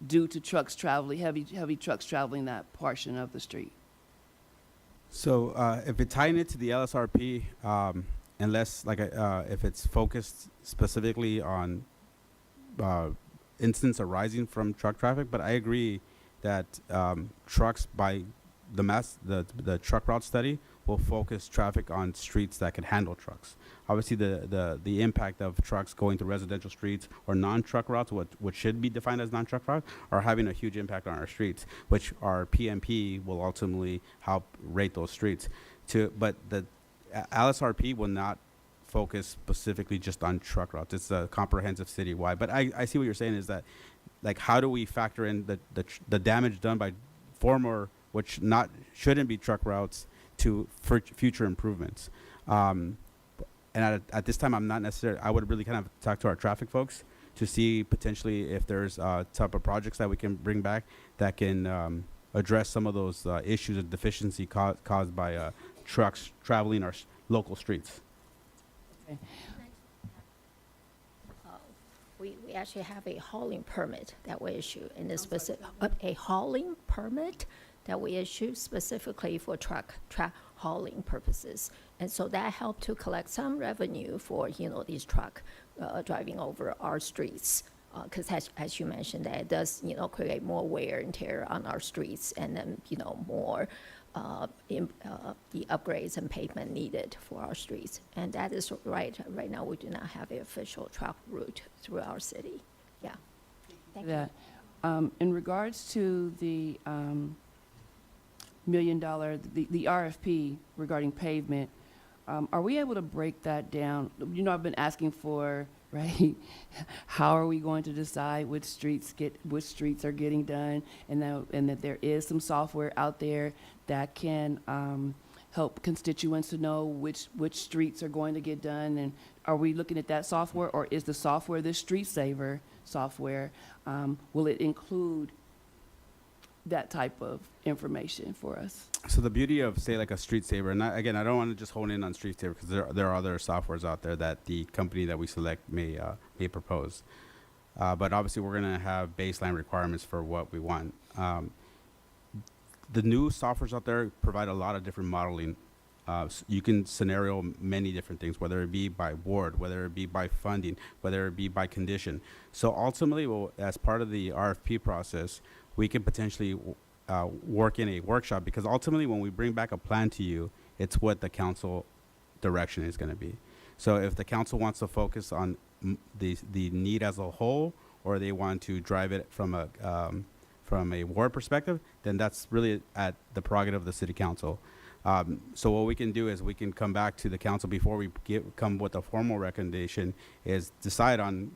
Q: due to trucks traveling, heavy trucks traveling that portion of the street.
D: So if it's tying it to the LSRP, unless if it's focused specifically on incidents arising from truck traffic, but I agree that trucks by the truck route study will focus traffic on streets that can handle trucks. Obviously, the impact of trucks going to residential streets or non-truck routes, what should be defined as non-truck routes, are having a huge impact on our streets, which our PMP will ultimately help rate those streets. But the LSRP will not focus specifically just on truck routes. It's a comprehensive citywide. But I see what you're saying is that, like, how do we factor in the damage done by former, which shouldn't be truck routes, to future improvements. And at this time, I'm not necessarily, I would really kind of talk to our traffic folks to see potentially if there's type of projects that we can bring back that can address some of those issues of deficiency caused by trucks traveling our local streets.
Q: Okay.
G: We actually have a hauling permit that we issue in this specific, a hauling permit that we issue specifically for truck hauling purposes. And so that helped to collect some revenue for, these truck driving over our streets. Because as you mentioned, that it does, create more wear and tear on our streets, and then, more the upgrades and pavement needed for our streets. And that is right now we do not have an official truck route through our city. Yeah. Thank you.
Q: In regards to the $1 million, the RFP regarding pavement, are we able to break that down? I've been asking for, right, how are we going to decide which streets are getting done, and that there is some software out there that can help constituents to know which streets are going to get done. And are we looking at that software, or is the software the Street Saver software? Will it include that type of information for us?
D: So the beauty of, say, like a Street Saver, and I don't want to just hone in on Street Saver because there are other softwares out there that the company that we select may propose. But obviously, we're going to have baseline requirements for what we want. The new softwares out there provide a lot of different modeling. You can scenario many different things, whether it be by ward, whether it be by funding, whether it be by condition. So ultimately, as part of the RFP process, we can potentially work in a workshop, because ultimately when we bring back a plan to you, it's what the council direction is going to be. So if the council wants to focus on the need as a whole, or they want to drive it from a ward perspective, then that's really at the prerogative of the city council. So what we can do is we can come back to the council before we come with a formal recommendation, is decide on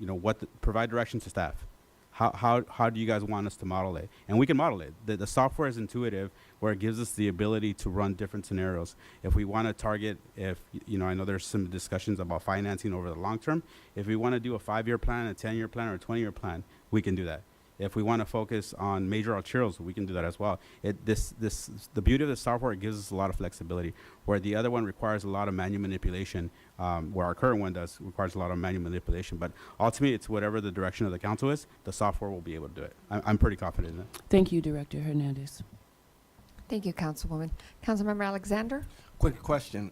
D: provide direction to staff. How do you guys want us to model it? And we can model it. The software is intuitive, where it gives us the ability to run different scenarios. If we want to target, I know there's some discussions about financing over the long term. If we want to do a 5-year plan, a 10-year plan, or a 20-year plan, we can do that. If we want to focus on major arterials, we can do that as well. The beauty of the software, it gives us a lot of flexibility, where the other one requires a lot of manual manipulation, where our current one requires a lot of manual manipulation. But ultimately, it's whatever the direction of the council is, the software will be able to do it. I'm pretty confident in that.
Q: Thank you, Director Hernandez.
A: Thank you, Councilwoman. Councilmember Alexander?
P: Quick question.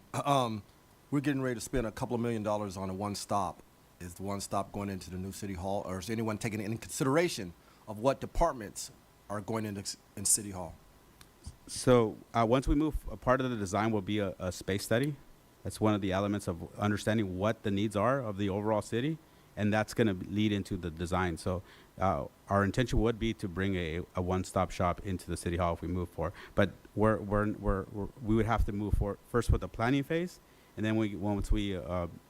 P: we're getting ready to spend a couple of $1 million on a one-stop. Is the one-stop going into the new city hall, or is anyone taking into consideration of what departments are going into in city hall?
D: So once we move, a part of the design will be a space study. That's one of the elements of understanding what the needs are of the overall city, and that's going to lead into the design. So our intention would be to bring a one-stop shop into the city hall if we move forward. But we would have to move forward first with the planning phase, and then once we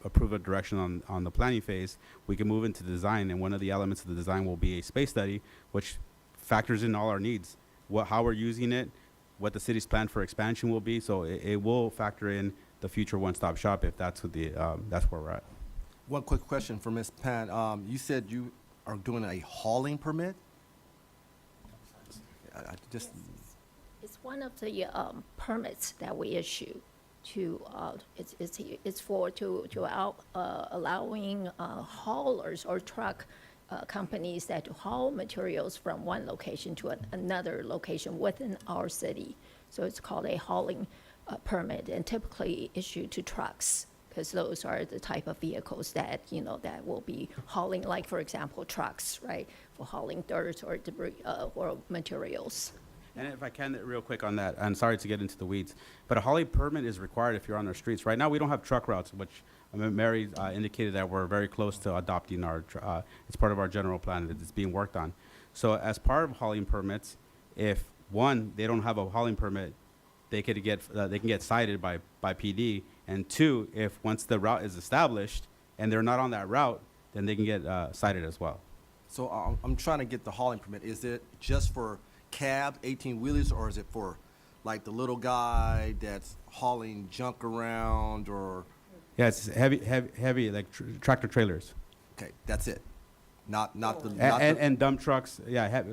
D: approve a direction on the planning phase, we can move into design. And one of the elements of the design will be a space study, which factors in all our needs, how we're using it, what the city's plan for expansion will be. So it will factor in the future one-stop shop if that's what that's where we're at.
P: One quick question for Ms. Pan. You said you are doing a hauling permit? I just,
G: It's one of the permits that we issue to, it's for, allowing haulers or truck companies that haul materials from one location to another location within our city. So it's called a hauling permit, and typically issued to trucks, because those are the type of vehicles that, that will be hauling, like, for example, trucks, right, for hauling dirt or debris or materials.
D: And if I can, real quick on that, and sorry to get into the weeds, but a hauling permit is required if you're on our streets. Right now, we don't have truck routes, which Mary indicated that we're very close to adopting it's part of our general plan that is being worked on. So as part of hauling permits, if one, they don't have a hauling permit, they can get cited by PD. And two, if once the route is established and they're not on that route, then they can get cited as well.
P: so I'm trying to get the hauling permit. Is it just for cab 18-wheelers, or is it for like the little guy that's hauling junk around, or?
D: Yeah, it's heavy like tractor trailers.
P: Okay, that's it. Not the
D: and dump trucks. Yeah,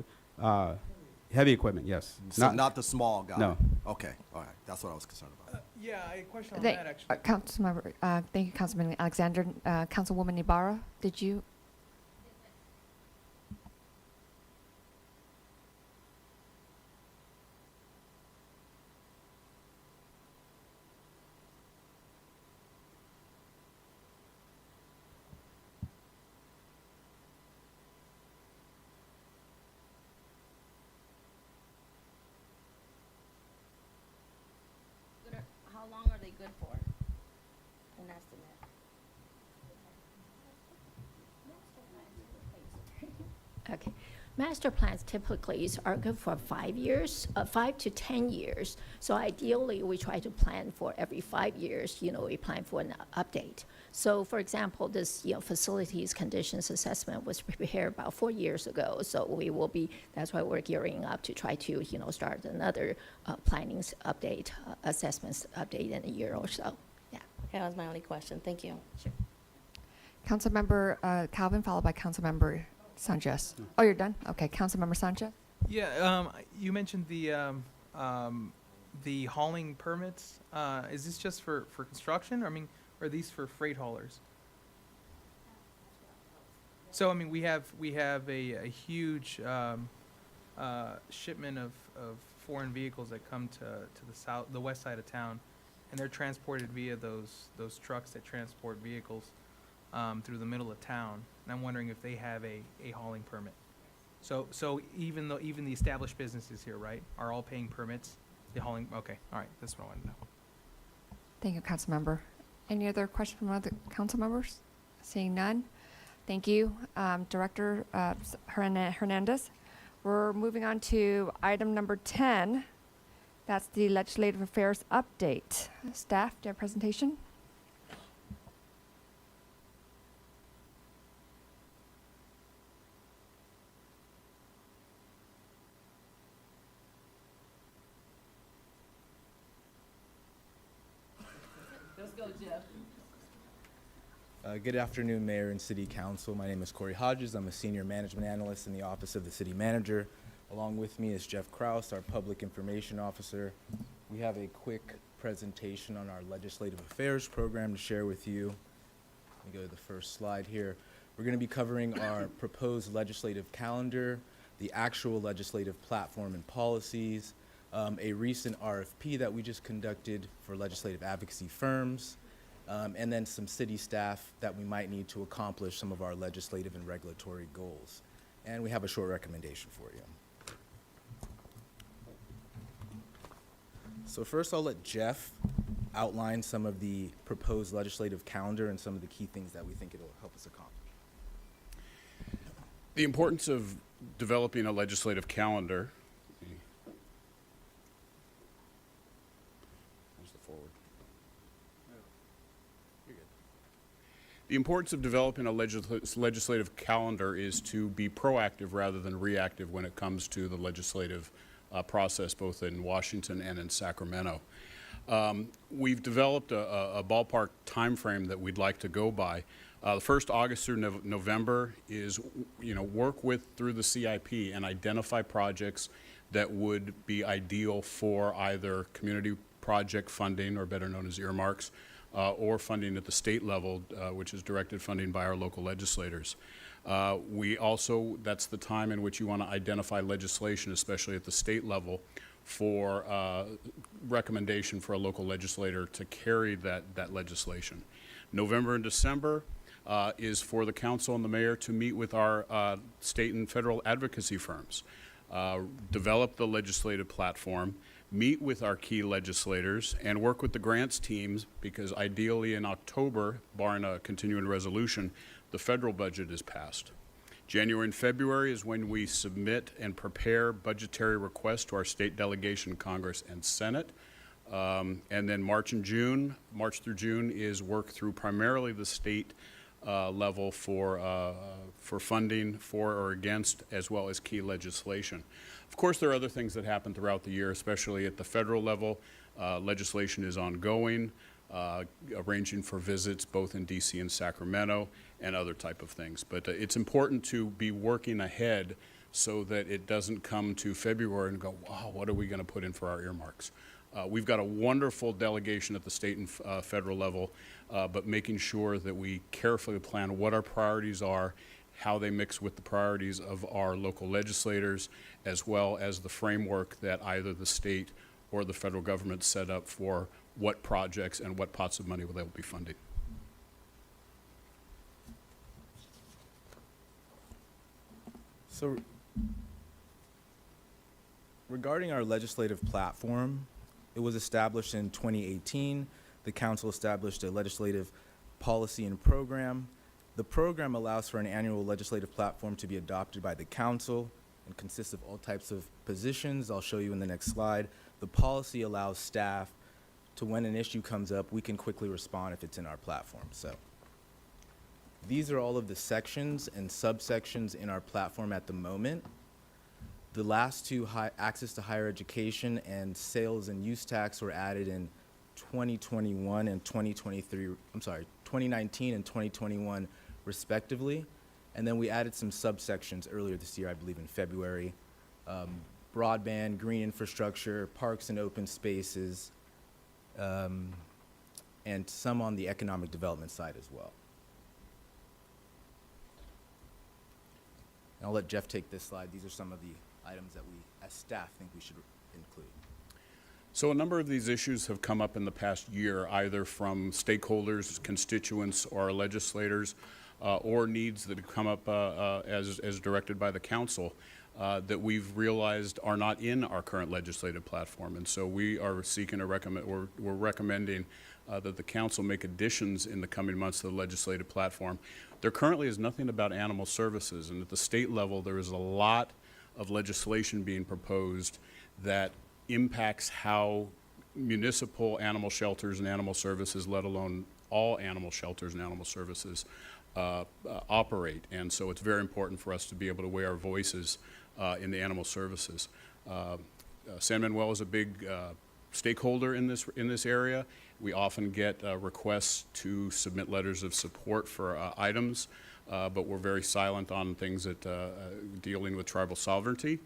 D: heavy equipment. Yes.
P: so not the small guy.
D: No.
P: Okay, all right. That's what I was concerned about.
H: Yeah, I had a question on that, actually.
A: Councilmember, thank you, Councilman Alexander. Councilwoman Ibarra, did you?
S: How long are they good for? An estimate.
G: Okay. Master plans typically are good for 5 years, 5 to 10 years. So ideally, we try to plan for every 5 years, we plan for an update. So for example, this, facilities conditions assessment was prepared about 4 years ago. So that's why we're gearing up to try to, start another planning update, assessments update in a year or so. Yeah.
S: Okay, that was my only question. Thank you.
G: Sure.
A: Councilmember Calvin, followed by Councilmember Sanchez. Oh, you're done? Okay, Councilmember Sanchez?
H: Yeah, you mentioned the hauling permits. Is this just for construction? Or, are these for freight haulers? So, we have a huge shipment of foreign vehicles that come to the west side of town, and they're transported via those trucks that transport vehicles through the middle of town. And I'm wondering if they have a hauling permit. So even the established businesses here, right, are all paying permits? The hauling, okay, all right, that's what I wanted to know.
A: Thank you, Councilmember. Any other questions from other council members? Seeing none. Thank you, Director Hernandez. We're moving on to item number 10. That's the Legislative Affairs Update. Staff, do you have a presentation?
N: Good afternoon, Mayor and City Council. My name is Corey Hodges. I'm a Senior Management Analyst in the Office of the City Manager. Along with me is Jeff Kraus, our Public Information Officer. We have a quick presentation on our Legislative Affairs program to share with you. Let me go to the first slide here. We're going to be covering our proposed legislative calendar, the actual legislative platform and policies, a recent RFP that we just conducted for legislative advocacy firms, and then some city staff that we might need to accomplish some of our legislative and regulatory goals. And we have a short recommendation for you. So first I'll let Jeff outline some of the proposed legislative calendar and some of the key things that we think it'll help us accomplish.
T: The importance of developing a legislative calendar. Where's the forward? You're good. The importance of developing a legislative calendar is to be proactive rather than reactive when it comes to the legislative process, both in Washington and in Sacramento. We've developed a ballpark timeframe that we'd like to go by. The first August through November is, work through the CIP and identify projects that would be ideal for either community project funding, or better known as earmarks, or funding at the state level, which is directed funding by our local legislators. That's the time in which you want to identify legislation, especially at the state level, for recommendation for a local legislator to carry that legislation. November and December is for the council and the mayor to meet with our state and federal advocacy firms, develop the legislative platform, meet with our key legislators, and work with the grants teams, because ideally in October, barring a continuing resolution, the federal budget is passed. January and February is when we submit and prepare budgetary requests to our state delegation, Congress, and Senate. And then March through June is work through primarily the state level for funding for or against, as well as key legislation. Of course, there are other things that happen throughout the year, especially at the federal level. Legislation is ongoing, arranging for visits both in DC and Sacramento, and other type of things. But it's important to be working ahead so that it doesn't come to February and go, wow, what are we going to put in for our earmarks? We've got a wonderful delegation at the state and federal level, but making sure that we carefully plan what our priorities are, how they mix with the priorities of our local legislators, as well as the framework that either the state or the federal government set up for what projects and what pots of money they will be funding.
N: So regarding our legislative platform, it was established in 2018. The council established a legislative policy and program. The program allows for an annual legislative platform to be adopted by the council and consists of all types of positions. I'll show you in the next slide. The policy allows staff to, when an issue comes up, we can quickly respond if it's in our platform. So these are all of the sections and subsections in our platform at the moment. The last two, access to higher education and sales and use tax, were added in 2021 and 2019 and 2021 respectively. And then we added some subsections earlier this year, I believe in February. Broadband, green infrastructure, parks and open spaces, and some on the economic development side as well. And I'll let Jeff take this slide. These are some of the items that we, as staff, think we should include.
T: So a number of these issues have come up in the past year, either from stakeholders, constituents, or legislators, or needs that have come up as directed by the council that we've realized are not in our current legislative platform. And so we are seeking a we're recommending that the council make additions in the coming months to the legislative platform. There currently is nothing about animal services, and at the state level there is a lot of legislation being proposed that impacts how municipal animal shelters and animal services, let alone all animal shelters and animal services, operate. And so it's very important for us to be able to weigh our voices in the animal services. San Manuel is a big stakeholder in this area. We often get requests to submit letters of support for items, but we're very silent on things that dealing with tribal sovereignty.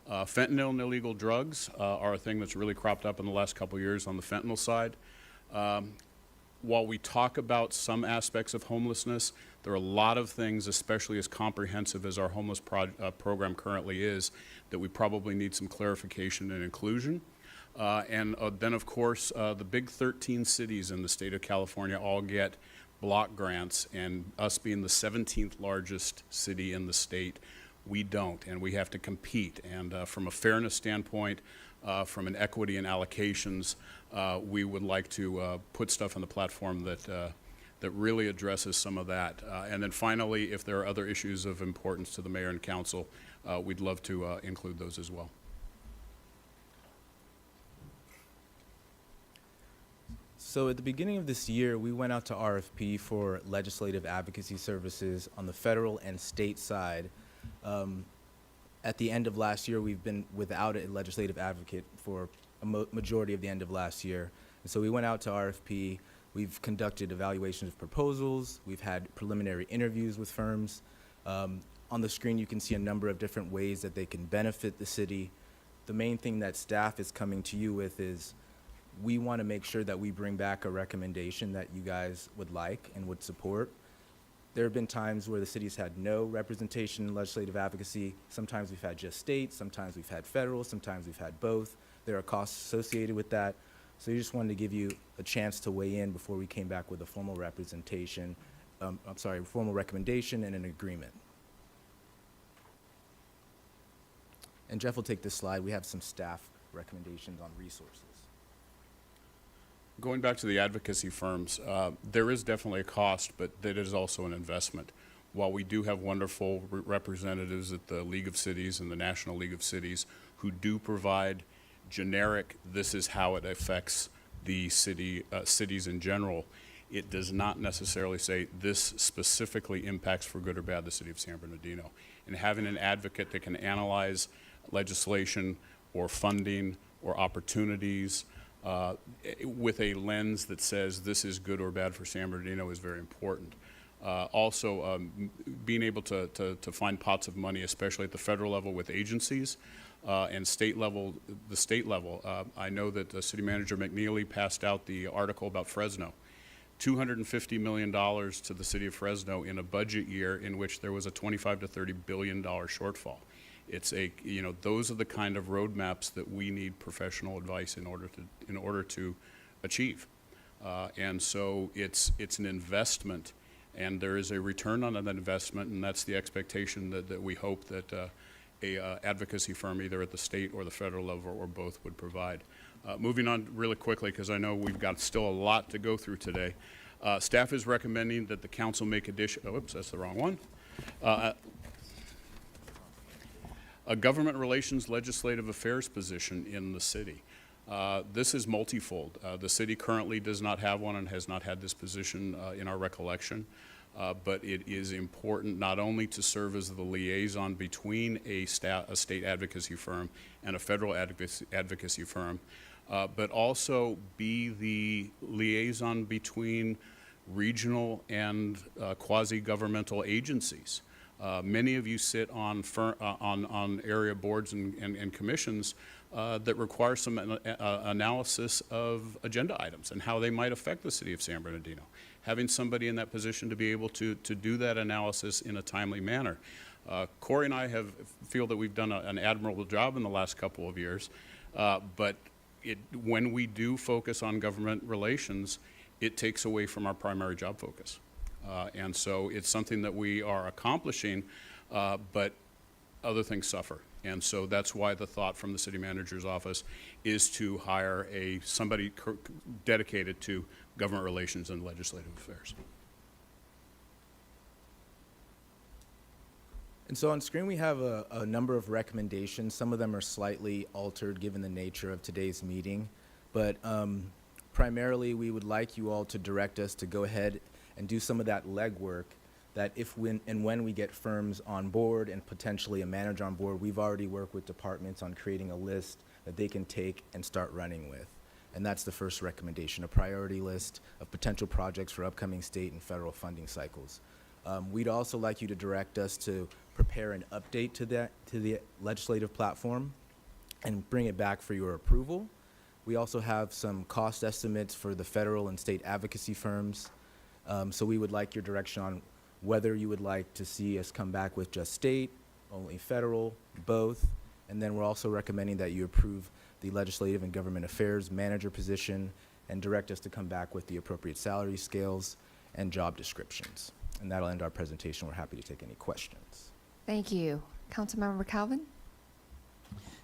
T: Fentanyl and illegal drugs are a thing that's really cropped up in the last couple of years on the fentanyl side. While we talk about some aspects of homelessness, there are a lot of things, especially as comprehensive as our homeless program currently is, that we probably need some clarification and inclusion. And then, of course, the big 13 cities in the state of California all get block grants, and us being the 17th largest city in the state, we don't, and we have to compete. And from a fairness standpoint, from an equity and allocations, we would like to put stuff on the platform that really addresses some of that. And then finally, if there are other issues of importance to the mayor and council, we'd love to include those as well.
N: So at the beginning of this year, we went out to RFP for legislative advocacy services on the federal and state side. At the end of last year, we've been without a legislative advocate for a majority of the end of last year. And so we went out to RFP. We've conducted evaluations of proposals. We've had preliminary interviews with firms. On the screen, you can see a number of different ways that they can benefit the city. The main thing that staff is coming to you with is we want to make sure that we bring back a recommendation that you guys would like and would support. There have been times where the city's had no representation in legislative advocacy. Sometimes we've had just state, sometimes we've had federal, sometimes we've had both. There are costs associated with that. So we just wanted to give you a chance to weigh in before we came back with a formal representation, formal recommendation and an agreement. And Jeff will take this slide. We have some staff recommendations on resources.
T: Going back to the advocacy firms, there is definitely a cost, but that is also an investment. While we do have wonderful representatives at the League of Cities and the National League of Cities who do provide generic, this is how it affects the cities in general, it does not necessarily say this specifically impacts for good or bad the city of San Bernardino. And having an advocate that can analyze legislation or funding or opportunities with a lens that says this is good or bad for San Bernardino is very important. Also, being able to find pots of money, especially at the federal level with agencies and state level, I know that City Manager McNeely passed out the article about Fresno. $250 million to the city of Fresno in a budget year in which there was a $25 to $30 billion shortfall. It's those are the kind of roadmaps that we need professional advice in order to achieve. And so it's an investment, and there is a return on that investment, and that's the expectation that we hope that a advocacy firm, either at the state or the federal level or both, would provide. Moving on really quickly, because I know we've got still a lot to go through today. Staff is recommending that the council make that's the wrong one. A government relations legislative affairs position in the city. This is multifold. The city currently does not have one and has not had this position in our recollection, but it is important not only to serve as the liaison between a state advocacy firm and a federal advocacy firm, but also be the liaison between regional and quasi-governmental agencies. Many of you sit on area boards and commissions that require some analysis of agenda items and how they might affect the city of San Bernardino. Having somebody in that position to be able to do that analysis in a timely manner. Corey and I feel that we've done an admirable job in the last couple of years, but when we do focus on government relations, it takes away from our primary job focus. And so it's something that we are accomplishing, but other things suffer. And so that's why the thought from the city manager's office is to hire somebody dedicated to government relations and legislative affairs.
N: And so on screen we have a number of recommendations. Some of them are slightly altered given the nature of today's meeting, but primarily we would like you all to direct us to go ahead and do some of that legwork that when we get firms on board and potentially a manager on board, we've already worked with departments on creating a list that they can take and start running with. And that's the first recommendation, a priority list of potential projects for upcoming state and federal funding cycles. We'd also like you to direct us to prepare an update to the legislative platform and bring it back for your approval. We also have some cost estimates for the federal and state advocacy firms. So we would like your direction on whether you would like to see us come back with just state, only federal, both, And then we're also recommending that you approve the Legislative and Government Affairs Manager position and direct us to come back with the appropriate salary scales and job descriptions. And that'll end our presentation. We're happy to take any questions.
A: Thank you. Councilmember Calvin?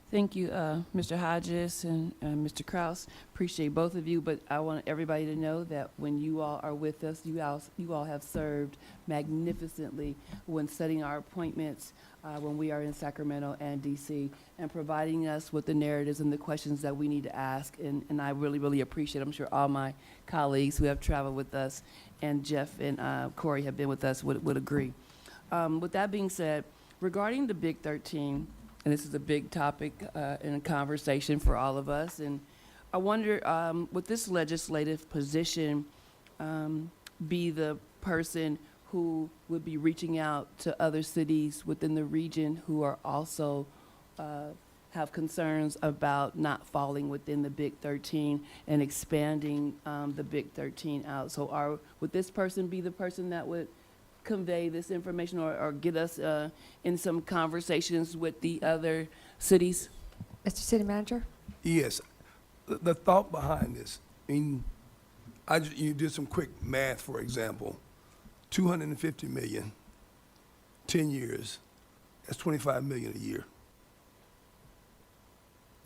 Q: Thank you, Mr. Hodges and Mr. Kraus. Appreciate both of you, but I want everybody to know that when you all are with us, you all have served magnificently when setting our appointments when we are in Sacramento and DC, and providing us with the narratives and the questions that we need to ask. And I really, really appreciate it. I'm sure all my colleagues who have traveled with us, and Jeff and Corey have been with us, would agree. With that being said, regarding the Big 13, and this is a big topic and a conversation for all of us. And I wonder, would this legislative position be the person who would be reaching out to other cities within the region who are also have concerns about not falling within the Big 13 and expanding the Big 13 out? So would this person be the person that would convey this information or get us in some conversations with the other cities?
A: Mr. City Manager?
M: Yes. The thought behind this, I mean, you did some quick math, for example. 250 million, 10 years, that's 25 million a year.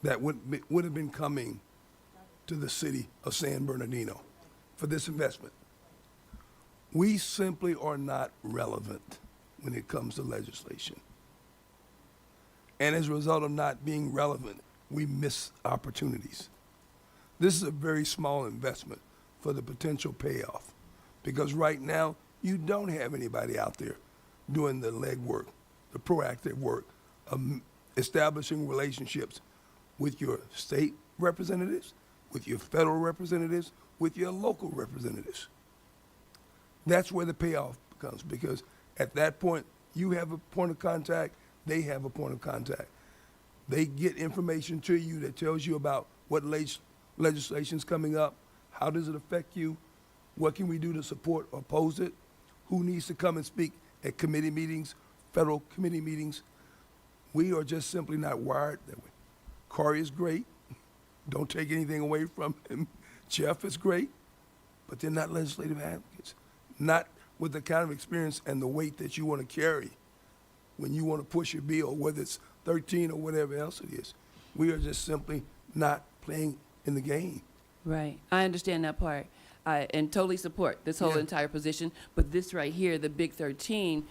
M: That would have been coming to the city of San Bernardino for this investment. We simply are not relevant when it comes to legislation. And as a result of not being relevant, we miss opportunities. This is a very small investment for the potential payoff, because right now you don't have anybody out there doing the legwork, the proactive work of establishing relationships with your state representatives, with your federal representatives, with your local representatives. That's where the payoff comes, because at that point, you have a point of contact, they have a point of contact. They get information to you that tells you about what legislation's coming up, how does it affect you, what can we do to support or oppose it, who needs to come and speak at committee meetings, federal committee meetings. We are just simply not wired that way. Corey is great. Don't take anything away from him. Jeff is great, but they're not legislative advocates. Not with the kind of experience and the weight that you want to carry when you want to push your bill, whether it's 13 or whatever else it is. We are just simply not playing in the game.
Q: Right. I understand that part. And totally support this whole entire position. But this right here, the Big 13,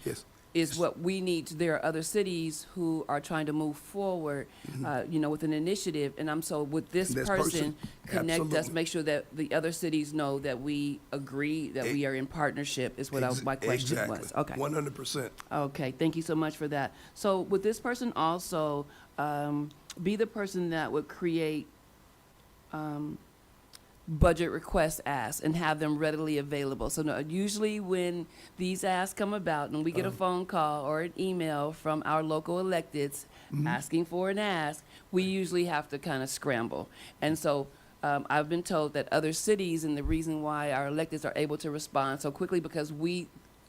Q: is what we need. There are other cities who are trying to move forward, with an initiative. And would this person connect us, make sure that the other cities know that we agree, that we are in partnership, is what my question was. Okay.
M: 100%.
Q: Okay, thank you so much for that. So would this person also be the person that would create budget request asks and have them readily available? So no, usually when these asks come about and we get a phone call or an email from our local electeds asking for an ask, we usually have to kind of scramble. And so I've been told that other cities, and the reason why our electeds are able to respond so quickly, because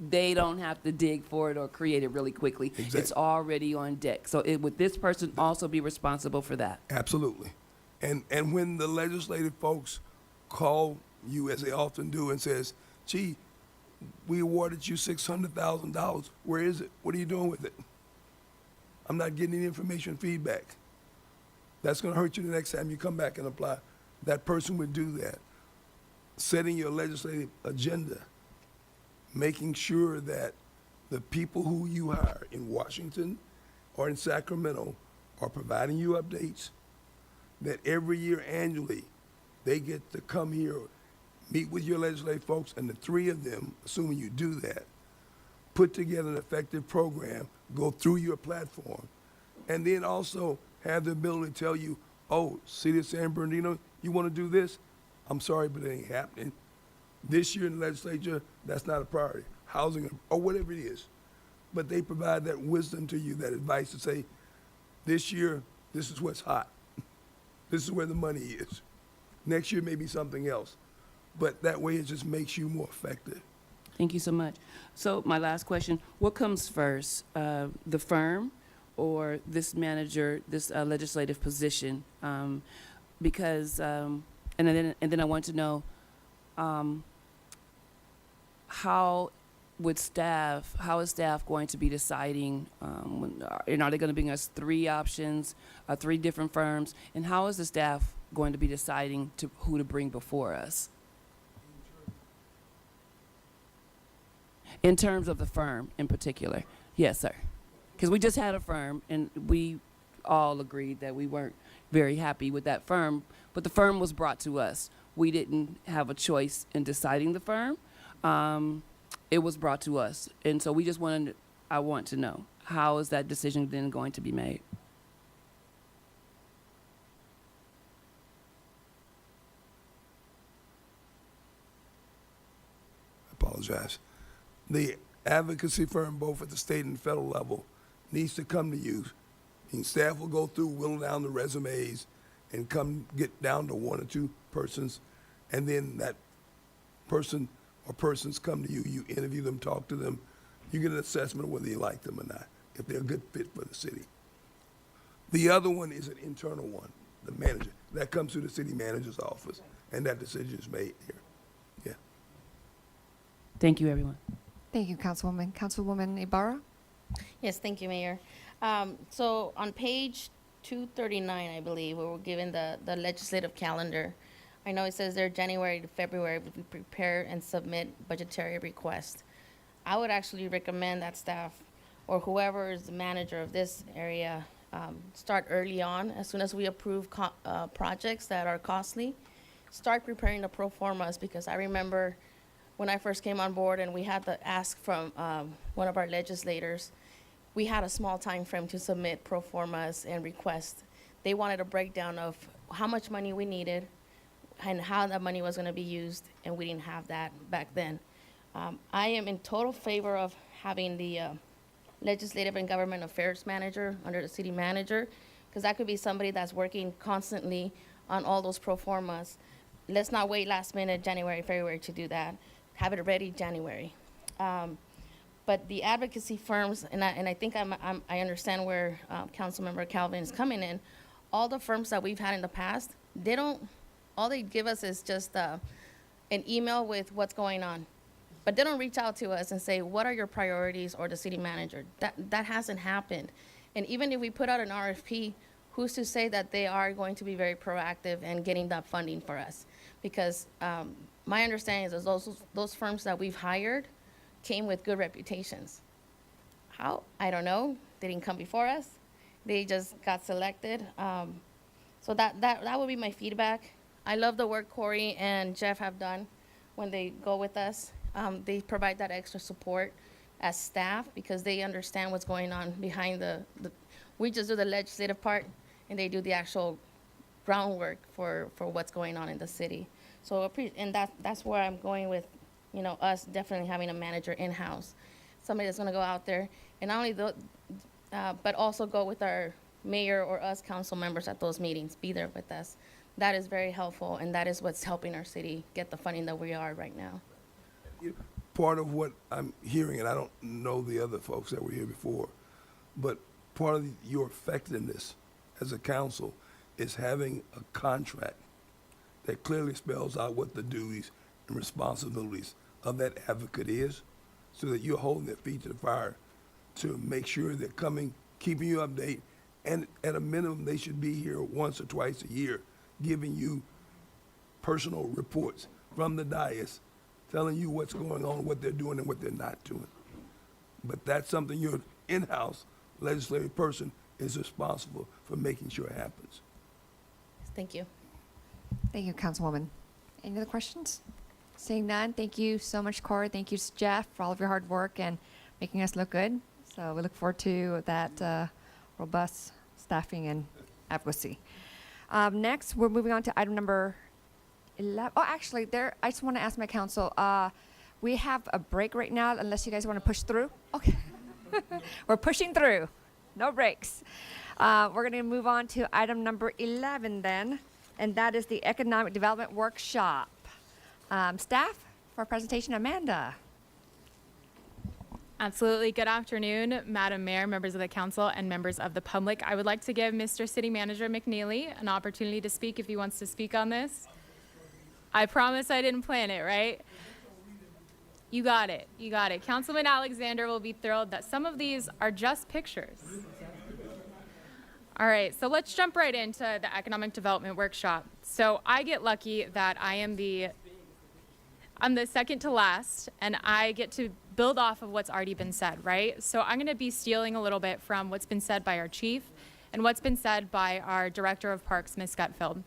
Q: they don't have to dig for it or create it really quickly.
M: Exactly.
Q: It's already on deck. So would this person also be responsible for that?
M: Absolutely. And when the legislative folks call you, as they often do, and says, gee, we awarded you $600,000. Where is it? What are you doing with it? I'm not getting any information feedback. That's going to hurt you the next time you come back and apply. That person would do that. Setting your legislative agenda, making sure that the people who you hire in Washington or in Sacramento are providing you updates, that every year annually they get to come here, meet with your legislative folks, and the three of them, assuming you do that, put together an effective program, go through your platform, and then also have the ability to tell you, oh, City of San Bernardino, you want to do this? I'm sorry, but it ain't happening. This year in the legislature, that's not a priority. Housing, or whatever it is. But they provide that wisdom to you, that advice to say, this year, this is what's hot. This is where the money is. Next year may be something else. But that way it just makes you more effective.
Q: Thank you so much. So my last question, what comes first, the firm or this manager, this legislative position, because and then I want to know how is staff going to be deciding? And are they going to bring us 3 options, 3 different firms, and how is the staff going to be deciding who to bring before us? In terms of the firm in particular, yes, sir. Because we just had a firm, and we all agreed that we weren't very happy with that firm, but the firm was brought to us. We didn't have a choice in deciding the firm. It was brought to us, and so we just I want to know, how is that decision then going to be made?
M: Apologize. The advocacy firm, both at the state and federal level, needs to come to you. And staff will go through, whittle down the resumes, and come get down to 1 or 2 persons, and then that person or persons come to you. You interview them, talk to them. You get an assessment of whether you like them or not, if they're a good fit for the city. The other one is an internal one, the manager. That comes through the city manager's office, and that decision is made here. Yeah.
Q: Thank you, everyone.
A: Thank you, Councilwoman. Councilwoman Ibarra?
S: Yes, thank you, Mayor. So on page 239, I believe, where we're given the legislative calendar, I know it says there January to February, we prepare and submit budgetary requests. I would actually recommend that staff or whoever is the manager of this area start early on. As soon as we approve projects that are costly, start preparing the pro formas, because I remember when I first came on board and we had to ask from one of our legislators, we had a small time frame to submit pro formas and requests. They wanted a breakdown of how much money we needed and how that money was going to be used, and we didn't have that back then. I am in total favor of having the legislative and government affairs manager under the city manager, because that could be somebody that's working constantly on all those pro formas. Let's not wait last minute, January, February to do that. Have it ready January. But the advocacy firms, and I think I understand where Councilmember Calvin is coming in. All the firms that we've had in the past, all they give us is just an email with what's going on. But they don't reach out to us and say, what are your priorities, or the city manager? That hasn't happened. And even if we put out an RFP, who's to say that they are going to be very proactive and getting that funding for us? Because my understanding is those firms that we've hired came with good reputations. How? I don't know. They didn't come before us. They just got selected. So that would be my feedback. I love the work Corey and Jeff have done when they go with us. They provide that extra support as staff, because they understand what's going on behind we just do the legislative part, and they do the actual groundwork for what's going on in the city. So, and that's where I'm going with, us definitely having a manager in-house, somebody that's gonna go out there, and not only but also go with our mayor or us council members at those meetings, be there with us. That is very helpful, and that is what's helping our city get the funding that we are right now.
M: Part of what I'm hearing, and I don't know the other folks that were here before, but part of your effectiveness as a council is having a contract that clearly spells out what the duties and responsibilities of that advocate is, so that you're holding their feet to the fire to make sure they're coming, keeping you updated, and at a minimum, they should be here once or twice a year, giving you personal reports from the dais, telling you what's going on, what they're doing, and what they're not doing. But that's something your in-house legislative person is responsible for making sure it happens.
S: Thank you.
A: Thank you, Councilwoman. Any other questions? Seeing none, thank you so much, Corey. Thank you, Jeff, for all of your hard work and making us look good. So we look forward to that robust staffing and advocacy. Next, we're moving on to item number 11. Oh, actually, I just want to ask my council, we have a break right now, unless you guys want to push through. Okay. We're pushing through. No breaks. We're going to move on to item number 11 then, and that is the Economic Development Workshop. Staff, for presentation, Amanda.
E: Absolutely. Good afternoon, Madam Mayor, members of the council, and members of the public. I would like to give Mr. City Manager McNeely an opportunity to speak if he wants to speak on this. I promise I didn't plan it, right? You got it. You got it. Councilman Alexander will be thrilled that some of these are just pictures. All right, so let's jump right into the Economic Development Workshop. So I get lucky that I'm the second to last, and I get to build off of what's already been said, right? So I'm gonna be stealing a little bit from what's been said by our chief and what's been said by our Director of Parks, Ms. Gutfeld.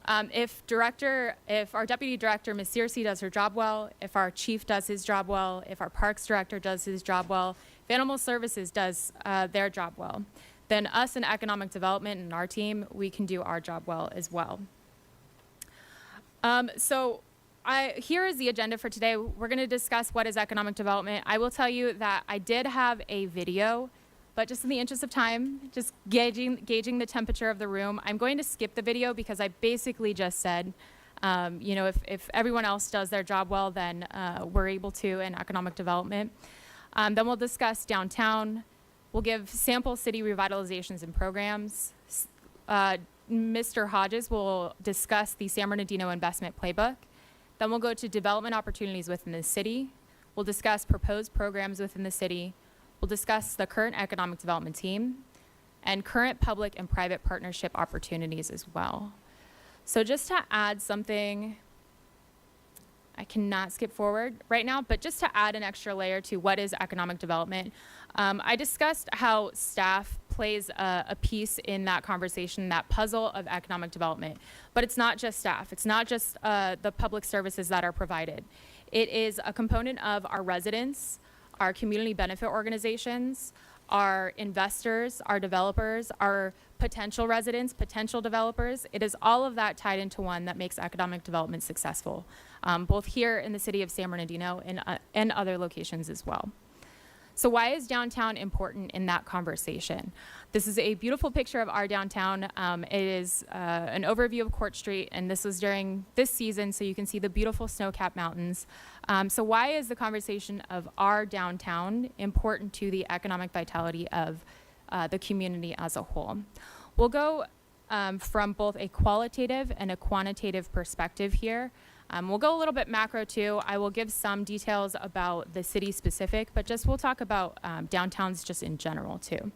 E: If our Deputy Director, Ms. Searcy, does her job well, if our chief does his job well, if our Parks Director does his job well, if Animal Services does their job well, then us in Economic Development and our team, we can do our job well as well. Here is the agenda for today. We're going to discuss what is economic development. I will tell you that I did have a video, but just in the interest of time, just gauging the temperature of the room, I'm going to skip the video because I basically just said, if everyone else does their job well, then we're able to in economic development. Then we'll discuss downtown. We'll give sample city revitalizations and programs. Mr. Hodges will discuss the San Bernardino Investment Playbook. Then we'll go to development opportunities within the city. We'll discuss proposed programs within the city. We'll discuss the current economic development team and current public and private partnership opportunities as well. So just to add something, I cannot skip forward right now, but just to add an extra layer to what is economic development, I discussed how staff plays a piece in that conversation, that puzzle of economic development. But it's not just staff. It's not just the public services that are provided. It is a component of our residents, our community benefit organizations, our investors, our developers, our potential residents, potential developers. It is all of that tied into one that makes economic development successful, both here in the city of San Bernardino and other locations as well. So why is downtown important in that conversation? This is a beautiful picture of our downtown. It is an overview of Court Street, and this was during this season, so you can see the beautiful snow-capped mountains. So why is the conversation of our downtown important to the economic vitality of the community as a whole? We'll go from both a qualitative and a quantitative perspective here. We'll go a little bit macro too. I will give some details about the city specific, but we'll talk about downtowns just in general too.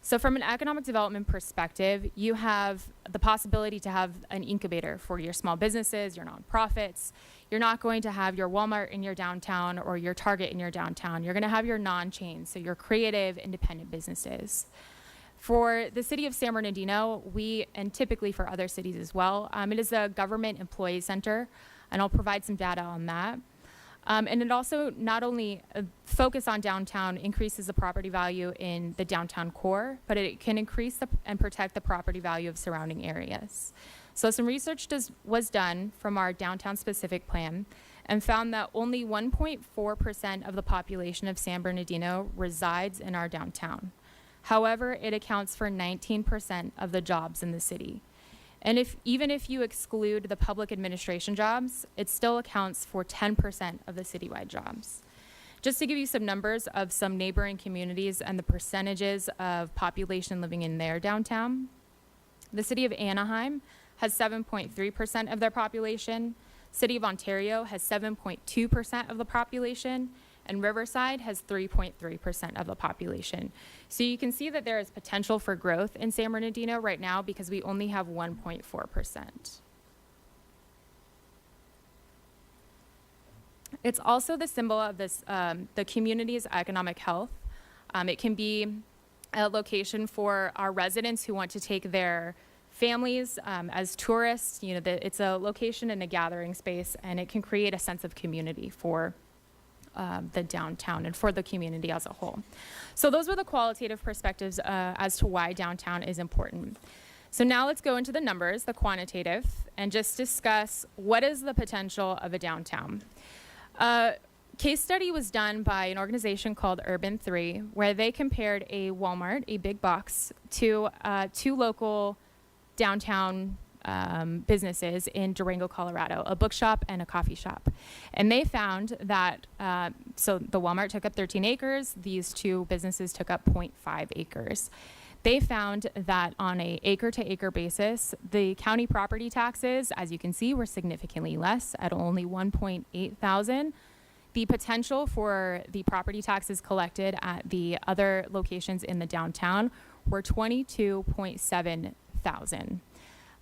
E: So from an economic development perspective, you have the possibility to have an incubator for your small businesses, your nonprofits. You're not going to have your Walmart in your downtown or your Target in your downtown. You're going to have your non-chains, so your creative, independent businesses. For the city of San Bernardino, and typically for other cities as well, it is a government employee center, and I'll provide some data on that. And it also not only focus on downtown increases the property value in the downtown core, but it can increase and protect the property value of surrounding areas. So some research was done from our downtown specific plan and found that only 1.4% of the population of San Bernardino resides in our downtown. However, it accounts for 19% of the jobs in the city. And even if you exclude the public administration jobs, it still accounts for 10% of the citywide jobs. Just to give you some numbers of some neighboring communities and the percentages of population living in their downtown, the city of Anaheim has 7.3% of their population, City of Ontario has 7.2% of the population, and Riverside has 3.3% of the population. So you can see that there is potential for growth in San Bernardino right now because we only have 1.4%. It's also the symbol of this, the community's economic health. It can be a location for our residents who want to take their families as tourists. It's a location and a gathering space, and it can create a sense of community for the downtown and for the community as a whole. So those were the qualitative perspectives as to why downtown is important. So now let's go into the numbers, the quantitative, and just discuss what is the potential of a downtown. Case study was done by an organization called Urban 3, where they compared a Walmart, a big box, to two local downtown businesses in Durango, Colorado, a bookshop and a coffee shop. And they found that, so the Walmart took up 13 acres, these two businesses took up 0.5 acres. They found that on a acre to acre basis, the county property taxes, as you can see, were significantly less at only 1.8 thousand. The potential for the property taxes collected at the other locations in the downtown were 22.7 thousand.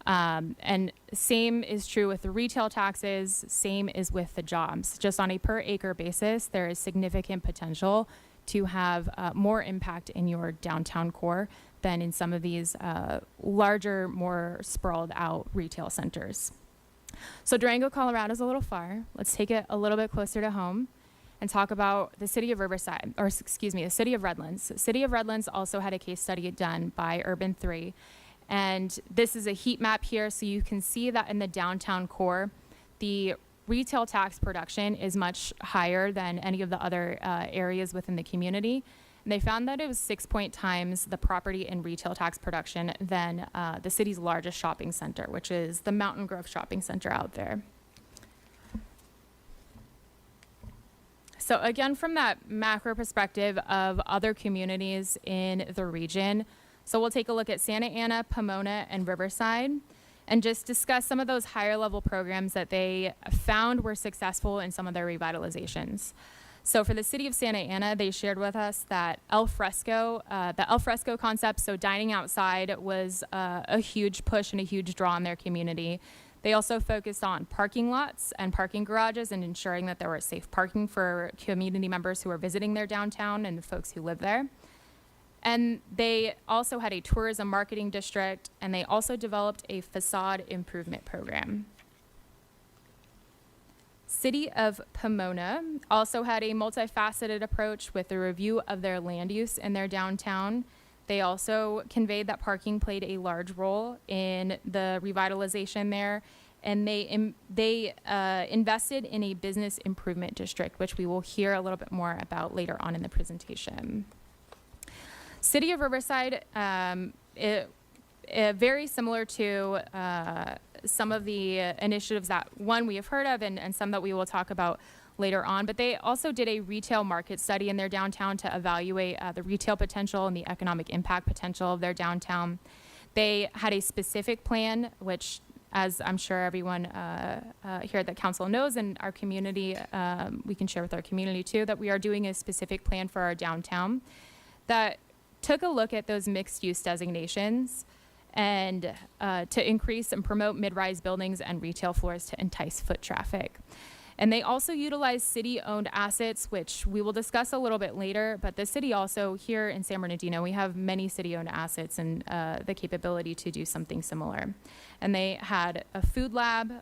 E: And same is true with the retail taxes, same is with the jobs. Just on a per acre basis, there is significant potential to have more impact in your downtown core than in some of these larger, more sprawled out retail centers. So Durango, Colorado is a little far. Let's take it a little bit closer to home and talk about the city of Riverside, or excuse me, the city of Redlands. City of Redlands also had a case study done by Urban 3. And this is a heat map here, so you can see that in the downtown core, the retail tax production is much higher than any of the other areas within the community. And they found that it was 6 times the property and retail tax production than the city's largest shopping center, which is the Mountain Grove Shopping Center out there. So again, from that macro perspective of other communities in the region, so we'll take a look at Santa Ana, Pomona, and Riverside, and just discuss some of those higher level programs that they found were successful in some of their revitalizations. So for the city of Santa Ana, they shared with us that the al fresco concept, so dining outside, was a huge push and a huge draw in their community. They also focused on parking lots and parking garages and ensuring that there was safe parking for community members who were visiting their downtown and the folks who live there. And they also had a tourism marketing district, and they also developed a facade improvement program. City of Pomona also had a multifaceted approach with a review of their land use in their downtown. They also conveyed that parking played a large role in the revitalization there, and they invested in a business improvement district, which we will hear a little bit more about later on in the presentation. City of Riverside, very similar to some of the initiatives that, one, we have heard of and some that we will talk about later on, but they also did a retail market study in their downtown to evaluate the retail potential and the economic impact potential of their downtown. They had a specific plan, which, as I'm sure everyone here at the council knows, and our community, we can share with our community too, that we are doing a specific plan for our downtown that took a look at those mixed use designations and to increase and promote mid-rise buildings and retail floors to entice foot traffic. And they also utilize city-owned assets, which we will discuss a little bit later, but the city also, here in San Bernardino, we have many city-owned assets and the capability to do something similar. And they had a food lab,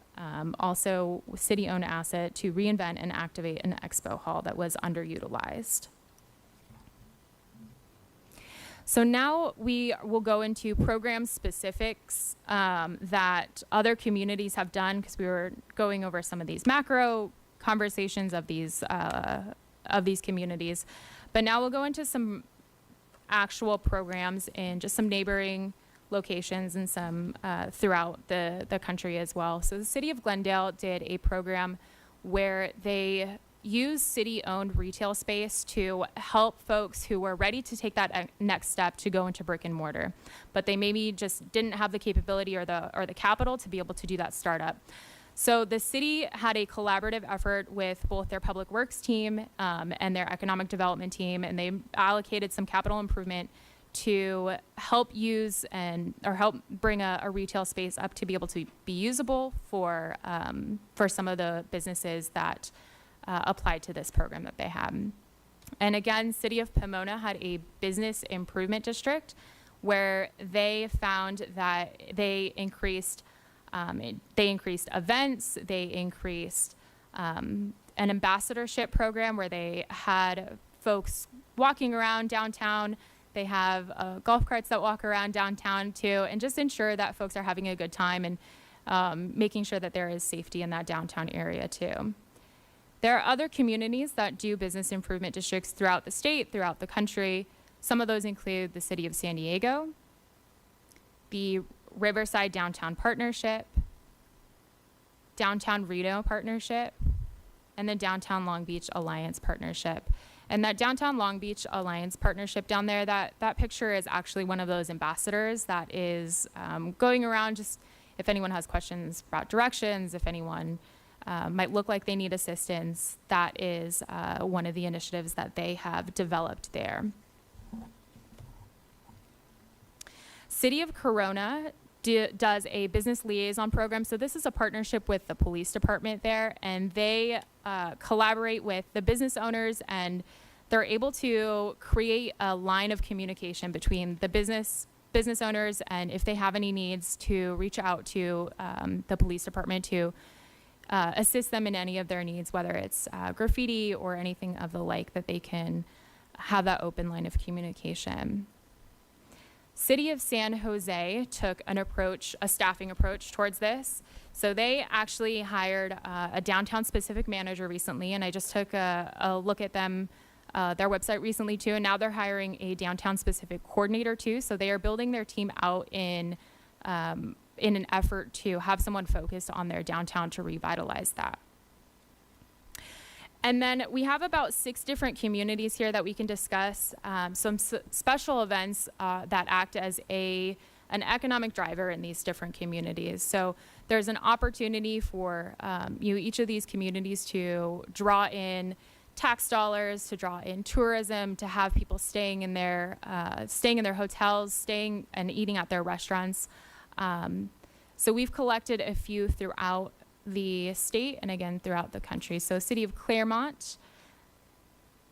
E: also city-owned asset, to reinvent and activate an expo hall that was underutilized. So now we will go into program specifics that other communities have done, because we were going over some of these macro conversations of these communities. But now we'll go into some actual programs in just some neighboring locations and some throughout the country as well. So the city of Glendale did a program where they use city-owned retail space to help folks who were ready to take that next step to go into brick and mortar, but they maybe just didn't have the capability or the capital to be able to do that startup. So the city had a collaborative effort with both their public works team and their economic development team, and they allocated some capital improvement to help use or help bring a retail space up to be able to be usable for some of the businesses that applied to this program that they had. And again, City of Pomona had a business improvement district where they found that they increased events, they increased an ambassadorship program where they had folks walking around downtown. They have golf carts that walk around downtown too, and just ensure that folks are having a good time and making sure that there is safety in that downtown area too. There are other communities that do business improvement districts throughout the state, throughout the country. Some of those include the city of San Diego, the Riverside Downtown Partnership, Downtown Reno Partnership, and the Downtown Long Beach Alliance Partnership. And that Downtown Long Beach Alliance Partnership down there, that picture is actually one of those ambassadors that is going around, just if anyone has questions about directions, if anyone might look like they need assistance, that is one of the initiatives that they have developed there. City of Corona does a business liaison program. So this is a partnership with the police department there, and they collaborate with the business owners, and they're able to create a line of communication between the business owners, and if they have any needs, to reach out to the police department to assist them in any of their needs, whether it's graffiti or anything of the like, that they can have that open line of communication. City of San Jose took a staffing approach towards this. So they actually hired a downtown specific manager recently, and I just took a look at them, their website recently too, and now they're hiring a downtown specific coordinator too. So they are building their team out in an effort to have someone focused on their downtown to revitalize that. And then we have about 6 different communities here that we can discuss, some special events that act as an economic driver in these different communities. So there's an opportunity for each of these communities to draw in tax dollars, to draw in tourism, to have people staying in their hotels, staying and eating at their restaurants. So we've collected a few throughout the state and again throughout the country. So City of Claremont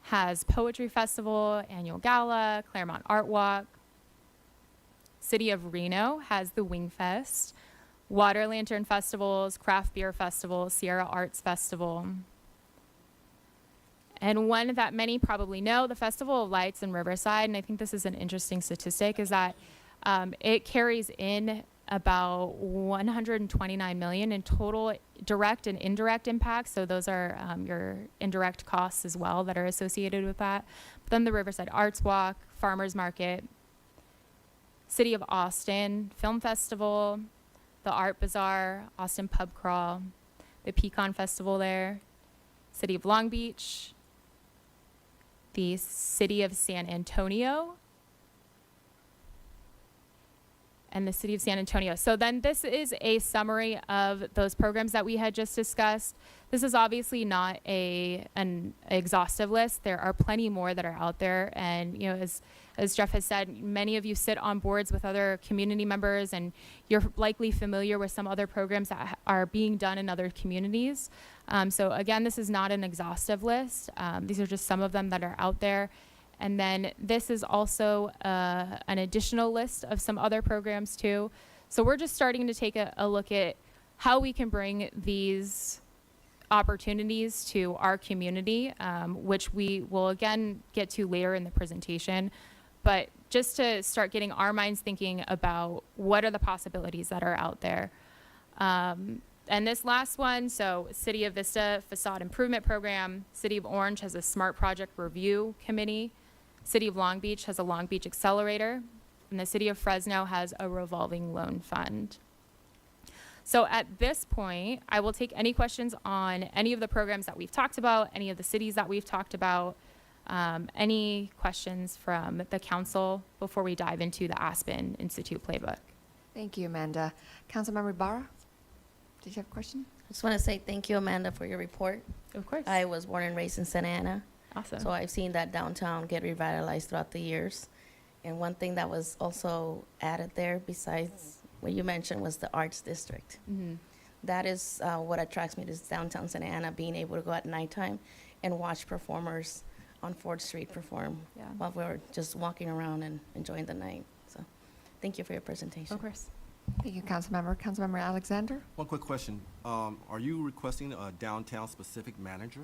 E: has Poetry Festival, Annual Gala, Claremont Art Walk. City of Reno has the Wing Fest, Water Lantern Festivals, Craft Beer Festival, Sierra Arts Festival. And one that many probably know, the Festival of Lights in Riverside, and I think this is an interesting statistic, is that it carries in about $129 million in total direct and indirect impacts. So those are your indirect costs as well that are associated with that. But then the Riverside Arts Walk, Farmers Market, City of Austin Film Festival, the Art Bazaar, Austin Pub Crawl, the Pecan Festival there, City of Long Beach, the City of San Antonio, and the City of San Antonio. So then this is a summary of those programs that we had just discussed. This is obviously not an exhaustive list. There are plenty more that are out there. And as Jeff has said, many of you sit on boards with other community members, and you're likely familiar with some other programs that are being done in other communities. So again, this is not an exhaustive list. These are just some of them that are out there. And then this is also an additional list of some other programs too. So we're just starting to take a look at how we can bring these opportunities to our community, which we will again get to later in the presentation. But just to start getting our minds thinking about what are the possibilities that are out there. And this last one, so City of Vista Facade Improvement Program, City of Orange has a Smart Project Review Committee, City of Long Beach has a Long Beach Accelerator, and the City of Fresno has a revolving loan fund. So at this point, I will take any questions on any of the programs that we've talked about, any of the cities that we've talked about, any questions from the council before we dive into the Aspen Institute playbook.
A: Thank you, Amanda. Councilmember Barra, did you have a question?
S: I just want to say thank you, Amanda, for your report.
E: Of course.
S: I was born and raised in Santa Ana.
E: Awesome.
S: So I've seen that downtown get revitalized throughout the years. And one thing that was also added there, besides what you mentioned, was the Arts District.
E: Mm-hmm.
S: That is what attracts me to downtown Santa Ana, being able to go at nighttime and watch performers on 4th Street perform while we're just walking around and enjoying the night. So thank you for your presentation.
E: Of course.
A: Thank you, Councilmember. Councilmember Alexander?
P: One quick question. Are you requesting a downtown specific manager?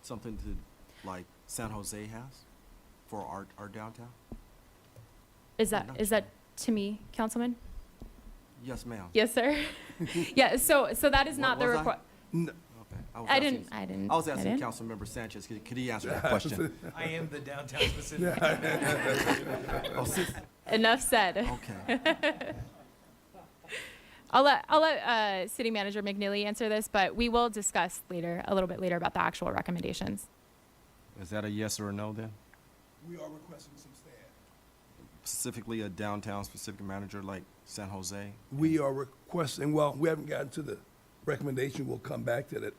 P: Something to like San Jose has for our downtown?
E: Is that to me, Councilman?
P: Yes, ma'am.
E: Yes, sir. Yeah. So that is not the
P: was I?
E: request.
P: No. Okay.
E: I didn't.
P: I was asking Councilmember Sanchez. Could he answer that question?
H: I am the downtown specific.
P: Oh,
E: Enough said.
P: Okay.
E: I'll let City Manager McNeely answer this, but we will discuss a little bit later about the actual recommendations.
P: Is that a yes or a no then?
M: We are requesting some staff.
P: Specifically a downtown specific manager like San Jose?
M: We are requesting, well, we haven't gotten to the recommendation. We'll come back to that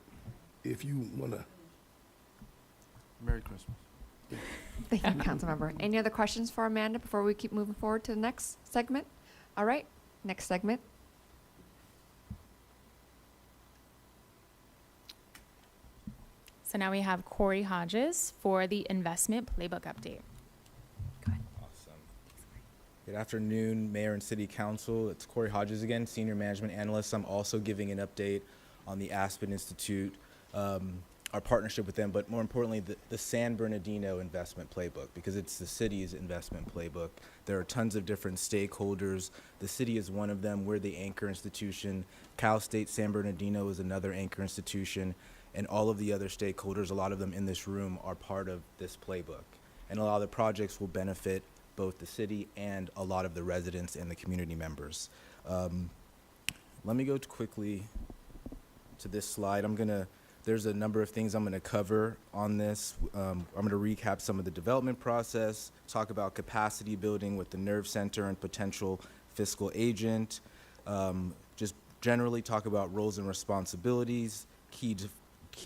M: if you want to.
P: Merry Christmas.
A: Thank you, Councilmember. Any other questions for Amanda before we keep moving forward to the next segment? All right, next segment.
E: So now we have Corey Hodges for the investment playbook update.
N: Awesome. Good afternoon, Mayor and City Council. It's Corey Hodges again, Senior Management Analyst. I'm also giving an update on the Aspen Institute, our partnership with them, but more importantly, the San Bernardino investment playbook, because it's the city's investment playbook. There are tons of different stakeholders. The city is one of them. We're the anchor institution. Cal State San Bernardino is another anchor institution. And all of the other stakeholders, a lot of them in this room, are part of this playbook. And a lot of the projects will benefit both the city and a lot of the residents and the community members. Let me go quickly to this slide. There's a number of things I'm gonna cover on this. I'm gonna recap some of the development process, talk about capacity building with the Nerve Center and potential fiscal agent, just generally talk about roles and responsibilities, key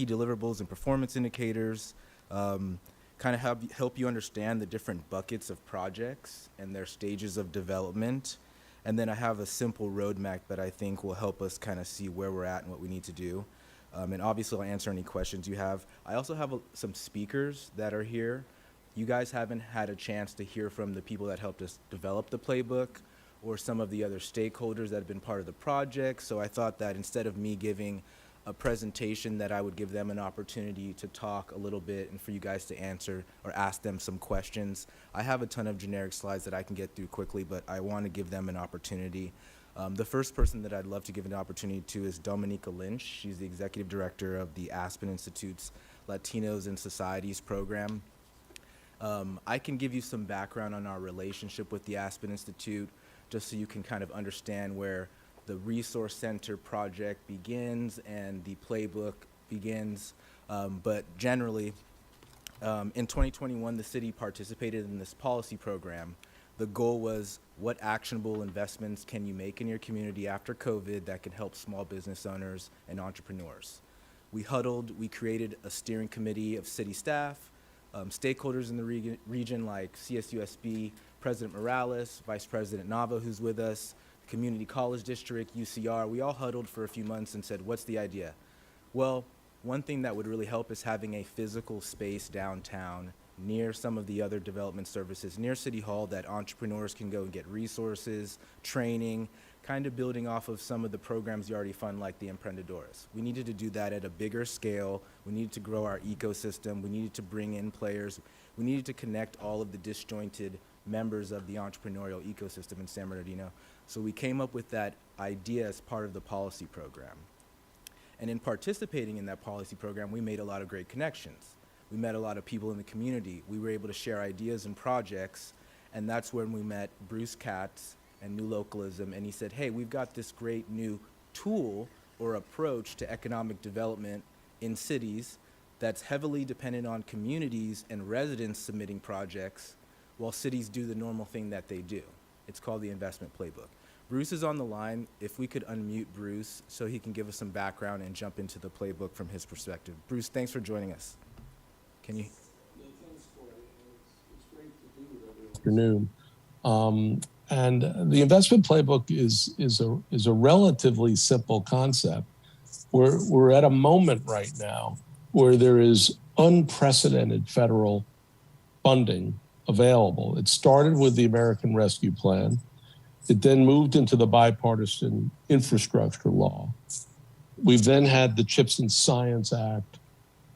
N: deliverables and performance indicators, kind of help you understand the different buckets of projects and their stages of development. And then I have a simple roadmap that I think will help us kind of see where we're at and what we need to do. And obviously I'll answer any questions you have. I also have some speakers that are here. You guys haven't had a chance to hear from the people that helped us develop the playbook or some of the other stakeholders that have been part of the project. So I thought that instead of me giving a presentation, that I would give them an opportunity to talk a little bit and for you guys to answer or ask them some questions. I have a ton of generic slides that I can get through quickly, but I want to give them an opportunity. The first person that I'd love to give an opportunity to is Dominica Lynch. She's the executive director of the Aspen Institute's Latinos in Societies program. I can give you some background on our relationship with the Aspen Institute, just so you can kind of understand where the Resource Center project begins and the playbook begins. But generally, in 2021, the city participated in this policy program. The goal was, what actionable investments can you make in your community after COVID that can help small business owners and entrepreneurs? We huddled, we created a steering committee of city staff, stakeholders in the region like CSUSB, President Morales, Vice President Nava, who's with us, Community College District, UCR. We all huddled for a few months and said, what's the idea? Well, one thing that would really help is having a physical space downtown near some of the other development services, near City Hall, that entrepreneurs can go and get resources, training, kind of building off of some of the programs you already fund, like the Emprendedores. We needed to do that at a bigger scale. We needed to grow our ecosystem. We needed to bring in players. We needed to connect all of the disjointed members of the entrepreneurial ecosystem in San Bernardino. So we came up with that idea as part of the policy program. And in participating in that policy program, we made a lot of great connections. We met a lot of people in the community. We were able to share ideas and projects, and that's when we met Bruce Katz and New Localism, and he said, hey, we've got this great new tool or approach to economic development in cities that's heavily dependent on communities and residents submitting projects while cities do the normal thing that they do. It's called the investment playbook. Bruce is on the line. If we could unmute Bruce so he can give us some background and jump into the playbook from his perspective. Bruce, thanks for joining us. Can you?
F: Afternoon. And the investment playbook is a relatively simple concept. We're at a moment right now where there is unprecedented federal funding available. It started with the American Rescue Plan. It then moved into the bipartisan infrastructure law. We've then had the CHIPS and Science Act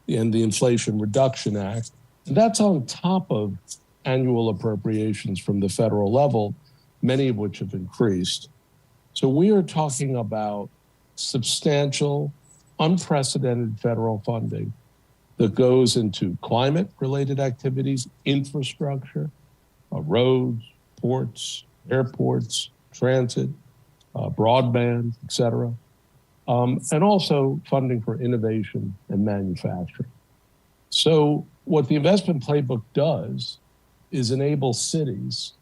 F: and the Inflation Reduction Act. And that's on top of annual appropriations from the federal level, many of which have increased. So we are talking about substantial, unprecedented federal funding that goes into climate-related activities, infrastructure, roads, ports, airports, transit, broadband, et cetera, and also funding for innovation and manufacturing. So what the investment playbook does is enable cities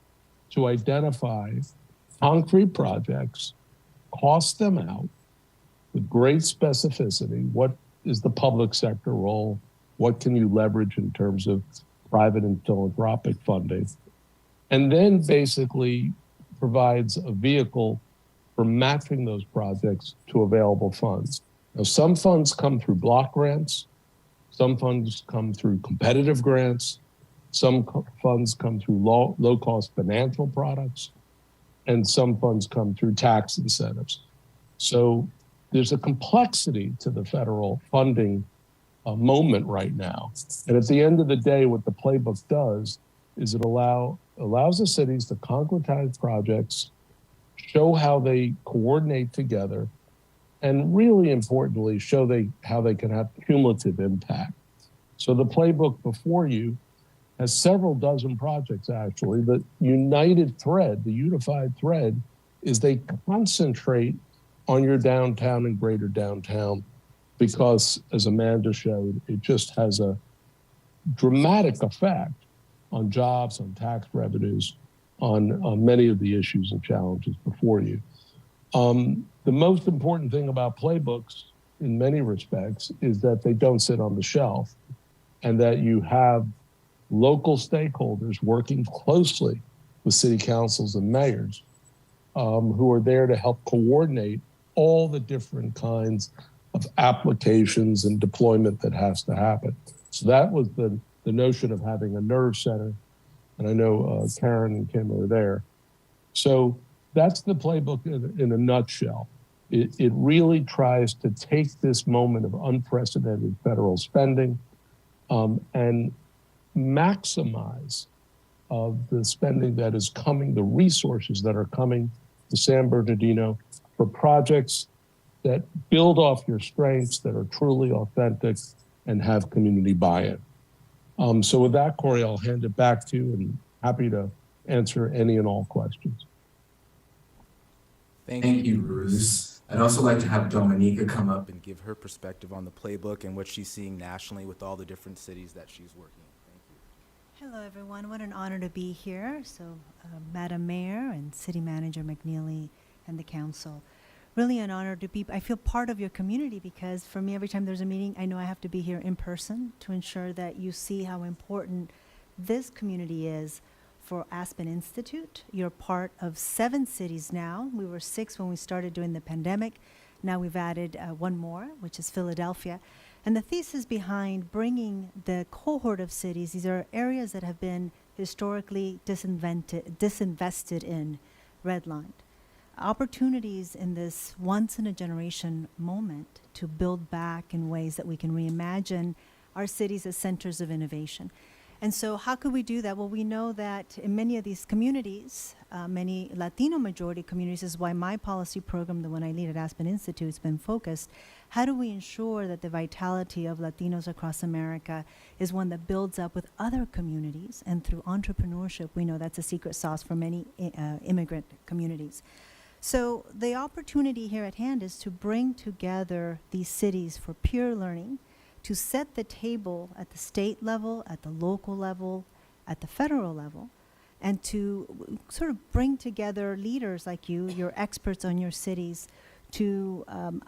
F: to identify concrete projects, cost them out with great specificity. What is the public sector role? What can you leverage in terms of private and philanthropic funding? And then basically provides a vehicle for matching those projects to available funds. Now, some funds come through block grants, some funds come through competitive grants, some funds come through low-cost financial products, and some funds come through tax incentives. So there's a complexity to the federal funding moment right now. And at the end of the day, what the playbook does is it allows the cities to concretize projects, show how they coordinate together, and really importantly, show how they can have cumulative impact. So the playbook before you has several dozen projects, actually. The united thread, the unified thread, is they concentrate on your downtown and greater downtown because, as Amanda showed, it just has a dramatic effect on jobs, on tax revenues, on many of the issues and challenges before you. The most important thing about playbooks, in many respects, is that they don't sit on the shelf and that you have local stakeholders working closely with city councils and mayors who are there to help coordinate all the different kinds of applications and deployment that has to happen. So that was the notion of having a nerve center. And I know Karen and Kim are there. So that's the playbook in a nutshell. It really tries to take this moment of unprecedented federal spending and maximize the spending that is coming, the resources that are coming to San Bernardino for projects that build off your strengths, that are truly authentic and have community buy-in. So with that, Corey, I'll hand it back to you and happy to answer any and all questions.
N: Thank you, Bruce. I'd also like to have Dominica come up and give her perspective on the playbook and what she's seeing nationally with all the different cities that she's working in.
B: Hello, everyone. What an honor to be here. So, Madam Mayor and City Manager McNeely and the council. Really an honor to be, I feel part of your community because for me, every time there's a meeting, I know I have to be here in person to ensure that you see how important this community is for Aspen Institute. You're part of 7 cities now. We were 6 when we started during the pandemic. Now we've added one more, which is Philadelphia. And the thesis behind bringing the cohort of cities, these are areas that have been historically disinvested in, redlined. Opportunities in this once-in-a-generation moment to build back in ways that we can reimagine our cities as centers of innovation. And so how could we do that? Well, we know that in many of these communities, many Latino majority communities, is why my policy program, the one I lead at Aspen Institute, has been focused. How do we ensure that the vitality of Latinos across America is one that builds up with other communities? And through entrepreneurship, we know that's a secret sauce for many immigrant communities. So the opportunity here at hand is to bring together these cities for peer learning, to set the table at the state level, at the local level, at the federal level, and to sort of bring together leaders like you, your experts on your cities, to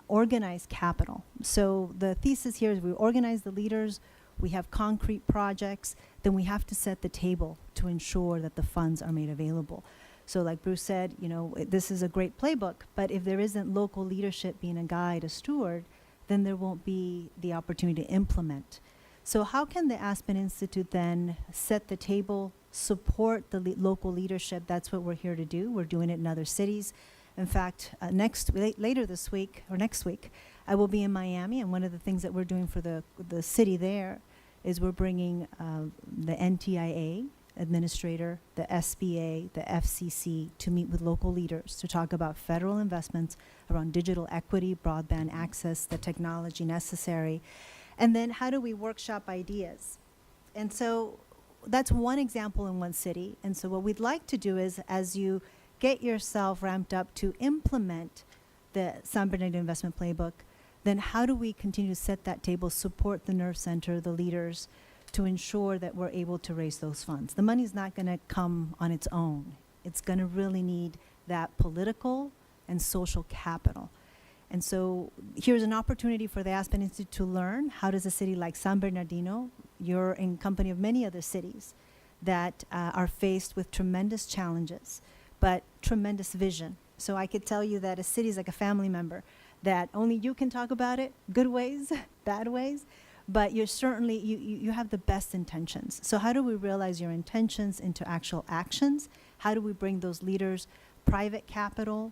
B: organize capital. So the thesis here is we organize the leaders, we have concrete projects, then we have to set the table to ensure that the funds are made available. So like Bruce said, you know, this is a great playbook, but if there isn't local leadership being a guide, a steward, then there won't be the opportunity to implement. So how can the Aspen Institute then set the table, support the local leadership? That's what we're here to do. We're doing it in other cities. In fact, later this week, or next week, I will be in Miami, and one of the things that we're doing for the city there is we're bringing the NTIA administrator, the SBA, the FCC to meet with local leaders to talk about federal investments around digital equity, broadband access, the technology necessary, and then how do we workshop ideas? And so that's one example in one city. And so what we'd like to do is, as you get yourself ramped up to implement the San Bernardino Investment Playbook, then how do we continue to set that table, support the Nerve Center, the leaders, to ensure that we're able to raise those funds? The money's not going to come on its own. It's going to really need that political and social capital. And so here's an opportunity for the Aspen Institute to learn, how does a city like San Bernardino, you're in company of many other cities that are faced with tremendous challenges, but tremendous vision. So I could tell you that a city is like a family member, that only you can talk about it, good ways, bad ways, but you're certainly, you have the best intentions. So how do we realize your intentions into actual actions? How do we bring those leaders, private capital,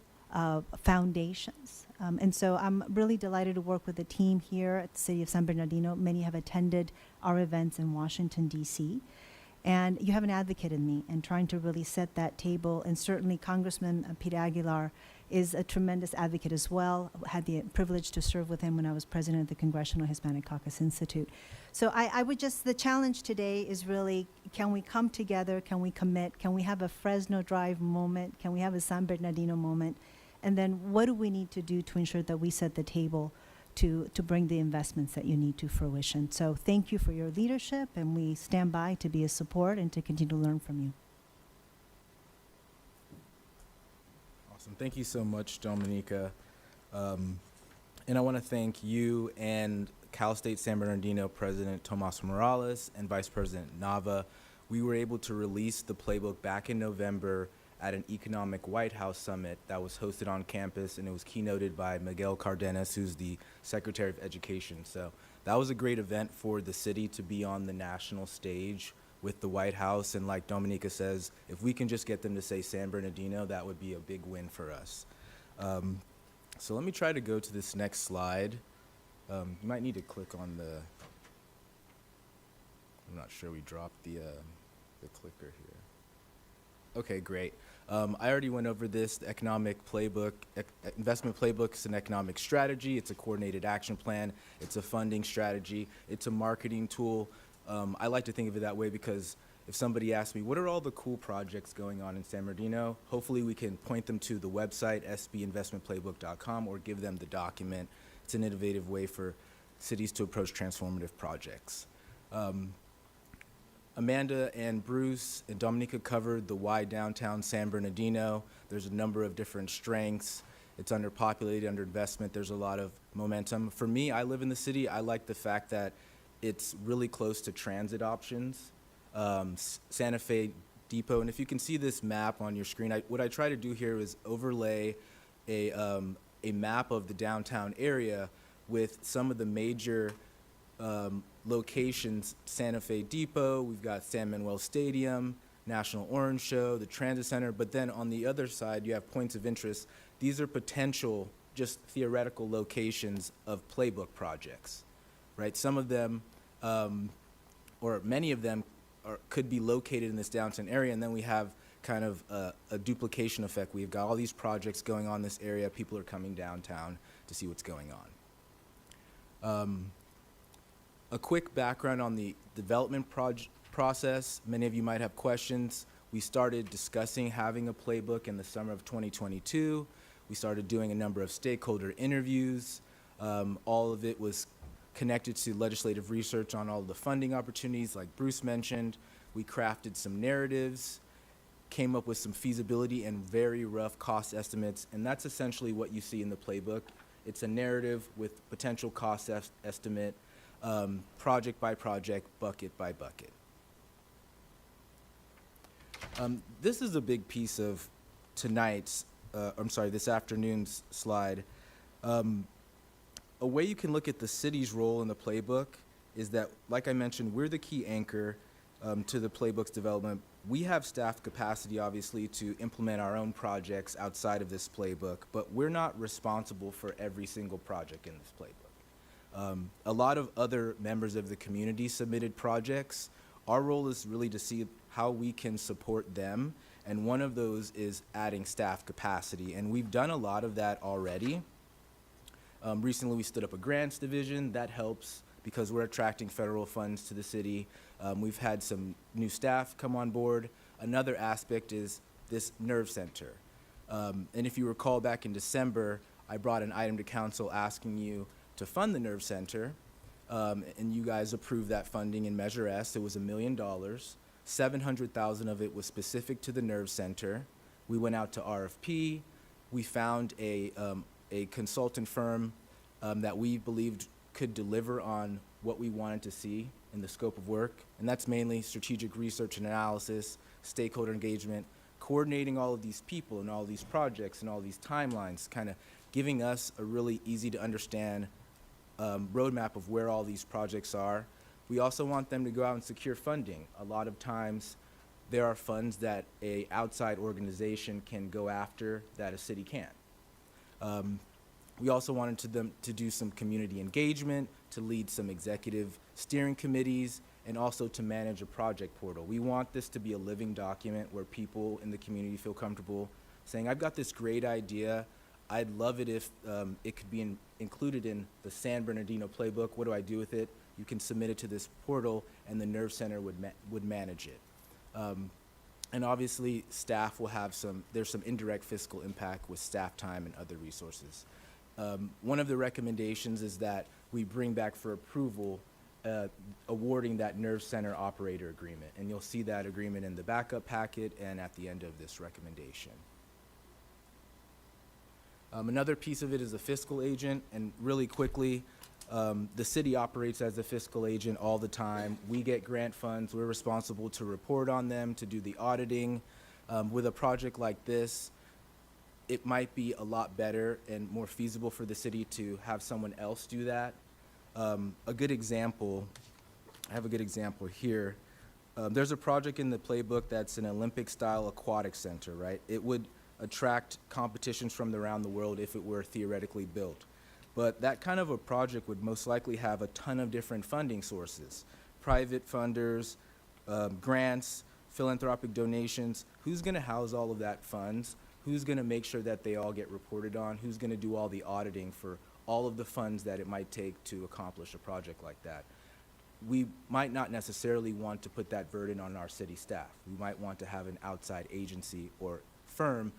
B: foundations? And so I'm really delighted to work with the team here at the City of San Bernardino. Many have attended our events in Washington, D.C., and you have an advocate in me and trying to really set that table. And certainly Congressman Peter Aguilar is a tremendous advocate as well. Had the privilege to serve with him when I was president of the Congressional Hispanic Caucus Institute. So I would just, the challenge today is really, can we come together? Can we commit? Can we have a Fresno Drive moment? Can we have a San Bernardino moment? And then what do we need to do to ensure that we set the table to bring the investments that you need to fruition? So thank you for your leadership, and we stand by to be a support and to continue to learn from you.
N: Awesome. Thank you so much, Dominica. And I want to thank you and Cal State San Bernardino President Tomas Morales and Vice President Nava. We were able to release the playbook back in November at an economic White House summit that was hosted on campus, and it was keynoted by Miguel Cardenas, who's the Secretary of Education. So that was a great event for the city to be on the national stage with the White House. And like Dominica says, if we can just get them to say San Bernardino, that would be a big win for us. So let me try to go to this next slide. You might need to click on the, I'm not sure we dropped the clicker here. Okay, great. I already went over this. The economic playbook, investment playbook is an economic strategy. It's a coordinated action plan. It's a funding strategy. It's a marketing tool. I like to think of it that way because if somebody asks me, what are all the cool projects going on in San Bernardino? Hopefully we can point them to the website, sbinvestmentplaybook.com, or give them the document. It's an innovative way for cities to approach transformative projects. Amanda and Bruce and Dominica covered the why downtown San Bernardino. There's a number of different strengths. It's underpopulated, underinvestment. There's a lot of momentum. For me, I live in the city. I like the fact that it's really close to transit options. Santa Fe Depot, and if you can see this map on your screen, what I try to do here is overlay a map of the downtown area with some of the major locations. Santa Fe Depot, we've got San Manuel Stadium, National Orange Show, the Transit Center, but then on the other side you have points of interest. These are potential, just theoretical locations of playbook projects, right? Some of them, or many of them, could be located in this downtown area, and then we have kind of a duplication effect. We've got all these projects going on in this area. People are coming downtown to see what's going on. A quick background on the development process. Many of you might have questions. We started discussing having a playbook in the summer of 2022. We started doing a number of stakeholder interviews. All of it was connected to legislative research on all of the funding opportunities, like Bruce mentioned. We crafted some narratives, came up with some feasibility and very rough cost estimates, and that's essentially what you see in the playbook. It's a narrative with potential cost estimate, project by project, bucket by bucket. This is a big piece of this afternoon's slide. A way you can look at the city's role in the playbook is that, like I mentioned, we're the key anchor to the playbook's development. We have staff capacity, obviously, to implement our own projects outside of this playbook, but we're not responsible for every single project in this playbook. A lot of other members of the community submitted projects. Our role is really to see how we can support them, and one of those is adding staff capacity, and we've done a lot of that already. Recently, we stood up a grants division. That helps because we're attracting federal funds to the city. We've had some new staff come on board. Another aspect is this Nerve Center. And if you recall back in December, I brought an item to council asking you to fund the Nerve Center, and you guys approved that funding in Measure S. It was $1 million. 700,000 of it was specific to the Nerve Center. We went out to RFP. We found a consultant firm that we believed could deliver on what we wanted to see in the scope of work, and that's mainly strategic research and analysis, stakeholder engagement, coordinating all of these people and all these projects and all these timelines, kind of giving us a really easy to understand roadmap of where all these projects are. We also want them to go out and secure funding. A lot of times there are funds that a outside organization can go after that a city can't. We also wanted them to do some community engagement, to lead some executive steering committees, and also to manage a project portal. We want this to be a living document where people in the community feel comfortable saying, I've got this great idea. I'd love it if it could be included in the San Bernardino playbook. What do I do with it? You can submit it to this portal, and the Nerve Center would manage it. And obviously, staff will have there's some indirect fiscal impact with staff time and other resources. One of the recommendations is that we bring back for approval awarding that Nerve Center operator agreement. And you'll see that agreement in the backup packet and at the end of this recommendation. Another piece of it is a fiscal agent, and really quickly, the city operates as a fiscal agent all the time. We get grant funds. We're responsible to report on them, to do the auditing. With a project like this, it might be a lot better and more feasible for the city to have someone else do that. A good example, I have a good example here. There's a project in the playbook that's an Olympic-style aquatic center, right? It would attract competitions from around the world if it were theoretically built. But that kind of a project would most likely have a ton of different funding sources. Private funders, grants, philanthropic donations. Who's gonna house all of that funds? Who's gonna make sure that they all get reported on? Who's gonna do all the auditing for all of the funds that it might take to accomplish a project like that? We might not necessarily want to put that burden on our city staff. We might want to have an outside agency or firm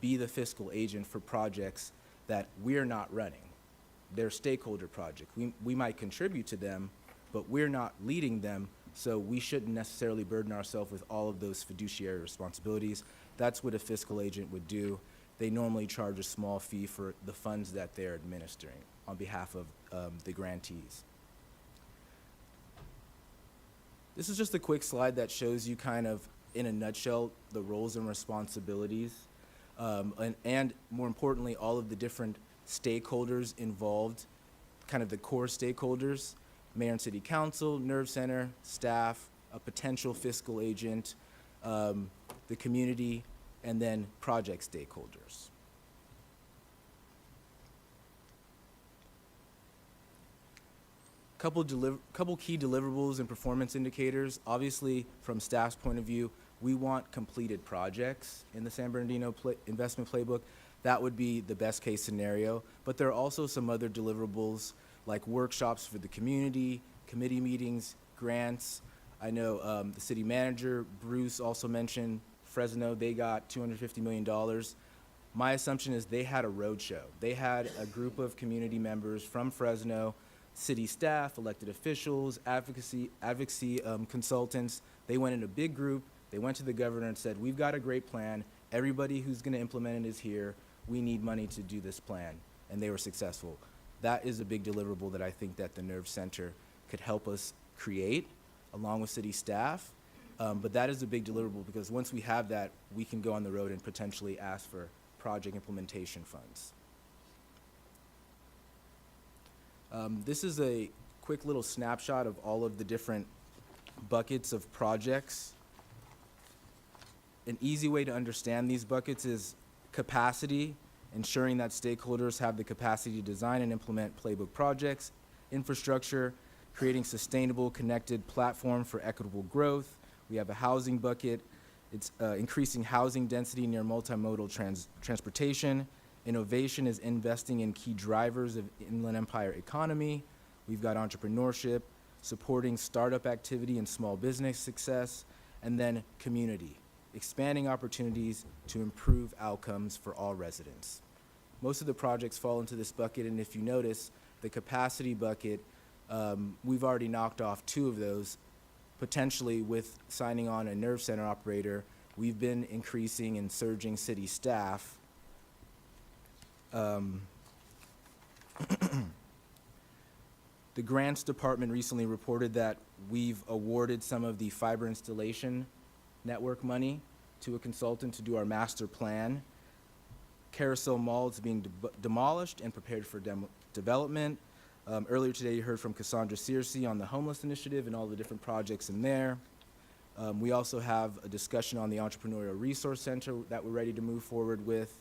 N: be the fiscal agent for projects that we're not running. They're stakeholder projects. We might contribute to them, but we're not leading them, so we shouldn't necessarily burden ourselves with all of those fiduciary responsibilities. That's what a fiscal agent would do. They normally charge a small fee for the funds that they're administering on behalf of the grantees. This is just a quick slide that shows you kind of, in a nutshell, the roles and responsibilities, and more importantly, all of the different stakeholders involved, kind of the core stakeholders: mayor and city council, Nerve Center, staff, a potential fiscal agent, the community, and then project stakeholders. Couple key deliverables and performance indicators. Obviously, from staff's point of view, we want completed projects in the San Bernardino investment playbook. That would be the best case scenario. But there are also some other deliverables like workshops for the community, committee meetings, grants. I know the city manager, Bruce, also mentioned Fresno. They got $250 million. My assumption is they had a roadshow. They had a group of community members from Fresno, city staff, elected officials, advocacy consultants. They went in a big group. They went to the governor and said, we've got a great plan. Everybody who's going to implement it is here. We need money to do this plan. And they were successful. That is a big deliverable that I think that the Nerve Center could help us create along with city staff. But that is a big deliverable because once we have that, we can go on the road and potentially ask for project implementation funds. This is a quick little snapshot of all of the different buckets of projects. An easy way to understand these buckets is capacity, ensuring that stakeholders have the capacity to design and implement playbook projects; infrastructure, creating sustainable, connected platform for equitable growth. We have a housing bucket. It's increasing housing density near multimodal transportation. Innovation is investing in key drivers of Inland Empire economy. We've got entrepreneurship, supporting startup activity and small business success, and then community. expanding opportunities to improve outcomes for all residents. Most of the projects fall into this bucket, and if you notice, the capacity bucket, we've already knocked off 2 of those, potentially with signing on a nerve center operator. We've been increasing and surging city staff. The grants department recently reported that we've awarded some of the fiber installation network money to a consultant to do our master plan. Carousel Mall is being demolished and prepared for development. Earlier today, you heard from Cassandra Searcy on the homeless initiative and all the different projects in there. We also have a discussion on the Entrepreneurial Resource Center that we're ready to move forward with.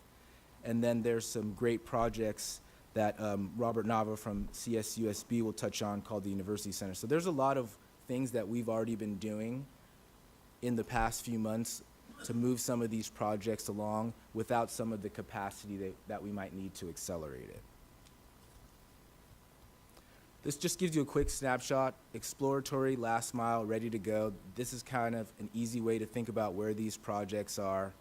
N: And then there's some great projects that Robert Nava from CSUSB will touch on called the University Center. So there's a lot of things that we've already been doing in the past few months to move some of these projects along without some of the capacity that we might need to accelerate it. This just gives you a quick snapshot, exploratory, last mile, ready to go. This is kind of an easy way to think about where these projects are.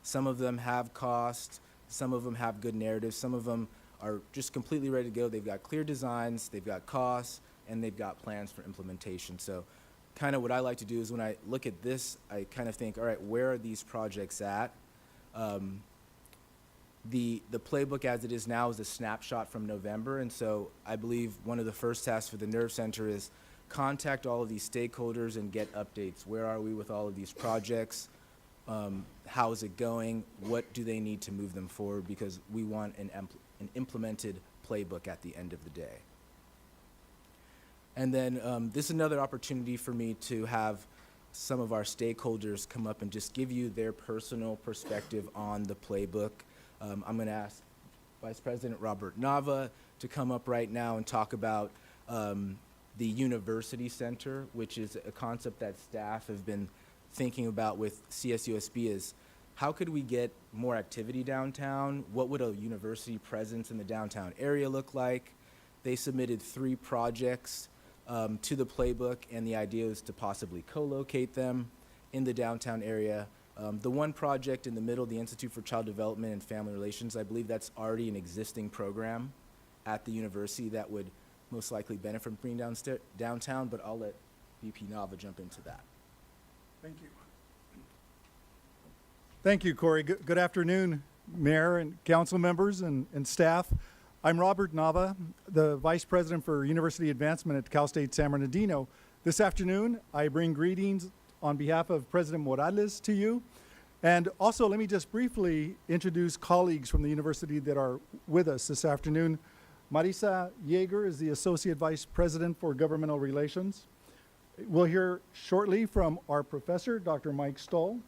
N: Some of them have cost, some of them have good narratives, some of them are just completely ready to go. They've got clear designs, they've got costs, and they've got plans for implementation. So kind of what I like to do is when I look at this, I kind of think, all right, where are these projects at? The playbook as it is now is a snapshot from November, and so I believe one of the first tasks for the Nerve Center is contact all of these stakeholders and get updates. Where are we with all of these projects? How is it going? What do they need to move them forward? Because we want an implemented playbook at the end of the day. And then this is another opportunity for me to have some of our stakeholders come up and just give you their personal perspective on the playbook. I'm going to ask Vice President Robert Nava to come up right now and talk about the University Center, which is a concept that staff have been thinking about with CSUSB is how could we get more activity downtown? What would a university presence in the downtown area look like? They submitted 3 projects to the playbook, and the idea is to possibly co-locate them in the downtown area. The one project in the middle, the Institute for Child Development and Family Relations, I believe that's already an existing program at the university that would most likely benefit from bringing downtown, but I'll let VP Nava jump into that.
U: Thank you. Thank you, Corey. Good afternoon, Mayor and council members and staff. I'm Robert Nava, the Vice President for University Advancement at Cal State San Bernardino. This afternoon, I bring greetings on behalf of President Morales to you. And also, let me just briefly introduce colleagues from the university that are with us this afternoon. Marisa Yeager is the Associate Vice President for Governmental Relations. We'll hear shortly from our professor, Dr. Mike Stoll.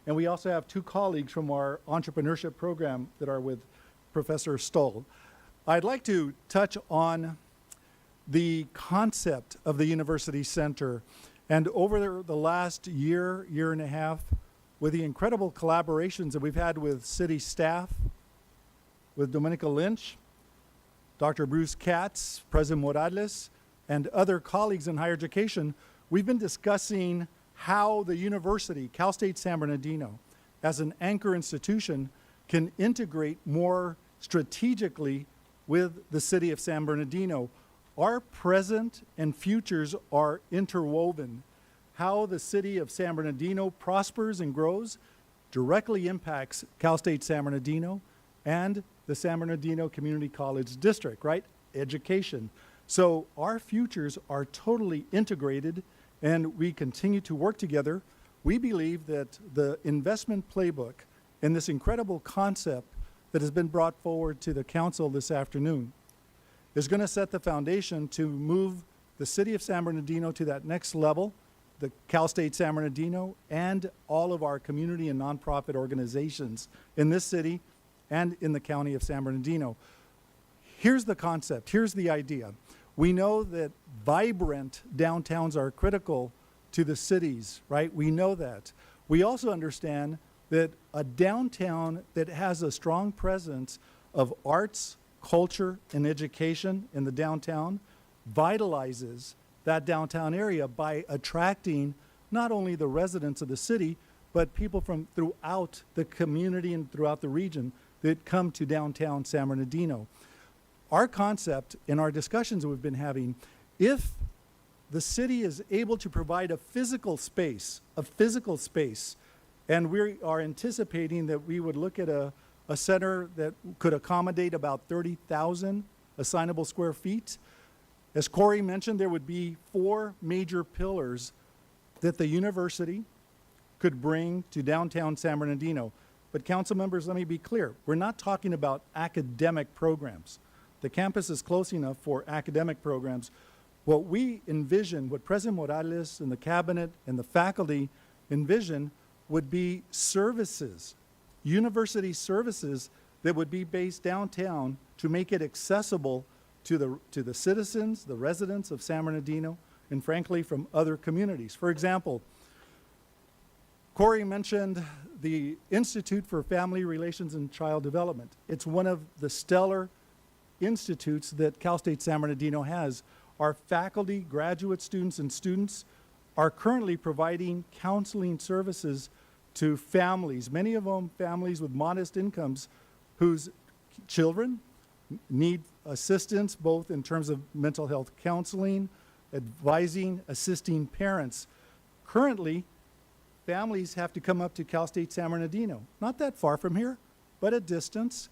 U: And we also have 2 colleagues from our entrepreneurship program that are with Professor Stoll. I'd like to touch on the concept of the University Center. And over the last year and a half, with the incredible collaborations that we've had with city staff, with Dominica Lynch, Dr. Bruce Katz, President Morales, and other colleagues in higher education, we've been discussing how the university, Cal State San Bernardino, as an anchor institution, can integrate more strategically with the city of San Bernardino. Our present and futures are interwoven. How the city of San Bernardino prospers and grows directly impacts Cal State San Bernardino and the San Bernardino Community College District, right? Education. So our futures are totally integrated, and we continue to work together. We believe that the investment playbook and this incredible concept that has been brought forward to the council this afternoon is going to set the foundation to move the city of San Bernardino to that next level, the Cal State San Bernardino, and all of our community and nonprofit organizations in this city and in the county of San Bernardino. Here's the concept, here's the idea. We know that vibrant downtowns are critical to the cities, right? We know that. We also understand that a downtown that has a strong presence of arts, culture, and education in the downtown vitalizes that downtown area by attracting not only the residents of the city, but people from throughout the community and throughout the region that come to downtown San Bernardino. Our concept in our discussions we've been having, if the city is able to provide a physical space, and we are anticipating that we would look at a center that could accommodate about 30,000 assignable square feet. As Corey mentioned, there would be 4 major pillars that the university could bring to downtown San Bernardino. But council members, let me be clear. We're not talking about academic programs. The campus is close enough for academic programs. What we envision, what President Morales and the cabinet and the faculty envision would be services, university services that would be based downtown to make it accessible to the citizens, the residents of San Bernardino, and frankly from other communities. For example, Corey mentioned the Institute for Family Relations and Child Development. It's one of the stellar institutes that Cal State San Bernardino has. Our faculty, graduate students, and students are currently providing counseling services to families, many of them families with modest incomes whose children need assistance both in terms of mental health counseling, advising, assisting parents. Currently, families have to come up to Cal State San Bernardino, not that far from here, but a distance.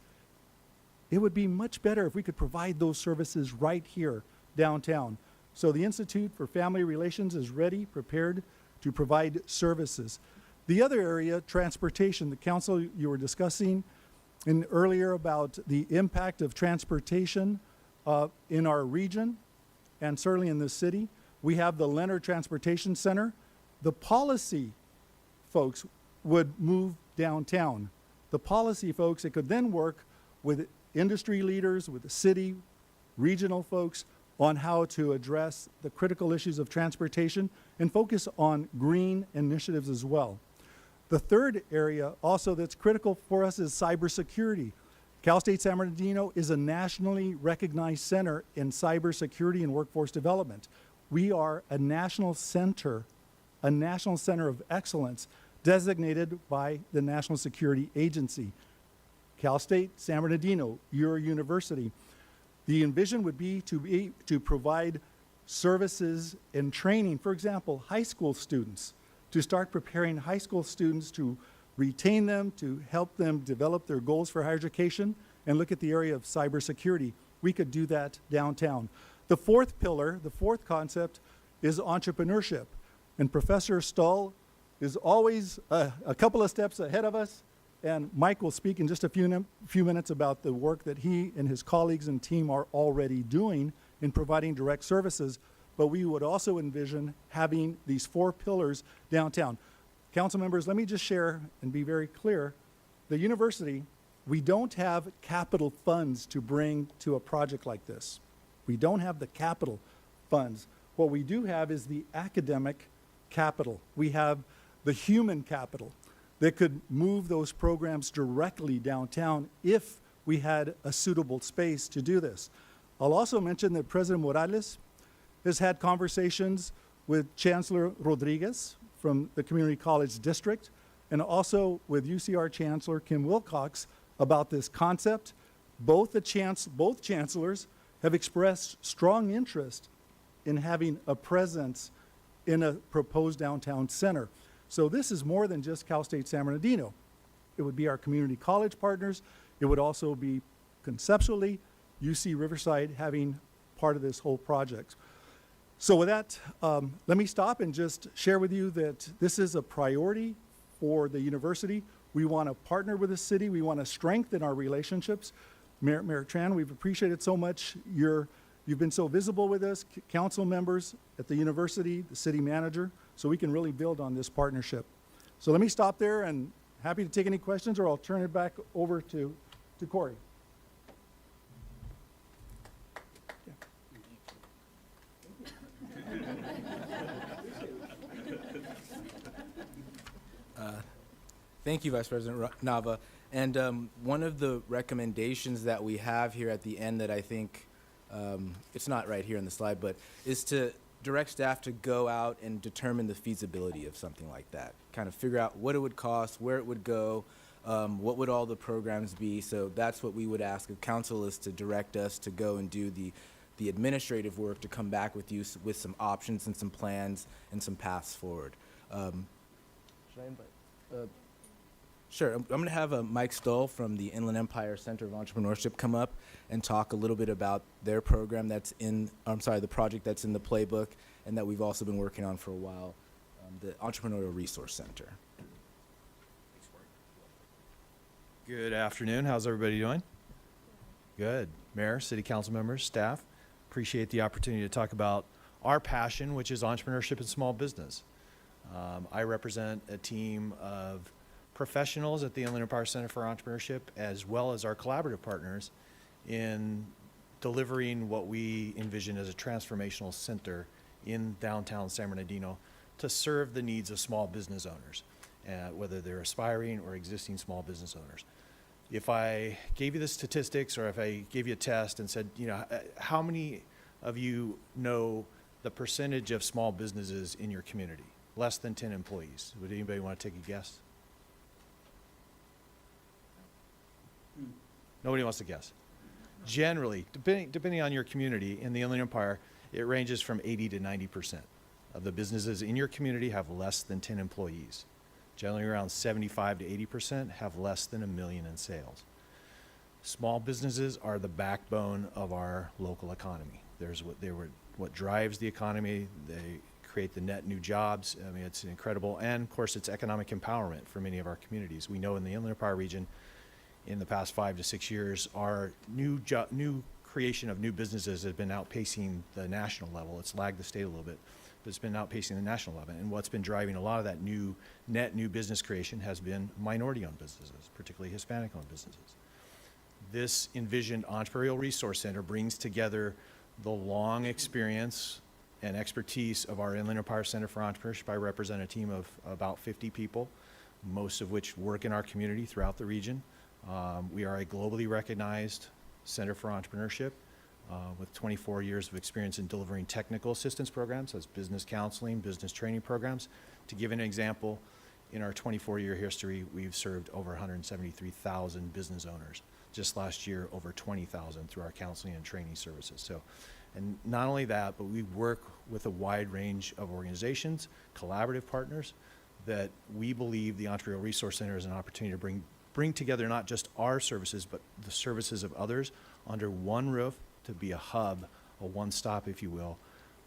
U: It would be much better if we could provide those services right here downtown. So the Institute for Family Relations is ready, prepared to provide services. The other area, transportation, the council, you were discussing earlier about the impact of transportation in our region and certainly in this city. We have the Leonard Transportation Center. The policy folks would move downtown. The policy folks, it could then work with industry leaders, with the city, regional folks on how to address the critical issues of transportation and focus on green initiatives as well. The third area also that's critical for us is cybersecurity. Cal State San Bernardino is a nationally recognized center in cybersecurity and workforce development. We are a national center of excellence designated by the National Security Agency. Cal State San Bernardino, your university. The envision would be to provide services and training, for example, high school students, to start preparing high school students to retain them, to help them develop their goals for higher education, and look at the area of cybersecurity. We could do that downtown. The fourth pillar, the fourth concept, is entrepreneurship. And Professor Stahl is always a couple of steps ahead of us. And Mike will speak in just a few minutes about the work that he and his colleagues and team are already doing in providing direct services. But we would also envision having these 4 pillars downtown. Council members, let me just share and be very clear. The university, we don't have capital funds to bring to a project like this. We don't have the capital funds. What we do have is the academic capital. We have the human capital that could move those programs directly downtown if we had a suitable space to do this. I'll also mention that President Morales has had conversations with Chancellor Rodriguez from the Community College District and also with UCR Chancellor Kim Wilcox about this concept. Both chancellors have expressed strong interest in having a presence in a proposed downtown center. So this is more than just Cal State San Bernardino. It would be our community college partners. It would also be conceptually UC Riverside having part of this whole project. So with that, let me stop and just share with you that this is a priority for the university. We want to partner with the city. We want to strengthen our relationships. Mayor Tran, we've appreciated so much you've been so visible with us, council members at the university, the city manager, so we can really build on this partnership. So let me stop there and happy to take any questions, or I'll turn it back over to Corey.
N: Thank you, Vice President Nava. And one of the recommendations that we have here at the end that I think, it's not right here in the slide, but is to direct staff to go out and determine the feasibility of something like that. Kind of figure out what it would cost, where it would go, what would all the programs be. So that's what we would ask of council, is to direct us to go and do the administrative work, to come back with you with some options and some plans and some paths forward. Should I invite? Sure. I'm going to have Mike Stoll from the Inland Empire Center of Entrepreneurship come up and talk a little bit about their program that's the project that's in the playbook and that we've also been working on for a while, the Entrepreneurial Resource Center.
I: Good afternoon. How's everybody doing? Good. Mayor, city council members, staff, appreciate the opportunity to talk about our passion, which is entrepreneurship and small business. I represent a team of professionals at the Inland Empire Center for Entrepreneurship, as well as our collaborative partners in delivering what we envision as a transformational center in downtown San Bernardino to serve the needs of small business owners, whether they're aspiring or existing small business owners. If I gave you the statistics, or if I gave you a test and said, how many of you know the percentage of small businesses in your community? Less than 10 employees. Would anybody want to take a guess? Nobody wants to guess. Generally, depending on your community, in the Inland Empire, it ranges from 80 to 90% of the businesses in your community have less than 10 employees. Generally around 75 to 80% have less than $1 million in sales. Small businesses are the backbone of our local economy. What drives the economy. They create the net new jobs. I mean, it's incredible. And of course, it's economic empowerment for many of our communities. We know in the Inland Empire region, in the past 5 to 6 years, our new creation of new businesses has been outpacing the national level. It's lagged the state a little bit, but it's been outpacing the national level. And what's been driving a lot of that net new business creation has been minority-owned businesses, particularly Hispanic-owned businesses. This envisioned Entrepreneurial Resource Center brings together the long experience and expertise of our Inland Empire Center for Entrepreneurship. I represent a team of about 50 people, most of which work in our community throughout the region. We are a globally recognized Center for Entrepreneurship with 24 years of experience in delivering technical assistance programs, as business counseling, business training programs. To give an example, in our 24-year history, we've served over 173,000 business owners. Just last year, over 20,000 through our counseling and training services. And not only that, but we work with a wide range of organizations, collaborative partners, that we believe the Entrepreneurial Resource Center is an opportunity to bring together not just our services, but the services of others under one roof, to be a hub, a one-stop, if you will,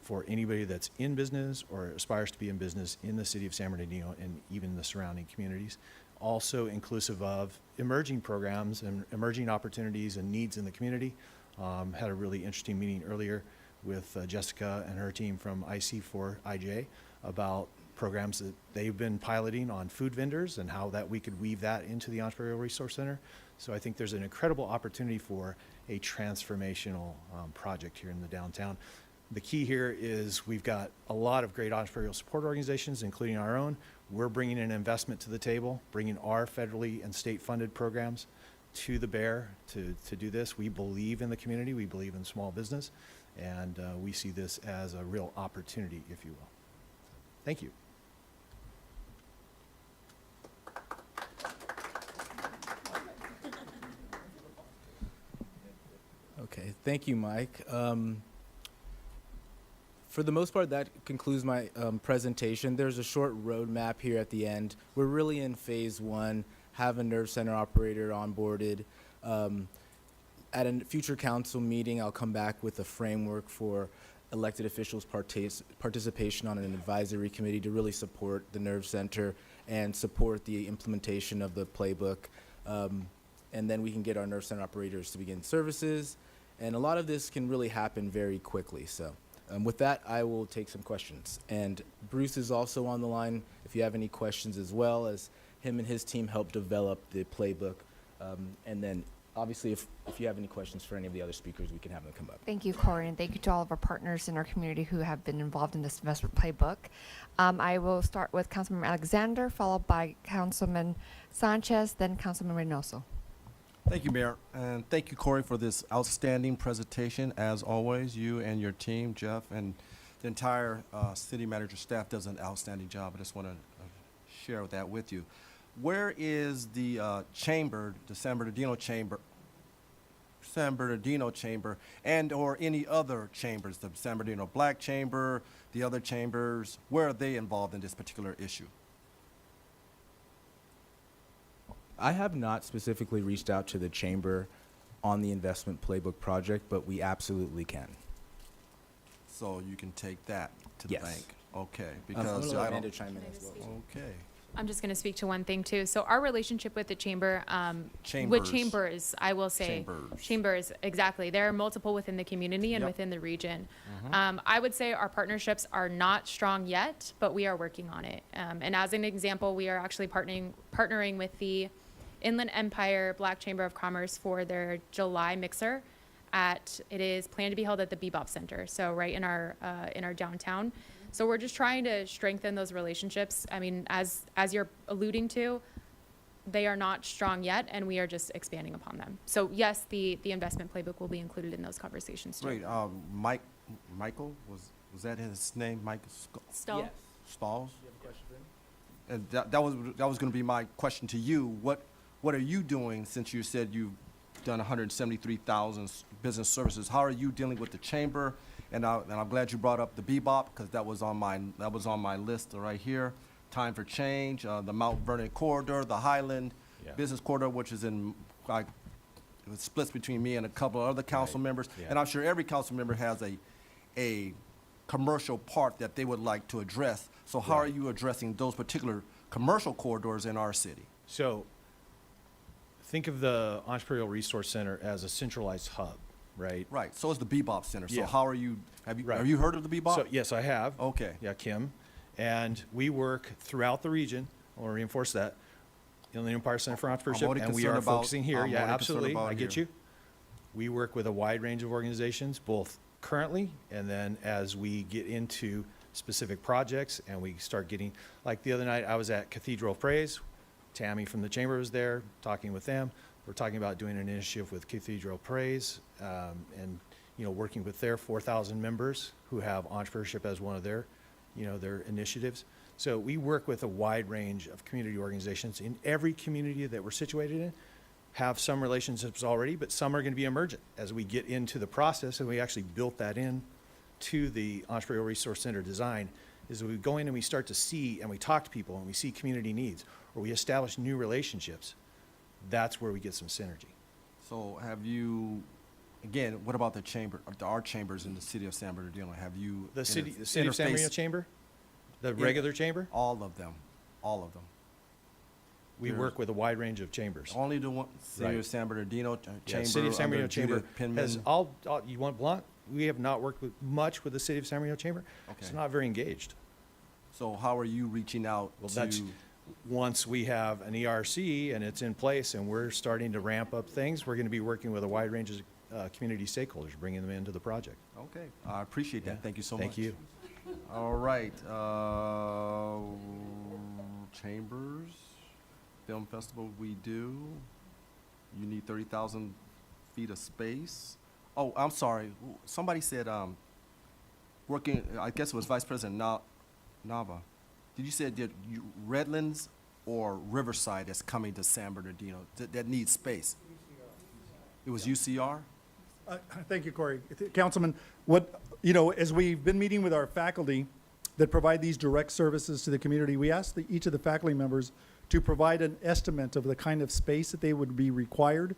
I: for anybody that's in business or aspires to be in business in the city of San Bernardino and even the surrounding communities. Also inclusive of emerging programs and emerging opportunities and needs in the community. Had a really interesting meeting earlier with Jessica and her team from IC4IJ about programs that they've been piloting on food vendors and how that we could weave that into the Entrepreneurial Resource Center. So I think there's an incredible opportunity for a transformational project here in the downtown. The key here is we've got a lot of great entrepreneurial support organizations, including our own. We're bringing an investment to the table, bringing our federally and state funded programs to the bear to do this. We believe in the community, we believe in small business, and we see this as a real opportunity, if you will. Thank you.
N: Okay, thank you, Mike. For the most part, that concludes my presentation. There's a short roadmap here at the end. We're really in phase one, have a nerve center operator onboarded. At a future council meeting, I'll come back with a framework for elected officials' participation on an advisory committee to really support the nerve center and support the implementation of the playbook. And then we can get our nerve center operators to begin services. And a lot of this can really happen very quickly. So with that, I will take some questions. And Bruce is also on the line if you have any questions, as well as him and his team helped develop the playbook. And then obviously, if you have any questions for any of the other speakers, we can have them come up.
A: Thank you, Corey, and thank you to all of our partners in our community who have been involved in this investment playbook. I will start with Councilman Alexander, followed by Councilman Sanchez, then Councilman Reynoso.
P: Thank you, Mayor, and thank you, Corey, for this outstanding presentation. As always, you and your team, Jeff and the entire city manager staff does an outstanding job. I just want to share that with you. Where is the chamber, the San Bernardino chamber, and or any other chambers, the San Bernardino Black Chamber, the other chambers? Where are they involved in this particular issue?
N: I have not specifically reached out to the chamber on the investment playbook project, but we absolutely can.
P: So you can take that to the
N: Yes.
P: bank. Okay,
N: I'm
P: because
N: gonna let
P: I
N: Amanda
P: don't.
N: chime in as well.
P: Okay.
E: I'm just going to speak to one thing too. So our relationship with the chamber, with
P: Chambers.
E: chambers, I will say, chambers, exactly. There are multiple within the community and
P: Yep.
E: within the region.
P: Mhm.
E: I would say our partnerships are not strong yet, but we are working on it. And as an example, we are actually partnering with the Inland Empire Black Chamber of Commerce for their July mixer. It is planned to be held at the Bebop Center, so right in our downtown. So we're just trying to strengthen those relationships. I mean, as you're alluding to, they are not strong yet, and we are just expanding upon them. So yes, the investment playbook will be included in those conversations too.
P: Wait, Michael, was that his name? Mike
E: Stoll? Yes.
P: Stalls? And that was going to be my question to you. What are you doing, since you said you've done 173,000 business services? How are you dealing with the chamber? And I'm glad you brought up the Bebop, because that was on my list right here. Time for Change, the Mount Vernon corridor, the Highland Business Corridor, which is it splits between me and a couple of other council members.
I: Yeah.
P: And I'm sure every council member has a commercial part that they would like to address. So how are you addressing those particular commercial corridors in our city?
I: So think of the Entrepreneurial Resource Center as a centralized hub, right?
P: Right. So is the Bebop Center. So
I: Yeah.
P: how are you? Have
I: Right.
P: you heard of the Bebop?
I: So, yes, I have.
P: Okay.
I: Yeah, Kim. And we work throughout the region. I want to reinforce that. Inland Empire Center for Entrepreneurship,
P: only
I: and we
P: concerned
I: are
P: about-
I: focusing here.
P: I'm
I: Yeah,
P: only concerned
I: absolutely.
P: about
I: I get
P: here.
I: you. We work with a wide range of organizations, both currently and then as we get into specific projects and we start getting, like the other night, I was at Cathedral of Praise. Tammy from the chamber was there, talking with them. We're talking about doing an initiative with Cathedral of Praise, and working with their 4,000 members who have entrepreneurship as one of their initiatives. So we work with a wide range of community organizations in every community that we're situated in, have some relationships already, but some are going to be emergent as we get into the process, and we actually built that in to the Entrepreneurial Resource Center design, is we go in and we start to see and we talk to people and we see community needs, or we establish new relationships. That's where we get some synergy.
P: So have you, again, what about the chamber, our chambers in the city of San Bernardino? Have you?
I: The city of San Bernardino chamber, the regular chamber,
P: All of them.
I: we work with a wide range of chambers.
P: Only the one, city
I: Right.
P: of San Bernardino
I: Yeah,
P: chamber.
I: City of San
P: under
I: Bernardino chamber
P: Judith Penman.
I: has you want blunt? We have not worked much with the City of San Bernardino chamber. It's
P: Okay.
I: not very engaged.
P: So how are you reaching out
I: Well,
P: to?
I: that's, once we have an ERC and it's in place and we're starting to ramp up things, we're going to be working with a wide range of community stakeholders, bringing them into the project.
P: Okay, I appreciate that.
I: Yeah.
P: Thank you so much.
I: Thank you.
P: All right, chambers, film festival, we do. You need 30,000 feet of space. Oh, I'm sorry. Somebody said, working, I guess it was Vice President Nava. Did you say that Redlands or Riverside that's coming to San Bernardino that needs space? It was UCR?
U: Thank you, Corey. Councilman, as we've been meeting with our faculty that provide these direct services to the community, we asked each of the faculty members to provide an estimate of the kind of space that they would be required.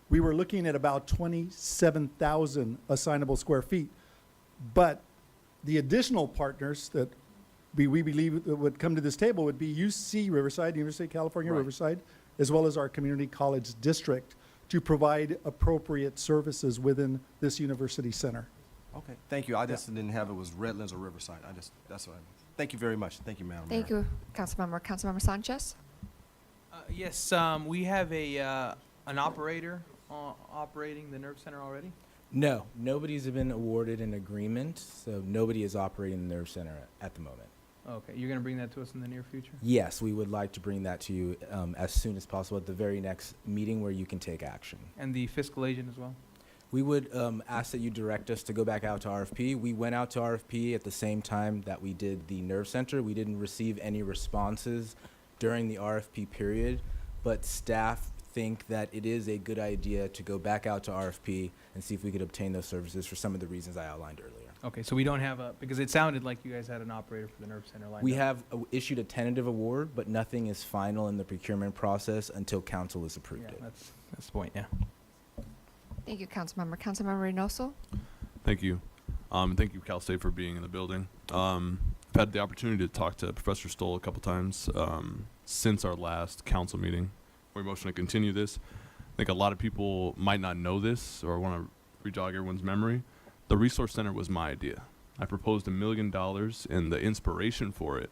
U: We were looking at about 27,000 assignable square feet. But the additional partners that we believe that would come to this table would be UC Riverside, University of California,
P: Right.
U: Riverside, as well as our community college district, to provide appropriate services within this university center.
P: Okay, thank you. I just didn't have it was Redlands or Riverside. That's what thank you very much. Thank you, Madam Mayor.
A: Thank you, Councilmember Sanchez.
H: Yes, we have an operator operating the Nerve Center already.
N: No, nobody's been awarded an agreement, so nobody is operating the Nerve Center at the moment.
H: Okay, you're going to bring that to us in the near future?
N: Yes, we would like to bring that to you as soon as possible at the very next meeting where you can take action.
H: And the fiscal agent as well?
N: We would ask that you direct us to go back out to RFP. We went out to RFP at the same time that we did the Nerve Center. We didn't receive any responses during the RFP period, but staff think that it is a good idea to go back out to RFP and see if we could obtain those services for some of the reasons I outlined earlier.
H: Okay, so we don't have because it sounded like you guys had an operator for the Nerve Center lined
N: We
H: up.
N: have issued a tentative award, but nothing is final in the procurement process until council has approved
H: Yeah,
N: it.
H: that's the point, yeah.
A: Thank you, Councilmember. Councilmember Reynoso?
O: Thank you. Thank you, Cal State, for being in the building. I've had the opportunity to talk to Professor Stoll a couple times since our last council meeting. We're emotional to continue this. I think a lot of people might not know this or want to rejog everyone's memory. The Resource Center was my idea. I proposed $1 million, and the inspiration for it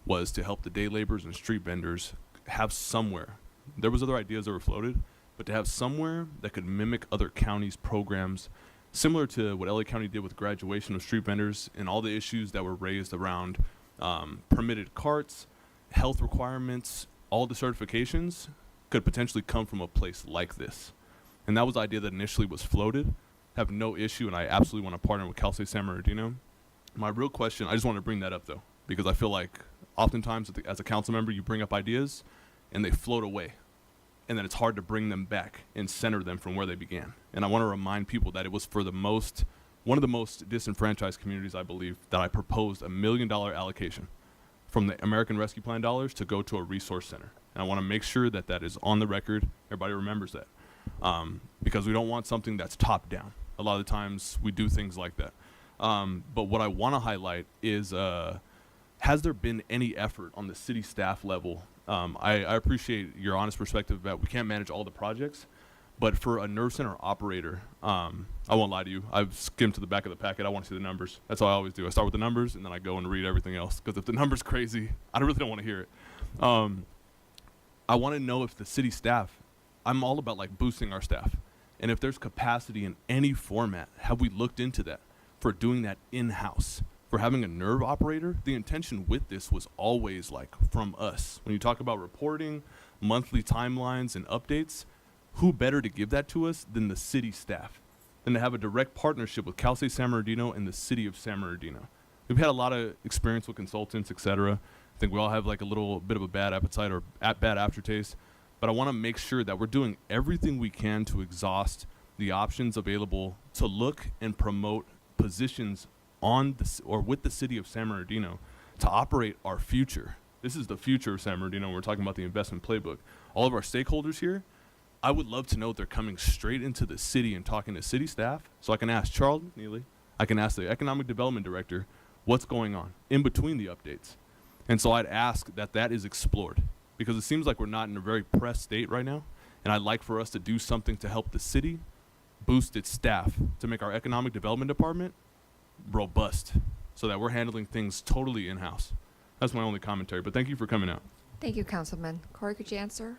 O: was to help the day laborers and street vendors have somewhere. There was other ideas that were floated, but to have somewhere that could mimic other counties' programs, similar to what LA County did with graduation of street vendors and all the issues that were raised around permitted carts, health requirements, all the certifications could potentially come from a place like this. And that was the idea that initially was floated. Have no issue, and I absolutely want to partner with Cal State San Bernardino. My real question, I just want to bring that up though, because I feel like oftentimes as a council member, you bring up ideas and they float away. And then it's hard to bring them back and center them from where they began. And I want to remind people that it was for one of the most disenfranchised communities, I believe, that I proposed $1 million allocation from the American Rescue Plan dollars to go to a resource center. And I want to make sure that that is on the record. Everybody remembers that. Because we don't want something that's top down. A lot of the times we do things like that. But what I want to highlight is, has there been any effort on the city staff level? I appreciate your honest perspective that we can't manage all the projects, but for a nerve center operator, I won't lie to you, I've skimmed to the back of the packet. I want to see the numbers. That's all I always do. I start with the numbers and then I go and read everything else, because if the number's crazy, I really don't want to hear it. I want to know if the city staff, I'm all about like boosting our staff, and if there's capacity in any format, have we looked into that for doing that in-house? For having a nerve operator, the intention with this was always like from us. When you talk about reporting, monthly timelines and updates, who better to give that to us than the city staff? Than to have a direct partnership with Cal State San Bernardino and the city of San Bernardino. We've had a lot of experience with consultants, et cetera. I think we all have like a little bit of a bad appetite or bad aftertaste, but I want to make sure that we're doing everything we can to exhaust the options available to look and promote positions on or with the city of San Bernardino to operate our future. This is the future of San Bernardino. We're talking about the investment playbook. All of our stakeholders here, I would love to know if they're coming straight into the city and talking to city staff, so I can ask Charles Neely, I can ask the economic development director, what's going on in between the updates. And so I'd ask that that is explored, because it seems like we're not in a very pressed state right now, and I'd like for us to do something to help the city boost its staff, to make our economic development department robust, so that we're handling things totally in-house. That's my only commentary, but thank you for coming out.
A: Thank you, Councilman. Corey, could you answer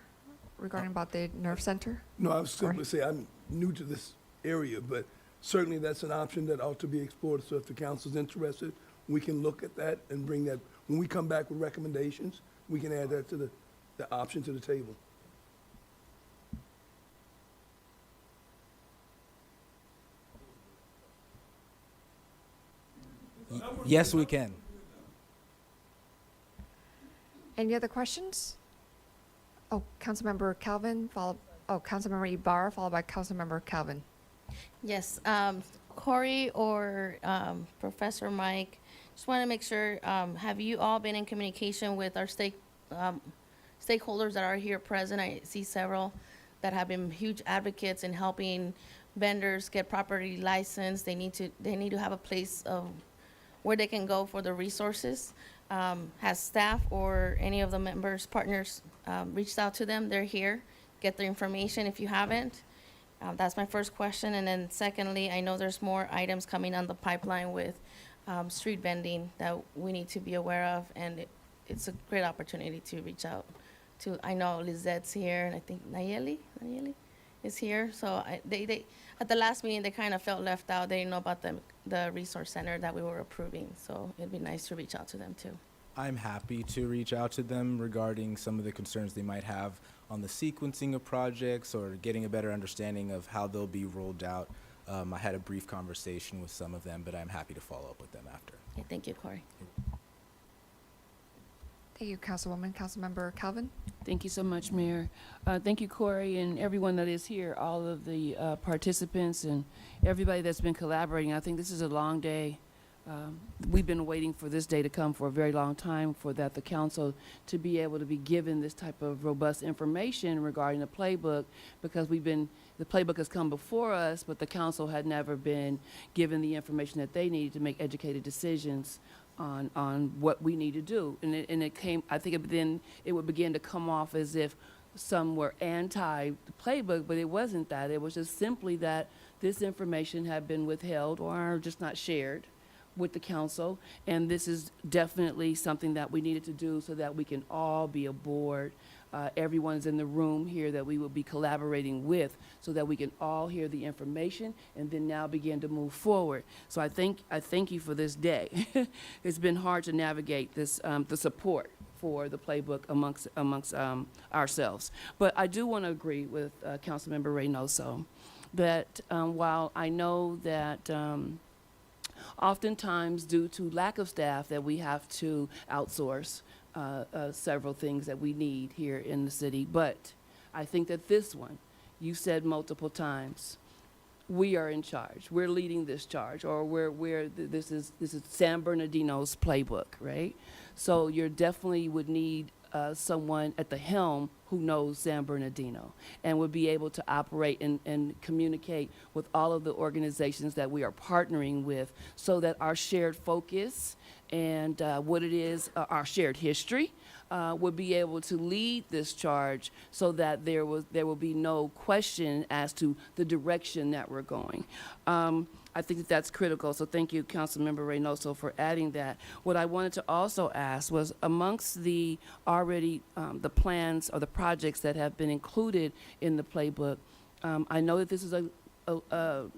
A: regarding about the Nerve Center?
M: No, I was simply say I'm new to this area, but certainly that's an option that ought to be explored. So if the council's interested, we can look at that and bring that, when we come back with recommendations, we can add that to the option to the table.
N: Yes, we can.
A: Any other questions? Oh, Councilmember Calvin, Councilmember Ibarra, followed by Councilmember Calvin.
S: Yes, Corey or Professor Mike, just want to make sure, have you all been in communication with our stakeholders that are here present? I see several that have been huge advocates in helping vendors get properly licensed. They need to have a place of where they can go for the resources. Has staff or any of the members, partners, reached out to them? They're here. Get their information if you haven't. That's my first question. And then secondly, I know there's more items coming on the pipeline with street vending that we need to be aware of, and it's a great opportunity to reach out to. I know Lizette's here, and I think Nayeli is here. So they at the last meeting, they kind of felt left out. They didn't know about the resource center that we were approving. So it'd be nice to reach out to them too.
N: I'm happy to reach out to them regarding some of the concerns they might have on the sequencing of projects or getting a better understanding of how they'll be rolled out. I had a brief conversation with some of them, but I'm happy to follow up with them after.
S: Okay, thank you, Corey.
A: Thank you, Councilwoman. Councilmember Calvin?
Q: Thank you so much, Mayor. Thank you, Corey, and everyone that is here, all of the participants and everybody that's been collaborating. I think this is a long day. We've been waiting for this day to come for a very long time, for that the council to be able to be given this type of robust information regarding the playbook, because the playbook has come before us, but the council had never been given the information that they needed to make educated decisions on what we need to do. And it came, I think then it would begin to come off as if some were anti the playbook, but it wasn't that. It was just simply that this information had been withheld or just not shared with the council, and this is definitely something that we needed to do so that we can all be aboard. Everyone's in the room here that we will be collaborating with, so that we can all hear the information and then now begin to move forward. So I thank you for this day. It's been hard to navigate this, the support for the playbook amongst ourselves. But I do want to agree with Councilmember Reynoso that while I know that oftentimes due to lack of staff that we have to outsource several things that we need here in the city. But I think that this one, you said multiple times, we are in charge. We're leading this charge, or this is San Bernardino's playbook, right? So you definitely would need someone at the helm who knows San Bernardino and would be able to operate and communicate with all of the organizations that we are partnering with, so that our shared focus and what it is, our shared history, would be able to lead this charge, so that there will be no question as to the direction that we're going. I think that that's critical, so thank you, Councilmember Reynoso, for adding that. What I wanted to also ask was, amongst the already the plans or the projects that have been included in the playbook, I know that this is a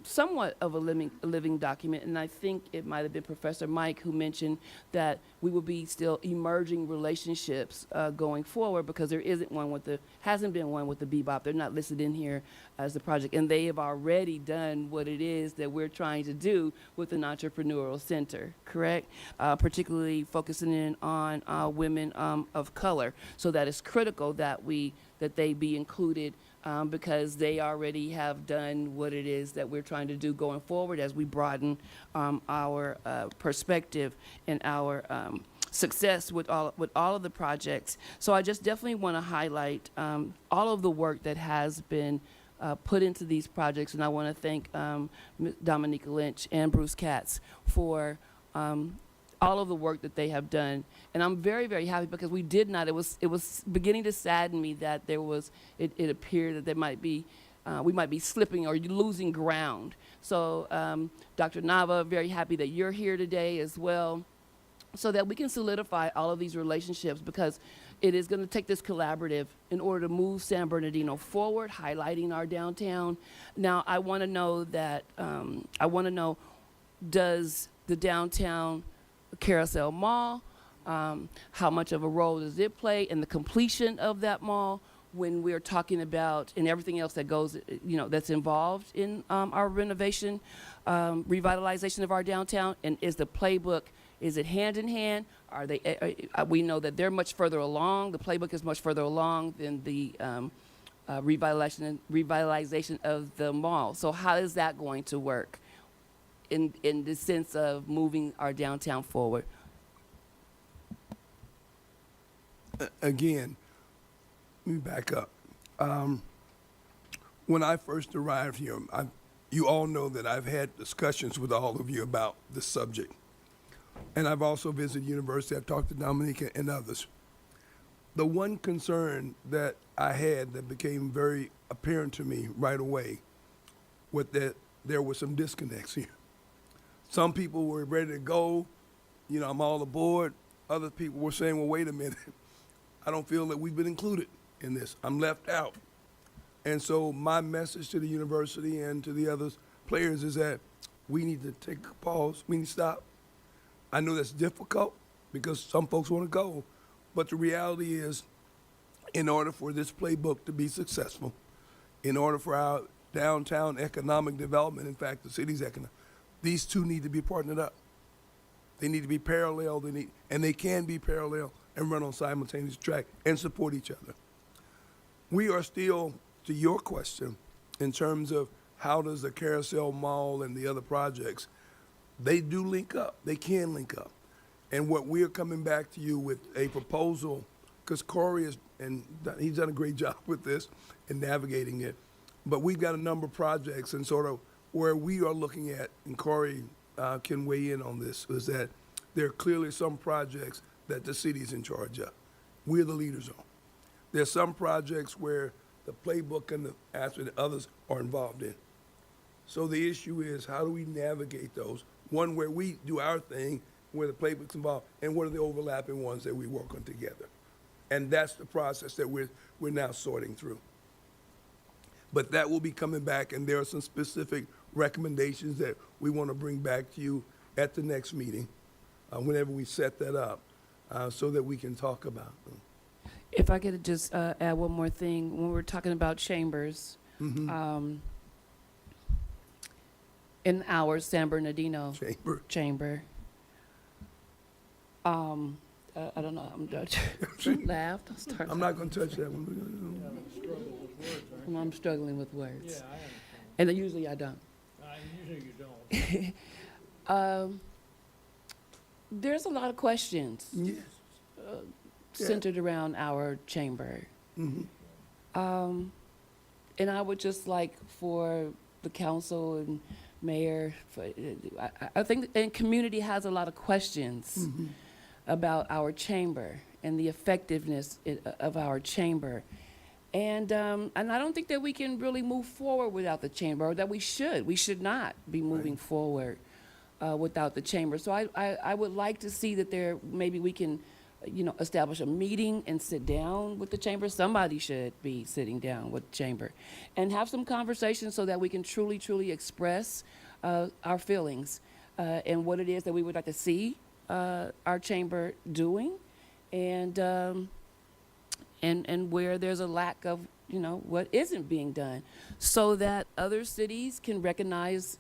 Q: somewhat of a living document, and I think it might have been Professor Mike who mentioned that we will be still emerging relationships going forward, because there hasn't been one with the Bebop. They're not listed in here as the project, and they have already done what it is that we're trying to do with an entrepreneurial center, correct? Particularly focusing in on women of color, so that it's critical that they be included. Because they already have done what it is that we're trying to do going forward as we broaden our perspective and our success with all of the projects. So I just definitely want to highlight all of the work that has been put into these projects, and I want to thank Dominica Lynch and Bruce Katz for all of the work that they have done. And I'm very, very happy, because we did not, it was beginning to sadden me that it appeared that there might be, we might be slipping or losing ground. So Dr. Nava, very happy that you're here today as well, so that we can solidify all of these relationships, because it is going to take this collaborative in order to move San Bernardino forward, highlighting our downtown. Now, I want to know that, does the downtown Carousel Mall, how much of a role does it play in the completion of that mall, when we're talking about, and everything else that goes, that's involved in our renovation, revitalization of our downtown? And is the playbook, is it hand in hand? Are they, we know that they're much further along. The playbook is much further along than the revitalization of the mall. So how is that going to work in the sense of moving our downtown forward?
M: Again, let me back up. When I first arrived here, you all know that I've had discussions with all of you about this subject. And I've also visited university. I've talked to Dominica and others. The one concern that I had that became very apparent to me right away was that there were some disconnects here. Some people were ready to go, I'm all aboard. Other people were saying, well, wait a minute. I don't feel that we've been included in this. I'm left out. And so my message to the university and to the other players is that we need to take a pause. We need to stop. I know that's difficult because some folks want to go, but the reality is, in order for this playbook to be successful, in order for our downtown economic development, in fact, the city's economic, these two need to be partnered up. They need to be parallel, and they can be parallel and run on simultaneous track and support each other. We are still, to your question, in terms of how does the Carousel Mall and the other projects, they do link up. They can link up. And what we're coming back to you with a proposal, because Corey he's done a great job with this and navigating it, but we've got a number of projects and sort of where we are looking at, and Corey can weigh in on this, is that there are clearly some projects that the city's in charge of. We're the leaders on. There's some projects where the playbook and the others are involved in. So the issue is, how do we navigate those? One where we do our thing, where the playbook's involved, and what are the overlapping ones that we work on together? And that's the process that we're now sorting through. But that will be coming back, and there are some specific recommendations that we want to bring back to you at the next meeting, whenever we set that up, so that we can talk about them.
Q: If I could just add one more thing, when we're talking about chambers,
M: Mm-hmm.
Q: In our San Bernardino chamber, I don't know. I'm laughed.
M: I'm not going to touch that one.
Q: I'm struggling with words, and usually I don't.
C: Usually you don't.
Q: There's a lot of questions
M: Yes.
Q: centered around our chamber.
M: Mm-hmm.
Q: And I would just like for the council and mayor, I think the community has a lot of questions
M: Mm-hmm.
Q: about our chamber and the effectiveness of our chamber. And I don't think that we can really move forward without the chamber, or that we should. We should not be moving forward without the chamber. So I would like to see that maybe we can, establish a meeting and sit down with the chamber. Somebody should be sitting down with the chamber and have some conversations so that we can truly, truly express our feelings and what it is that we would like to see our chamber doing, and where there's a lack of, what isn't being done, so that other cities can recognize,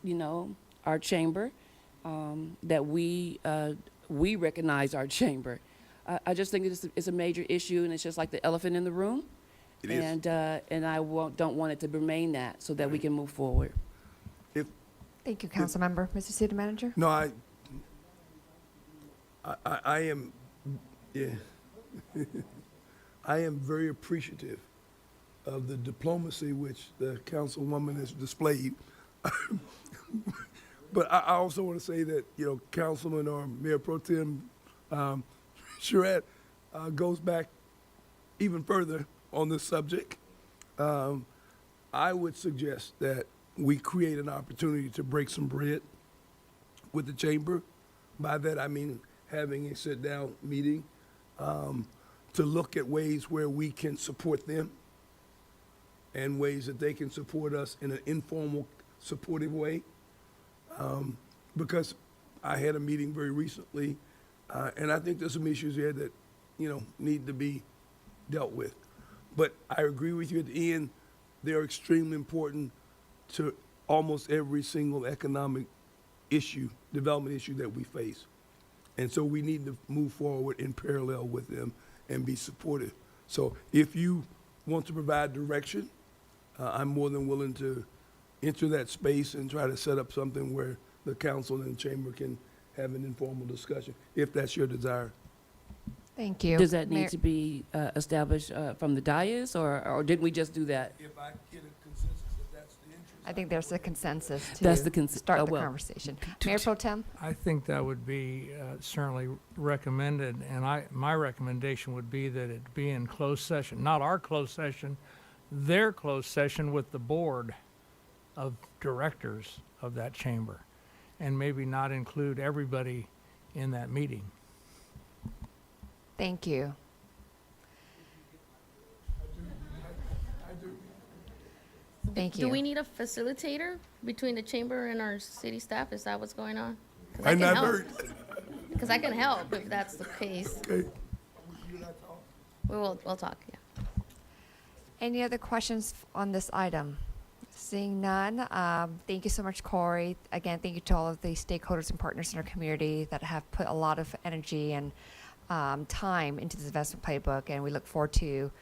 Q: our chamber, that we recognize our chamber. I just think it's a major issue, and it's just like the elephant in the room.
M: It is.
Q: And I don't want it to remain that, so that we can move forward.
A: Thank you, council member. Mr. City Manager?
M: No, I am, yeah. I am very appreciative of the diplomacy which the councilwoman has displayed. But I also want to say that, Councilman or Mayor Pro Tem Charette goes back even further on this subject. I would suggest that we create an opportunity to break some bread with the chamber. By that I mean having a sit-down meeting to look at ways where we can support them and ways that they can support us in an informal, supportive way. Because I had a meeting very recently, and I think there's some issues there that, need to be dealt with. But I agree with you at the end, they're extremely important to almost every single economic issue, development issue that we face. And so we need to move forward in parallel with them and be supportive. So if you want to provide direction, I'm more than willing to enter that space and try to set up something where the council and the chamber can have an informal discussion, if that's your desire.
A: Thank you.
Q: Does that
A: Mayor-
Q: need to be established from the dais, or didn't we just do that?
M: If I get a consensus that that's the interest.
A: I think there's a consensus to
Q: That's the
A: start the
Q: well,
A: conversation. Mayor Pro Tem?
C: I think that would be certainly recommended, and my recommendation would be that it be in closed session, not our closed session, their closed session with the board of directors of that chamber, and maybe not include everybody in that meeting.
A: Thank you. Thank you.
S: Do we need a facilitator between the chamber and our city staff? Is that what's going on?
M: I not heard.
S: Because I can help if that's the case.
M: Okay.
S: We'll talk, yeah.
A: Any other questions on this item? Seeing none, thank you so much, Corey. Again, thank you to all of the stakeholders and partners in our community that have put a lot of energy and time into this investment playbook, and we look forward to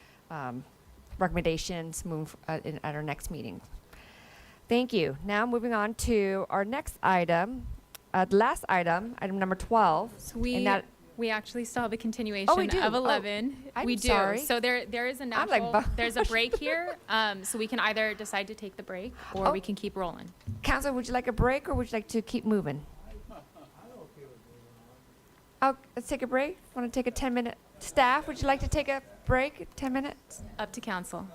A: recommendations at our next meeting. Thank you. Now moving on to our next item, the last item, item number 12.
E: So
A: and
E: we actually still have a continuation
A: do?
E: of
A: Oh,
E: 11.
A: I'm
E: we do.
A: sorry.
E: So there is a
A: I'm like,
E: natural, there's a break here. So we can either decide to take the break or we can keep rolling.
A: Council, would you like a break or would you like to keep moving? Oh, let's take a break. Want to take a 10-minute? Staff, would you like to take a break? 10 minutes?
E: Up to council.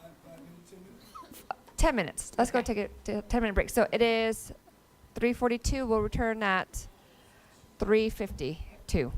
A: 10 minutes. Let's go take a 10-minute break. So it is 3:42. We'll return at 3:52.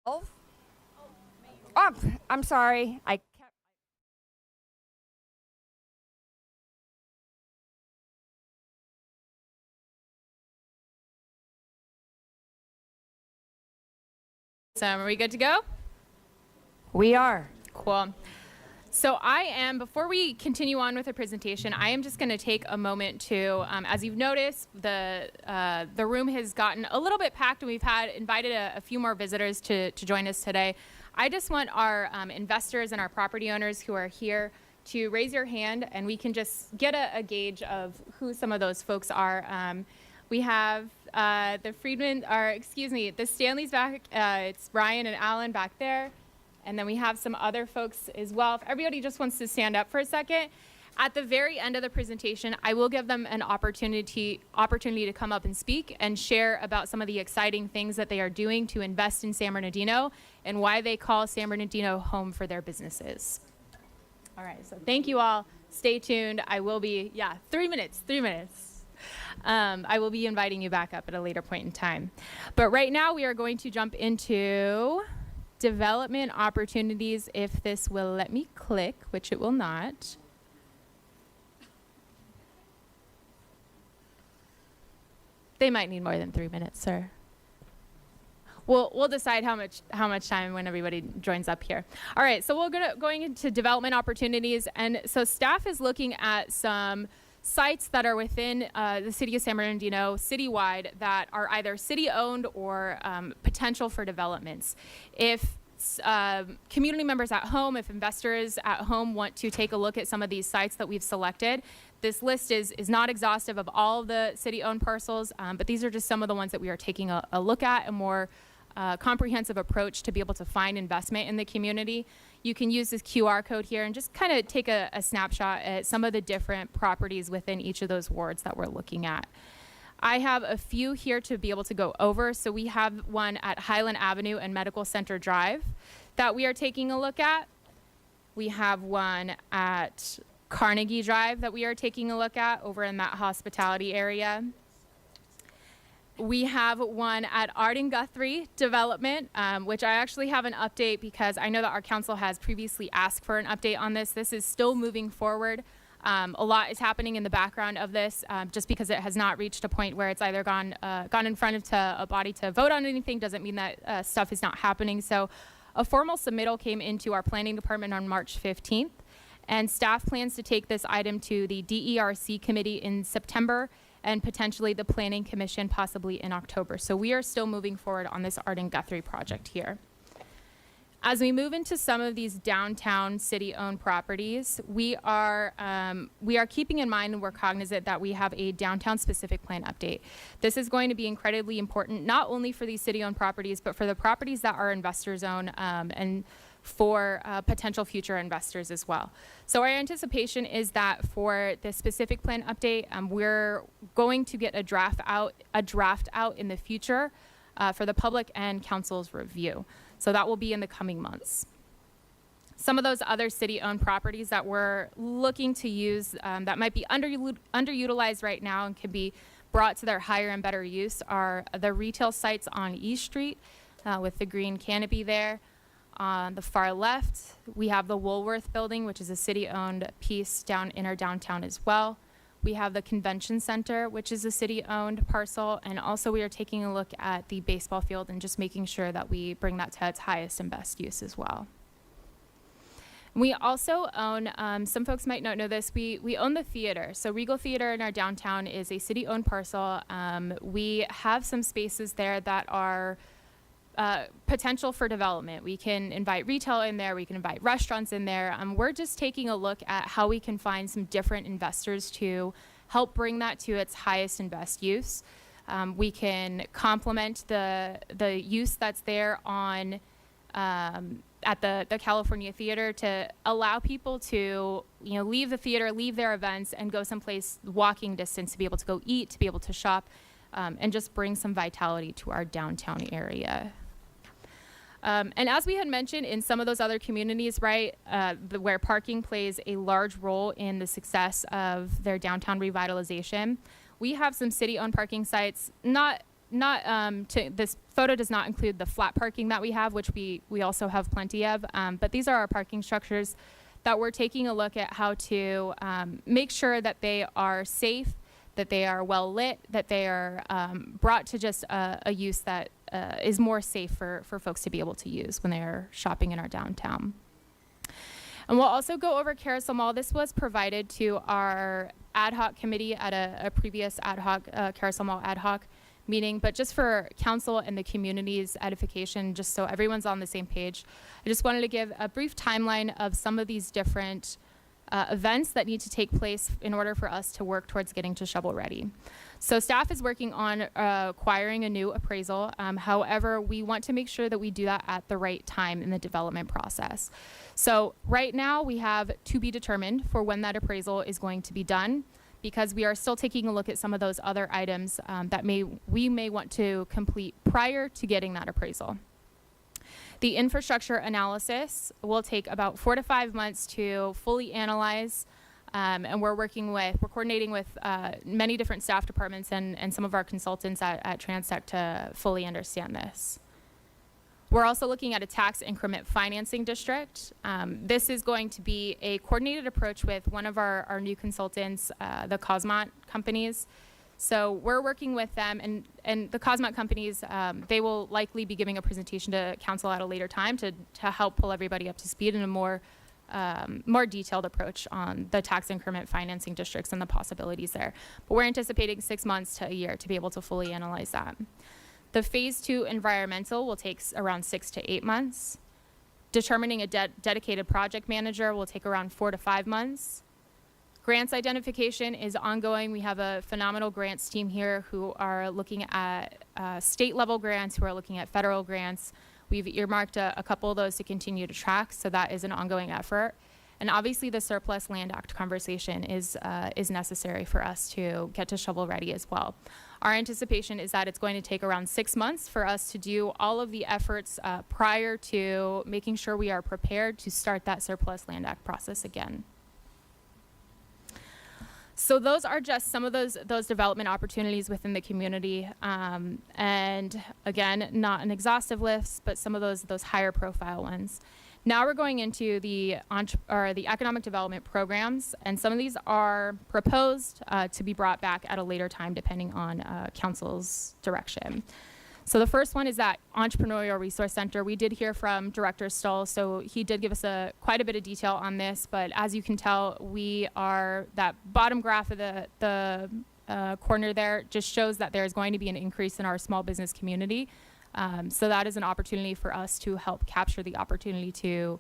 A: Oh, I'm sorry.
E: So are we good to go?
A: We are.
E: Cool. So before we continue on with the presentation, I am just going to take a moment to, as you've noticed, the room has gotten a little bit packed, and we've invited a few more visitors to join us today. I just want our investors and our property owners who are here to raise your hand, and we can just get a gauge of who some of those folks are. We have the Stanleys back. It's Ryan and Alan back there. And then we have some other folks as well. If everybody just wants to stand up for a second. At the very end of the presentation, I will give them an opportunity to come up and speak and share about some of the exciting things that they are doing to invest in San Bernardino and why they call San Bernardino home for their businesses. All right, so thank you all. Stay tuned. I will be, 3 minutes. I will be inviting you back up at a later point in time. But right now we are going to jump into development opportunities, if this will let me click, which it will not. They might need more than 3 minutes, sir. We'll decide how much time when everybody joins up here. All right, so we're going into development opportunities, and so staff is looking at some sites that are within the city of San Bernardino, citywide, that are either city-owned or potential for developments. If community members at home, if investors at home want to take a look at some of these sites that we've selected, this list is not exhaustive of all of the city-owned parcels, but these are just some of the ones that we are taking a look at, a more comprehensive approach to be able to find investment in the community. You can use this QR code here and just kind of take a snapshot at some of the different properties within each of those wards that we're looking at. I have a few here to be able to go over. So we have one at Highland Avenue and Medical Center Drive that we are taking a look at. We have one at Carnegie Drive that we are taking a look at over in that hospitality area. We have one at Art and Guthrie Development, which I actually have an update because I know that our council has previously asked for an update on this. This is still moving forward. A lot is happening in the background of this, just because it has not reached a point where it's either gone in front of a body to vote on anything doesn't mean that stuff is not happening. So a formal submittal came into our planning department on March 15th, and staff plans to take this item to the DERC committee in September and potentially the Planning Commission possibly in October. So we are still moving forward on this Art and Guthrie project here. As we move into some of these downtown city-owned properties, we are keeping in mind and we're cognizant that we have a downtown specific plan update. This is going to be incredibly important, not only for these city-owned properties, but for the properties that are investors own and for potential future investors as well. So our anticipation is that for the specific plan update, we're going to get a draft out in the future for the public and council's review. So that will be in the coming months. Some of those other city-owned properties that we're looking to use that might be underutilized right now and can be brought to their higher and better use are the retail sites on East Street with the green canopy there. On the far left, we have the Woolworth building, which is a city-owned piece down in our downtown as well. We have the Convention Center, which is a city-owned parcel, and also we are taking a look at the baseball field and just making sure that we bring that to its highest and best use as well. We also own, some folks might not know this, we own the theater. So Regal Theater in our downtown is a city-owned parcel. We have some spaces there that are potential for development. We can invite retail in there, we can invite restaurants in there. We're just taking a look at how we can find some different investors to help bring that to its highest and best use. We can complement the use that's there on at the California Theater to allow people to leave the theater, leave their events, and go someplace walking distance to be able to go eat, to be able to shop, and just bring some vitality to our downtown area. And as we had mentioned in some of those other communities, right, where parking plays a large role in the success of their downtown revitalization, we have some city-owned parking sites, not this photo does not include the flat parking that we have, which we also have plenty of. But these are our parking structures that we're taking a look at how to make sure that they are safe, that they are well lit, that they are brought to just a use that is more safe for folks to be able to use when they are shopping in our downtown. And we'll also go over Carousel Mall. This was provided to our ad hoc committee at a previous ad hoc, Carousel Mall ad hoc meeting, but just for council and the community's edification, just so everyone's on the same page, I just wanted to give a brief timeline of some of these different events that need to take place in order for us to work towards getting to shovel ready. So staff is working on acquiring a new appraisal. However, we want to make sure that we do that at the right time in the development process. So right now we have to be determined for when that appraisal is going to be done, because we are still taking a look at some of those other items that we may want to complete prior to getting that appraisal. The infrastructure analysis will take about 4 to 5 months to fully analyze, and we're coordinating with many different staff departments and some of our consultants at Transtech to fully understand this. We're also looking at a tax increment financing district. This is going to be a coordinated approach with one of our new consultants, the Cosmont companies. So we're working with them, and the Cosmont companies, they will likely be giving a presentation to council at a later time to help pull everybody up to speed in a more detailed approach on the tax increment financing districts and the possibilities there. But we're anticipating 6 months to a year to be able to fully analyze that. The phase 2 environmental will take around 6 to 8 months. Determining a dedicated project manager will take around 4 to 5 months. Grants identification is ongoing. We have a phenomenal grants team here who are looking at state level grants, who are looking at federal grants. We've earmarked a couple of those to continue to track, so that is an ongoing effort. And obviously the Surplus Land Act conversation is necessary for us to get to shovel ready as well. Our anticipation is that it's going to take around 6 months for us to do all of the efforts prior to making sure we are prepared to start that Surplus Land Act process again. So those are just some of those development opportunities within the community. And again, not an exhaustive list, but some of those higher profile ones. Now we're going into the economic development programs, and some of these are proposed to be brought back at a later time depending on council's direction. So the first one is that Entrepreneurial Resource Center. We did hear from Director Stull, so he did give us quite a bit of detail on this, but as you can tell, that bottom graph of the corner there just shows that there's going to be an increase in our small business community. So that is an opportunity for us to help capture the opportunity to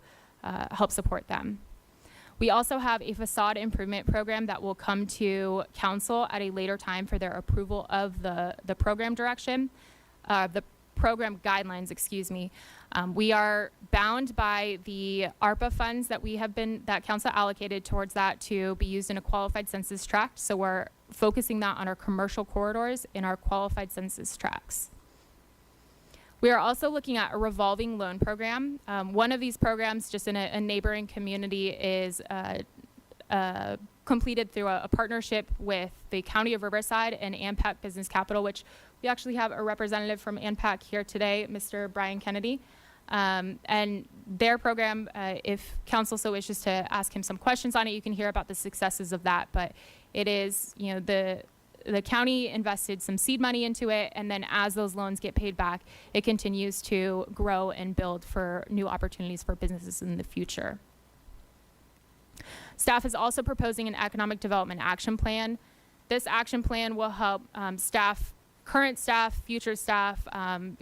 E: help support them. We also have a facade improvement program that will come to council at a later time for their approval of the program direction. The program guidelines, excuse me. We are bound by the ARPA funds that council allocated towards that to be used in a qualified census tract. So we're focusing that on our commercial corridors in our qualified census tracts. We are also looking at a revolving loan program. One of these programs just in a neighboring community is completed through a partnership with the County of Riverside and ANPAC Business Capital, which we actually have a representative from ANPAC here today, Mr. Brian Kennedy. And their program, if council so wishes to ask him some questions on it, you can hear about the successes of that. But it is, the county invested some seed money into it, and then as those loans get paid back, it continues to grow and build for new opportunities for businesses in the future. Staff is also proposing an economic development action plan. This action plan will help current staff,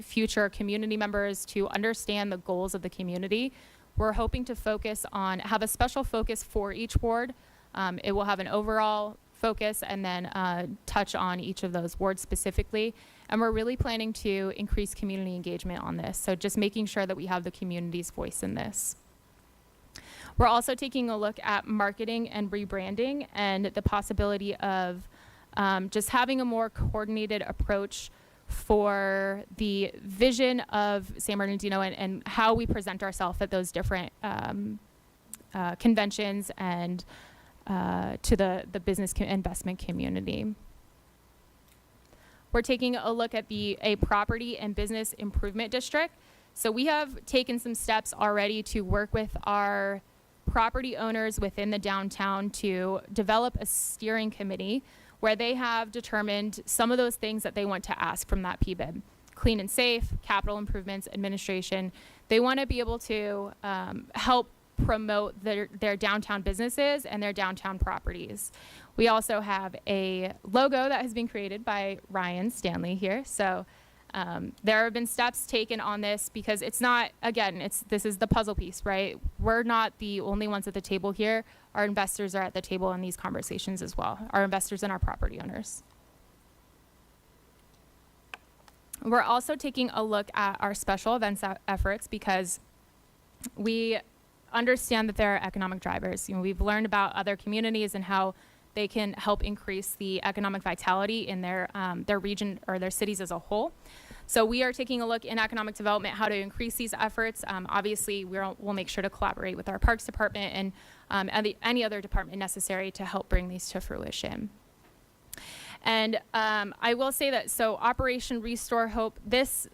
E: future community members to understand the goals of the community. We're hoping to have a special focus for each ward. It will have an overall focus and then touch on each of those wards specifically. And we're really planning to increase community engagement on this. So just making sure that we have the community's voice in this. We're also taking a look at marketing and rebranding and the possibility of just having a more coordinated approach for the vision of San Bernardino and how we present ourselves at those different conventions and to the business investment community. we're taking a look at a property and business improvement district. So we have taken some steps already to work with our property owners within the downtown to develop a steering committee where they have determined some of those things that they want to ask from that PBIB. Clean and safe, capital improvements, administration. They want to be able to help promote their downtown businesses and their downtown properties. We also have a logo that has been created by Ryan Stanley here. So there have been steps taken on this because it's not, again, this is the puzzle piece, right? We're not the only ones at the table here. Our investors are at the table in these conversations as well, our investors and our property owners. We're also taking a look at our special events efforts because we understand that there are economic drivers. You know, we've learned about other communities and how they can help increase the economic vitality in their region or their cities as a whole. So we are taking a look in economic development how to increase these efforts. Obviously, we'll make sure to collaborate with our Parks Department and any other department necessary to help bring these to fruition. And I will say that, so Operation Restore Hope, this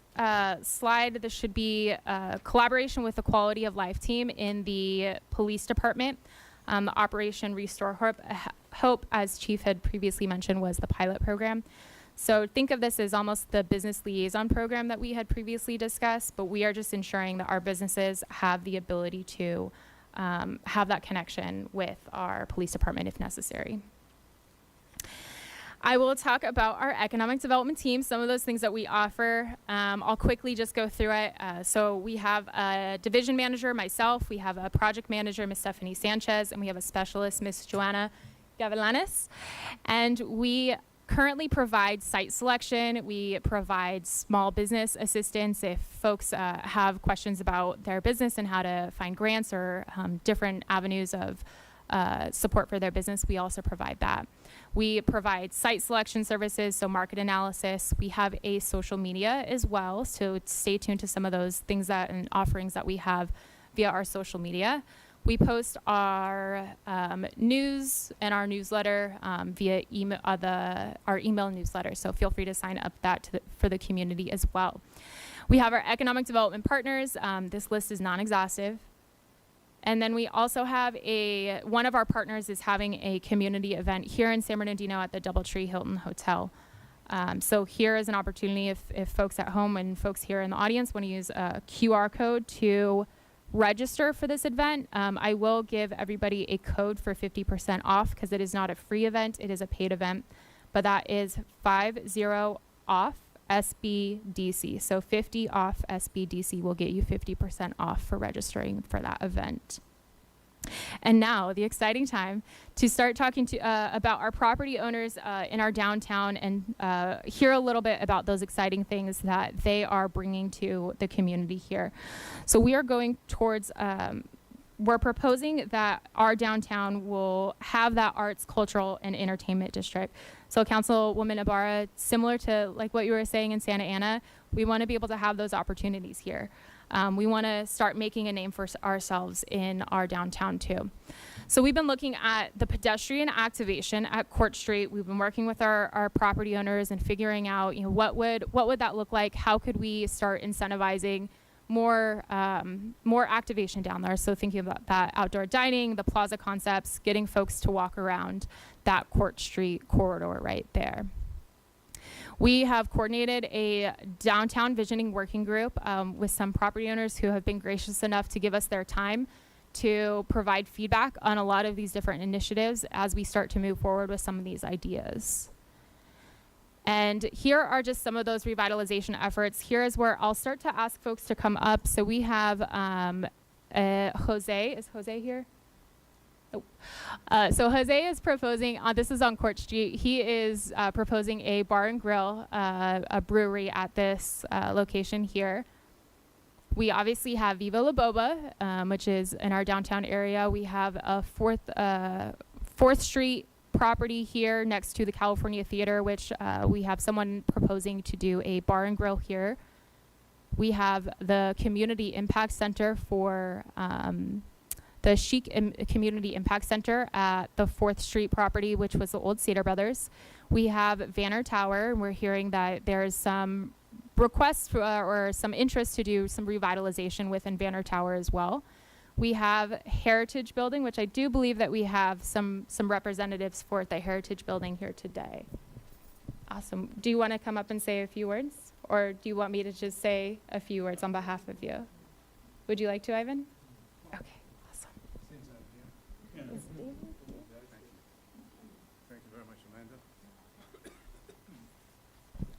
E: slide, this should be collaboration with the Quality of Life team in the police department. The Operation Restore Hope, as Chief had previously mentioned, was the pilot program. So think of this as almost the business liaison program that we had previously discussed, but we are just ensuring that our businesses have the ability to have that connection with our police department if necessary. I will talk about our economic development team, some of those things that we offer. I'll quickly just go through it. So we have a division manager, myself. We have a project manager, Ms. Stephanie Sanchez, and we have a specialist, Ms. Joanna Gavilanes. And we currently provide site selection. We provide small business assistance if folks have questions about their business and how to find grants or different avenues of support for their business. We also provide that. We provide site selection services, so market analysis. We have a social media as well, so stay tuned to some of those things and offerings that we have via our social media. We post our news and our newsletter via our email newsletter, so feel free to sign up for the community as well. We have our economic development partners. This list is non-exhaustive. And then we also have one of our partners is having a community event here in San Bernardino at the Doubletree Hilton Hotel. So here is an opportunity if folks at home and folks here in the audience want to use a QR code to register for this event. I will give everybody a code for 50% off because it is not a free event, it is a paid event. But that is 50 off SBDC. So 50 off SBDC will get you 50% off for registering for that event. And now the exciting time to start talking about our property owners in our downtown and hear a little bit about those exciting things that they are bringing to the community here. So we are going towards, we're proposing that our downtown will have that arts, cultural, and entertainment district. So Councilwoman Ibarra, similar to like what you were saying in Santa Ana, we want to be able to have those opportunities here. We want to start making a name for ourselves in our downtown too. So we've been looking at the pedestrian activation at Court Street. We've been working with our property owners and figuring out, you know, what would that look like? How could we start incentivizing more activation down there? So thinking about that outdoor dining, the plaza concepts, getting folks to walk around that Court Street corridor right there. We have coordinated a downtown visioning working group with some property owners who have been gracious enough to give us their time to provide feedback on a lot of these different initiatives as we start to move forward with some of these ideas. And here are just some of those revitalization efforts. Here is where I'll start to ask folks to come up. So we have Jose. Is Jose here? So Jose is proposing, this is on Court Street, he is proposing a bar and grill, a brewery at this location here. We obviously have Viva La Boba, which is in our downtown area. We have a 4th Street property here next to the California Theater, which we have someone proposing to do a bar and grill here. We have the Community Impact Center for the Chic Community Impact Center at the 4th Street property, which was the old Cedar Brothers. We have Vanner Tower, and we're hearing that there's some requests for, or some interest to do some revitalization within Vanner Tower as well. We have Heritage Building, which I do believe that we have some representatives for the Heritage Building here today. Awesome. Do you want to come up and say a few words? Or do you want me to just say a few words on behalf of you? Would you like to, Ivan? Okay, awesome.
K: Thank you very much, Amanda.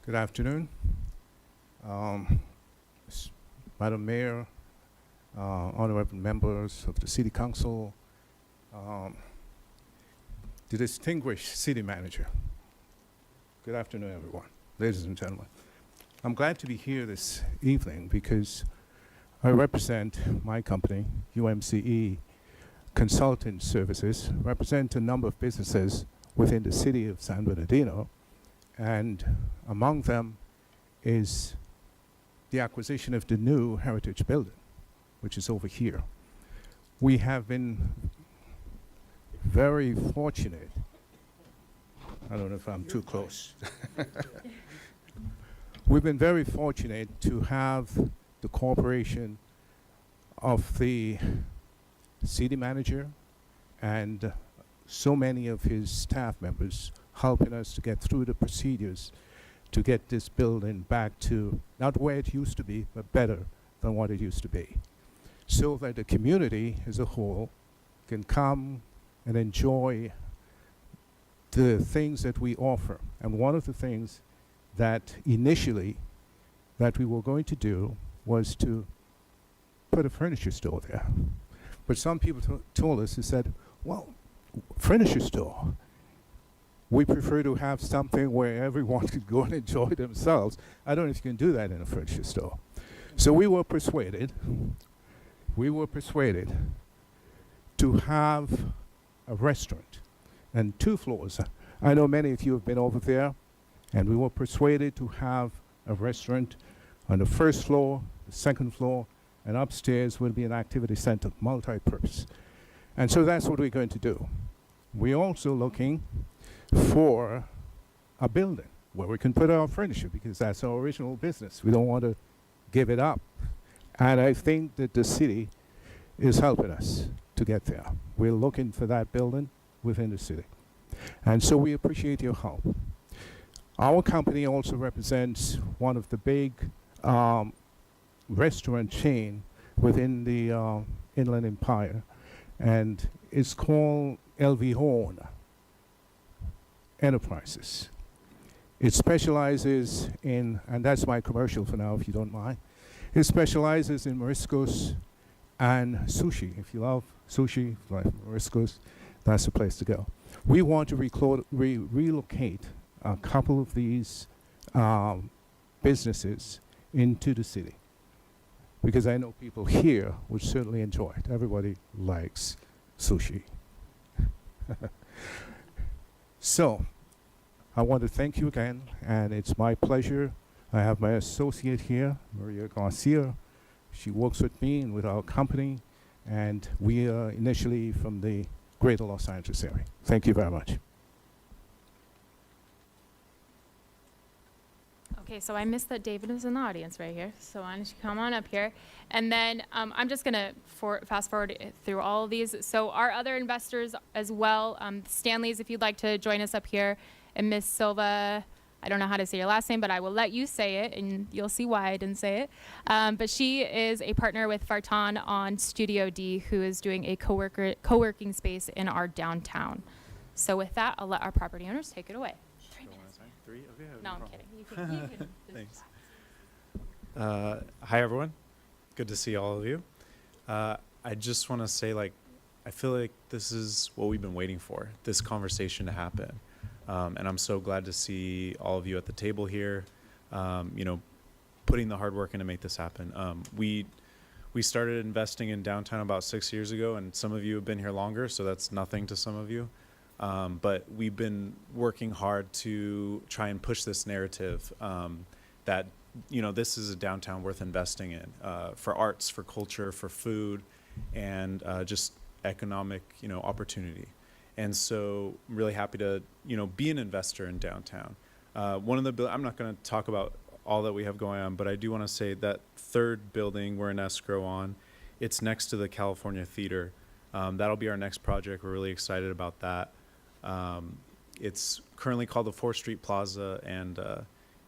K: Good afternoon. Madam Mayor, honorable members of the City Council, the distinguished City Manager. Good afternoon, everyone, ladies and gentlemen. I'm glad to be here this evening because I represent my company, UMCE Consultant Services, represent a number of businesses within the city of San Bernardino, and among them is the acquisition of the new Heritage Building, which is over here. We have been very fortunate. I don't know if I'm too close. We've been very fortunate to have the cooperation of the city manager and so many of his staff members helping us to get through the procedures to get this building back to not where it used to be, but better than what it used to be, so that the community as a whole can come and enjoy the things that we offer. And one of the things that initially that we were going to do was to put a furniture store there. But some people told us, they said, well, furniture store, we prefer to have something where everyone could go and enjoy themselves. I don't know if you can do that in a furniture store. So we were persuaded to have a restaurant and 2 floors. I know many of you have been over there, and we were persuaded to have a restaurant on the 1st floor, the 2nd floor, and upstairs will be an activity center, multi-purpose. And so that's what we're going to do. We're also looking for a building where we can put our furniture, because that's our original business. We don't want to give it up. And I think that the city is helping us to get there. We're looking for that building within the city. And so we appreciate your help. Our company also represents one of the big restaurant chain within the Inland Empire, and it's called LV Horn Enterprises. It specializes in, and that's my commercial for now, if you don't mind. It specializes in mariscos and sushi. If you love sushi, like mariscos, that's the place to go. We want to relocate a couple of these businesses into the city, because I know people here would certainly enjoy it. Everybody likes sushi. So, I want to thank you again, and it's my pleasure. I have my associate here, Maria Garcia. She works with me and with our company, and we are initially from the greater Los Angeles area. Thank you very much.
E: Okay, so I missed that David is in the audience right here. So why don't you come on up here? And then I'm just going to fast forward through all of these. So our other investors as well, Stanley's, if you'd like to join us up here, and Miss Silva, I don't know how to say your last name, but I will let you say it, and you'll see why I didn't say it. But she is a partner with Fartan on Studio D, who is doing a co-working space in our downtown. So with that, I'll let our property owners take it away. 3 minutes.
V: 3? Okay.
E: No, I'm kidding. You can
V: Thanks. Hi, everyone. Good to see all of you. I just want to say, I feel like this is what we've been waiting for, this conversation to happen. And I'm so glad to see all of you at the table here, putting the hard work in to make this happen. We started investing in downtown about 6 years ago, and some of you have been here longer, so that's nothing to some of you. But we've been working hard to try and push this narrative that, this is a downtown worth investing in for arts, for culture, for food, and just economic, opportunity. And so I'm really happy to, be an investor in downtown. One of the, I'm not going to talk about all that we have going on, but I do want to say that third building we're in escrow on, it's next to the California Theater. That'll be our next project. We're really excited about that. It's currently called the 4th Street Plaza, and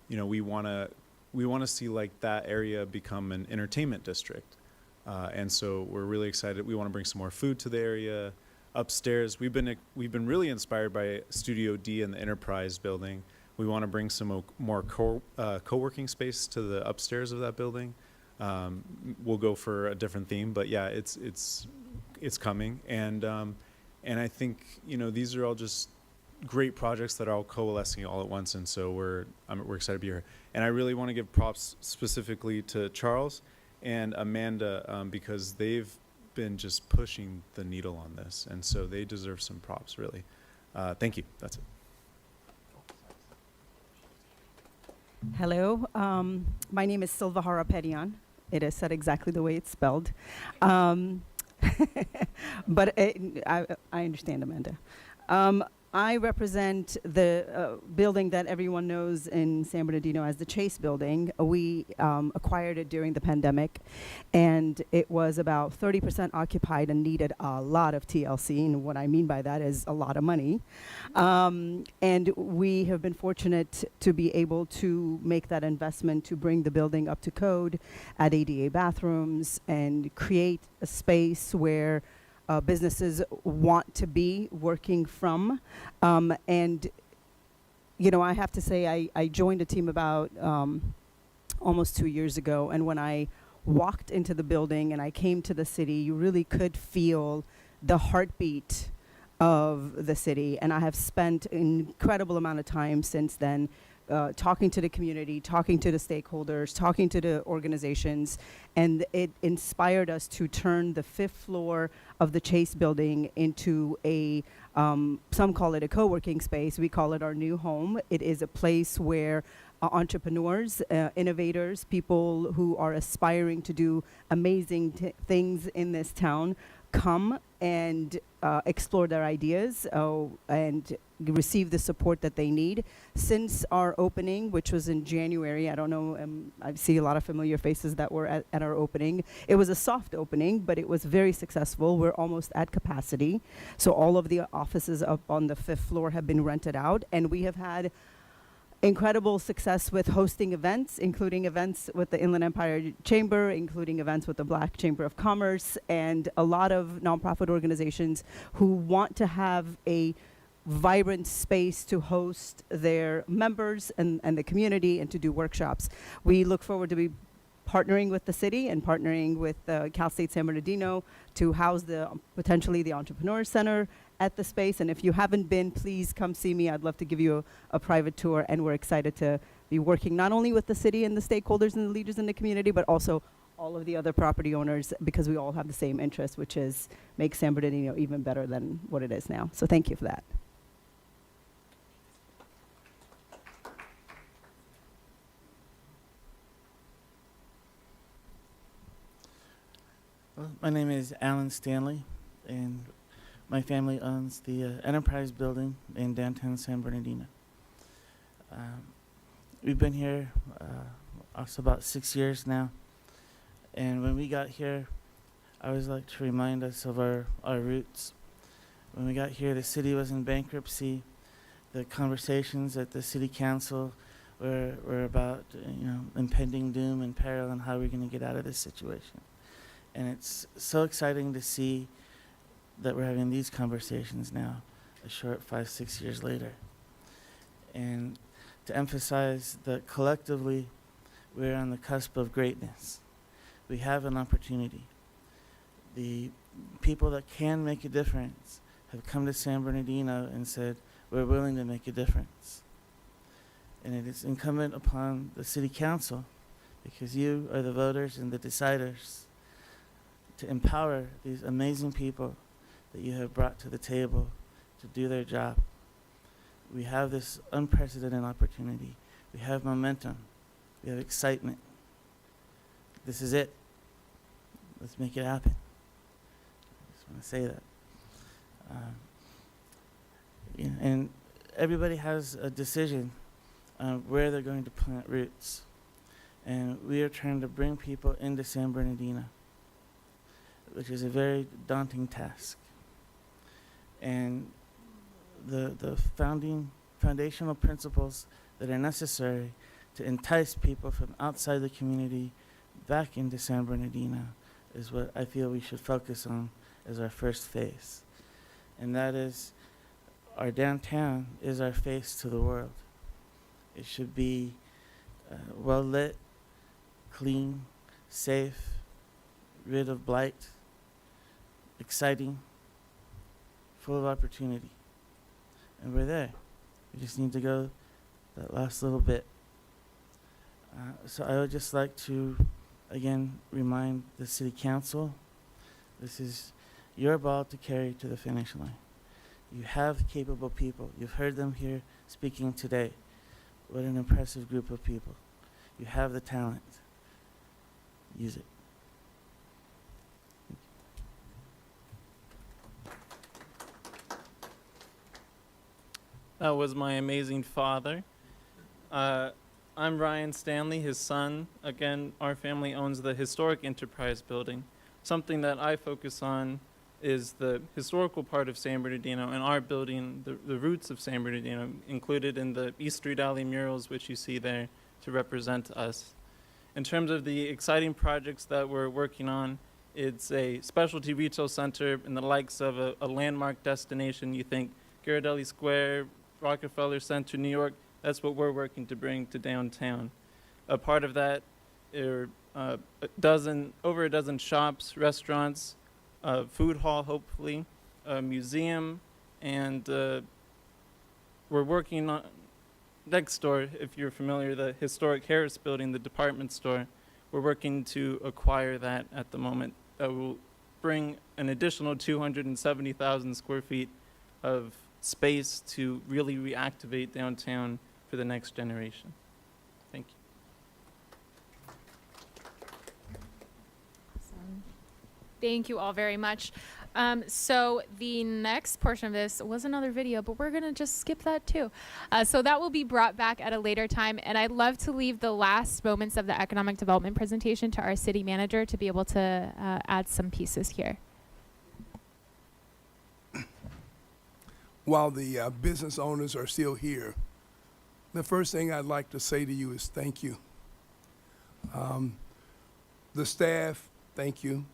V: we want to see like that area become an entertainment district. And so we're really excited. We want to bring some more food to the area. Upstairs, we've been really inspired by Studio D in the Enterprise building. We want to bring some more co-working space to the upstairs of that building. We'll go for a different theme, but yeah, it's coming. And I think these are all just great projects that are all coalescing all at once. And so we're excited to be here. And I really want to give props specifically to Charles and Amanda because they've been just pushing the needle on this, and so they deserve some props, really. Thank you. That's it.
J: Hello, my name is Silva Harapetian. It is said exactly the way it's spelled. But I understand, Amanda. I represent the building that everyone knows in San Bernardino as the Chase Building. We acquired it during the pandemic, and it was about 30% occupied and needed a lot of TLC, and what I mean by that is a lot of money. And we have been fortunate to be able to make that investment to bring the building up to code, add ADA bathrooms, and create a space where businesses want to be working from. And, I have to say I joined a team about almost 2 years ago. And when I walked into the building and I came to the city, you really could feel the heartbeat of the city. And I have spent an incredible amount of time since then talking to the community, talking to the stakeholders, talking to the organizations, and it inspired us to turn the 5th floor of the Chase Building into a, some call it a co-working space, we call it our new home. It is a place where entrepreneurs, innovators, people who are aspiring to do amazing things in this town come and explore their ideas and receive the support that they need. Since our opening, which was in January, I don't know, I see a lot of familiar faces that were at our opening. It was a soft opening, but it was very successful. We're almost at capacity. So all of the offices up on the 5th floor have been rented out, and we have had incredible success with hosting events, including events with the Inland Empire Chamber, including events with the Black Chamber of Commerce, and a lot of nonprofit organizations who want to have a vibrant space to host their members and the community and to do workshops. We look forward to be partnering with the city and partnering with Cal State San Bernardino to house potentially the Entrepreneur Center at the space. And if you haven't been, please come see me. I'd love to give you a private tour, and we're excited to be working not only with the city and the stakeholders and the leaders in the community, but also all of the other property owners, because we all have the same interest, which is make San Bernardino even better than what it is now. So thank you for that.
R: Well, my name is Alan Stanley, and my family owns the Enterprise Building in downtown San Bernardino. We've been here also about 6 years now, and when we got here, I always like to remind us of our roots. When we got here, the city was in bankruptcy. The conversations at the city council were about impending doom and peril and how we're going to get out of this situation. And it's so exciting to see that we're having these conversations now, a short 5-6 years later. And to emphasize that collectively, we're on the cusp of greatness. We have an opportunity. The people that can make a difference have come to San Bernardino and said, we're willing to make a difference. And it is incumbent upon the city council, because you are the voters and the deciders, to empower these amazing people that you have brought to the table to do their job. We have this unprecedented opportunity. We have momentum. We have excitement. This is it. Let's make it happen. just want to say that. Yeah, and everybody has a decision where they're going to plant roots. And we are trying to bring people into San Bernardino, which is a very daunting task. And the foundational principles that are necessary to entice people from outside the community back into San Bernardino is what I feel we should focus on as our first phase. And that is, our downtown is our face to the world. It should be well lit, clean, safe, rid of blight, exciting, full of opportunity. And we're there. We just need to go that last little bit. So I would just like to, again, remind the City Council, this is your ball to carry to the finish line. You have capable people. You've heard them here speaking today. What an impressive group of people. You have the talent. Use it.
D: That was my amazing father. I'm Ryan Stanley, his son. Again, our family owns the Historic Enterprise Building. Something that I focus on is the historical part of San Bernardino, and our building, the roots of San Bernardino, included in the East Street Alley murals, which you see there to represent us. In terms of the exciting projects that we're working on, it's a specialty retail center in the likes of a landmark destination. You think Ghirardelli Square, Rockefeller Center, New York. That's what we're working to bring to downtown. A part of that are over a dozen shops, restaurants, a food hall, hopefully, a museum, and we're working on next door, if you're familiar, the historic Harris Building, the department store. We're working to acquire that at the moment. That will bring an additional 270,000 square feet of space to really reactivate downtown for the next generation. Thank you.
E: Awesome. Thank you all very much. So the next portion of this was another video, but we're going to just skip that too. So that will be brought back at a later time. And I'd love to leave the last moments of the economic development presentation to our city manager to be able to add some pieces here.
M: While the business owners are still here, the first thing I'd like to say to you is thank you. The staff, thank you.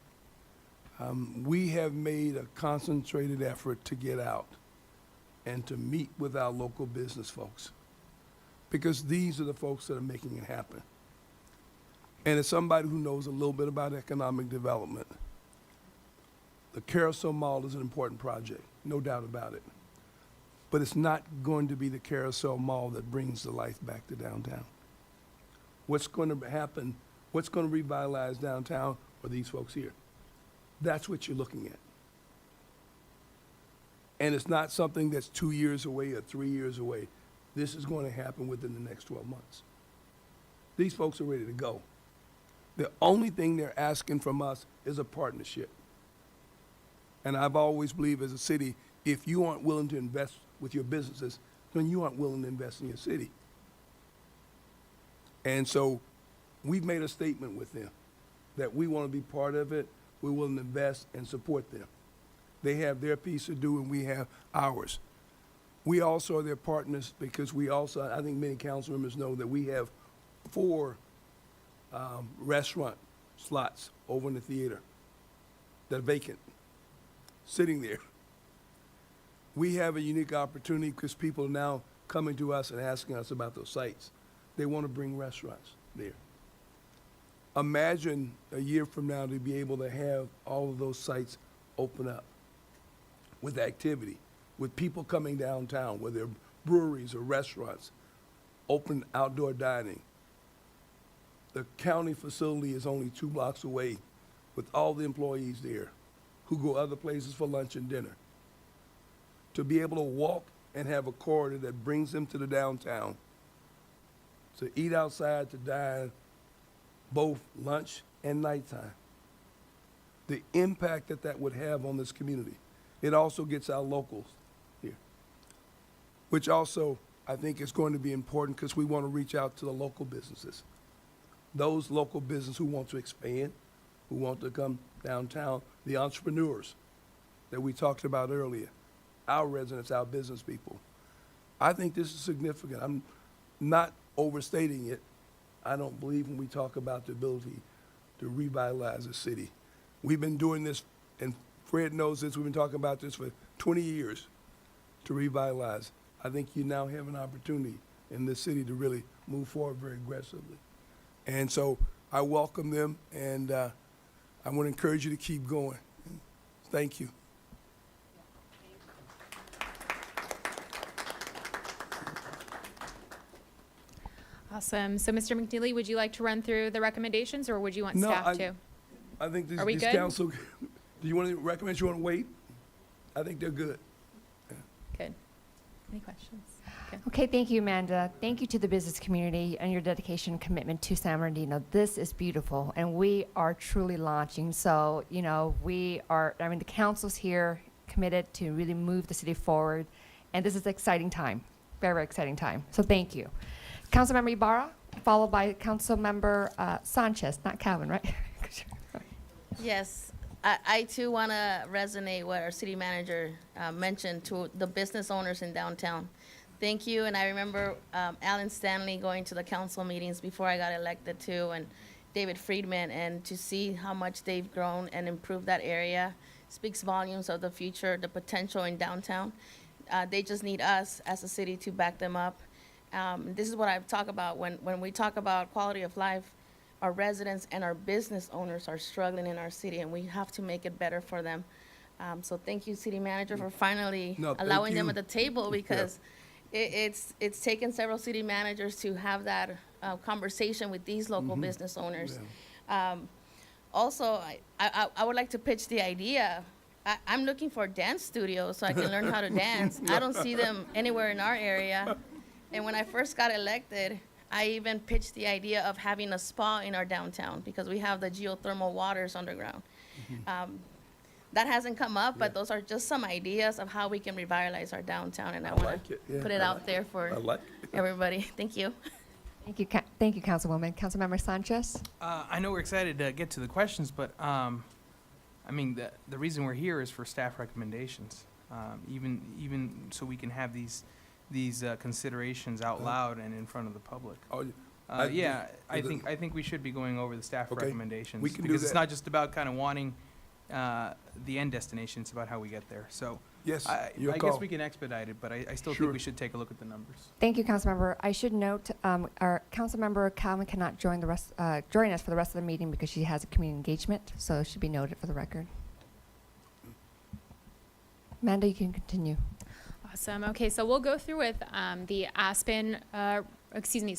M: We have made a concentrated effort to get out and to meet with our local business folks, because these are the folks that are making it happen. And as somebody who knows a little bit about economic development, the Carousel Mall is an important project, no doubt about it. But it's not going to be the Carousel Mall that brings the life back to downtown. What's going to happen, what's going to revitalize downtown are these folks here. That's what you're looking at. And it's not something that's 2 years away or 3 years away. This is going to happen within the next 12 months. These folks are ready to go. The only thing they're asking from us is a partnership. And I've always believed as a city, if you aren't willing to invest with your businesses, then you aren't willing to invest in your city. And so we've made a statement with them that we want to be part of it. We're willing to invest and support them. They have their piece to do and we have ours. We also are their partners because we also, I think many council members know that we have 4 restaurant slots over in the theater that are vacant, sitting there. We have a unique opportunity because people are now coming to us and asking us about those sites. They want to bring restaurants there. Imagine a year from now to be able to have all of those sites open up with activity, with people coming downtown, whether they're breweries or restaurants, open outdoor dining. The county facility is only 2 blocks away with all the employees there who go other places for lunch and dinner. To be able to walk and have a corridor that brings them to the downtown, to eat outside, to dine, both lunch and nighttime. the impact that that would have on this community. It also gets our locals here, which also I think is going to be important because we want to reach out to the local businesses. Those local businesses who want to expand, who want to come downtown, the entrepreneurs that we talked about earlier, our residents, our business people. I think this is significant. I'm not overstating it. I don't believe when we talk about the ability to revitalize a city. We've been doing this, and Fred knows this, we've been talking about this for 20 years to revitalize. I think you now have an opportunity in this city to really move forward very aggressively. And so I welcome them, and I want to encourage you to keep going. Thank you.
E: Awesome. So, Mr. McNeely, would you like to run through the recommendations, or would you want staff to?
M: I think this,
E: Are we
M: this
E: good?
M: council, do you want to recommend you want to wait? I think they're good.
E: Good. Any questions?
A: Okay, thank you, Amanda. Thank you to the business community and your dedication and commitment to San Bernardino. This is beautiful, and we are truly launching. So, you know, the council's here committed to really move the city forward, and this is an exciting time, very, very exciting time. So thank you. Councilmember Ibarra, followed by Councilmember Sanchez, not Calvin, right?
S: Yes, I too want to resonate what our city manager mentioned to the business owners in downtown. Thank you, and I remember Alan Stanley going to the council meetings before I got elected too, and David Friedman, and to see how much they've grown and improved that area speaks volumes of the future, the potential in downtown. They just need us as a city to back them up. This is what I talk about when we talk about quality of life. Our residents and our business owners are struggling in our city, and we have to make it better for them. So thank you, city manager, for finally allowing them at the table, because it's taken several city managers to have that conversation with these local business owners. Also, I would like to pitch the idea. I'm looking for dance studios so I can learn how to dance. I don't see them anywhere in our area. And when I first got elected, I even pitched the idea of having a spa in our downtown, because we have the geothermal waters underground. That hasn't come up, but those are just some ideas of how we can revitalize our downtown, and I want to put it out there for everybody. Thank you.
A: Thank you, Councilwoman. Councilmember Sanchez?
H: I know we're excited to get to the questions, but I mean, the reason we're here is for staff recommendations. Even so we can have these considerations out loud and in front of the public. I think we should be going over the staff recommendations, because it's not just about kind of wanting the end destination; it's about how we get there. So
M: yes,
H: I guess we can expedite it, but I still think we should take a look at the numbers.
A: Thank you, Councilmember. I should note our Councilmember Calvin cannot join us for the rest of the meeting because she has a community engagement, so it should be noted for the record. Amanda, you can continue.
E: Awesome. Okay, so we'll go through with the Aspen, so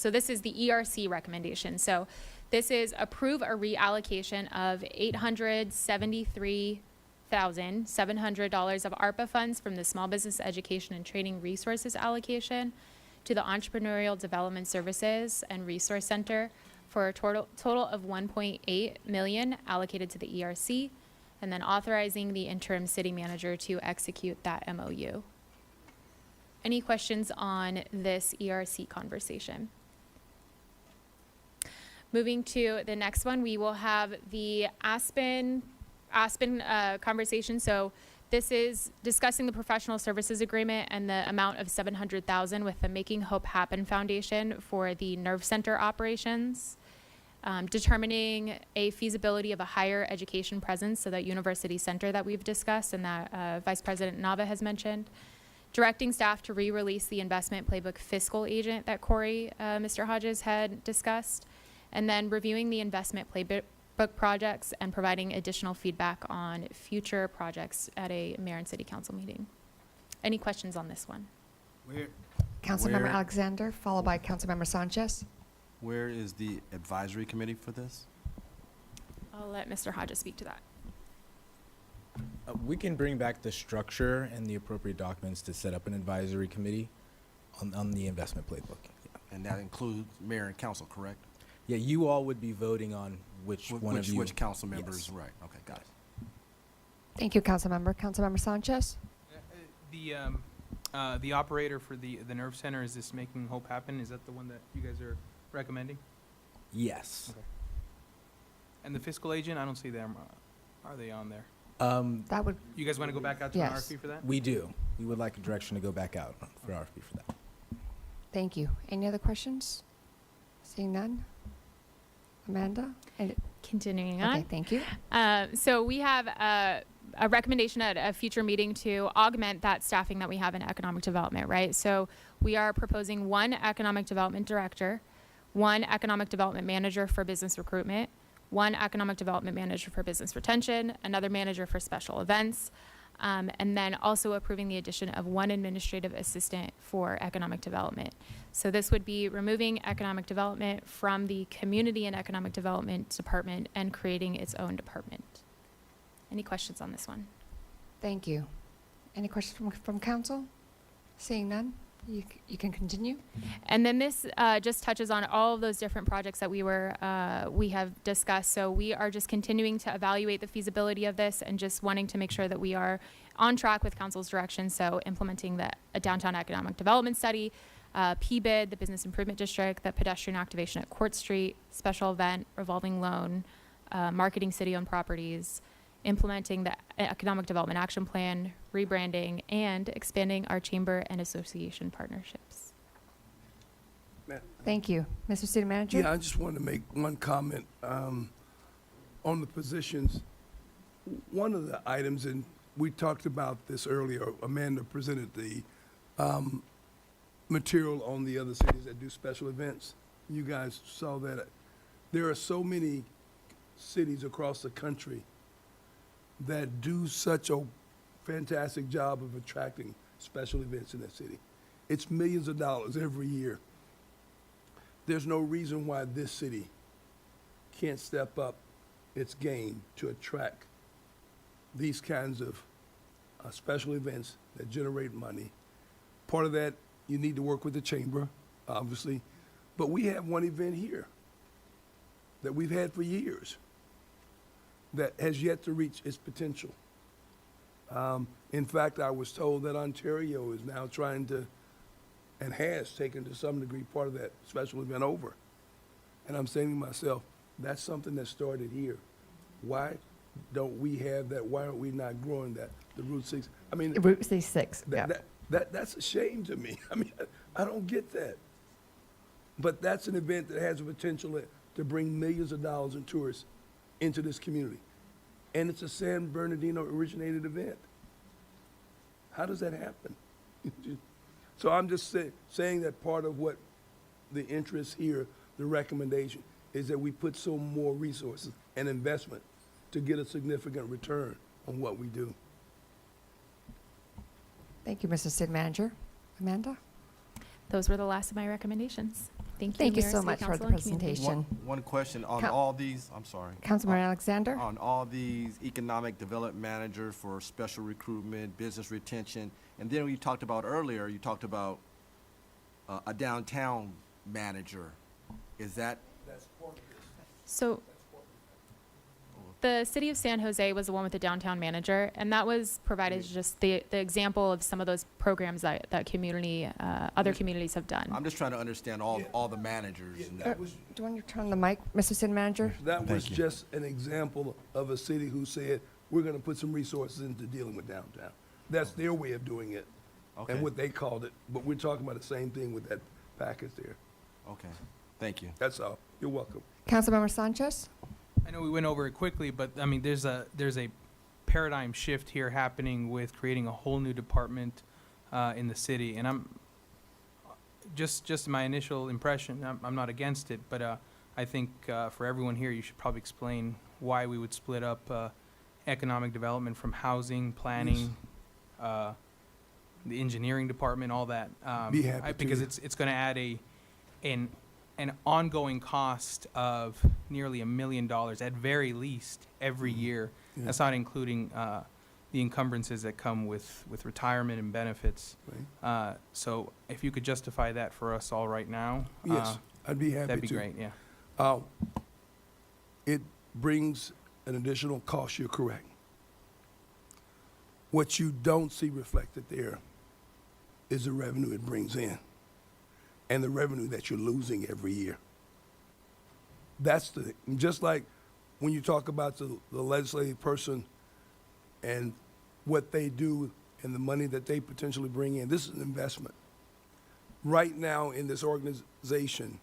E: this is the ERC recommendation. So this is approve a reallocation of $873,700 of ARPA funds from the Small Business Education and Training Resources allocation to the Entrepreneurial Development Services and Resource Center for a total of $1.8 million allocated to the ERC, and then authorizing the interim city manager to execute that MOU. Any questions on this ERC conversation? Moving to the next one, we will have the Aspen conversation. So this is discussing the professional services agreement and the amount of $700,000 with the Making Hope Happen Foundation for the Nerve Center operations. Determining a feasibility of a higher education presence, so that University Center that we've discussed and that Vice President Nava has mentioned. Directing staff to re-release the investment playbook fiscal agent that Mr. Hodges had discussed, and then reviewing the investment playbook projects and providing additional feedback on future projects at a mayor and city council meeting. Any questions on this one?
A: Councilmember Alexander, followed by Councilmember Sanchez.
P: Where is the advisory committee for this?
E: I'll let Mr. Hodges speak to that.
N: We can bring back the structure and the appropriate documents to set up an advisory committee on the investment playbook.
P: And that includes mayor and council, correct?
N: Yeah, you all would be voting on which one of you.
P: Which council members,
N: Yes.
P: right, okay, got it.
A: Thank you, Councilmember. Councilmember Sanchez?
H: The operator for the nerve center, is this Making Hope Happen? Is that the one that you guys are recommending?
N: Yes.
H: Okay. And the fiscal agent, I don't see them. Are they on there?
A: That would,
H: You guys want to go back out to
A: Yes.
H: an RFP for that?
N: We do. We would like a direction to go back out for RFP for that.
A: thank you. Any other questions? Seeing none? Amanda?
E: Continuing
A: Okay,
E: on.
A: thank you.
E: So we have a recommendation at a future meeting to augment that staffing that we have in economic development, right? So we are proposing one economic development director, one economic development manager for business recruitment, one economic development manager for business retention, another manager for special events, and then also approving the addition of one administrative assistant for economic development. So this would be removing economic development from the community and economic development department and creating its own department. Any questions on this one?
A: Thank you. Any questions from council? Seeing none, you can continue.
E: And then this just touches on all of those different projects that we have discussed. So we are just continuing to evaluate the feasibility of this and just wanting to make sure that we are on track with council's direction. So implementing a downtown economic development study, PBID, the business improvement district, the pedestrian activation at Court Street, special event, revolving loan, marketing city-owned properties, implementing the economic development action plan, rebranding, and expanding our chamber and association partnerships.
A: Thank you. Mr. City Manager?
M: Yeah, I just wanted to make one comment on the positions. One of the items, and we talked about this earlier, Amanda presented the material on the other cities that do special events. You guys saw that. There are so many cities across the country that do such a fantastic job of attracting special events in that city. It's millions of dollars every year. There's no reason why this city can't step up its game to attract these kinds of special events that generate money. Part of that, you need to work with the chamber, obviously, but we have one event here that we've had for years that has yet to reach its potential. In fact, I was told that Ontario is now trying to, and has taken to some degree, part of that special event over. And I'm saying to myself, that's something that started here. Why don't we have that? Why are we not growing that? The Route 6, I mean.
A: Route 6, yeah.
M: That's a shame to me. I mean, I don't get that. But that's an event that has the potential to bring millions of dollars in tourists into this community. And it's a San Bernardino originated event. How does that happen? So I'm just saying that part of what the interest here, the recommendation, is that we put some more resources and investment to get a significant return on what we do.
A: Thank you, Mr. City Manager. Amanda?
E: Those were the last of my recommendations. Thank you.
A: Thank you
E: Mayor,
A: so
E: City
A: much for
E: Council,
A: the
E: and community.
A: presentation.
P: One question on
A: Coun-
P: all these, I'm sorry.
A: Councilman Alexander?
P: On all these economic development managers for special recruitment, business retention, and then you talked about earlier, you talked about a downtown manager. Is that?
E: So the city of San Jose was the one with the downtown manager, and that was provided as just the example of some of those programs that other communities have done.
P: I'm just trying to understand all the managers. And
M: That was,
A: Do you want to turn the mic, Mr. City Manager?
M: that was just an example of a city who said, we're gonna put some resources into dealing with downtown. That's their way of doing it,
P: Okay.
M: and what they called it, but we're talking about the same thing with that package there.
P: Okay, thank you.
M: That's all. You're welcome.
A: Councilmember Sanchez?
H: I know we went over it quickly, but I mean, there's a paradigm shift here happening with creating a whole new department in the city, and I'm just my initial impression. I'm not against it, but I think for everyone here, you should probably explain why we would split up economic development from housing, planning, the engineering department, all that.
M: Be happy
H: Because
M: to.
H: it's going to add an ongoing cost of nearly $1 million at very least every year.
M: Yeah.
H: That's not including the encumbrances that come with retirement and benefits.
M: Right.
H: So if you could justify that for us all right now,
M: Yes, I'd be happy to.
H: that'd be great. Yeah.
M: It brings an additional cost, you're correct. What you don't see reflected there is the revenue it brings in and the revenue that you're losing every year. That's just like when you talk about the legislative person and what they do and the money that they potentially bring in, this is an investment. Right now in this organization,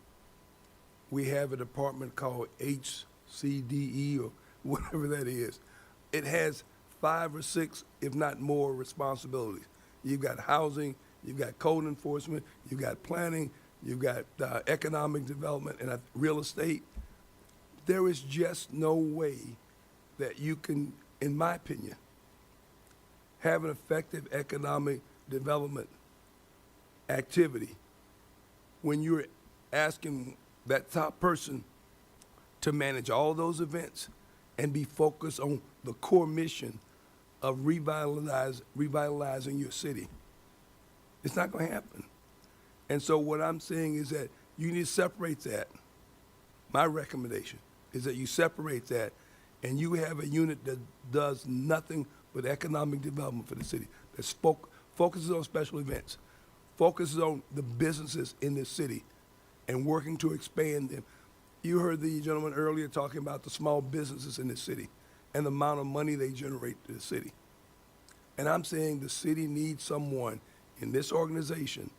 M: we have a department called HCDE or whatever that is. It has 5 or 6, if not more, responsibilities. You've got housing, you've got code enforcement, you've got planning, you've got economic development and real estate. There is just no way that you can, in my opinion, have an effective economic development activity when you're asking that top person to manage all those events and be focused on the core mission of revitalizing your city. It's not going to happen. And so what I'm saying is that you need to separate that. My recommendation is that you separate that and you have a unit that does nothing but economic development for the city, that focuses on special events, focuses on the businesses in this city and working to expand them. You heard the gentleman earlier talking about the small businesses in this city and the amount of money they generate to the city. And I'm saying the city needs someone in this organization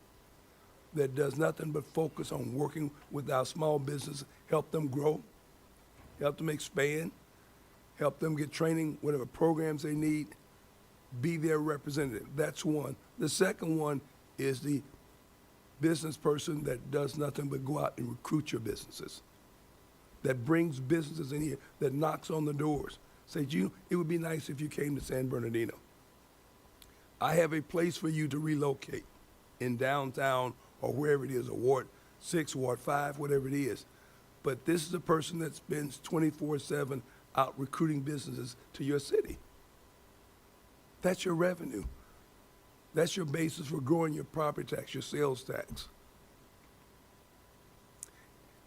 M: that does nothing but focus on working with our small businesses, help them grow, help them expand, help them get training, whatever programs they need, be their representative. That's one. The second one is the business person that does nothing but go out and recruit your businesses, that brings businesses in here, that knocks on the doors. Say, Gene, it would be nice if you came to San Bernardino. I have a place for you to relocate in downtown or wherever it is, or Ward 6, Ward 5, whatever it is. But this is a person that spends 24/7 out recruiting businesses to your city. That's your revenue. That's your basis for growing your property tax, your sales tax.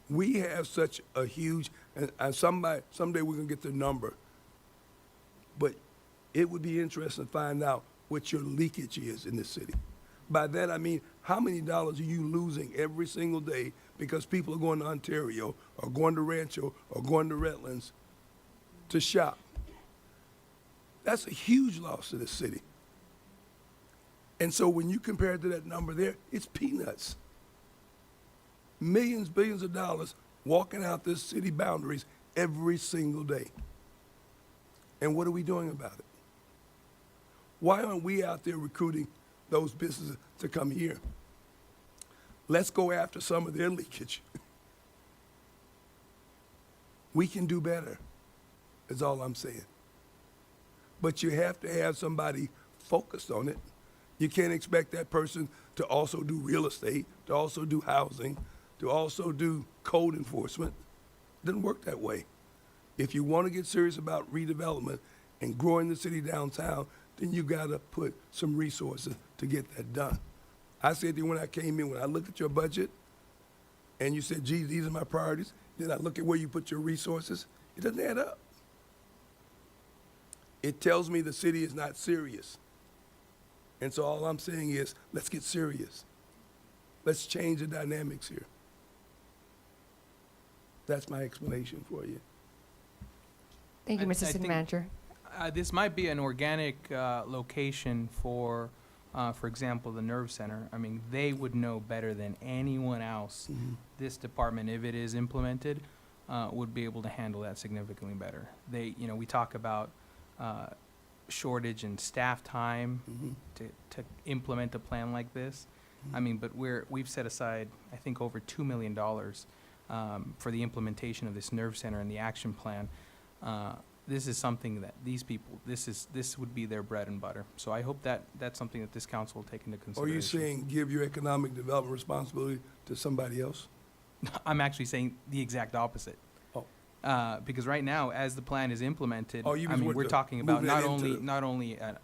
M: We have such a huge, and someday we're going to get the number, but it would be interesting to find out what your leakage is in this city. By that I mean, how many dollars are you losing every single day because people are going to Ontario or going to Rancho or going to Redlands to shop? That's a huge loss to the city. And so when you compare it to that number there, it's peanuts. Millions, billions of dollars walking out this city boundaries every single day. And what are we doing about it? Why aren't we out there recruiting those businesses to come here? Let's go after some of their leakage. We can do better, is all I'm saying. But you have to have somebody focused on it. You can't expect that person to also do real estate, to also do housing, to also do code enforcement. It doesn't work that way. If you want to get serious about redevelopment and growing the city downtown, then you got to put some resources to get that done. I said to you when I came in, when I looked at your budget and you said, gee, these are my priorities, then I look at where you put your resources, it doesn't add up. It tells me the city is not serious. And so all I'm saying is, let's get serious. Let's change the dynamics here. That's my explanation for you.
A: Thank you, Mr. City Manager.
H: This might be an organic location for example, the Nerve Center. I mean, they would know better than anyone else. This department, if it is implemented, would be able to handle that significantly better. We talk about shortage in staff time to implement a plan like this. I mean, but we've set aside, I think, over $2 million for the implementation of this Nerve Center and the action plan. This is something that these people, this would be their bread and butter. So I hope that that's something that this council will take into consideration.
M: Are you saying give your economic development responsibility to somebody else?
H: I'm actually saying the exact opposite.
M: Oh.
H: Because right now, as the plan is implemented,
M: Oh, you
H: I
M: mean
H: mean, we're
M: the-
H: talking about
M: moving
H: not only an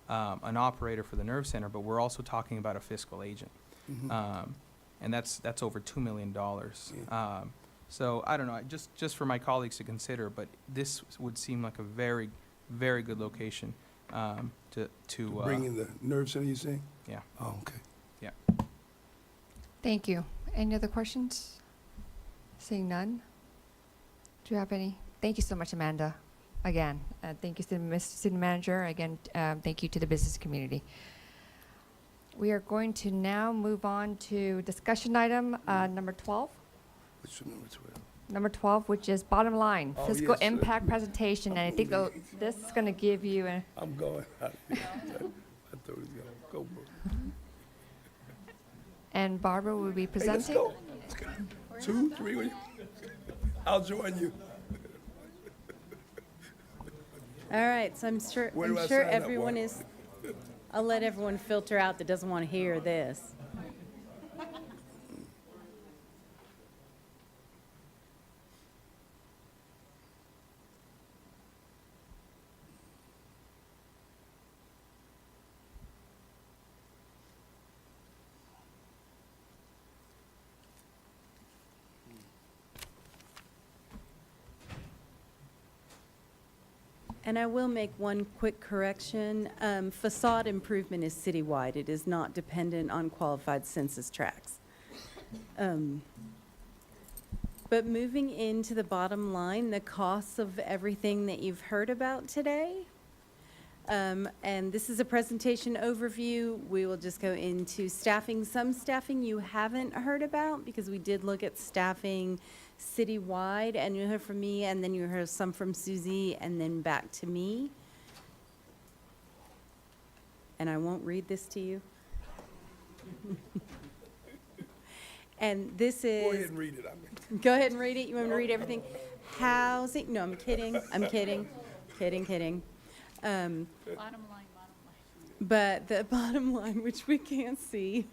H: operator for the Nerve Center, but we're also talking about a fiscal agent. And that's over $2 million. So I don't know, just for my colleagues to consider, but this would seem like a very, very good location to
M: Bring in the nerve center, you saying?
H: yeah.
M: Oh, okay.
H: Yeah.
A: Thank you. Any other questions? Seeing none. Do you have any? Thank you so much, Amanda. Again, thank you to Mr. City Manager. Again, thank you to the business community. We are going to now move on to discussion item number 12.
M: Which one, number 12?
A: Number 12, which is bottom line,
M: Oh,
A: fiscal
M: yes.
A: impact presentation. And I think this is going to give you a,
M: I'm going. I thought it was going to go.
A: and Barbara will be
M: Hey, let's
A: presenting.
M: go. Let's go. 2, 3, will you? I'll join you.
G: All right, so I'm sure
M: Where do I sign up,
G: everyone
M: Barbara?
G: is, I'll let everyone filter out that doesn't want to hear this. And I will make one quick correction. Facade improvement is citywide. It is not dependent on qualified census tracts. But moving into the bottom line, the costs of everything that you've heard about today. And this is a presentation overview. We will just go into staffing. Some staffing you haven't heard about because we did look at staffing citywide, and you heard from me, and then you heard some from Susie, and then back to me. And I won't read this to you. And this is.
M: Go ahead and read it.
G: Go ahead and read it. You want me to read everything? Housing. No, I'm kidding. I'm kidding. Kidding.
E: Bottom line.
G: But the bottom line, which we can't see,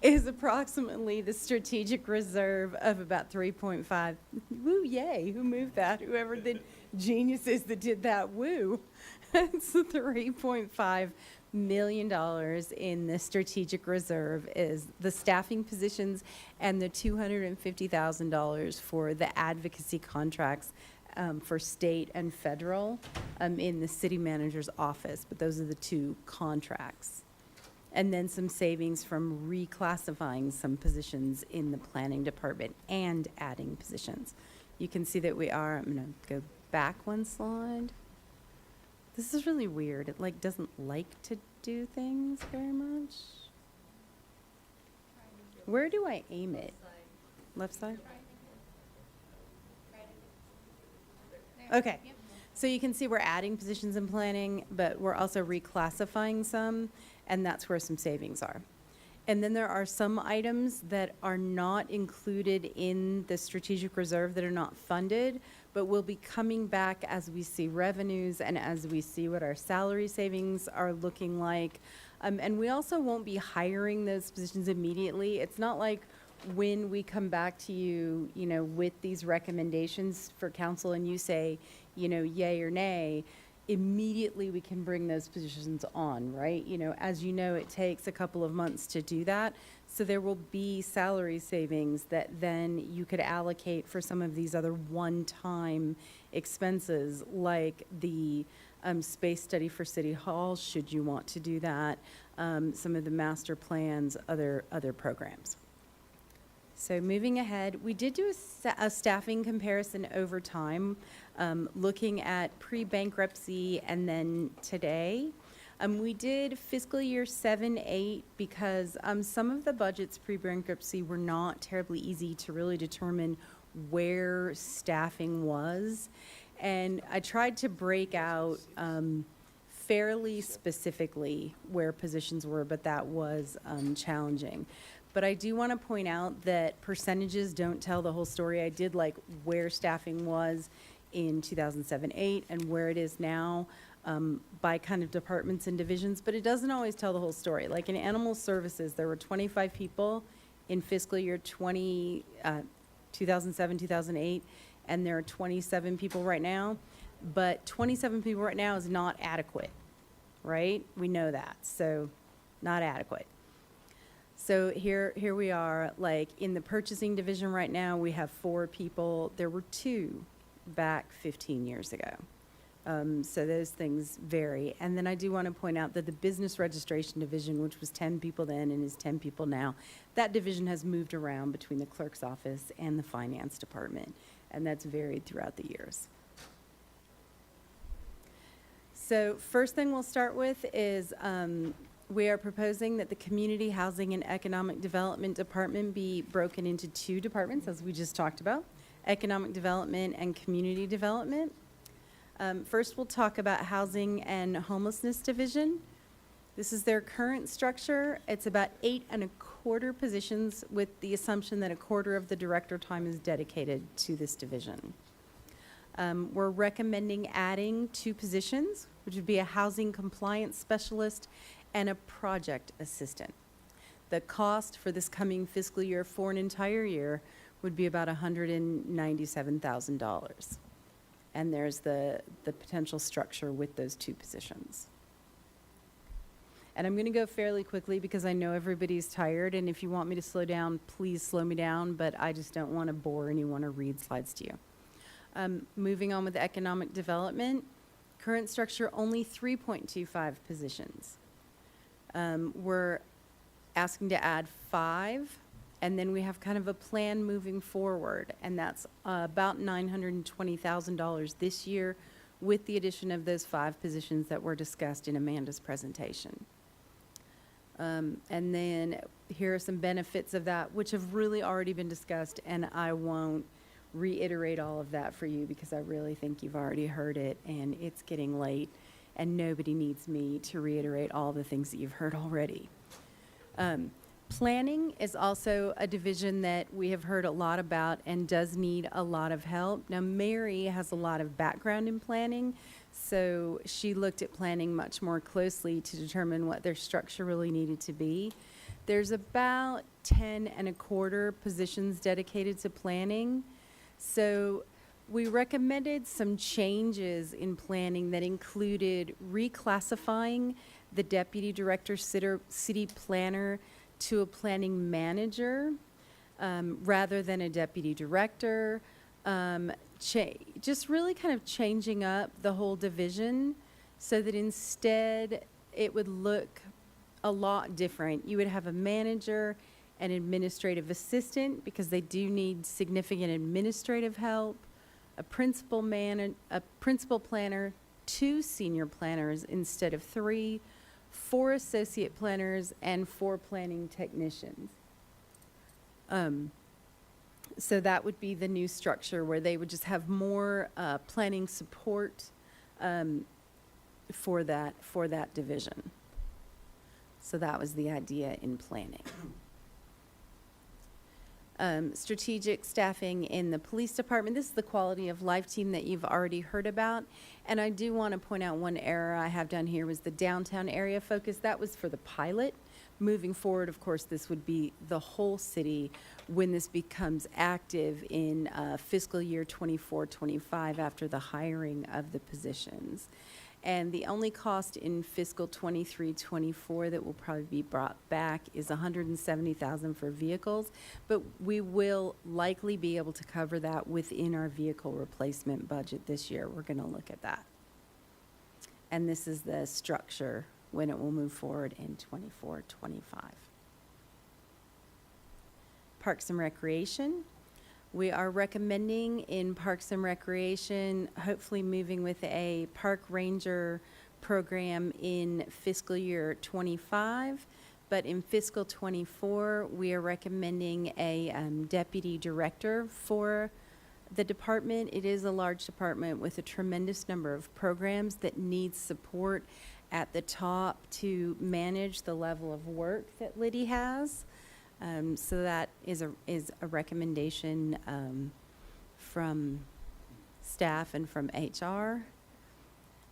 G: is approximately the strategic reserve of about 3.5. Woo, yay. Who moved that? Whoever the geniuses that did that, woo. It's the $3.5 million in the strategic reserve is the staffing positions and the $250,000 for the advocacy contracts for state and federal in the city manager's office. But those are the two contracts. And then some savings from reclassifying some positions in the planning department and adding positions. You can see that we are, I'm going to go back one slide. This is really weird. It like doesn't like to do things very much. Where do I aim it? Left side? Okay. So you can see we're adding positions in planning, but we're also reclassifying some, and that's where some savings are. And then there are some items that are not included in the strategic reserve that are not funded, but will be coming back as we see revenues and as we see what our salary savings are looking like. And we also won't be hiring those positions immediately. It's not like when we come back to you, you know, with these recommendations for council and you say, you know, yay or nay, immediately we can bring those positions on, right? You know, as you know, it takes a couple of months to do that. So there will be salary savings that then you could allocate for some of these other one-time expenses, like the space study for City Hall, should you want to do that, some of the master plans, other programs. So moving ahead, we did do a staffing comparison over time, looking at pre-bankruptcy and then today. We did fiscal year 7-8 because some of the budgets pre-bankruptcy were not terribly easy to really determine where staffing was. And I tried to break out fairly specifically where positions were, but that was challenging. But I do want to point out that percentages don't tell the whole story. I did like where staffing was in 2007-8 and where it is now by kind of departments and divisions, but it doesn't always tell the whole story. Like in animal services, there were 25 people in fiscal year 2007-2008, and there are 27 people right now. But 27 people right now is not adequate, right? We know that, so not adequate. So here we are, like in the purchasing division right now, we have 4 people. There were 2 back 15 years ago. So those things vary. And then I do want to point out that the business registration division, which was 10 people then and is 10 people now, that division has moved around between the clerk's office and the finance department, and that's varied throughout the years. So first thing we'll start with is we are proposing that the Community Housing and Economic Development Department be broken into two departments, as we just talked about, Economic Development and Community Development. First, we'll talk about Housing and Homelessness Division. This is their current structure. It's about 8 1/4 positions, with the assumption that 1/4 of the director time is dedicated to this division. We're recommending adding 2 positions, which would be a housing compliance specialist and a project assistant. The cost for this coming fiscal year for an entire year would be about $197,000. And there's the potential structure with those 2 positions. And I'm going to go fairly quickly because I know everybody's tired, and if you want me to slow down, please slow me down, but I just don't want to bore anyone or read slides to you. Moving on with economic development, current structure only 3.25 positions. We're asking to add 5. And then we have kind of a plan moving forward, and that's about $920,000 this year with the addition of those 5 positions that were discussed in Amanda's presentation. And then here are some benefits of that, which have really already been discussed, and I won't reiterate all of that for you because I really think you've already heard it, and it's getting late, and nobody needs me to reiterate all the things that you've heard already. Planning is also a division that we have heard a lot about and does need a lot of help. Now, Mary has a lot of background in planning, so she looked at planning much more closely to determine what their structure really needed to be. There's about 10 1/4 positions dedicated to planning. So we recommended some changes in planning that included reclassifying the deputy director city planner to a planning manager rather than a deputy director, just really kind of changing up the whole division so that instead it would look a lot different. You would have a manager, an administrative assistant, because they do need significant administrative help, a principal planner, 2 senior planners instead of 3, 4 associate planners, and 4 planning technicians. So that would be the new structure where they would just have more planning support for that division. So that was the idea in planning. Strategic staffing in the police department. This is the quality of life team that you've already heard about. And I do want to point out one error I have done here was the downtown area focus. That was for the pilot. Moving forward, of course, this would be the whole city when this becomes active in fiscal year 24-25 after the hiring of the positions. And the only cost in fiscal 23-24 that will probably be brought back is $170,000 for vehicles, but we will likely be able to cover that within our vehicle replacement budget this year. We're going to look at that. And this is the structure when it will move forward in 24-25. Parks and Recreation. We are recommending in Parks and Recreation, hopefully moving with a park ranger program in fiscal year 25, but in fiscal 24, we are recommending a deputy director for the department. It is a large department with a tremendous number of programs that need support at the top to manage the level of work that Liddy has. So that is a recommendation from staff and from HR.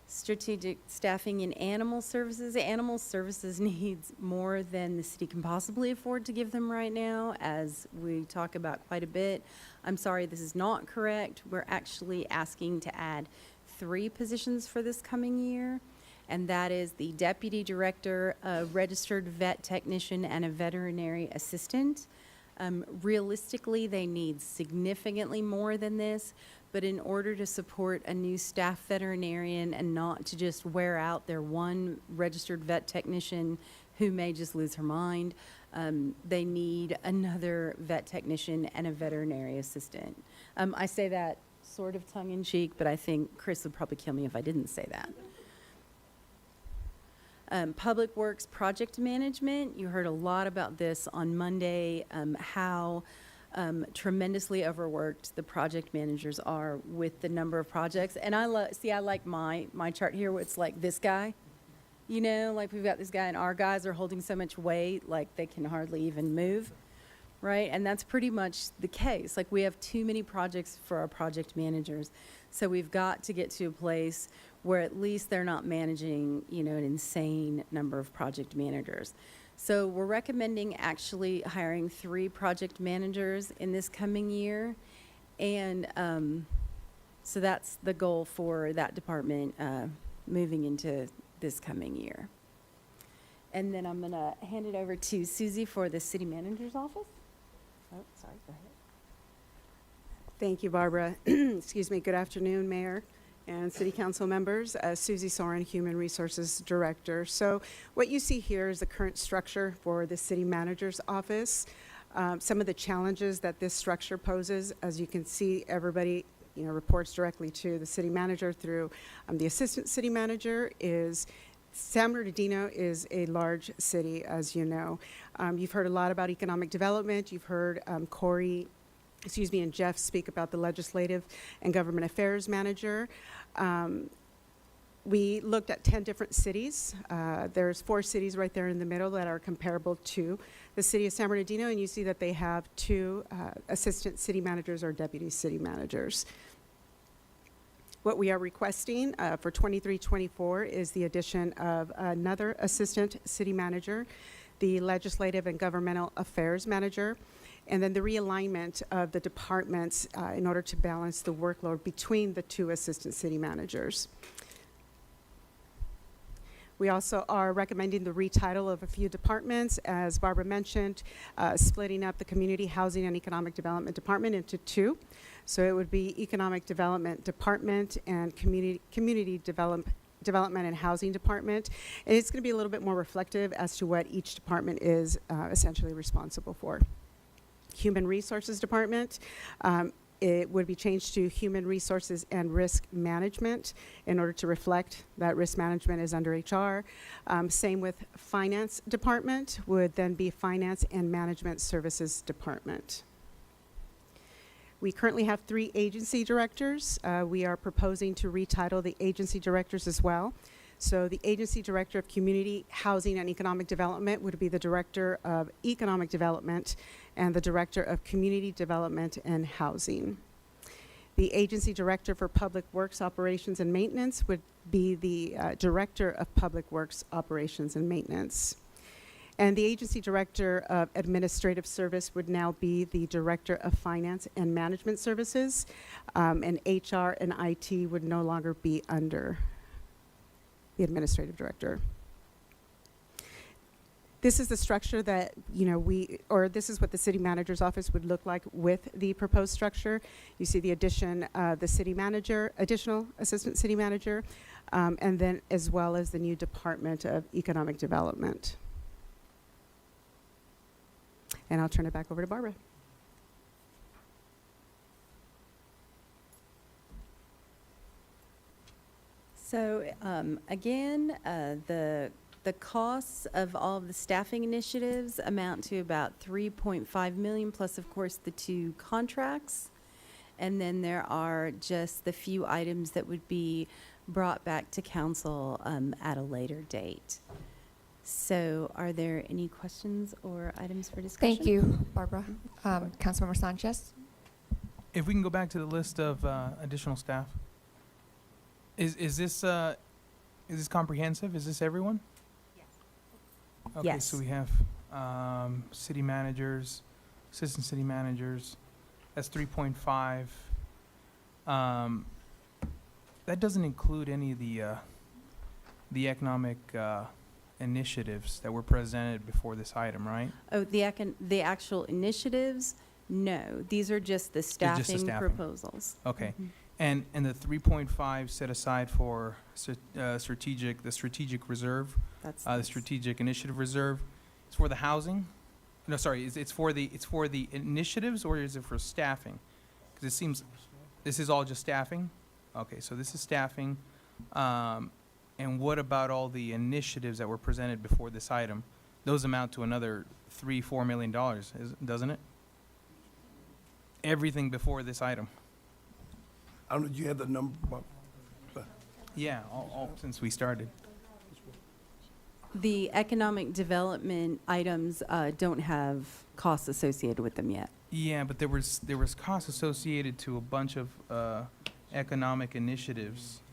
G: Strategic staffing in animal services. Animal services needs more than the city can possibly afford to give them right now, as we talk about quite a bit. I'm sorry, this is not correct. We're actually asking to add 3 positions for this coming year. And that is the deputy director, a registered vet technician, and a veterinary assistant. Realistically, they need significantly more than this, But in order to support a new staff veterinarian and not to just wear out their one registered vet technician who may just lose her mind, they need another vet technician and a veterinary assistant. I say that sort of tongue in cheek, but I think Chris would probably kill me if I didn't say that. Public Works project management, you heard a lot about this on Monday, how tremendously overworked the project managers are with the number of projects. And I like my chart here where it's like this guy, you know, like we've got this guy and our guys are holding so much weight, like they can hardly even move, right? And that's pretty much the case. Like we have too many projects for our project managers. So we've got to get to a place where at least they're not managing, you know, an insane number of project managers. So we're recommending actually hiring 3 project managers in this coming year. And so that's the goal for that department moving into this coming year. And then I'm going to hand it over to Susie for the city manager's office. Oh, sorry, go ahead.
L: Thank you, Barbara. Excuse me. Good afternoon, Mayor and City Council members. Susie Soren, Human Resources Director. So what you see here is the current structure for the City Manager's Office. Some of the challenges that this structure poses, as you can see, everybody reports directly to the City Manager through the Assistant City Manager. San Bernardino is a large city, as you know. You've heard a lot about economic development. You've heard Corey and Jeff speak about the Legislative and Government Affairs Manager. We looked at 10 different cities. There's 4 cities right there in the middle that are comparable to the city of San Bernardino, and you see that they have 2 assistant city managers or deputy city managers. What we are requesting for 23-24 is the addition of another assistant city manager, the Legislative and Governmental Affairs Manager, and then the realignment of the departments in order to balance the workload between the 2 assistant city managers. We also are recommending the retitle of a few departments, as Barbara mentioned, splitting up the Community Housing and Economic Development Department into 2. So it would be Economic Development Department and Community Development and Housing Department. And it's going to be a little bit more reflective as to what each department is essentially responsible for. Human Resources Department, it would be changed to Human Resources and Risk Management in order to reflect that risk management is under HR. Same with Finance Department, would then be Finance and Management Services Department. We currently have 3 agency directors. We are proposing to retitle the agency directors as well. So the Agency Director of Community Housing and Economic Development would be the Director of Economic Development and the Director of Community Development and Housing. The Agency Director for Public Works Operations and Maintenance would be the Director of Public Works Operations and Maintenance. And the Agency Director of Administrative Service would now be the Director of Finance and Management Services, and HR and IT would no longer be under the Administrative Director. This is the structure that, this is what the City Manager's Office would look like with the proposed structure. You see the addition of the City Manager, additional Assistant City Manager, and then as well as the new Department of Economic Development. And I'll turn it back over to Barbara.
G: So again, the costs of all of the staffing initiatives amount to about $3.5 million, plus of course the 2 contracts. And then there are just the few items that would be brought back to council at a later date. So are there any questions or items for discussion?
A: Thank you, Barbara. Councilmember Sanchez?
H: If we can go back to the list of additional staff, is this comprehensive? Is this everyone?
G: Yes.
H: Okay,
G: Yes.
H: so we have city managers, assistant city managers. That's 3.5. That doesn't include any of the economic initiatives that were presented before this item, right?
G: Oh, the actual initiatives No, these are just the
H: just the
G: staffing
H: staffing.
G: proposals.
H: Okay.
G: Mhm.
H: And the 3.5 set aside for the strategic reserve,
G: That's
H: the
G: this.
H: strategic initiative reserve, it's for the housing? No, sorry, it's for the initiatives, or is it for staffing? Because it seems, this is all just staffing? Okay, so this is staffing. And what about all the initiatives that were presented before this item? Those amount to another $3-4 million, doesn't it? Everything before this item.
M: I don't know, do you have the number, Bob?
H: Yeah, all since we started.
G: The economic development items don't have costs associated with them yet.
H: Yeah, but there was costs associated to a bunch of economic initiatives.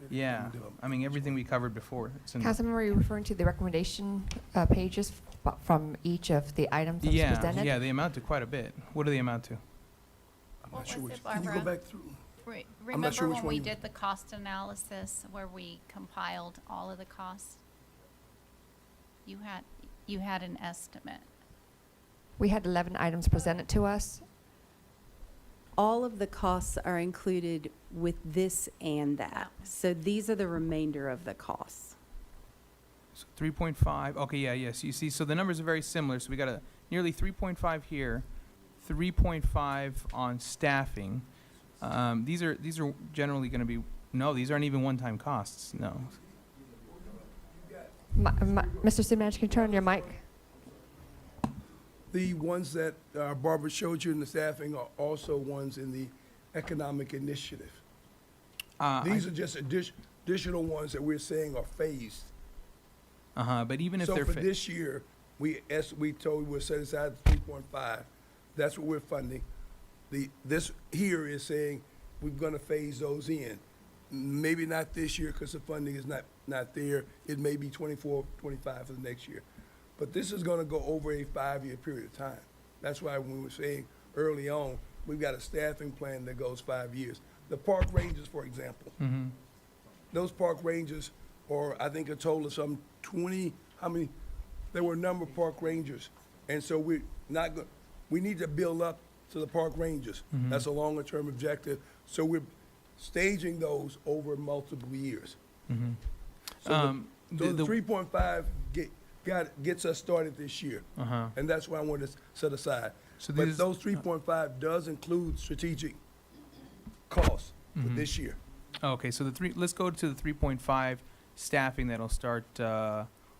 H: Yeah, I mean, everything we covered before. It's in the-
A: Councilmember, are you referring to the recommendation pages from each of the items that was
H: Yeah,
A: presented?
H: yeah, they amount to quite a bit. What do they amount to?
M: I'm
F: What
M: not sure
F: was
M: which,
F: it,
M: can you go
F: Barbara?
M: back through?
F: Remember
M: not sure which
F: when
M: one
F: we
M: you-
F: did the cost analysis where we compiled all of the costs? You had an estimate.
A: We had 11 items presented to us.
G: All of the costs are included with this and that. So these are the remainder of the costs.
H: So 3.5, okay, yeah, yes, you see, so the numbers are very similar. So we got a nearly 3.5 here, 3.5 on staffing. These are generally going to be, no, these aren't even one-time costs, no.
A: Mr. City Manager, can you turn on your mic?
M: The ones that Barbara showed you in the staffing are also ones in the economic initiative. These are just additional ones that we're saying are phased.
H: But even if
M: So
H: they're
M: for this year, we told we'll set aside 3.5. That's what we're funding. This here is saying we're gonna phase those in. Maybe not this year because the funding is not there. It may be 24, 25 for the next year. But this is gonna go over a 5-year period of time. That's why when we were saying early on, we've got a staffing plan that goes 5 years. The park rangers, for example, those park rangers, or I think a total of some 20, there were a number of park rangers. And so we need to build up to the park rangers. That's a longer term objective. So we're staging those over multiple years. So the 3.5 gets us started this year. And that's why I wanted to set aside. But those 3.5 does include strategic costs for this year.
H: Okay, so let's go to the 3.5 staffing that'll start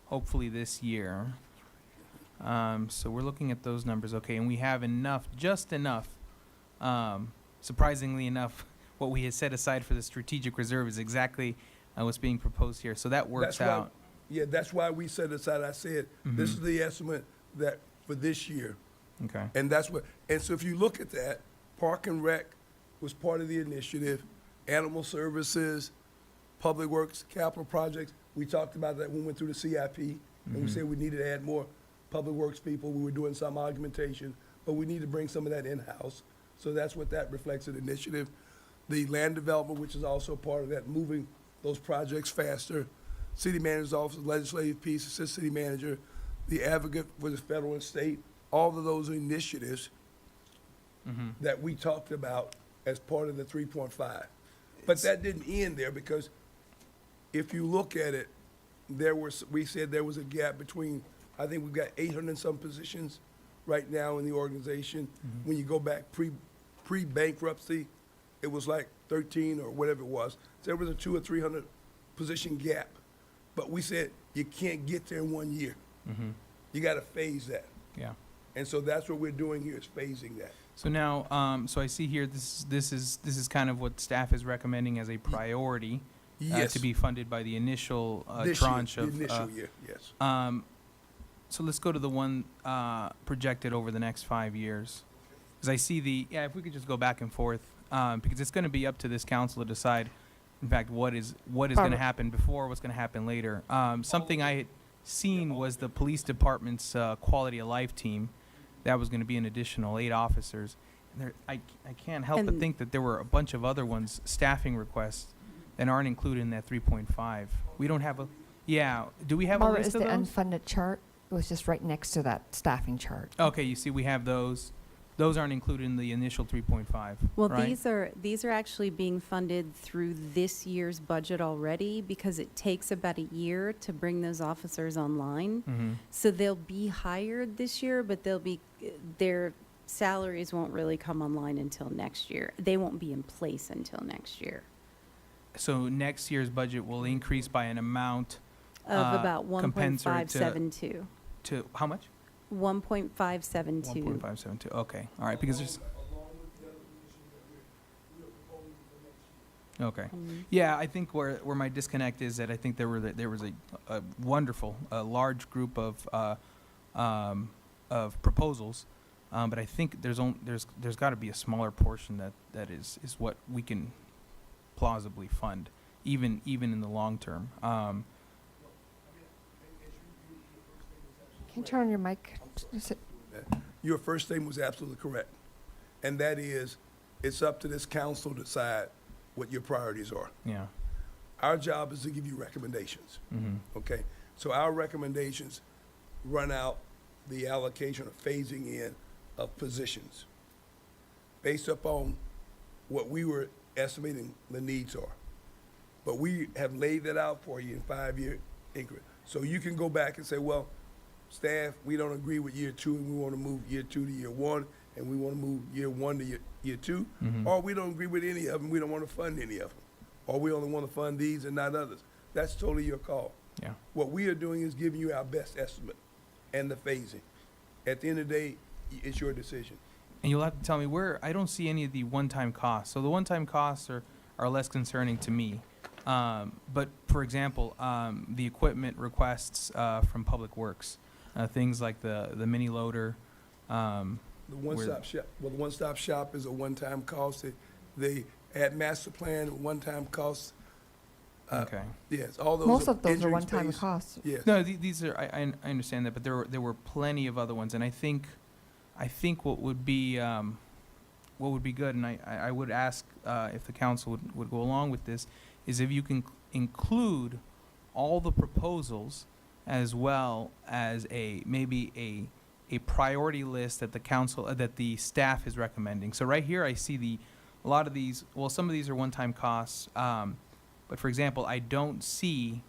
H: hopefully this year. So we're looking at those numbers, okay, and we have enough, just enough, surprisingly enough, what we had set aside for the strategic reserve is exactly what's being proposed here. So that works out.
M: Yeah, that's why we set aside, I said, this is the estimate that for this year.
H: Okay.
M: And so if you look at that, Park and Rec was part of the initiative, Animal Services, Public Works, Capital Projects. We talked about that when we went through the CIP, and we said we needed to add more Public Works people. We were doing some augmentation, but we need to bring some of that in-house. So that's what that reflects in the initiative. The land development, which is also part of that, moving those projects faster. City Manager's Office, Legislative Piece, Assistant City Manager, the Advocate for the federal and state, all of those initiatives that we talked about as part of the 3.5. But that didn't end there, because if you look at it, we said there was a gap between, I think we've got 800 and some positions right now in the organization. When you go back pre-bankruptcy, it was like 13 or whatever it was. So there was a 200 or 300 position gap. But we said you can't get there in 1 year. You got to phase that.
H: Yeah.
M: And so that's what we're doing here, is phasing that.
H: So now, so I see here, this is kind of what staff is recommending as a priority to be funded by the initial tranche of.
M: The initial year, yes.
H: So let's go to the one projected over the next 5 years. Because I see if we could just go back and forth, because it's going to be up to this council to decide, in fact, what is going to happen before, what's going to happen later. Something I had seen was the police department's quality of life team. That was going to be an additional 8 officers. And I can't help but think that there were a bunch of other ones, staffing requests, that aren't included in that 3.5. We don't have do we have a list of those?
A: The unfunded chart. It was just right next to that staffing chart.
H: Okay, you see we have those. those aren't included in the initial 3.5,
G: Well,
H: right?
G: these are actually being funded through this year's budget already because it takes about a year to bring those officers online.
H: Mhm.
G: So they'll be hired this year, but their salaries won't really come online until next year. They won't be in place until next year.
H: So next year's budget will increase by an amount
G: Of about
H: commensurate
G: 1.572.
H: to how much?
G: 1.572.
H: 1.572. Okay, all right, because there's. Okay. Yeah, I think where my disconnect is that I think there was a wonderful, large group of proposals, but I think there's got to be a smaller portion that is what we can plausibly fund, even in the long term.
A: Can you turn on your mic?
M: Your first statement was absolutely correct. And that is, it's up to this council to decide what your priorities are.
H: Yeah.
M: Our job is to give you recommendations,
H: Mhm.
M: okay? So our recommendations run out the allocation or phasing in of positions based upon what we were estimating the needs are. But we have laid that out for you in 5-year increments. So you can go back and say, well, staff, we don't agree with year 2 and we want to move year 2 to year 1 and we want to move year 1 to year 2.
H: Mhm.
M: Or we don't agree with any of them, we don't want to fund any of them. Or we only want to fund these and not others. That's totally your call.
H: Yeah.
M: What we are doing is giving you our best estimate and the phasing. At the end of the day, it's your decision.
H: And you'll have to tell me where, I don't see any of the one-time costs. So the one-time costs are less concerning to me. But for example, the equipment requests from Public Works, things like the mini loader.
M: The one-stop shop, well, the one-stop shop is a one-time cost. They had master plan, one-time costs.
H: Okay.
M: Yes, all those.
A: Most of those are
M: injury
A: one-time
M: space.
A: costs.
M: Yes.
H: No, these are, I understand that, but there were plenty of other ones, and I think what would be good, and I would ask if the council would go along with this, is if you can include all the proposals as well as maybe a priority list that the council, that the staff is recommending. So right here, I see a lot of these, well, some of these are one-time costs, but for example, I don't see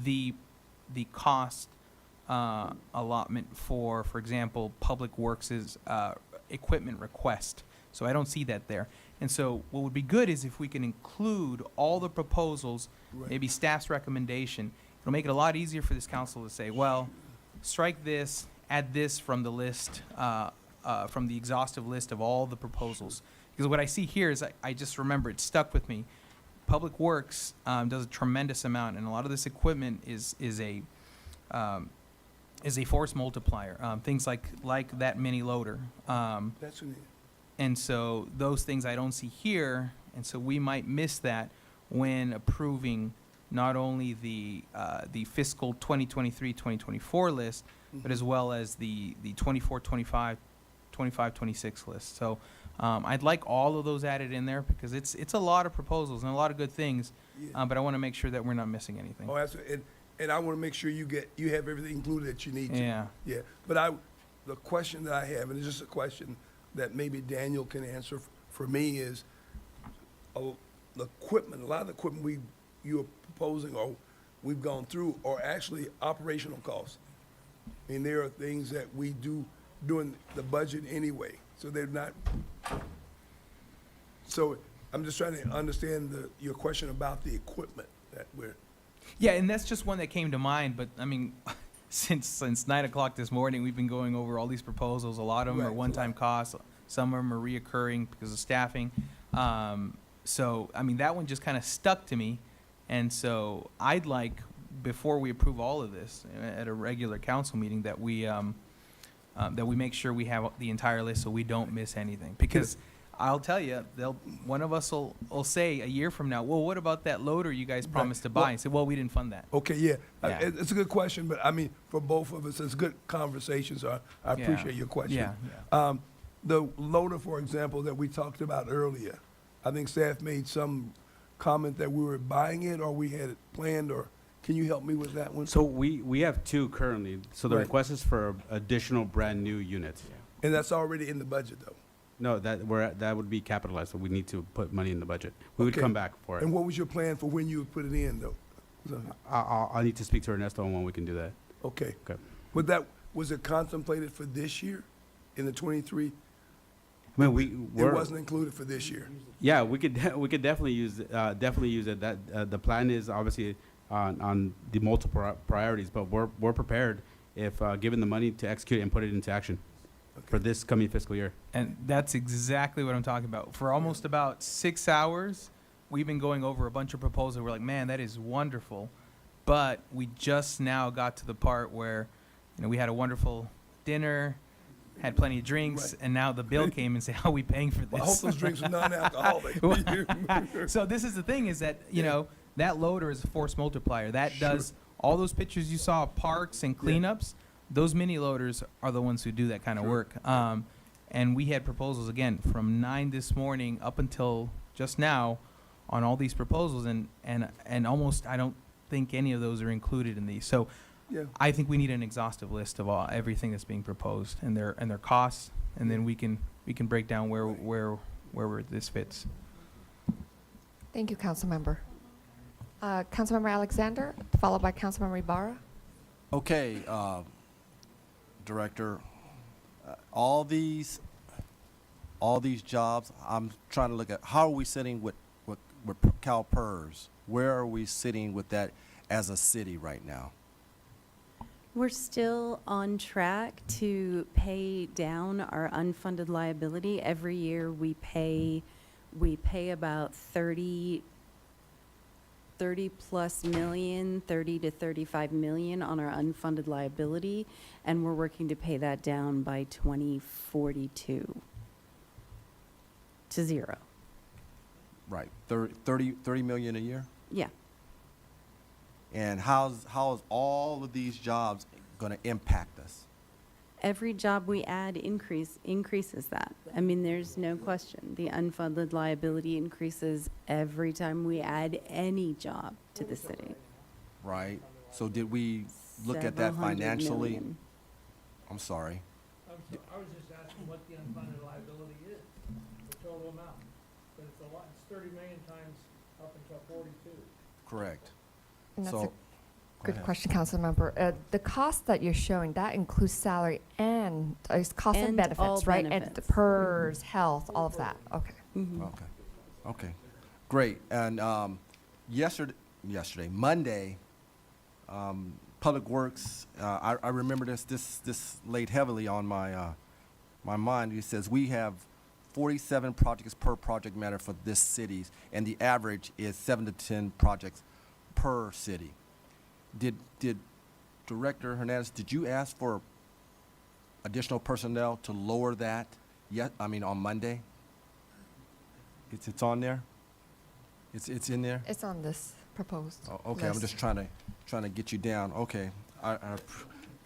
H: the cost allotment for example, Public Works' equipment request. So I don't see that there. And so what would be good is if we can include all the proposals,
M: Right.
H: maybe staff's recommendation. It'll make it a lot easier for this council to say, well, strike this, add this from the list, from the exhaustive list of all the proposals. Because what I see here is, I just remember, it stuck with me. Public Works does a tremendous amount, and a lot of this equipment is a force multiplier. Things like that mini loader.
M: That's what it is.
H: And so those things I don't see here, and so we might miss that when approving not only the fiscal 2023-2024 list, but as well as the 24-25, 25-26 list. So I'd like all of those added in there because it's a lot of proposals and a lot of good things,
M: Yeah.
H: but I want to make sure that we're not missing anything.
M: Oh, absolutely. And I want to make sure you have everything included that you need to.
H: Yeah.
M: Yeah. But the question that I have, and it's just a question that maybe Daniel can answer for me, is the equipment, a lot of the equipment you're proposing or we've gone through are actually operational costs. I mean, there are things that we do during the budget anyway, so they're not. So I'm just trying to understand your question about the equipment that we're.
H: Yeah, and that's just one that came to mind, but I mean, since 9 o'clock this morning, we've been going over all these proposals. A lot of them are
M: Right.
H: one-time costs. Some of them are reoccurring because of staffing. So, I mean, that one just kind of stuck to me. And so I'd like, before we approve all of this at a regular council meeting, that we make sure we have the entire list so we don't miss anything. Because I'll tell you, one of us will say a year from now, well, what about that loader you guys promised to buy? And say, well, we didn't fund that.
M: Okay, yeah.
H: Yeah.
M: It's a good question, but I mean, for both of us, it's good conversation, so I
H: Yeah.
M: appreciate your question.
H: Yeah,
M: The loader, for example, that we talked about earlier, I think staff made some comment that we were buying it or we had it planned, or can you help me with that one?
B: So we have two currently. So the
M: Right.
B: request is for additional brand new units.
M: And that's already in the budget, though.
B: No, that would be capitalized, so we need to put money in the budget. We would
M: Okay.
B: come back for it.
M: And what was your plan for when you would put it in, though?
B: I need to speak to Ernesto on when we can do that.
M: Okay.
B: Okay.
M: Was it contemplated for this year, in the 23?
B: I mean,
M: It wasn't included for this year?
B: Yeah, we could definitely use it. That the plan is obviously on the multiple priorities, but we're prepared if given the money to execute and put it into action for this coming fiscal year.
H: And that's exactly what I'm talking about. For almost about 6 hours, we've been going over a bunch of proposals. We're like, man, that is wonderful. But we just now got to the part where, we had a wonderful dinner, had plenty of drinks, and now the bill came and said, how are we paying for this?
M: Well, I hope those drinks are non-alcoholic.
H: So this is the thing is that, that loader is a force multiplier. That does all those pictures you saw of parks and cleanups. Those mini loaders are the ones who do that kind of work. And we had proposals, again, from 9 this morning up until just now on all these proposals. And almost I don't think any of those are included in these. So I think we need an exhaustive list of everything that's being proposed and their costs. And then we can break down where this fits.
A: Thank you, Councilmember. Councilmember Alexander, followed by Councilmember Ibarra.
P: Okay, Director, all these jobs, I'm trying to look at, how are we sitting with CalPERS? Where are we sitting with that as a city right now?
G: We're still on track to pay down our unfunded liability. Every year we pay about 30 plus million, 30 to 35 million on our unfunded liability, and we're working to pay that down by 2042 to zero.
P: Right, 30 million a year?
G: Yeah.
P: And how's all of these jobs going to impact us?
G: Every job we add increases that. I mean, there's no question. The unfunded liability increases every time we add any job to the city.
P: Right. So did we look at that
G: 700
P: financially?
G: million.
P: I'm sorry.
C: I was just asking what the unfunded liability is, the total amount. But it's a lot, it's 30 million times up until 42.
P: Correct.
A: And that's
P: So,
A: a
P: go
A: good
P: ahead.
A: question, Councilmember. The cost that you're showing, that includes salary and cost and
G: And all
A: benefits, right? And the
G: benefits.
A: PERS, health, all of that. Okay.
P: Okay, great. And Monday, Public Works, I remember this laid heavily on my mind. It says we have 47 projects per project manager for this city, and the average is 7 to 10 projects per city. Did Director Hernandez, did you ask for additional personnel to lower that? On Monday? It's on there? It's in there?
A: It's on this proposed
P: Oh, okay, I'm
A: list.
P: just trying to get you down. Okay, I'm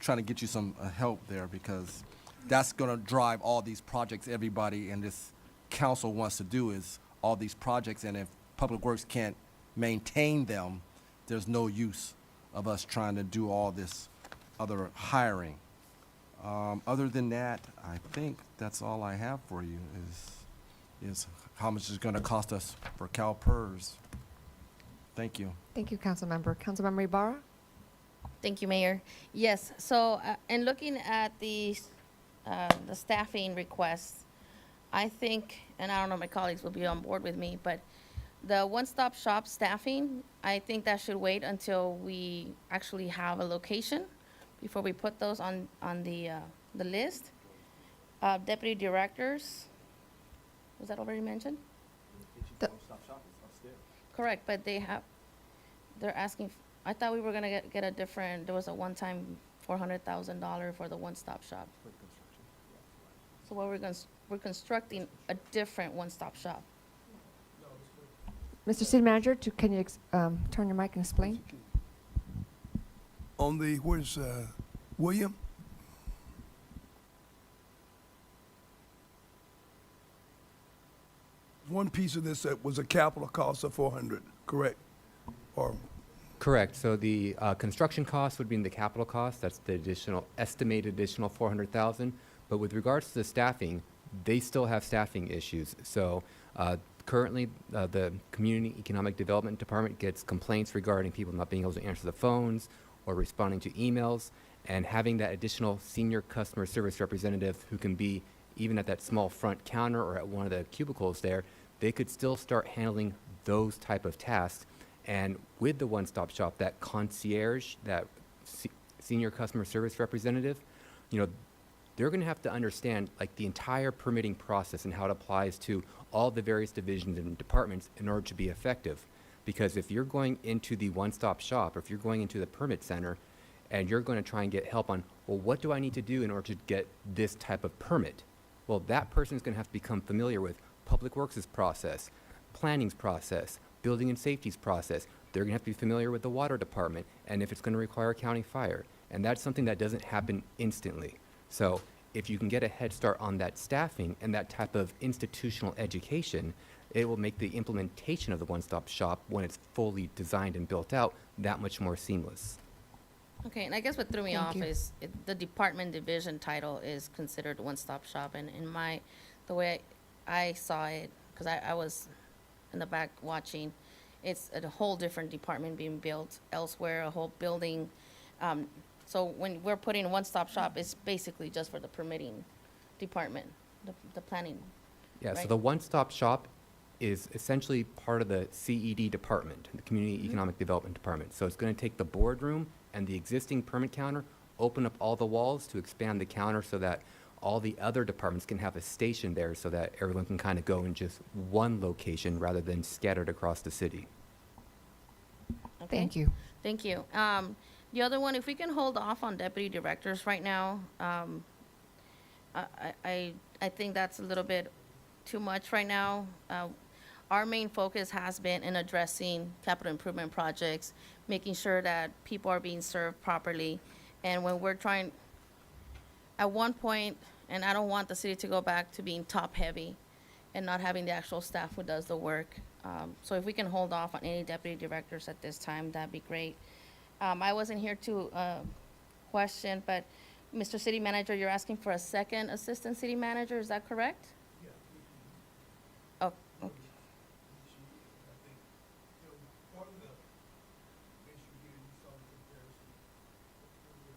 P: trying to get you some help there because that's going to drive all these projects everybody in this council wants to do is all these projects, and if Public Works can't maintain them, there's no use of us trying to do all this other hiring. Other than that, I think that's all I have for you is how much it's going to cost us for CalPERS. Thank you.
A: Thank you, Councilmember. Councilmember Ibarra?
S: Thank you, Mayor. Yes, so in looking at the staffing requests, I think, and I don't know if my colleagues will be on board with me, but the one-stop shop staffing, I think that should wait until we actually have a location before we put those on the list. Deputy directors, was that already mentioned? Correct, but they're asking, I thought we were gonna get a different, there was a one-time $400,000 for the one-stop shop. So what we're constructing a different one-stop shop.
A: Mr. City Manager, can you turn your mic and explain?
M: On the, where's William? One piece of this that was a capital cost of 400, correct? Or
T: Correct. So the construction cost would be in the capital cost. That's the estimated additional 400,000.
I: But with regards to the staffing, they still have staffing issues. So currently, the Community Economic Development Department gets complaints regarding people not being able to answer the phones or responding to emails, and having that additional senior customer service representative who can be even at that small front counter or at one of the cubicles there, they could still start handling those type of tasks. And with the one-stop shop, that concierge, that senior customer service representative, you know, they're going to have to understand like the entire permitting process and how it applies to all the various divisions and departments in order to be effective. Because if you're going into the one-stop shop, or if you're going into the permit center, and you're going to try and get help on, well, what do I need to do in order to get this type of permit? Well, that person is going to have to become familiar with Public Works' process, planning's process, building and safety's process. They're going to have to be familiar with the water department, and if it's going to require county fire. And that's something that doesn't happen instantly. So if you can get a head start on that staffing and that type of institutional education, it will make the implementation of the one-stop shop, when it's fully designed and built out, that much more seamless.
S: Okay, and I guess what threw me
Q: Thank
S: off
Q: you.
S: is the department division title is considered one-stop shop, and the way I saw it, because I was in the back watching, it's a whole different department being built elsewhere, a whole building. So when we're putting one-stop shop, it's basically just for the permitting department, the planning.
I: Yeah, so
S: Right.
I: the one-stop shop is essentially part of the CED department, the Community Economic Development Department. So it's going to take the boardroom and the existing permit counter, open up all the walls to expand the counter so that all the other departments can have a station there, so that everyone can kind of go in just one location rather than scattered across the city.
S: Okay.
Q: Thank you.
S: Thank you. The other one, if we can hold off on deputy directors right now, I think that's a little bit too much right now. Our main focus has been in addressing capital improvement projects, making sure that people are being served properly. And when we're trying, at one point, and I don't want the city to go back to being top-heavy and not having the actual staff who does the work. So if we can hold off on any deputy directors at this time, that'd be great. I wasn't here to question, but Mr. City Manager, you're asking for a second assistant city manager, is that correct? Oh, okay.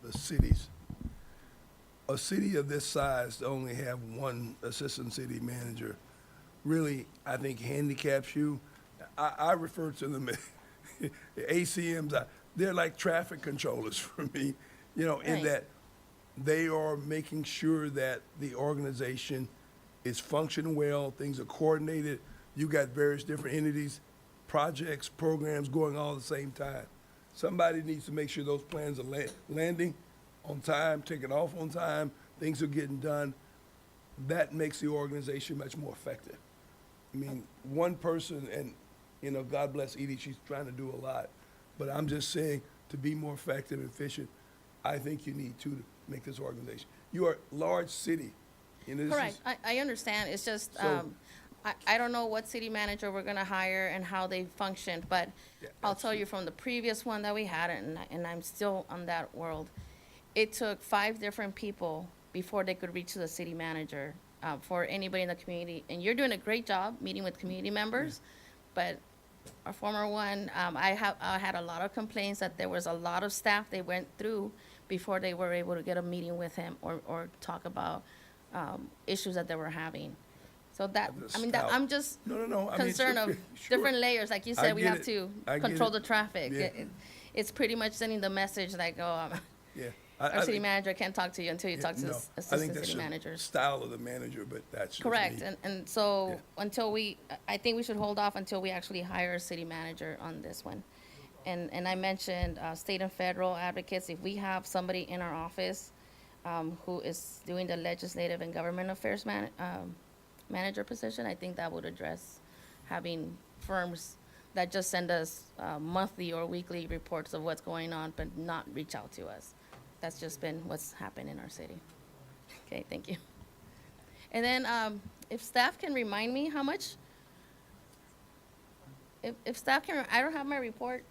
M: The cities, a city of this size to only have one assistant city manager really, I think, handicaps you. I refer to them as ACMs. They're like traffic controllers for me, you know, in
S: Right.
M: that they are making sure that the organization is functioning well, things are coordinated. You got various different entities, projects, programs going all at the same time. Somebody needs to make sure those plans are landing on time, taking off on time, things are getting done. That makes the organization much more effective. I mean, one person, and, you know, God bless Edie, she's trying to do a lot. But I'm just saying, to be more effective and efficient, I think you need two to make this organization. You are a large city. You know, this
S: Correct,
M: is-
S: I understand, it's just,
M: So-
S: I don't know what city manager we're gonna hire and how they function, but
M: Yeah,
S: I'll tell you from the previous one that we had, and I'm still on that world, it took 5 different people before they could reach to the city manager, for anybody in the community. And you're doing a great job meeting with community members, but our former one, I had a lot of complaints that there was a lot of staff they went through before they were able to get a meeting with him or talk about, issues that they were having. So that,
M: The
S: I mean, that,
M: staff.
S: I'm just
M: No, I mean,
S: concerned of
M: sure.
S: different layers, like you
M: I
S: said, we
M: get
S: have
M: it.
S: to
M: I get
S: control
M: it.
S: the traffic.
M: Yeah.
S: It's pretty much sending the message like, oh,
M: Yeah.
S: our city
M: think-
S: manager can't talk to you until you
M: yeah,
S: talk to
M: no,
S: the
M: I think
S: assistant
M: that's
S: city
M: the
S: managers.
M: style of the manager, but that's just
S: Correct,
M: me.
S: and so
M: Yeah.
S: until I think we should hold off until we actually hire a city manager on this one. And I mentioned, state and federal advocates, if we have somebody in our office, who is doing the legislative and government affairs manager position, I think that would address having firms that just send us, monthly or weekly reports of what's going on, but not reach out to us. That's just been what's happened in our city. Okay, thank you. And then, if staff can remind me how much, if staff can, I don't have my report.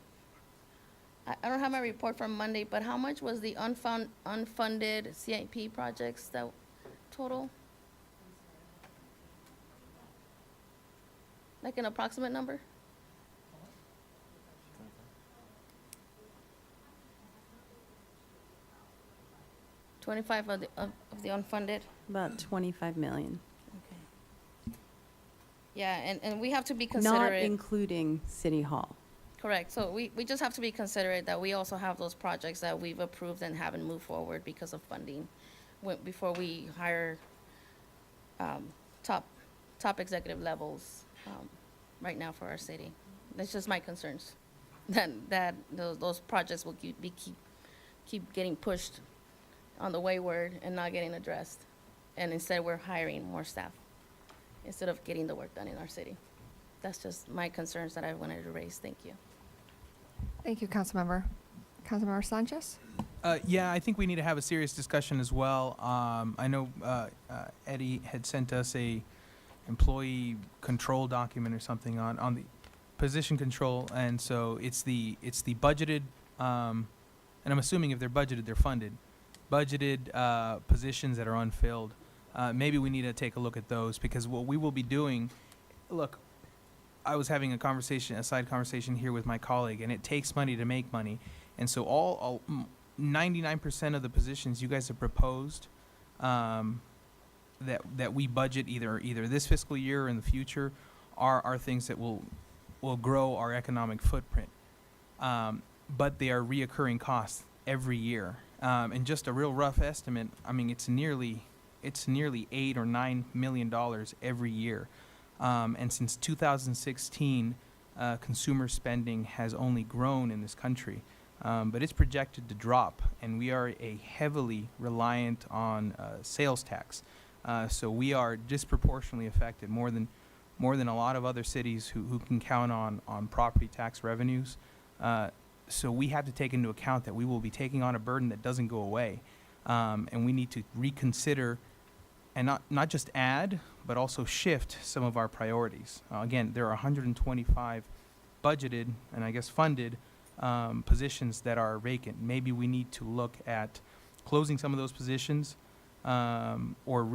S: I don't have my report from Monday, but how much was the unfunded CIP projects total? Like an approximate number? $25 of the unfunded?
G: About 25 million.
S: Yeah, and we have to be
G: Not
S: considerate.
G: including City Hall.
S: Correct. So we just have to be considerate that we also have those projects that we've approved and haven't moved forward because of funding before we hire top executive levels right now for our city. That's just my concerns. That those projects will keep getting pushed on the wayward and not getting addressed. And instead, we're hiring more staff instead of getting the work done in our city. That's just my concerns that I wanted to raise. Thank you.
A: Thank you, Councilmember. Councilmember Sanchez?
H: Yeah, I think we need to have a serious discussion as well. I know Eddie had sent us a employee control document or something on the position control, and so it's the budgeted, and I'm assuming if they're budgeted, they're funded. Budgeted positions that are unfilled. Maybe we need to take a look at those, because what we will be doing, look, I was having a side conversation here with my colleague, and it takes money to make money. And so 99% of the positions you guys have proposed that we budget either this fiscal year or in the future are things that will grow our economic footprint. But they are reoccurring costs every year. And just a real rough estimate, I mean, it's nearly $8 or $9 million every year. And since 2016, consumer spending has only grown in this country, but it's projected to drop, and we are heavily reliant on sales tax. So we are disproportionately affected, more than a lot of other cities who can count on property tax revenues. So we have to take into account that we will be taking on a burden that doesn't go away, and we need to reconsider and not just add, but also shift some of our priorities. Again, there are 125 budgeted and I guess funded positions that are vacant. Maybe we need to look at closing some of those positions or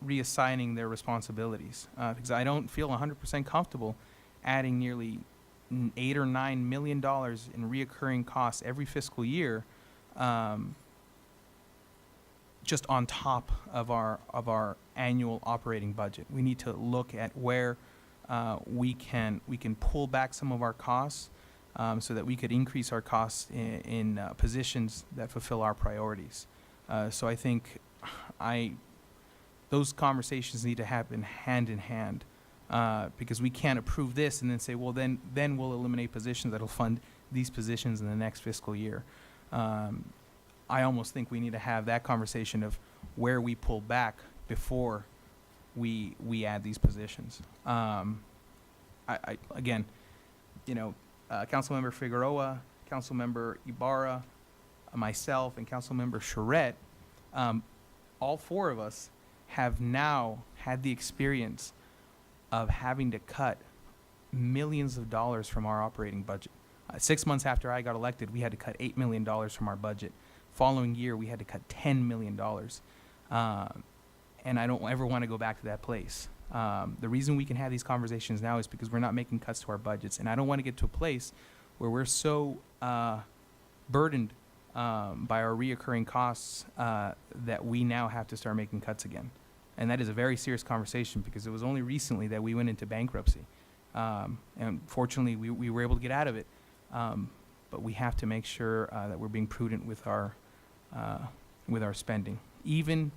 H: reassigning their responsibilities, because I don't feel 100% comfortable adding nearly $8 or $9 million in reoccurring costs every fiscal year, just on top of our annual operating budget. We need to look at where we can pull back some of our costs, so that we could increase our costs in positions that fulfill our priorities. So I think those conversations need to happen hand in hand, because we can't approve this and then say, well, then we'll eliminate positions that'll fund these positions in the next fiscal year. I almost think we need to have that conversation of where we pull back before we add these positions. Again, Councilmember Figueroa, Councilmember Ibarra, myself, and Councilmember Charette, all four of us have now had the experience of having to cut millions of dollars from our operating budget. 6 months after I got elected, we had to cut $8 million from our budget. Following year, we had to cut $10 million. And I don't ever want to go back to that place. The reason we can have these conversations now is because we're not making cuts to our budgets. And I don't want to get to a place where we're so burdened by our reoccurring costs that we now have to start making cuts again. And that is a very serious conversation, because it was only recently that we went into bankruptcy. And fortunately, we were able to get out of it. But we have to make sure that we're being prudent with our spending. Even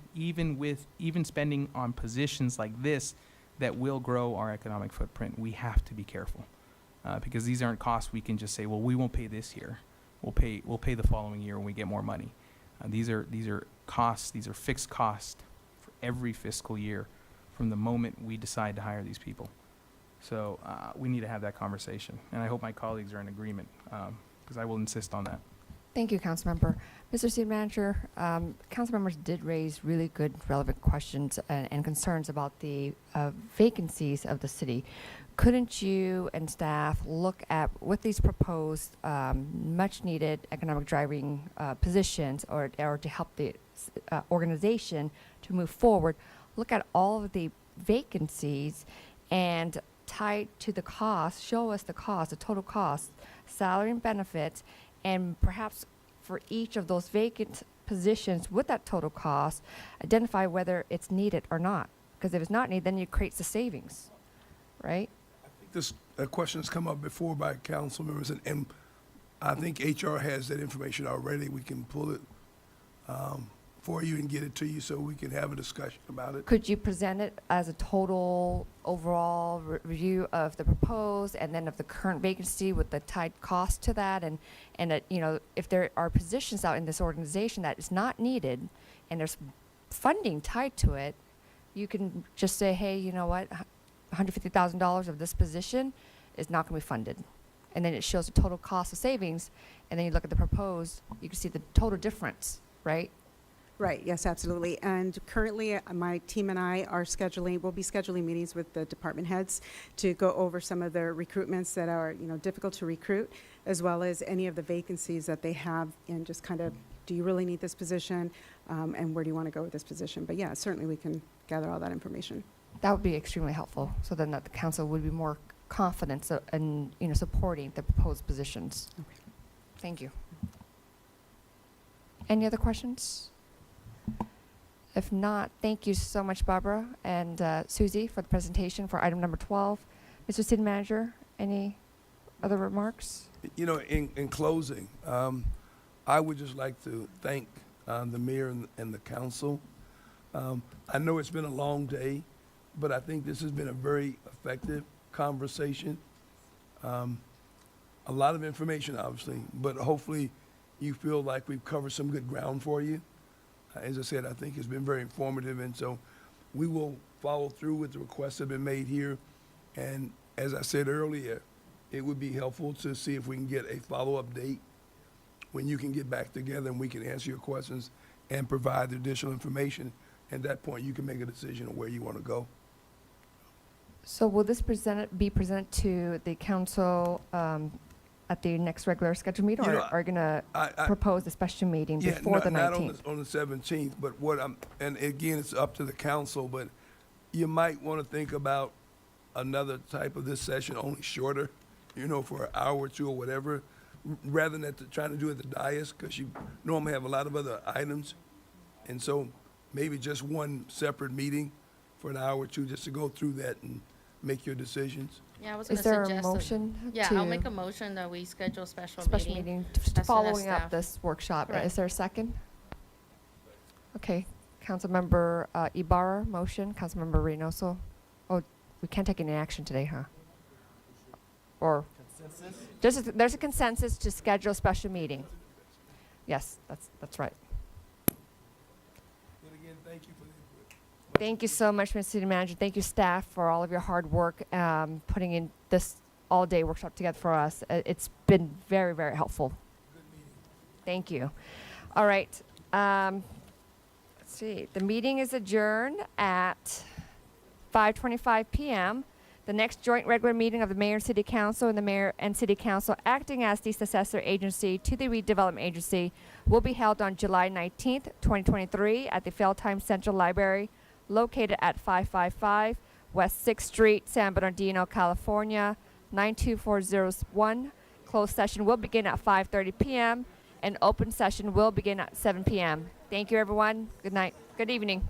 H: spending on positions like this that will grow our economic footprint, we have to be careful, because these aren't costs we can just say, well, we won't pay this year. We'll pay the following year when we get more money. These are costs. These are fixed costs for every fiscal year from the moment we decide to hire these people. So we need to have that conversation, and I hope my colleagues are in agreement, because I will insist on that.
A: Thank you, Councilmember. Mr. City Manager, Councilmembers did raise really good, relevant questions and concerns about the vacancies of the city. Couldn't you and staff look at, with these proposed much-needed economic driving positions, or to help the organization to move forward, look at all of the vacancies and tied to the cost, show us the cost, the total cost, salary and benefits, and perhaps for each of those vacant positions with that total cost, identify whether it's needed or not. Because if it's not needed, then it creates the savings, right?
M: This question has come up before by council members, and I think HR has that information already. We can pull it for you and get it to you so we can have a discussion about it.
A: Could you present it as a total overall review of the proposed and then of the current vacancy with the tied cost to that? And that, you know, if there are positions out in this organization that is not needed and there's funding tied to it, you can just say, hey, you know what, $150,000 of this position is not going to be funded. And then it shows the total cost of savings. And then you look at the proposed, you can see the total difference, right?
L: Right, yes, absolutely. And currently, my team and I are we'll be scheduling meetings with the department heads to go over some of the recruitments that are, you know, difficult to recruit, as well as any of the vacancies that they have, and just kind of, do you really need this position? And where do you want to go with this position? But yeah, certainly we can gather all that information.
A: That would be extremely helpful, so then that the council would be more confident in, you know, supporting the proposed positions.
L: Okay.
A: Thank you. Any other questions? If not, thank you so much, Barbara and Susie, for the presentation for item number 12. Mr. City Manager, any other remarks?
M: You know, in closing, I would just like to thank the mayor and the council. I know it's been a long day, but I think this has been a very effective conversation. A lot of information, obviously, but hopefully you feel like we've covered some good ground for you. As I said, I think it's been very informative, and so we will follow through with the requests that have been made here. And as I said earlier, it would be helpful to see if we can get a follow-up date when you can get back together and we can answer your questions and provide the additional information. At that point, you can make a decision on where you want to go.
A: So will this be presented to the council at the next regular scheduled meeting,
M: You
A: or
M: know,
A: are you going to
M: I-
A: propose a special meeting before the 19th?
M: Not on the 17th, but and again, it's up to the council, but you might want to think about another type of this session, only shorter, you know, for an hour or two or whatever, rather than trying to do it at the dais, because you normally have a lot of other items. And so maybe just one separate meeting for an hour or two just to go through that and make your decisions.
S: Yeah, I was going
A: Is
S: to
A: there
S: suggest.
A: a motion
S: Yeah,
A: to
S: I'll make a motion that we schedule a special
A: meeting
S: as soon as
A: following up
S: staff-
A: this workshop?
S: Correct.
A: Is there a second? Okay, Councilmember Ibarra, motion, Councilmember Reynoso. Oh, we can't take any action today, huh? Or? There's a consensus to schedule a special meeting. Yes, that's right.
M: But again, thank you for the input.
A: Thank you so much, Mr. City Manager. Thank you, staff, for all of your hard work putting in this all-day workshop together for us. It's been very, very helpful. Thank you. All right. Let's see. The meeting is adjourned at 5:25 p.m. The next joint regular meeting of the Mayor and City Council and the Mayor and City Council acting as the successor agency to the Redevelopment Agency will be held on July 19th, 2023 at the Feldheim Central Library, located at 555 West 6th Street, San Bernardino, California, 92401. Closed session will begin at 5:30 p.m. and open session will begin at 7 p.m. Thank you, everyone. Good night. Good evening.